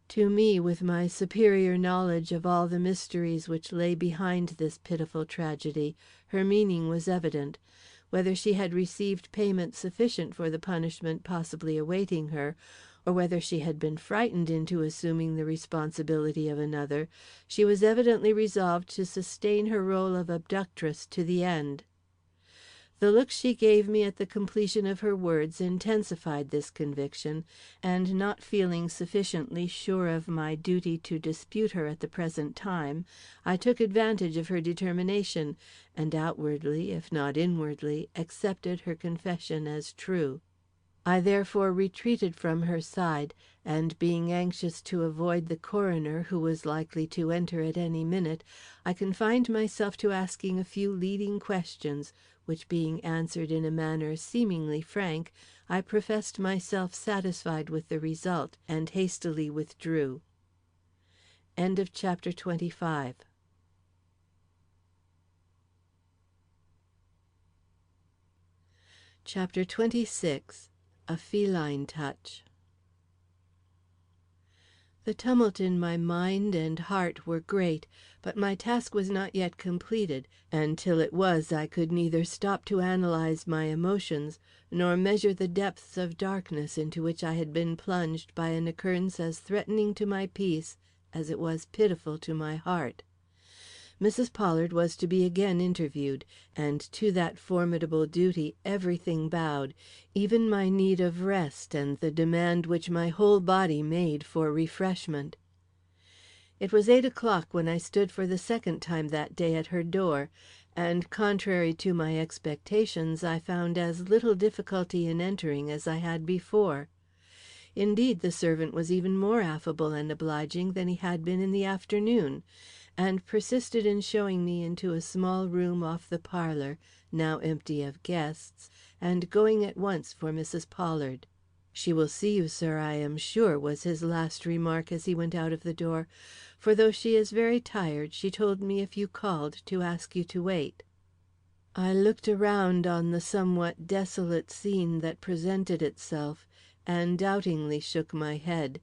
To me, with my superior knowledge of all the mysteries which lay behind this pitiful tragedy, her meaning was evident. Whether she had received payment sufficient for the punishment possibly awaiting her, or whether she had been frightened into assuming the responsibility of another, she was evidently resolved to sustain her rôle of abductress to the end. The look she gave me at the completion of her words intensified this conviction, and not feeling sufficiently sure of my duty to dispute her at the present time, I took advantage of her determination, and outwardly, if not inwardly, accepted her confession as true. I therefore retreated from her side, and being anxious to avoid the coroner, who was likely to enter at any minute, I confined myself to asking a few leading questions, which being answered in a manner seemingly frank, I professed myself satisfied with the result, and hastily withdrew. End of chapter 25. Chapter 26. A Feline Touch. The tumult in my mind and heart were great, but my task was not yet completed, and till it was I could neither stop to analyze my emotions, nor measure the depths of darkness into which I had been plunged by an occurrence as threatening to my peace as it was pitiful to my heart. Mrs. Pollard was to be again interviewed, and to that formidable duty everything bowed, even my need of rest and the demand which my whole body made for refreshment. It was 8 o'clock when I stood for the second time that day at her door, and contrary to my expectations, I found as little difficulty in entering as I had before. Indeed, the servant was even more affable and obliging than he had been in the afternoon, and persisted in showing me into a small room off the parlor, now empty of guests, and going at once for Mrs. Pollard. "She will see you, sir, I am sure," was his last remark as he went out of the door, "for though she is very tired, she told me if you called to ask you to wait." I looked around on the somewhat desolate scene that presented itself, and doubtingly shook my head.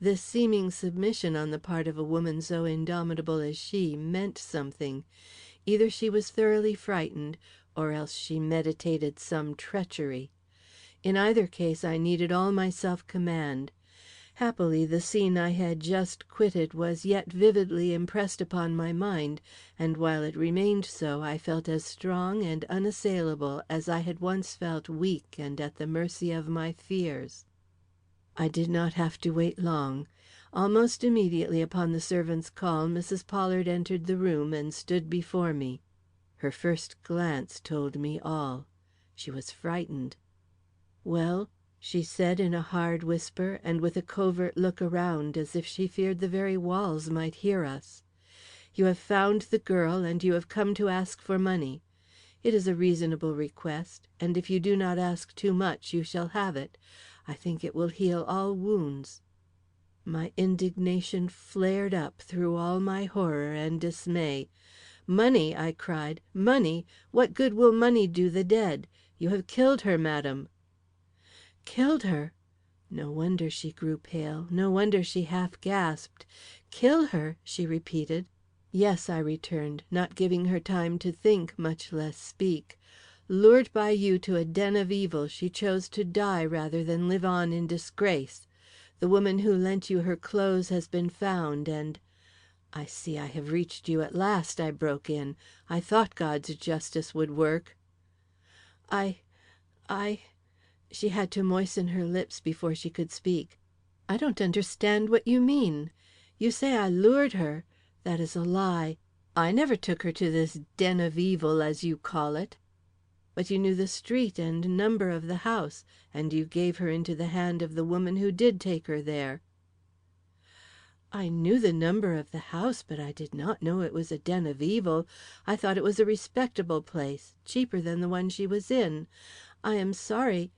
This seeming submission on the part of a woman so indomitable as she meant something. Either she was thoroughly frightened, or else she meditated some treachery. In either case I needed all my self-command. Happily, the scene I had just quitted was yet vividly impressed upon my mind, and while it remained so, I felt as strong and unassailable as I had once felt weak and at the mercy of my fears. I did not have to wait long. Almost immediately upon the servant's call, Mrs. Pollard entered the room and stood before me. Her first glance told me all. She was frightened. "Well?" she said in a hard whisper, and with a covert look around as if she feared the very walls might hear us. "You have found the girl, and you have come to ask for money. It is a reasonable request, and if you do not ask too much, you shall have it. I think it will heal all wounds." My indignation flared up through all my horror and dismay. "Money!" I cried. "Money! What good will money do the dead? You have killed her, madam." Killed her! No wonder she grew pale, no wonder she half gasped. "Kill her!" she repeated. "Yes," I returned, not giving her time to think, much less speak. "Lured by you to a den of evil, she chose to die rather than live on in disgrace. The woman who lent you her clothes has been found, and—" "I see I have reached you at last," I broke in. "I thought God's justice would work." I She had to moisten her lips before she could speak. "I don't understand what you mean. You say I lured her. That is a lie. I never took her to this den of evil, as you call it." "But you knew the street and number of the house, and you gave her into the hand of the woman who did take her there." "I knew the number of the house, but I did not know it was a den of evil. I thought it was a respectable place, cheaper than the one she was in. I am sorry—"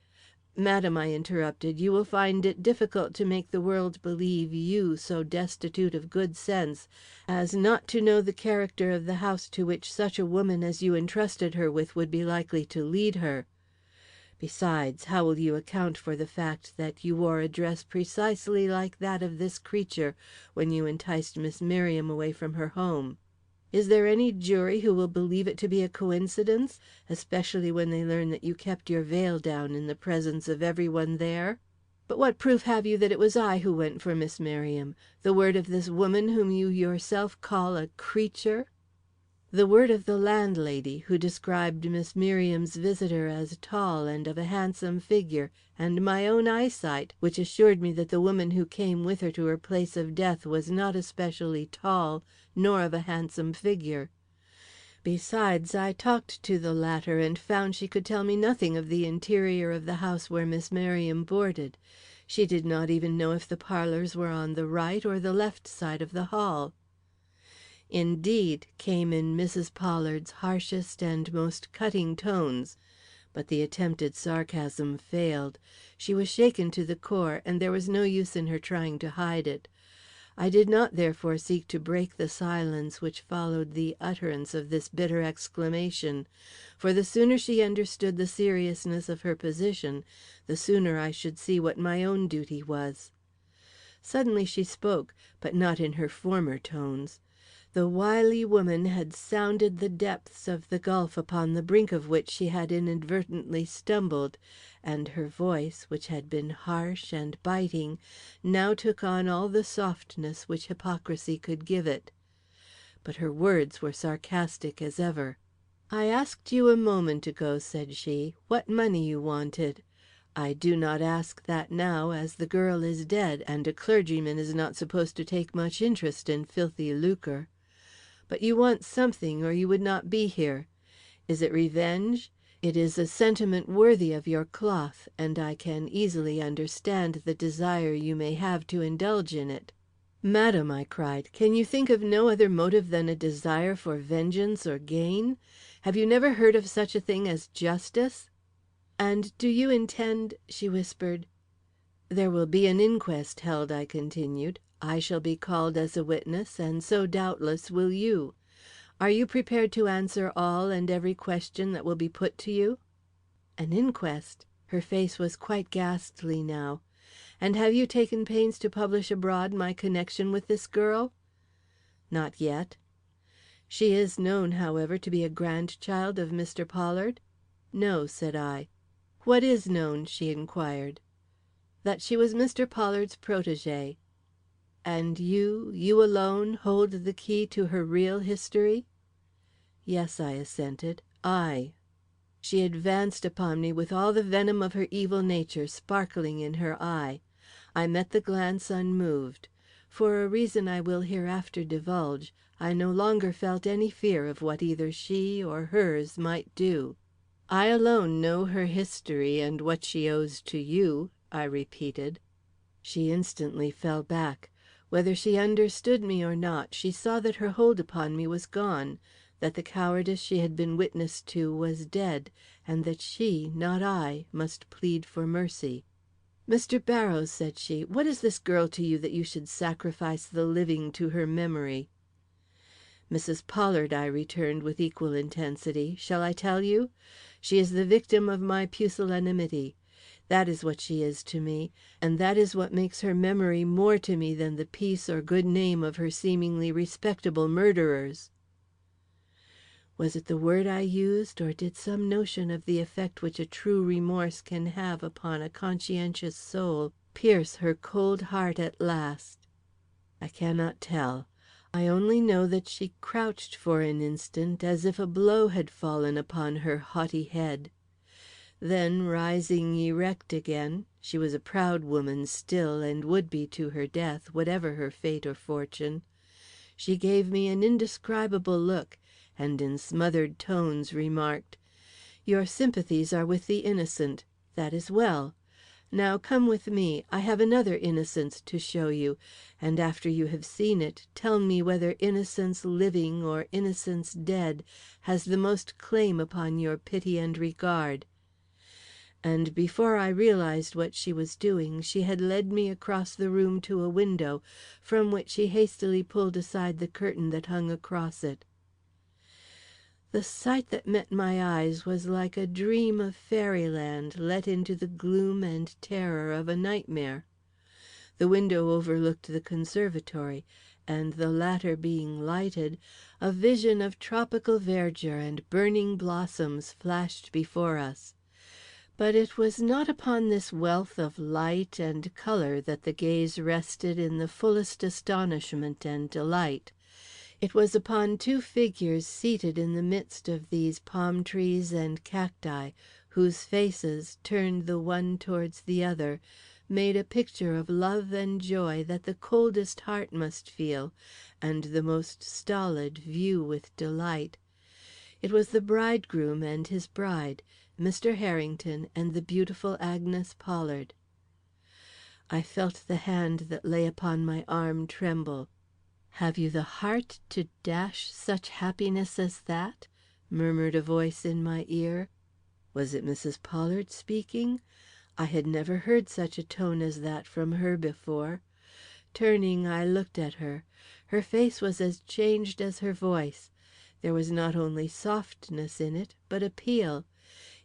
"Madam," I interrupted, "you will find it difficult to make the world believe you so destitute of good sense as not to know the character of the house to which such a woman as you entrusted her with would be likely to lead her. Besides, how will you account for the fact that you wore a dress precisely like that of this creature when you enticed Miss Merriam away from her home? Is there any jury who will believe it to be a coincidence, especially when they learn that you kept your veil down in the presence of every one there? But what proof have you that it was I who went for Miss Merriam? The word of this woman whom you yourself call a creature?" The word of the landlady, who described Miss Miriam's visitor as tall and of a handsome figure, and my own eyesight, which assured me that the woman who came with her to her place of death was not especially tall, nor of a handsome figure. Besides, I talked to the latter and found she could tell me nothing of the interior of the house where Miss Miriam boarded. She did not even know if the parlors were on the right or the left side of the hall. "Indeed," came in Mrs. Pollard's harshest and most cutting tones. But the attempted sarcasm failed. She was shaken to the core, and there was no use in her trying to hide it. I did not therefore seek to break the silence which followed the utterance of this bitter exclamation, for the sooner she understood the seriousness of her position, the sooner I should see what my own duty was. Suddenly she spoke, but not in her former tones. The wily woman had sounded the depths of the gulf upon the brink of which she had inadvertently stumbled, and her voice, which had been harsh and biting, now took on all the softness which hypocrisy could give it. But her words were sarcastic as ever. "I asked you a moment ago," said she, "what money you wanted. I do not ask that now, as the girl is dead, and a clergyman is not supposed to take much interest in filthy lucre. But you want something, or you would not be here. Is it revenge? It is a sentiment worthy of your cloth, and I can easily understand the desire you may have to indulge in it." "Madam," I cried, "can you think of no other motive than a desire for vengeance or gain? Have you never heard of such a thing as justice?" "And do you intend—" she whispered. "There will be an inquest held," I continued. "I shall be called as a witness, and so doubtless will you. Are you prepared to answer all and every question that will be put to you?" "An inquest?" Her face was quite ghastly now. "And have you taken pains to publish abroad my connection with this girl?" "Not yet." "She is known, however, to be a grandchild of Mr. Pollard?" "No," said I. "What is known?" she inquired. "That she was Mr. Pollard's protégée." "And you alone, hold the key to her real history?" "Yes," I assented, "I." She advanced upon me with all the venom of her evil nature sparkling in her eye. I met the glance unmoved. For a reason I will hereafter divulge, I no longer felt any fear of what either she or hers might do. "I alone know her history and what she owes to you," I repeated. She instantly fell back. Whether she understood me or not, she saw that her hold upon me was gone, that the cowardice she had been witness to was dead, and that she, not I, must plead for mercy. "Mr. Barrows," said she, "what is this girl to you that you should sacrifice the living to her memory?" "Mrs. Pollard," I returned with equal intensity, "shall I tell you? She is the victim of my pusillanimity. That is what she is to me, and that is what makes her memory more to me than the peace or good name of her seemingly respectable murderers." Was it the word I used, or did some notion of the effect which a true remorse can have upon a conscientious soul pierce her cold heart at last? I cannot tell. I only know that she crouched for an instant as if a blow had fallen upon her haughty head. Then, rising erect again, she was a proud woman still, and would be to her death, whatever her fate or fortune, she gave me an indescribable look, and in smothered tones remarked: "Your sympathies are with the innocent. That is well. Now come with me. I have another innocence to show you, and after you have seen it, tell me whether innocence living or innocence dead has the most claim upon your pity and regard." And before I realized what she was doing, she had led me across the room to a window, from which she hastily pulled aside the curtain that hung across it. The sight that met my eyes was like a dream of fairyland let into the gloom and terror of a nightmare. The window overlooked the conservatory, and the latter being lighted, a vision of tropical verdure and burning blossoms flashed before us. But it was not upon this wealth of light and color that the gaze rested in the fullest astonishment and delight. It was upon two figures seated in the midst of these palm trees and cacti, whose faces, turned the one towards the other, made a picture of love and joy that the coldest heart must feel, and the most stolid view with delight. It was the bridegroom and his bride, Mr. Harrington and the beautiful Agnes Pollard. I felt the hand that lay upon my arm tremble. "Have you the heart to dash such happiness as that?" murmured a voice in my ear. Was it Mrs. Pollard speaking? I had never heard such a tone as that from her before. Turning, I looked at her. Her face was as changed as her voice. There was not only softness in it, but appeal.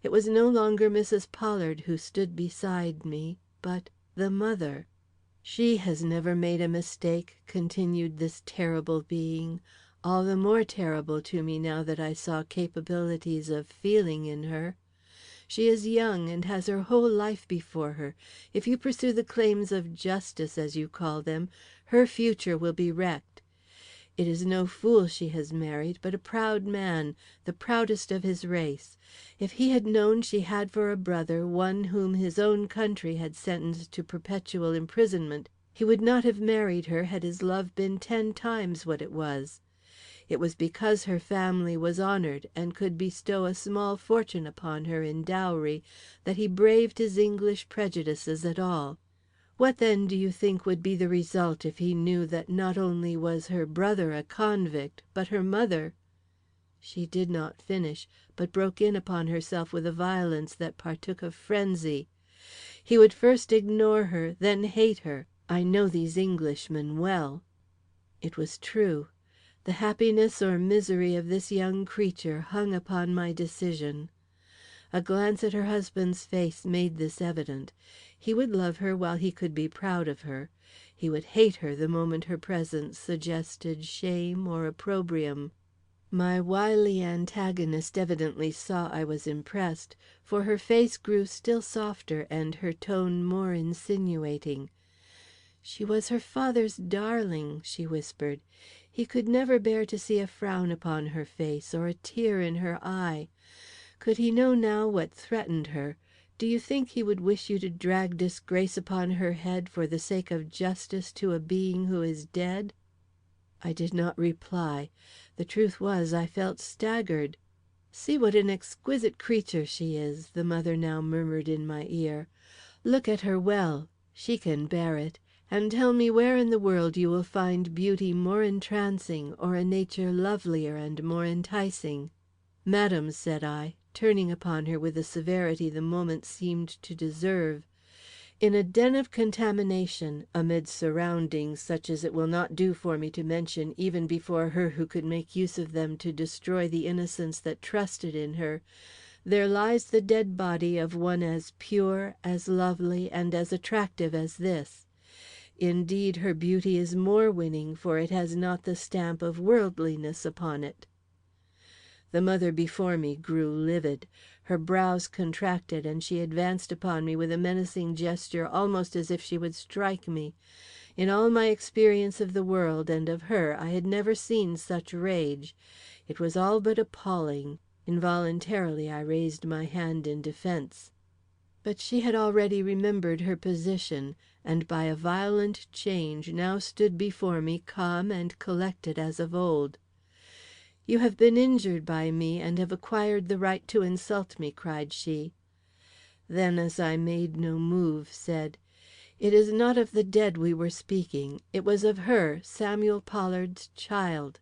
It was no longer Mrs. Pollard who stood beside me, but the mother. "She has never made a mistake," continued this terrible being, all the more terrible to me now that I saw capabilities of feeling in her. "She is young and has her whole life before her. If you pursue the claims of justice, as you call them, her future will be wrecked. It is no fool she has married, but a proud man, the proudest of his race. If he had known she had for a brother one whom his own country had sentenced to perpetual imprisonment, he would not have married her had his love been 10 times what it was. It was because her family was honored and could bestow a small fortune upon her in dowry that he braved his English prejudices at all. What then do you think would be the result if he knew that not only was her brother a convict, but her mother—" She did not finish, but broke in upon herself with a violence that partook of frenzy. "He would first ignore her, then hate her. I know these Englishmen well." It was true. The happiness or misery of this young creature hung upon my decision. A glance at her husband's face made this evident. He would love her while he could be proud of her. He would hate her the moment her presence suggested shame or opprobrium. My wily antagonist evidently saw I was impressed, for her face grew still softer and her tone more insinuating. "She was her father's darling," she whispered. "He could never bear to see a frown upon her face or a tear in her eye. Could he know now what threatened her, do you think he would wish you to drag disgrace upon her head for the sake of justice to a being who is dead?" I did not reply. The truth was, I felt staggered. "See what an exquisite creature she is," the mother now murmured in my ear. "Look at her well. She can bear it. And tell me where in the world you will find beauty more entrancing or a nature lovelier and more enticing." "Madam," said I, turning upon her with a severity the moment seemed to deserve, "in a den of contamination, amid surroundings such as it will not do for me to mention even before her who could make use of them to destroy the innocence that trusted in her, there lies the dead body of one as pure, as lovely, and as attractive as this. Indeed, her beauty is more winning, for it has not the stamp of worldliness upon it." The mother before me grew livid. Her brows contracted, and she advanced upon me with a menacing gesture almost as if she would strike me. In all my experience of the world and of her I had never seen such rage. It was all but appalling. Involuntarily I raised my hand in defense. But she had already remembered her position, and by a violent change now stood before me calm and collected as of old. "You have been injured by me and have acquired the right to insult me," cried she. Then, as I made no move, said, "It is not of the dead we were speaking. It was of her, Samuel Pollard's child.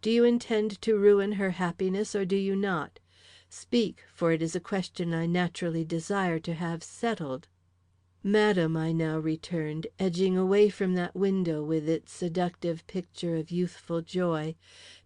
Do you intend to ruin her happiness or do you not? Speak, for it is a question I naturally desire to have settled." "Madam," I now returned, edging away from that window with its seductive picture of youthful joy,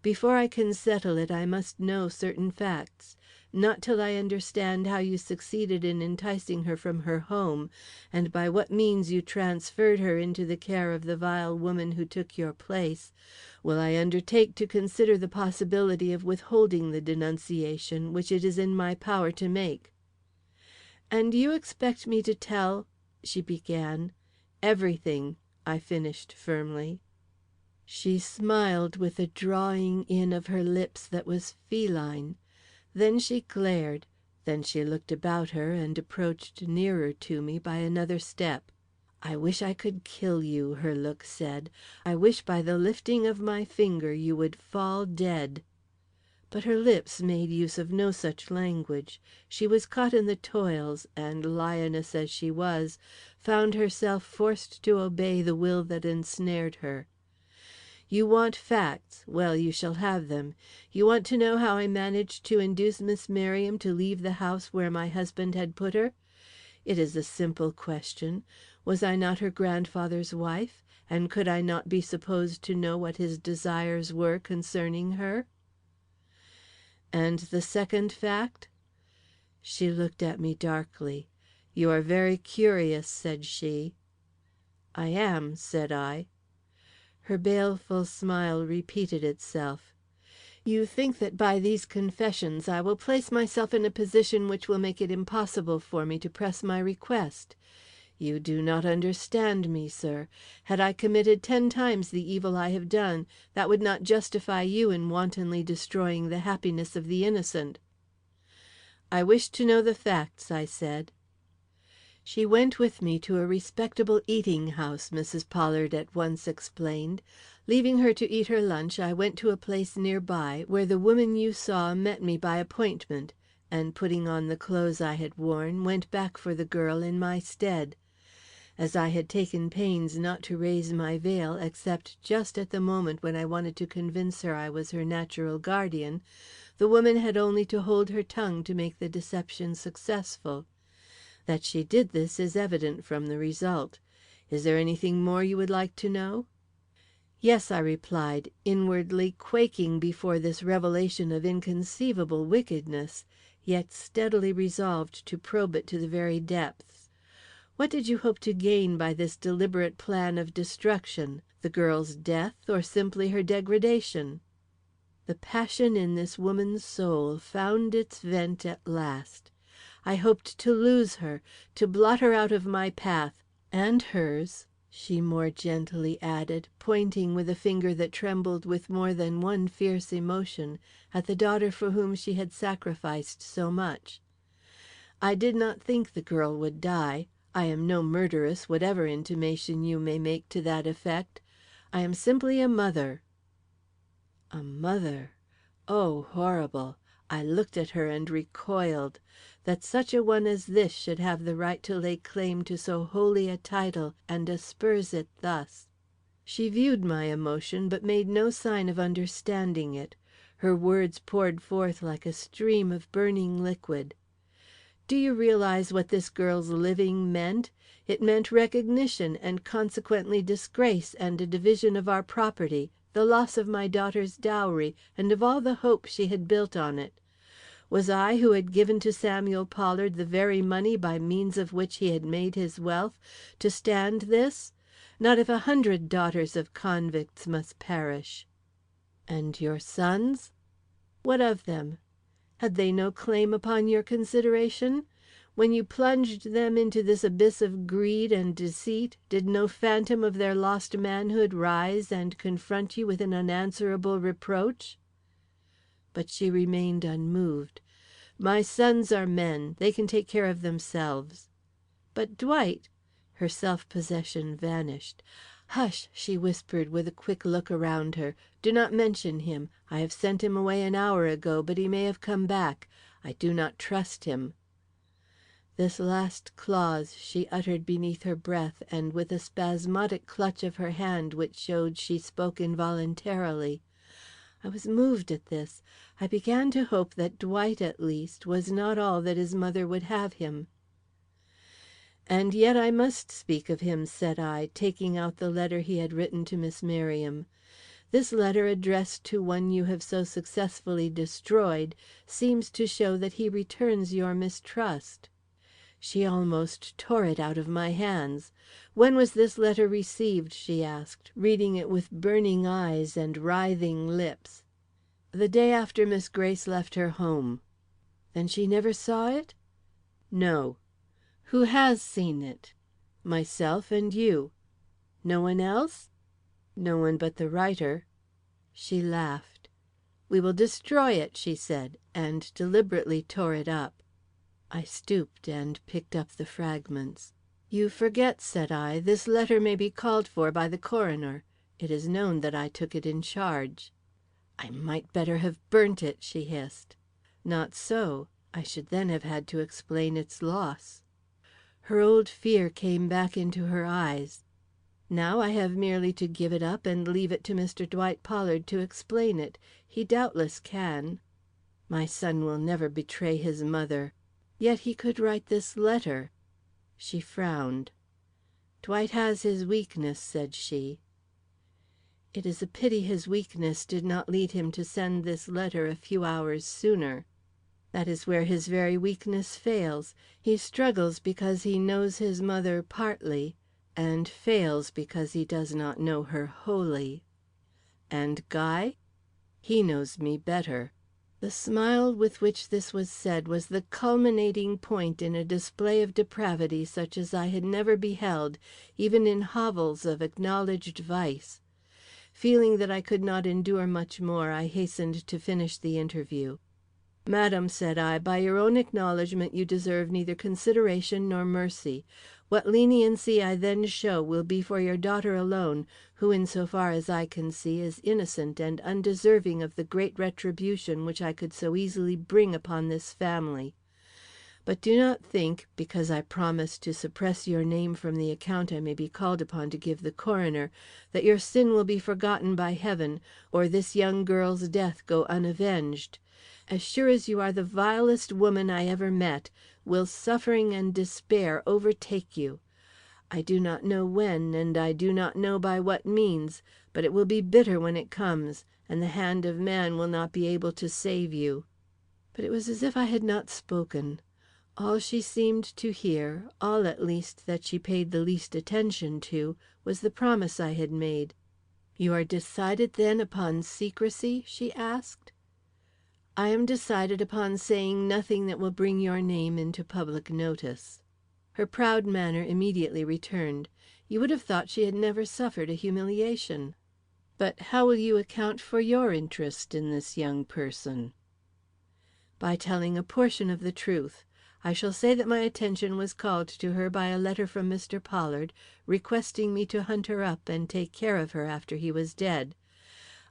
"before I can settle it, I must know certain facts. Not till I understand how you succeeded in enticing her from her home, and by what means you transferred her into the care of the vile woman who took your place, will I undertake to consider the possibility of withholding the denunciation which it is in my power to make." "And you expect me to tell—" she began. "Everything," I finished firmly. She smiled with a drawing in of her lips that was feline. Then she glared, then she looked about her and approached nearer to me by another step. "I wish I could kill you," her look said. "I wish by the lifting of my finger you would fall dead." But her lips made use of no such language. She was caught in the toils, and, lioness as she was, found herself forced to obey the will that ensnared her. "You want facts. Well, you shall have them. You want to know how I managed to induce Miss Merriam to leave the house where my husband had put her? It is a simple question. Was I not her grandfather's wife, and could I not be supposed to know what his desires were concerning her? And the second fact?" She looked at me darkly. "You are very curious," said she. "I am," said I. Her baleful smile repeated itself. "You think that by these confessions I will place myself in a position which will make it impossible for me to press my request. You do not understand me, sir. Had I committed 10 times the evil I have done, that would not justify you in wantonly destroying the happiness of the innocent." "I wish to know the facts," I said. "She went with me to a respectable eating house," Mrs. Pollard at once explained. "Leaving her to eat her lunch, I went to a place near by, where the woman you saw met me by appointment, and putting on the clothes I had worn, went back for the girl in my stead. As I had taken pains not to raise my veil except just at the moment when I wanted to convince her I was her natural guardian, the woman had only to hold her tongue to make the deception successful. That she did this is evident from the result. Is there anything more you would like to know?" "Yes," I replied, inwardly quaking before this revelation of inconceivable wickedness, yet steadily resolved to probe it to the very depths. "What did you hope to gain by this deliberate plan of destruction? The girl's death, or simply her degradation?" The passion in this woman's soul found its vent at last. "I hoped to lose her, to blot her out of my path and hers," she more gently added, pointing with a finger that trembled with more than one fierce emotion at the daughter for whom she had sacrificed so much. "I did not think the girl would die. I am no murderess, whatever intimation you may make to that effect. I am simply a mother." A mother! Oh, horrible! I looked at her and recoiled. That such a one as this should have the right to lay claim to so holy a title and asperse it thus. She viewed my emotion, but made no sign of understanding it. Her words poured forth like a stream of burning liquid. "Do you realize what this girl's living meant? It meant recognition, and consequently disgrace and a division of our property, the loss of my daughter's dowry, and of all the hope she had built on it. Was I, who had given to Samuel Pollard the very money by means of which he had made his wealth, to stand this? Not if 100 daughters of convicts must perish." "And your sons?" "What of them? Had they no claim upon your consideration? When you plunged them into this abyss of greed and deceit, did no phantom of their lost manhood rise and confront you with an unanswerable reproach?" But she remained unmoved. "My sons are men. They can take care of themselves." "But Dwight—" Her self possession vanished. "Hush!" she whispered with a quick look around her. "Do not mention him. I have sent him away an hour ago, but he may have come back. I do not trust him." This last clause she uttered beneath her breath and with a spasmodic clutch of her hand which showed she spoke involuntarily. I was moved at this. I began to hope that Dwight, at least, was not all that his mother would have him. "And yet I must speak of him," said I, taking out the letter he had written to Miss Merriam. "This letter addressed to one you have so successfully destroyed seems to show that he returns your mistrust." She almost tore it out of my hands. "When was this letter received?" she asked, reading it with burning eyes and writhing lips. "The day after Miss Grace left her home." "Then she never saw it?" "No." "Who has seen it?" "Myself and you." "No one else?" "No one but the writer." She laughed. "We will destroy it," she said, and deliberately tore it up. I stooped and picked up the fragments. "You forget," said I, "this letter may be called for by the coroner. It is known that I took it in charge." "I might better have burnt it," she hissed. "Not so. I should then have had to explain its loss." Her old fear came back into her eyes. "Now I have merely to give it up and leave it to Mr. Dwight Pollard to explain it. He doubtless can. My son will never betray his mother. Yet he could write this letter." She frowned. "Dwight has his weakness," said she. "It is a pity his weakness did not lead him to send this letter a few hours sooner. That is where his very weakness fails. He struggles because he knows his mother partly, and fails because he does not know her wholly. And Guy? He knows me better." The smile with which this was said was the culminating point in a display of depravity such as I had never beheld, even in hovels of acknowledged vice. Feeling that I could not endure much more, I hastened to finish the interview. "Madam," said I, "by your own acknowledgment you deserve neither consideration nor mercy. What leniency I then show will be for your daughter alone, who, in so far as I can see, is innocent and undeserving of the great retribution which I could so easily bring upon this family. But do not think, because I promise to suppress your name from the account I may be called upon to give the coroner, that your sin will be forgotten by Heaven, or this young girl's death go unavenged. As sure as you are the vilest woman I ever met, will suffering and despair overtake you. I do not know when, and I do not know by what means, but it will be bitter when it comes, and the hand of man will not be able to save you." But it was as if I had not spoken. All she seemed to hear, all at least that she paid the least attention to, was the promise I had made. "You are decided then upon secrecy?" she asked. "I am decided upon saying nothing that will bring your name into public notice." Her proud manner immediately returned. You would have thought she had never suffered a humiliation. "But how will you account for your interest in this young person?" "By telling a portion of the truth. I shall say that my attention was called to her by a letter from Mr. Pollard, requesting me to hunt her up and take care of her after he was dead.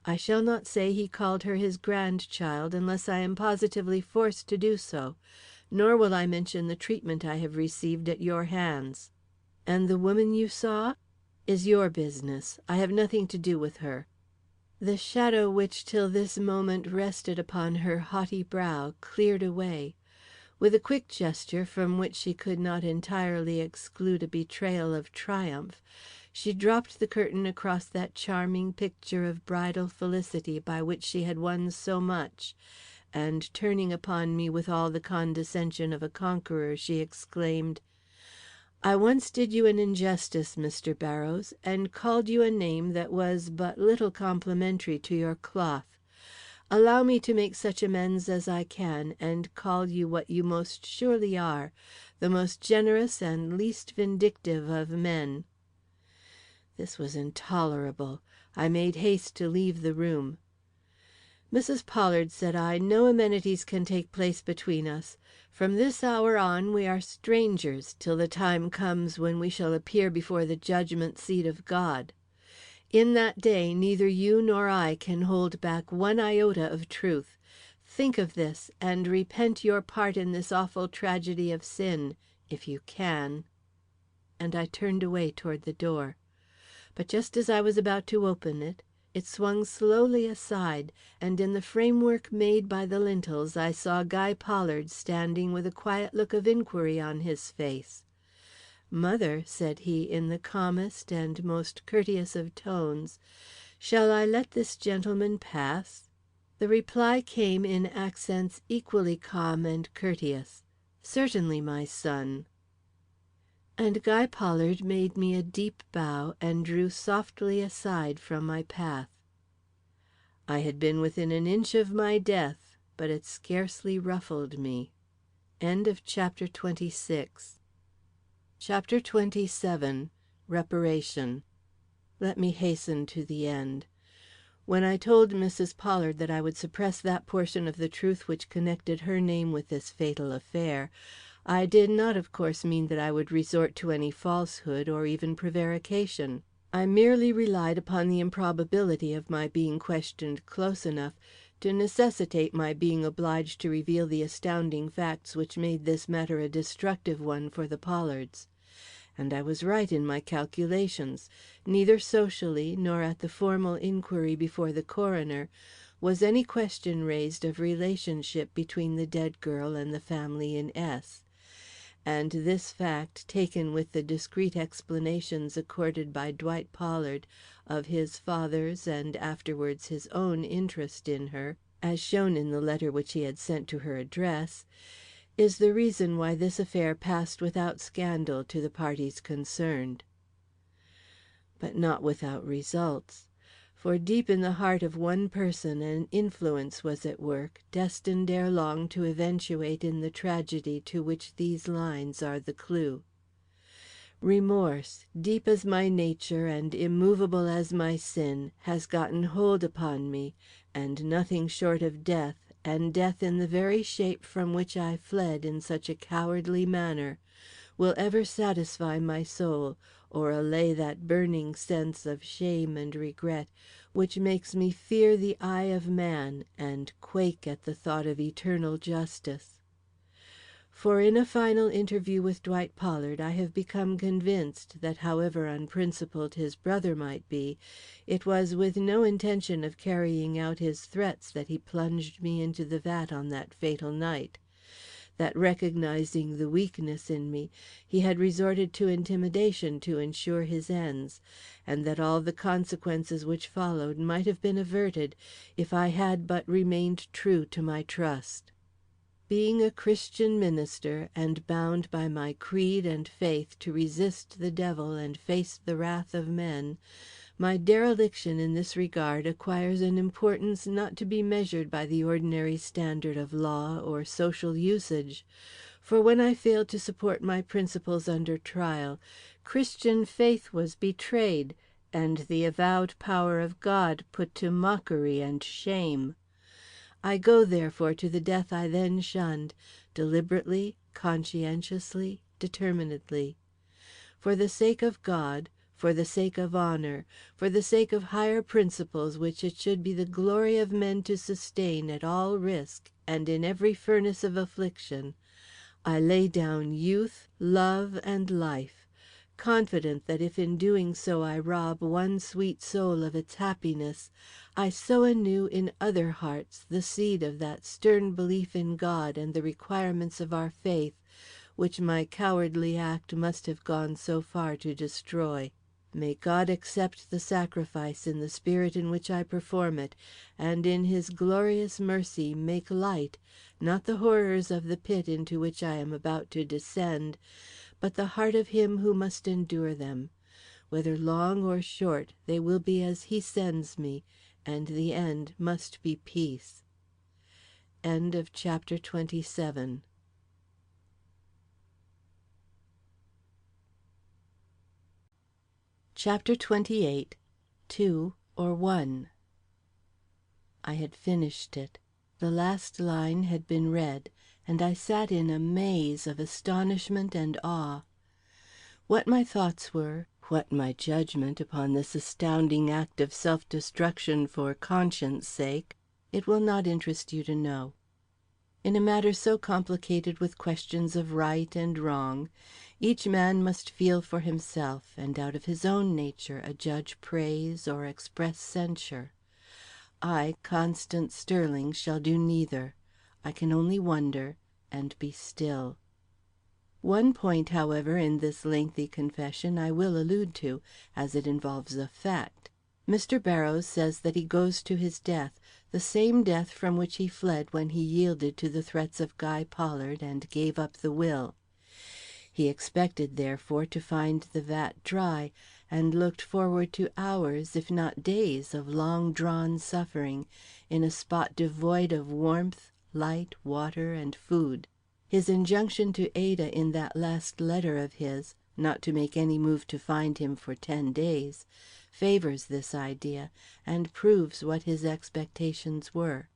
I shall not say he called her his grandchild unless I am positively forced to do so, nor will I mention the treatment I have received at your hands. And the woman you saw? Is your business. I have nothing to do with her." The shadow which till this moment rested upon her haughty brow cleared away. With a quick gesture, from which she could not entirely exclude a betrayal of triumph, she dropped the curtain across that charming picture of bridal felicity by which she had won so much, and turning upon me with all the condescension of a conqueror, she exclaimed, "I once did you an injustice, Mr. Barrows, and called you a name that was but little complimentary to your cloth. Allow me to make such amends as I can, and call you what you most surely are, the most generous and least vindictive of men." This was intolerable. I made haste to leave the room. "Mrs. Pollard," said I, "no amenities can take place between us. From this hour on we are strangers till the time comes when we shall appear before the judgment seat of God. In that day neither you nor I can hold back one iota of truth. Think of this, and repent your part in this awful tragedy of sin, if you can." And I turned away toward the door. But just as I was about to open it, it swung slowly aside, and in the framework made by the lintels I saw Guy Pollard standing with a quiet look of inquiry on his face. "Mother," said he, in the calmest and most courteous of tones, "shall I let this gentleman pass?" The reply came in accents equally calm and courteous. "Certainly, my son." And Guy Pollard made me a deep bow and drew softly aside from my path. I had been within an inch of my death, but it scarcely ruffled me. CHAPter XXVII. Reparation. Let me hasten to the end. When I told Mrs. Pollard that I would suppress that portion of the truth which connected her name with this fatal affair, I did not, of course, mean that I would resort to any falsehood or even prevarication. I merely relied upon the improbability of my being questioned close enough to necessitate my being obliged to reveal the astounding facts which made this matter a destructive one for the Pollards. And I was right in my calculations. Neither socially, nor at the formal inquiry before the coroner, was any question raised of relationship between the dead girl and the family in S. And this fact, taken with the discreet explanations accorded by Dwight Pollard of his father's and afterwards his own interest in her, as shown in the letter which he had sent to her address, is the reason why this affair passed without scandal to the parties concerned. But not without results. For deep in the heart of one person an influence was at work, destined ere long to eventuate in the tragedy to which these lines are the clue. Remorse, deep as my nature and immovable as my sin, has gotten hold upon me, and nothing short of death, and death in the very shape from which I fled in such a cowardly manner, will ever satisfy my soul, or allay that burning sense of shame and regret which makes me fear the eye of man and quake at the thought of eternal justice. For in a final interview with Dwight Pollard I have become convinced that however unprincipled his brother might be, it was with no intention of carrying out his threats that he plunged me into the vat on that fatal night; that recognizing the weakness in me, he had resorted to intimidation to ensure his ends, and that all the consequences which followed might have been averted if I had but remained true to my trust. Being a Christian minister, and bound by my creed and faith to resist the devil and face the wrath of men, my dereliction in this regard acquires an importance not to be measured by the ordinary standard of law or social usage; for when I failed to support my principles under trial, Christian faith was betrayed, and the avowed power of God put to mockery and shame. I go, therefore, to the death I then shunned, deliberately, conscientiously, determinedly. For the sake of God, for the sake of honor, for the sake of higher principles which it should be the glory of men to sustain at all risk and in every furnace of affliction, I lay down youth, love, and life, confident that if in doing so I rob one sweet soul of its happiness, I sow anew in other hearts the seed of that stern belief in God and the requirements of our faith which my cowardly act must have gone so far to destroy. May God accept the sacrifice in the spirit in which I perform it, and in his glorious mercy make light, not the horrors of the pit into which I am about to descend, but the heart of him who must endure them. Whether long or short, they will be as he sends me, and the end must be peace. End of chapter 27. Chapter 28. 2 or 1. I had finished it. The last line had been read, and I sat in a maze of astonishment and awe. What my thoughts were, what my judgment upon this astounding act of self-destruction for conscience' sake, it will not interest you to know. In a matter so complicated with questions of right and wrong, each man must feel for himself, and out of his own nature adjudge praise or express censure. I, Constance Sterling, shall do neither. I can only wonder and be still. One point, however, in this lengthy confession I will allude to, as it involves a fact. Mr. Barrows says that he goes to his death, the same death from which he fled when he yielded to the threats of Guy Pollard and gave up the will. He expected, therefore, to find the vat dry, and looked forward to hours, if not days, of long-drawn suffering, in a spot devoid of warmth, light, water, and food. His injunction to Ada in that last letter of his, not to make any move to find him for 10 days, favours this idea, and proves what his expectations were.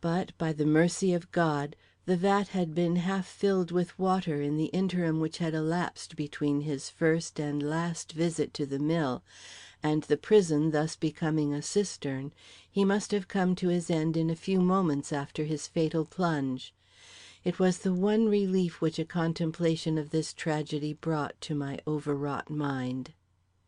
But, by the mercy of God, the vat had been half filled with water in the interim which had elapsed between his first and last visit to the mill, and the prison thus becoming a cistern, he must have come to his end in a few moments after his fatal plunge. It was the one relief which a contemplation of this tragedy brought to my overwrought mind.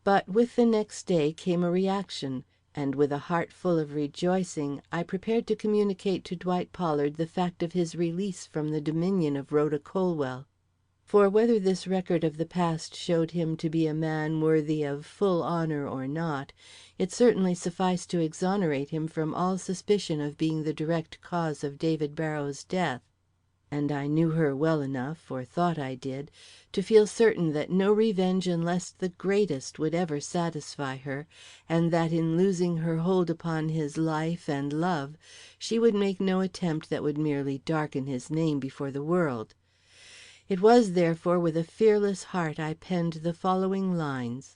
But with the next day came a reaction, and with a heart full of rejoicing, I prepared to communicate to Dwight Pollard the fact of his release from the dominion of Rhoda Colwell. For whether this record of the past showed him to be a man worthy of full honor or not, it certainly sufficed to exonerate him from all suspicion of being the direct cause of David Barrows' death. And I knew her well enough, or thought I did, to feel certain that no revenge unless the greatest would ever satisfy her, and that in losing her hold upon his life and love, she would make no attempt that would merely darken his name before the world. It was, therefore, with a fearless heart I penned the following lines: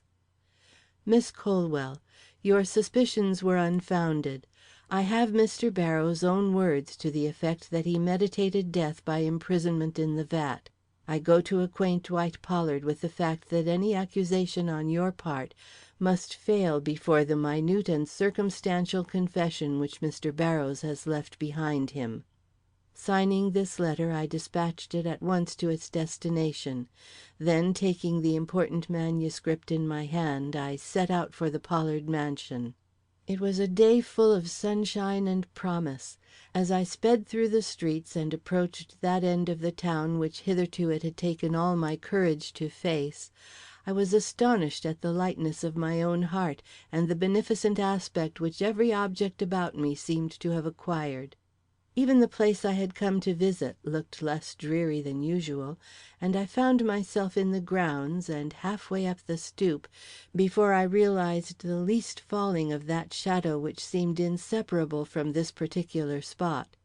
Miss Colwell, your suspicions were unfounded. I have Mr. Barrows' own words to the effect that he meditated death by imprisonment in the vat. I go to acquaint Dwight Pollard with the fact that any accusation on your part must fail before the minute and circumstantial confession which Mr. Barrows has left behind him. Signing this letter, I dispatched it at once to its destination. Then, taking the important manuscript in my hand, I set out for the Pollard mansion. It was a day full of sunshine and promise. As I sped through the streets and approached that end of the town which hitherto it had taken all my courage to face, I was astonished at the lightness of my own heart and the beneficent aspect which every object about me seemed to have acquired. Even the place I had come to visit looked less dreary than usual, and I found myself in the grounds and halfway up the stoop before I realized the least falling of that shadow which seemed inseparable from this particular spot.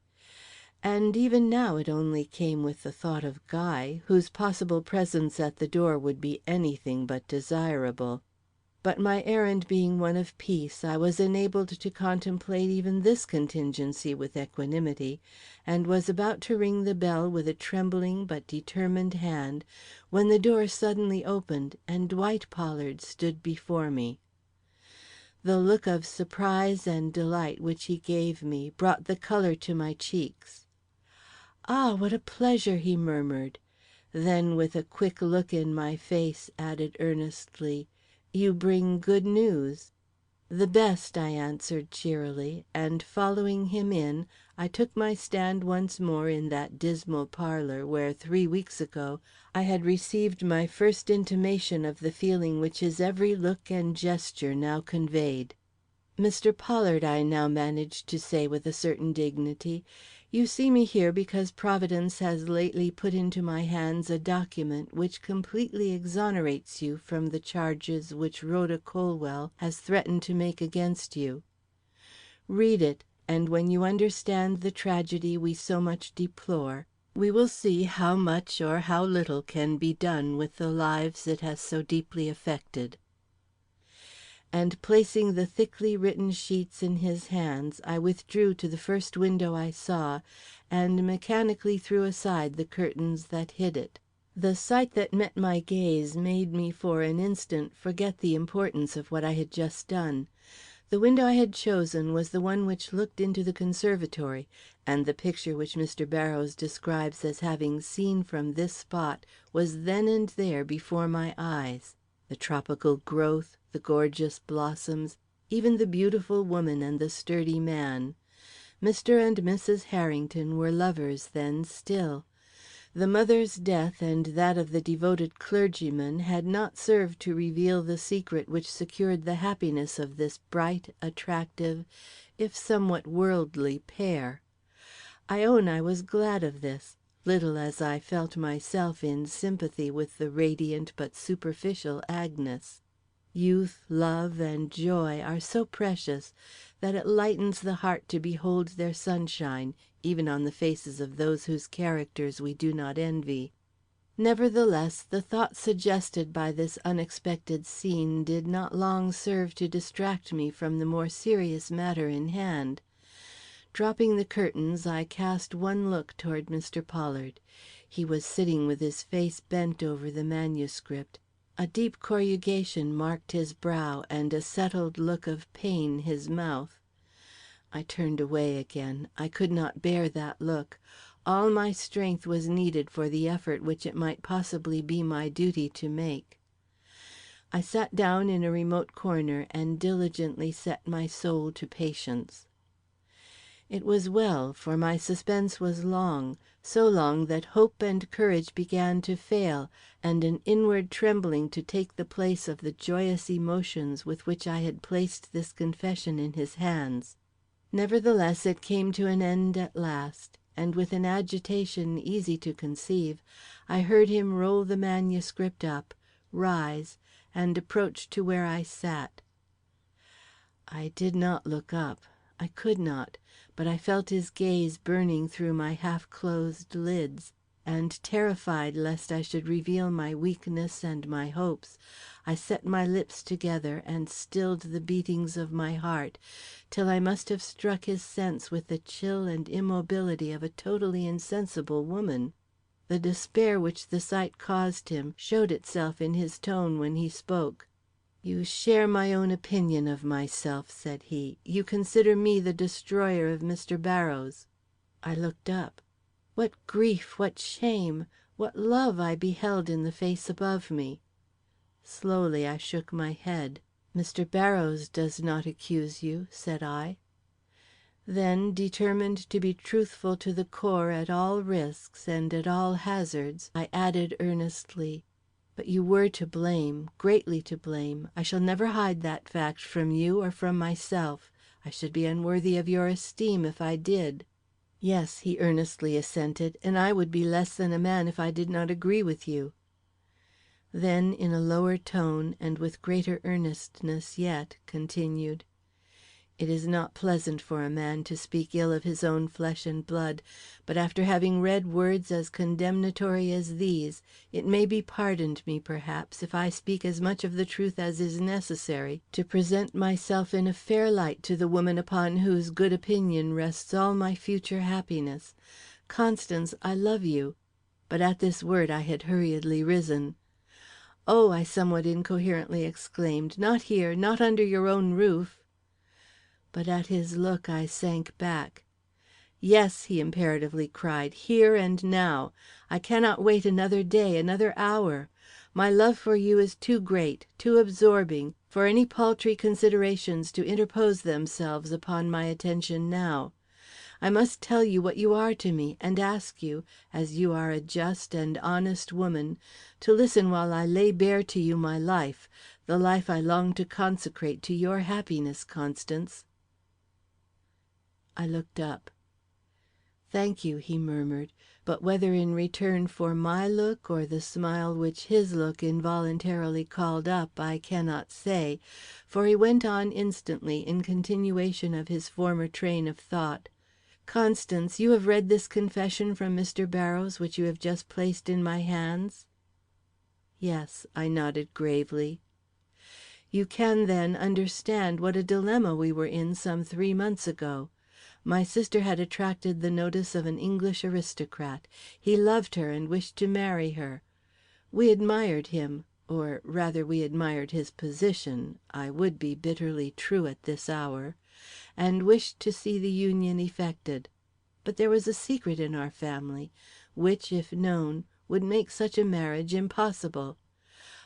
And even now it only came with the thought of Guy, whose possible presence at the door would be anything but desirable. But my errand being one of peace, I was enabled to contemplate even this contingency with equanimity, and was about to ring the bell with a trembling but determined hand, when the door suddenly opened and Dwight Pollard stood before me. The look of surprise and delight which he gave me brought the color to my cheeks. "Ah, what a pleasure!" he murmured. Then, with a quick look in my face, added earnestly, "You bring good news." "The best," I answered cheerily, and following him in, I took my stand once more in that dismal parlour where 3 weeks ago I had received my first intimation of the feeling which his every look and gesture now conveyed. "Mr. Pollard," I now managed to say with a certain dignity, "you see me here because Providence has lately put into my hands a document which completely exonerates you from the charges which Rhoda Colwell has threatened to make against you. Read it, and when you understand the tragedy we so much deplore, we will see how much or how little can be done with the lives it has so deeply affected." And placing the thickly written sheets in his hands, I withdrew to the first window I saw, and mechanically threw aside the curtains that hid it. The sight that met my gaze made me for an instant forget the importance of what I had just done. The window I had chosen was the one which looked into the conservatory, and the picture which Mr. Barrows describes as having seen from this spot was then and there before my eyes. The tropical growth, the gorgeous blossoms, even the beautiful woman and the sturdy man. Mr. and Mrs. Harrington were lovers then still. The mother's death and that of the devoted clergyman had not served to reveal the secret which secured the happiness of this bright, attractive, if somewhat worldly pair. I own I was glad of this, little as I felt myself in sympathy with the radiant but superficial Agnes. Youth, love, and joy are so precious that it lightens the heart to behold their sunshine, even on the faces of those whose characters we do not envy. Nevertheless, the thoughts suggested by this unexpected scene did not long serve to distract me from the more serious matter in hand. Dropping the curtains, I cast one look toward Mr. Pollard. He was sitting with his face bent over the manuscript. A deep corrugation marked his brow, and a settled look of pain his mouth. I turned away again. I could not bear that look. All my strength was needed for the effort which it might possibly be my duty to make. I sat down in a remote corner and diligently set my soul to patience. It was well, for my suspense was long, so long that hope and courage began to fail, and an inward trembling to take the place of the joyous emotions with which I had placed this confession in his hands. Nevertheless, it came to an end at last, and with an agitation easy to conceive, I heard him roll the manuscript up, rise, and approach to where I sat. I did not look up. I could not, but I felt his gaze burning through my half-closed lids, and terrified lest I should reveal my weakness and my hopes, I set my lips together and stilled the beatings of my heart, till I must have struck his sense with the chill and immobility of a totally insensible woman. The despair which the sight caused him showed itself in his tone when he spoke. "You share my own opinion of myself," said he. "You consider me the destroyer of Mr. Barrows." I looked up. What grief, what shame, what love I beheld in the face above me. Slowly I shook my head. "Mr. Barrows does not accuse you," said I. Then, determined to be truthful to the core at all risks and at all hazards, I added earnestly, "But you were to blame, greatly to blame. I shall never hide that fact from you or from myself. I should be unworthy of your esteem if I did." "Yes," he earnestly assented, "and I would be less than a man if I did not agree with you." Then, in a lower tone, and with greater earnestness yet, continued, "It is not pleasant for a man to speak ill of his own flesh and blood, but after having read words as condemnatory as these, it may be pardoned me, perhaps, if I speak as much of the truth as is necessary to present myself in a fair light to the woman upon whose good opinion rests all my future happiness. Constance, I love you." But at this word I had hurriedly risen. "Oh," I somewhat incoherently exclaimed, "not here, not under your own roof." But at his look I sank back. "Yes," he imperatively cried, "here and now. I cannot wait another day, another hour. My love for you is too great, too absorbing, for any paltry considerations to interpose themselves upon my attention now. I must tell you what you are to me, and ask you, as you are a just and honest woman, to listen while I lay bare to you my life, the life I long to consecrate to your happiness, Constance." I looked up. "Thank you," he murmured, but whether in return for my look or the smile which his look involuntarily called up, I cannot say, for he went on instantly in continuation of his former train of thought. "Constance, you have read this confession from Mr. Barrows which you have just placed in my hands?" "Yes," I nodded gravely. "You can, then, understand what a dilemma we were in some 3 months ago. My sister had attracted the notice of an English aristocrat. He loved her and wished to marry her. We admired him, or rather we admired his position I would be bitterly true at this hour and wished to see the union effected. But there was a secret in our family, which, if known, would make such a marriage impossible.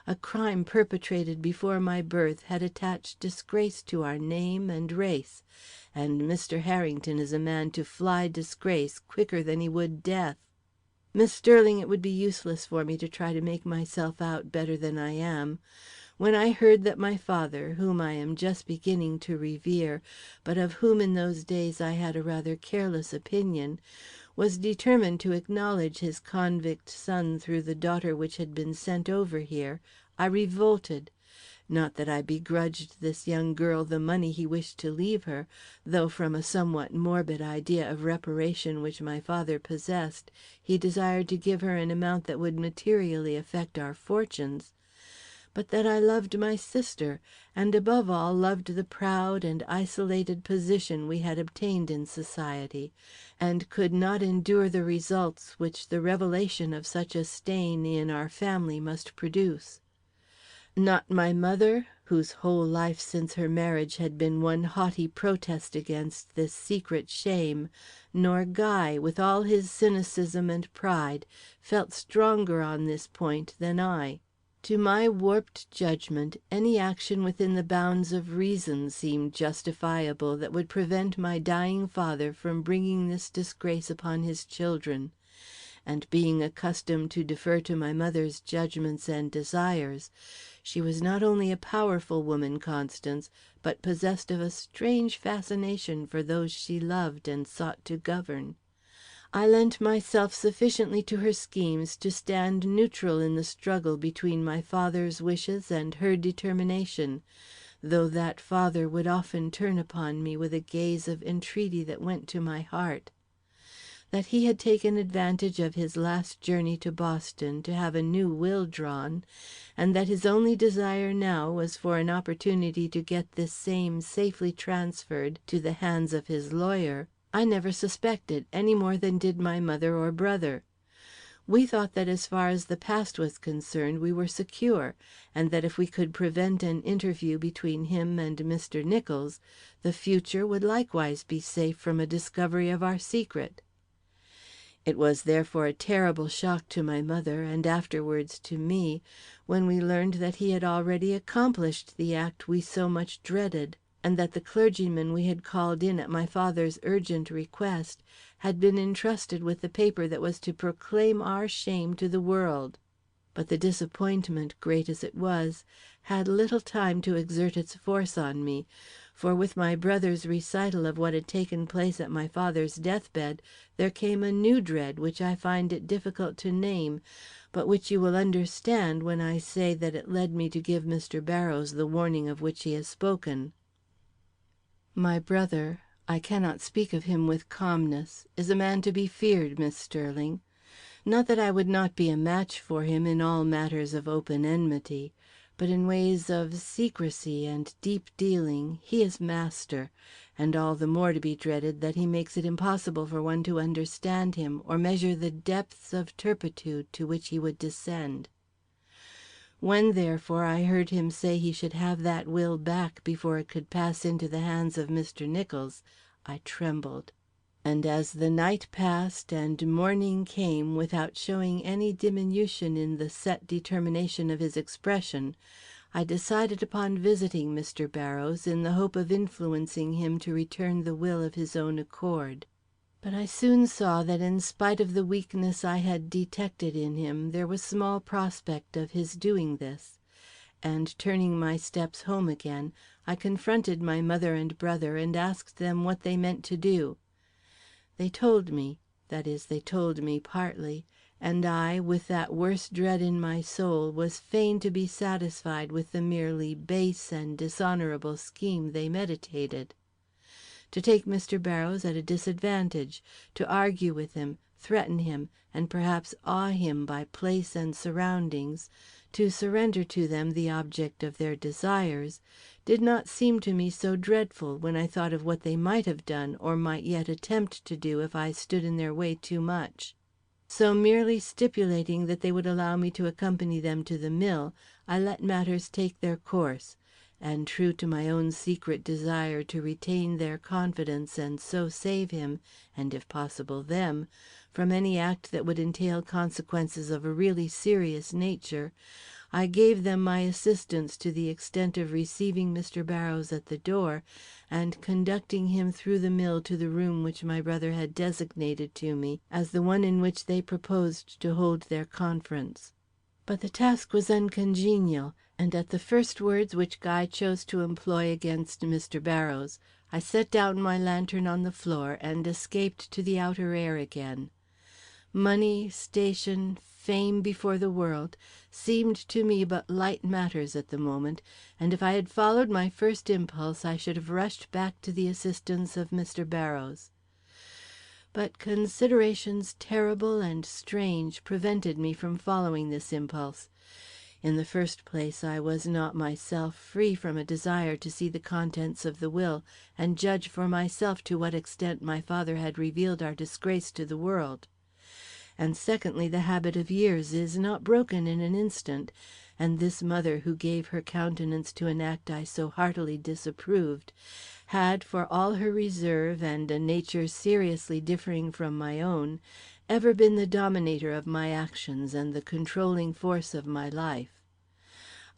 A crime perpetrated before my birth had attached disgrace to our name and race, and Mr. Harrington is a man to fly disgrace quicker than he would death. Miss Sterling, it would be useless for me to try to make myself out better than I am. When I heard that my father, whom I am just beginning to revere, but of whom in those days I had a rather careless opinion, was determined to acknowledge his convict son through the daughter which had been sent over here, I revolted. Not that I begrudged this young girl the money he wished to leave her, though from a somewhat morbid idea of reparation which my father possessed, he desired to give her an amount that would materially affect our fortunes, but that I loved my sister, and above all loved the proud and isolated position we had obtained in society, and could not endure the results which the revelation of such a stain in our family must produce. Not my mother, whose whole life since her marriage had been one haughty protest against this secret shame, nor Guy, with all his cynicism and pride, felt stronger on this point than I. To my warped judgment, any action within the bounds of reason seemed justifiable that would prevent my dying father from bringing this disgrace upon his children; and being accustomed to defer to my mother's judgments and desires, she was not only a powerful woman, Constance, but possessed of a strange fascination for those she loved and sought to govern. I lent myself sufficiently to her schemes to stand neutral in the struggle between my father's wishes and her determination, though that father would often turn upon me with a gaze of entreaty that went to my heart. That he had taken advantage of his last journey to Boston to have a new will drawn, and that his only desire now was for an opportunity to get this same safely transferred to the hands of his lawyer, I never suspected, any more than did my mother or brother. We thought that as far as the past was concerned we were secure, and that if we could prevent an interview between him and Mr. Nicholls, the future would likewise be safe from a discovery of our secret. It was therefore a terrible shock to my mother, and afterwards to me, when we learned that he had already accomplished the act we so much dreaded, and that the clergyman we had called in at my father's urgent request had been entrusted with the paper that was to proclaim our shame to the world. But the disappointment, great as it was, had little time to exert its force on me, for with my brother's recital of what had taken place at my father's deathbed, there came a new dread which I find it difficult to name, but which you will understand when I say that it led me to give Mr. Barrows the warning of which he has spoken. My brother, I cannot speak of him with calmness, is a man to be feared, Miss Sterling. Not that I would not be a match for him in all matters of open enmity, but in ways of secrecy and deep dealing he is master, and all the more to be dreaded that he makes it impossible for one to understand him or measure the depths of turpitude to which he would descend. When, therefore, I heard him say he should have that will back before it could pass into the hands of Mr. Nicholls, I trembled. And as the night passed and morning came without showing any diminution in the set determination of his expression, I decided upon visiting Mr. Barrows in the hope of influencing him to return the will of his own accord. But I soon saw that in spite of the weakness I had detected in him, there was small prospect of his doing this; and turning my steps home again, I confronted my mother and brother and asked them what they meant to do. They told me, that is, they told me partly, and I, with that worse dread in my soul, was fain to be satisfied with the merely base and dishonorable scheme they meditated. To take Mr. Barrows at a disadvantage, to argue with him, threaten him, and perhaps awe him by place and surroundings, to surrender to them the object of their desires, did not seem to me so dreadful when I thought of what they might have done or might yet attempt to do if I stood in their way too much. So merely stipulating that they would allow me to accompany them to the mill, I let matters take their course, and true to my own secret desire to retain their confidence and so save him, and if possible them, from any act that would entail consequences of a really serious nature, I gave them my assistance to the extent of receiving Mr. Barrows at the door and conducting him through the mill to the room which my brother had designated to me as the one in which they proposed to hold their conference. But the task was uncongenial, and at the first words which Guy chose to employ against Mr. Barrows, I set down my lantern on the floor and escaped to the outer air again. Money, station, fame before the world, seemed to me but light matters at the moment, and if I had followed my first impulse, I should have rushed back to the assistance of Mr. Barrows. But considerations terrible and strange prevented me from following this impulse. In the first place, I was not myself free from a desire to see the contents of the will and judge for myself to what extent my father had revealed our disgrace to the world. And secondly, the habit of years is not broken in an instant, and this mother who gave her countenance to an act I so heartily disapproved, had, for all her reserve and a nature seriously differing from my own, ever been the dominator of my actions and the controlling force of my life.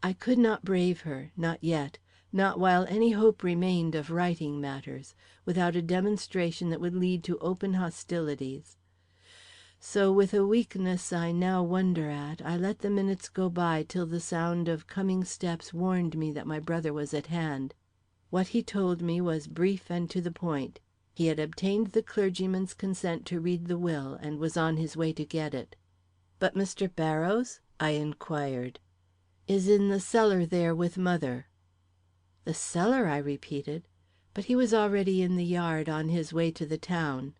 I could not brave her, not yet, not while any hope remained of righting matters, without a demonstration that would lead to open hostilities. So with a weakness I now wonder at, I let the minutes go by till the sound of coming steps warned me that my brother was at hand. What he told me was brief and to the point. He had obtained the clergyman's consent to read the will, and was on his way to get it. "But Mr. Barrows?" I inquired. "Is in the cellar there with mother." "The cellar?" I repeated. But he was already in the yard, on his way to the town.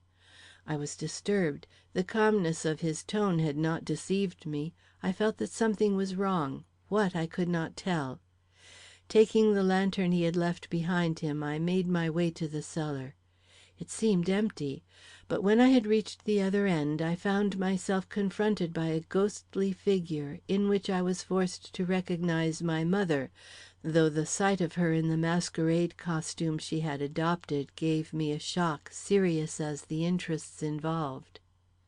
I was disturbed. The calmness of his tone had not deceived me. I felt that something was wrong. What, I could not tell. Taking the lantern he had left behind him, I made my way to the cellar. It seemed empty, but when I had reached the other end, I found myself confronted by a ghostly figure, in which I was forced to recognize my mother, though the sight of her in the masquerade costume she had adopted gave me a shock serious as the interests involved.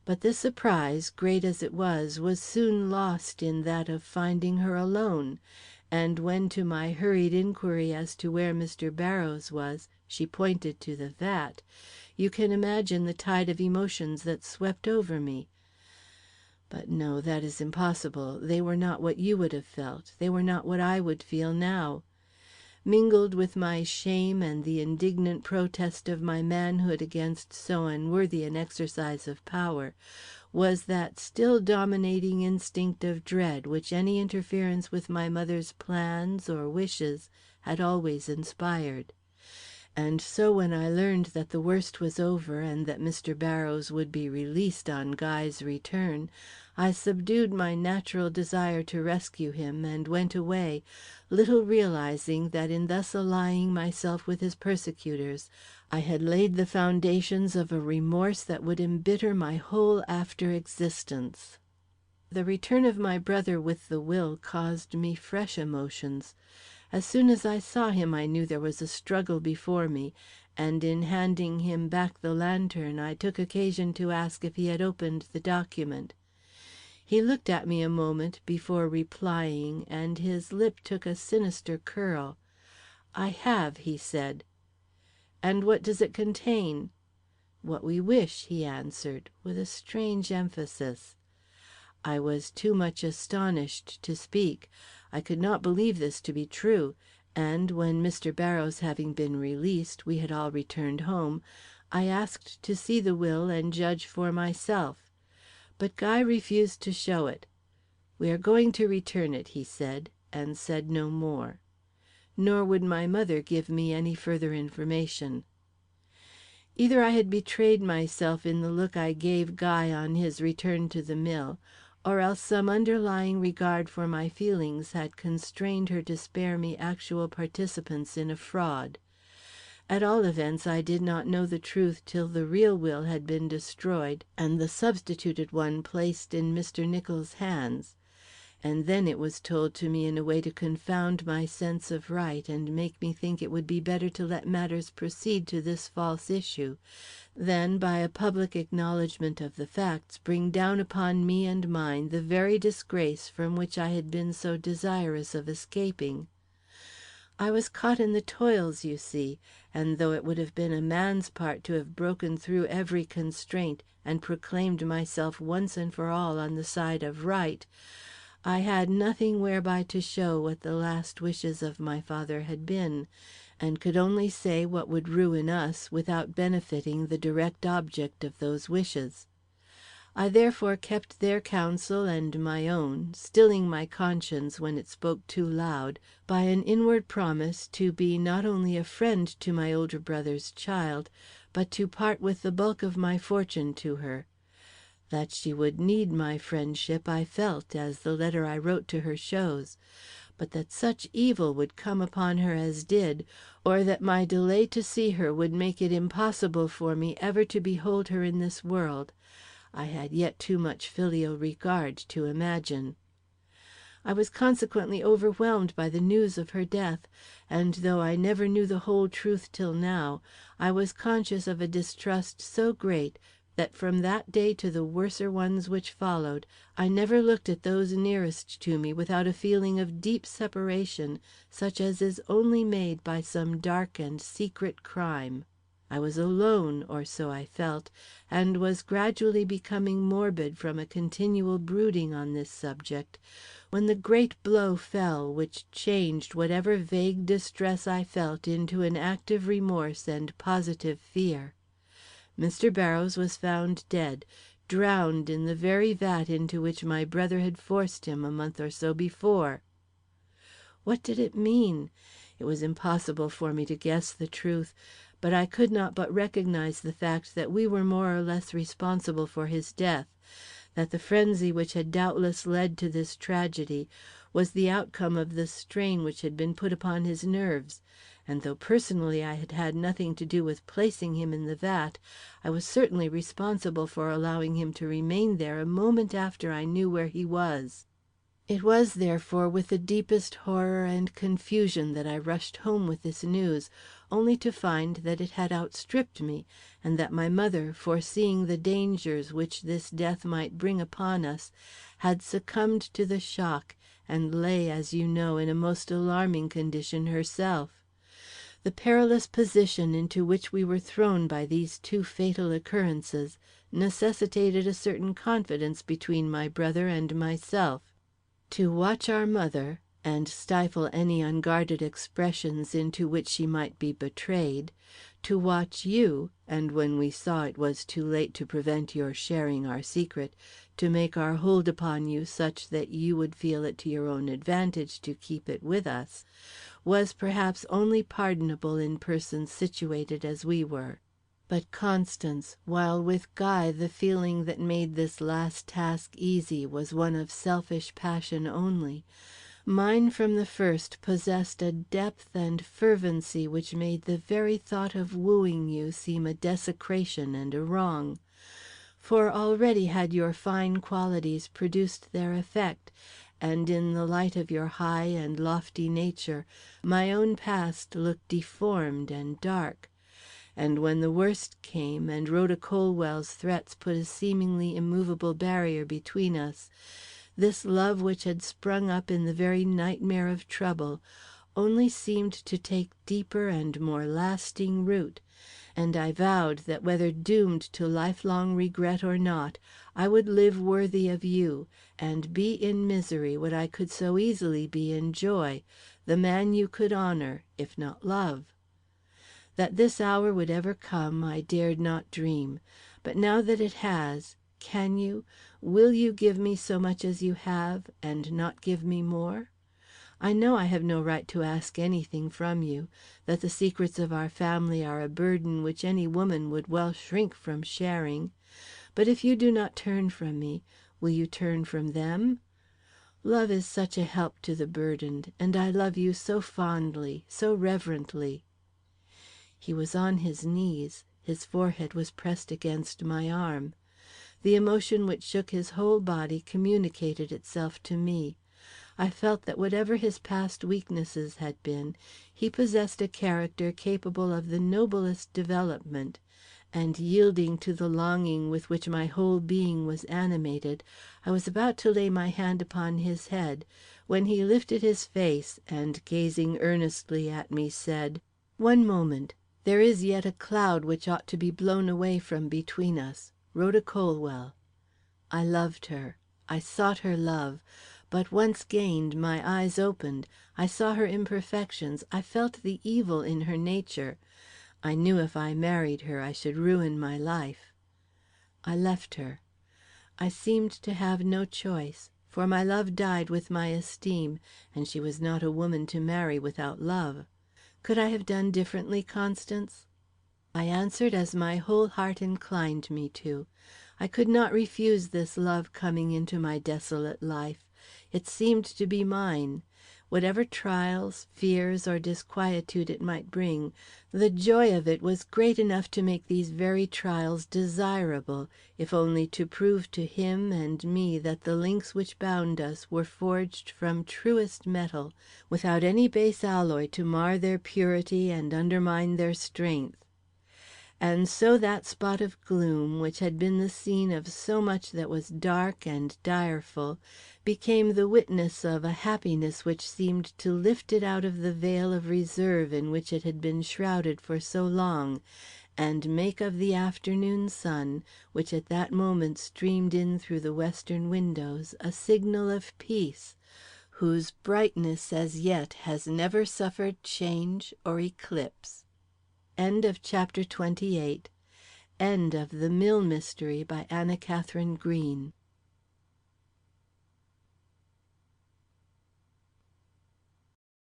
But this surprise, great as it was soon lost in that of finding her alone, and when to my hurried inquiry as to where Mr. Barrows was, she pointed to the vat, you can imagine the tide of emotions that swept over me. But no, that is impossible. They were not what you would have felt. They were not what I would feel now. Mingled with my shame and the indignant protest of my manhood against so unworthy an exercise of power, was that still dominating instinct of dread which any interference with my mother's plans or wishes had always inspired. And so when I learned that the worst was over and that Mr. Barrows would be released on Guy's return, I subdued my natural desire to rescue him and went away, little realizing that in thus allying myself with his persecutors, I had laid the foundations of a remorse that would embitter my whole after existence. The return of my brother with the will caused me fresh emotions. As soon as I saw him, I knew there was a struggle before me, and in handing him back the lantern, I took occasion to ask if he had opened the document. He looked at me a moment before replying, and his lip took a sinister curl. "I have," he said. "And what does it contain?" "What we wish," he answered, with a strange emphasis. I was too much astonished to speak. I could not believe this to be true, and when Mr. Barrows having been released, we had all returned home, I asked to see the will and judge for myself. But Guy refused to show it. "We are going to return it," he said, and said no more. Nor would my mother give me any further information. Either I had betrayed myself in the look I gave Guy on his return to the mill, or else some underlying regard for my feelings had constrained her to spare me actual participants in a fraud. At all events, I did not know the truth till the real will had been destroyed and the substituted one placed in Mr. Nicholls' hands. And then it was told to me in a way to confound my sense of right and make me think it would be better to let matters proceed to this false issue, than by a public acknowledgment of the facts bring down upon me and mine the very disgrace from which I had been so desirous of escaping. I was caught in the toils, you see, and though it would have been a man's part to have broken through every constraint and proclaimed myself once and for all on the side of right, I had nothing whereby to show what the last wishes of my father had been, and could only say what would ruin us without benefiting the direct object of those wishes. I therefore kept their counsel and my own, stilling my conscience when it spoke too loud, by an inward promise to be not only a friend to my older brother's child, but to part with the bulk of my fortune to her. That she would need my friendship I felt, as the letter I wrote to her shows; but that such evil would come upon her as did, or that my delay to see her would make it impossible for me ever to behold her in this world, I had yet too much filial regard to imagine. I was consequently overwhelmed by the news of her death, and though I never knew the whole truth till now, I was conscious of a distrust so great that from that day to the worser ones which followed, I never looked at those nearest to me without a feeling of deep separation, such as is only made by some dark and secret crime. I was alone, or so I felt, and was gradually becoming morbid from a continual brooding on this subject, when the great blow fell which changed whatever vague distress I felt into an active remorse and positive fear. Mr. Barrows was found dead, drowned in the very vat into which my brother had forced him a month or so before. What did it mean? It was impossible for me to guess the truth, but I could not but recognize the fact that we were more or less responsible for his death, that the frenzy which had doubtless led to this tragedy was the outcome of the strain which had been put upon his nerves; and though personally I had had nothing to do with placing him in the vat, I was certainly responsible for allowing him to remain there a moment after I knew where he was. It was, therefore, with the deepest horror and confusion that I rushed home with this news, only to find that it had outstripped me, and that my mother, foreseeing the dangers which this death might bring upon us, had succumbed to the shock, and lay, as you know, in a most alarming condition herself. The perilous position into which we were thrown by these two fatal occurrences necessitated a certain confidence between my brother and myself. To watch our mother, and stifle any unguarded expressions into which she might be betrayed; to watch you, and when we saw it was too late to prevent your sharing our secret, to make our hold upon you such that you would feel it to your own advantage to keep it with us, was perhaps only pardonable in persons situated as we were. But Constance, while with Guy the feeling that made this last task easy was one of selfish passion only, mine from the first possessed a depth and fervency which made the very thought of wooing you seem a desecration and a wrong. For already had your fine qualities produced their effect, and in the light of your high and lofty nature, my own past looked deformed and dark. And when the worst came, and Rhoda Colwell's threats put a seemingly immovable barrier between us, this love which had sprung up in the very nightmare of trouble only seemed to take deeper and more lasting root, and I vowed that whether doomed to lifelong regret or not, I would live worthy of you, and be in misery what I could so easily be in joy, the man you could honor, if not love. That this hour would ever come, I dared not dream; but now that it has, can you, will you give me so much as you have, and not give me more? I know I have no right to ask anything from you, that the secrets of our family are a burden which any woman would well shrink from sharing; but if you do not turn from me, will you turn from them? Love is such a help to the burdened, and I love you so fondly, so reverently. He was on his knees, his forehead was pressed against my arm. The emotion which shook his whole body communicated itself to me. I felt that whatever his past weaknesses had been, he possessed a character capable of the noblest development; and yielding to the longing with which my whole being was animated, I was about to lay my hand upon his head, when he lifted his face, and gazing earnestly at me, said: "One moment. There is yet a cloud which ought to be blown away from between us. Rhoda Colwell. I loved her. I sought her love. But once gained, my eyes opened. I saw her imperfections. I felt the evil in her nature. I knew if I married her I should ruin my life. I left her. I seemed to have no choice, for my love died with my esteem, and she was not a woman to marry without love. Could I have done differently, Constance?" I answered as my whole heart inclined me to. I could not refuse this love coming into my desolate life. It seemed to be mine. Whatever trials, fears, or disquietude it might bring, the joy of it was great enough to make these very trials desirable, if only to prove to him and me that the links which bound us were forged from truest metal, without any base alloy to mar their purity and undermine their strength. And so that spot of gloom, which had been the scene of so much that was dark and direful, became the witness of a happiness which seemed to lift it out of the veil of reserve in which it had been shrouded for so long, and make of the afternoon sun, which at that moment streamed in through the western windows, a signal of peace, whose brightness as yet has never suffered change or eclipse. End of chapter 28. End of The Mill Mystery by Anna Katharine Green.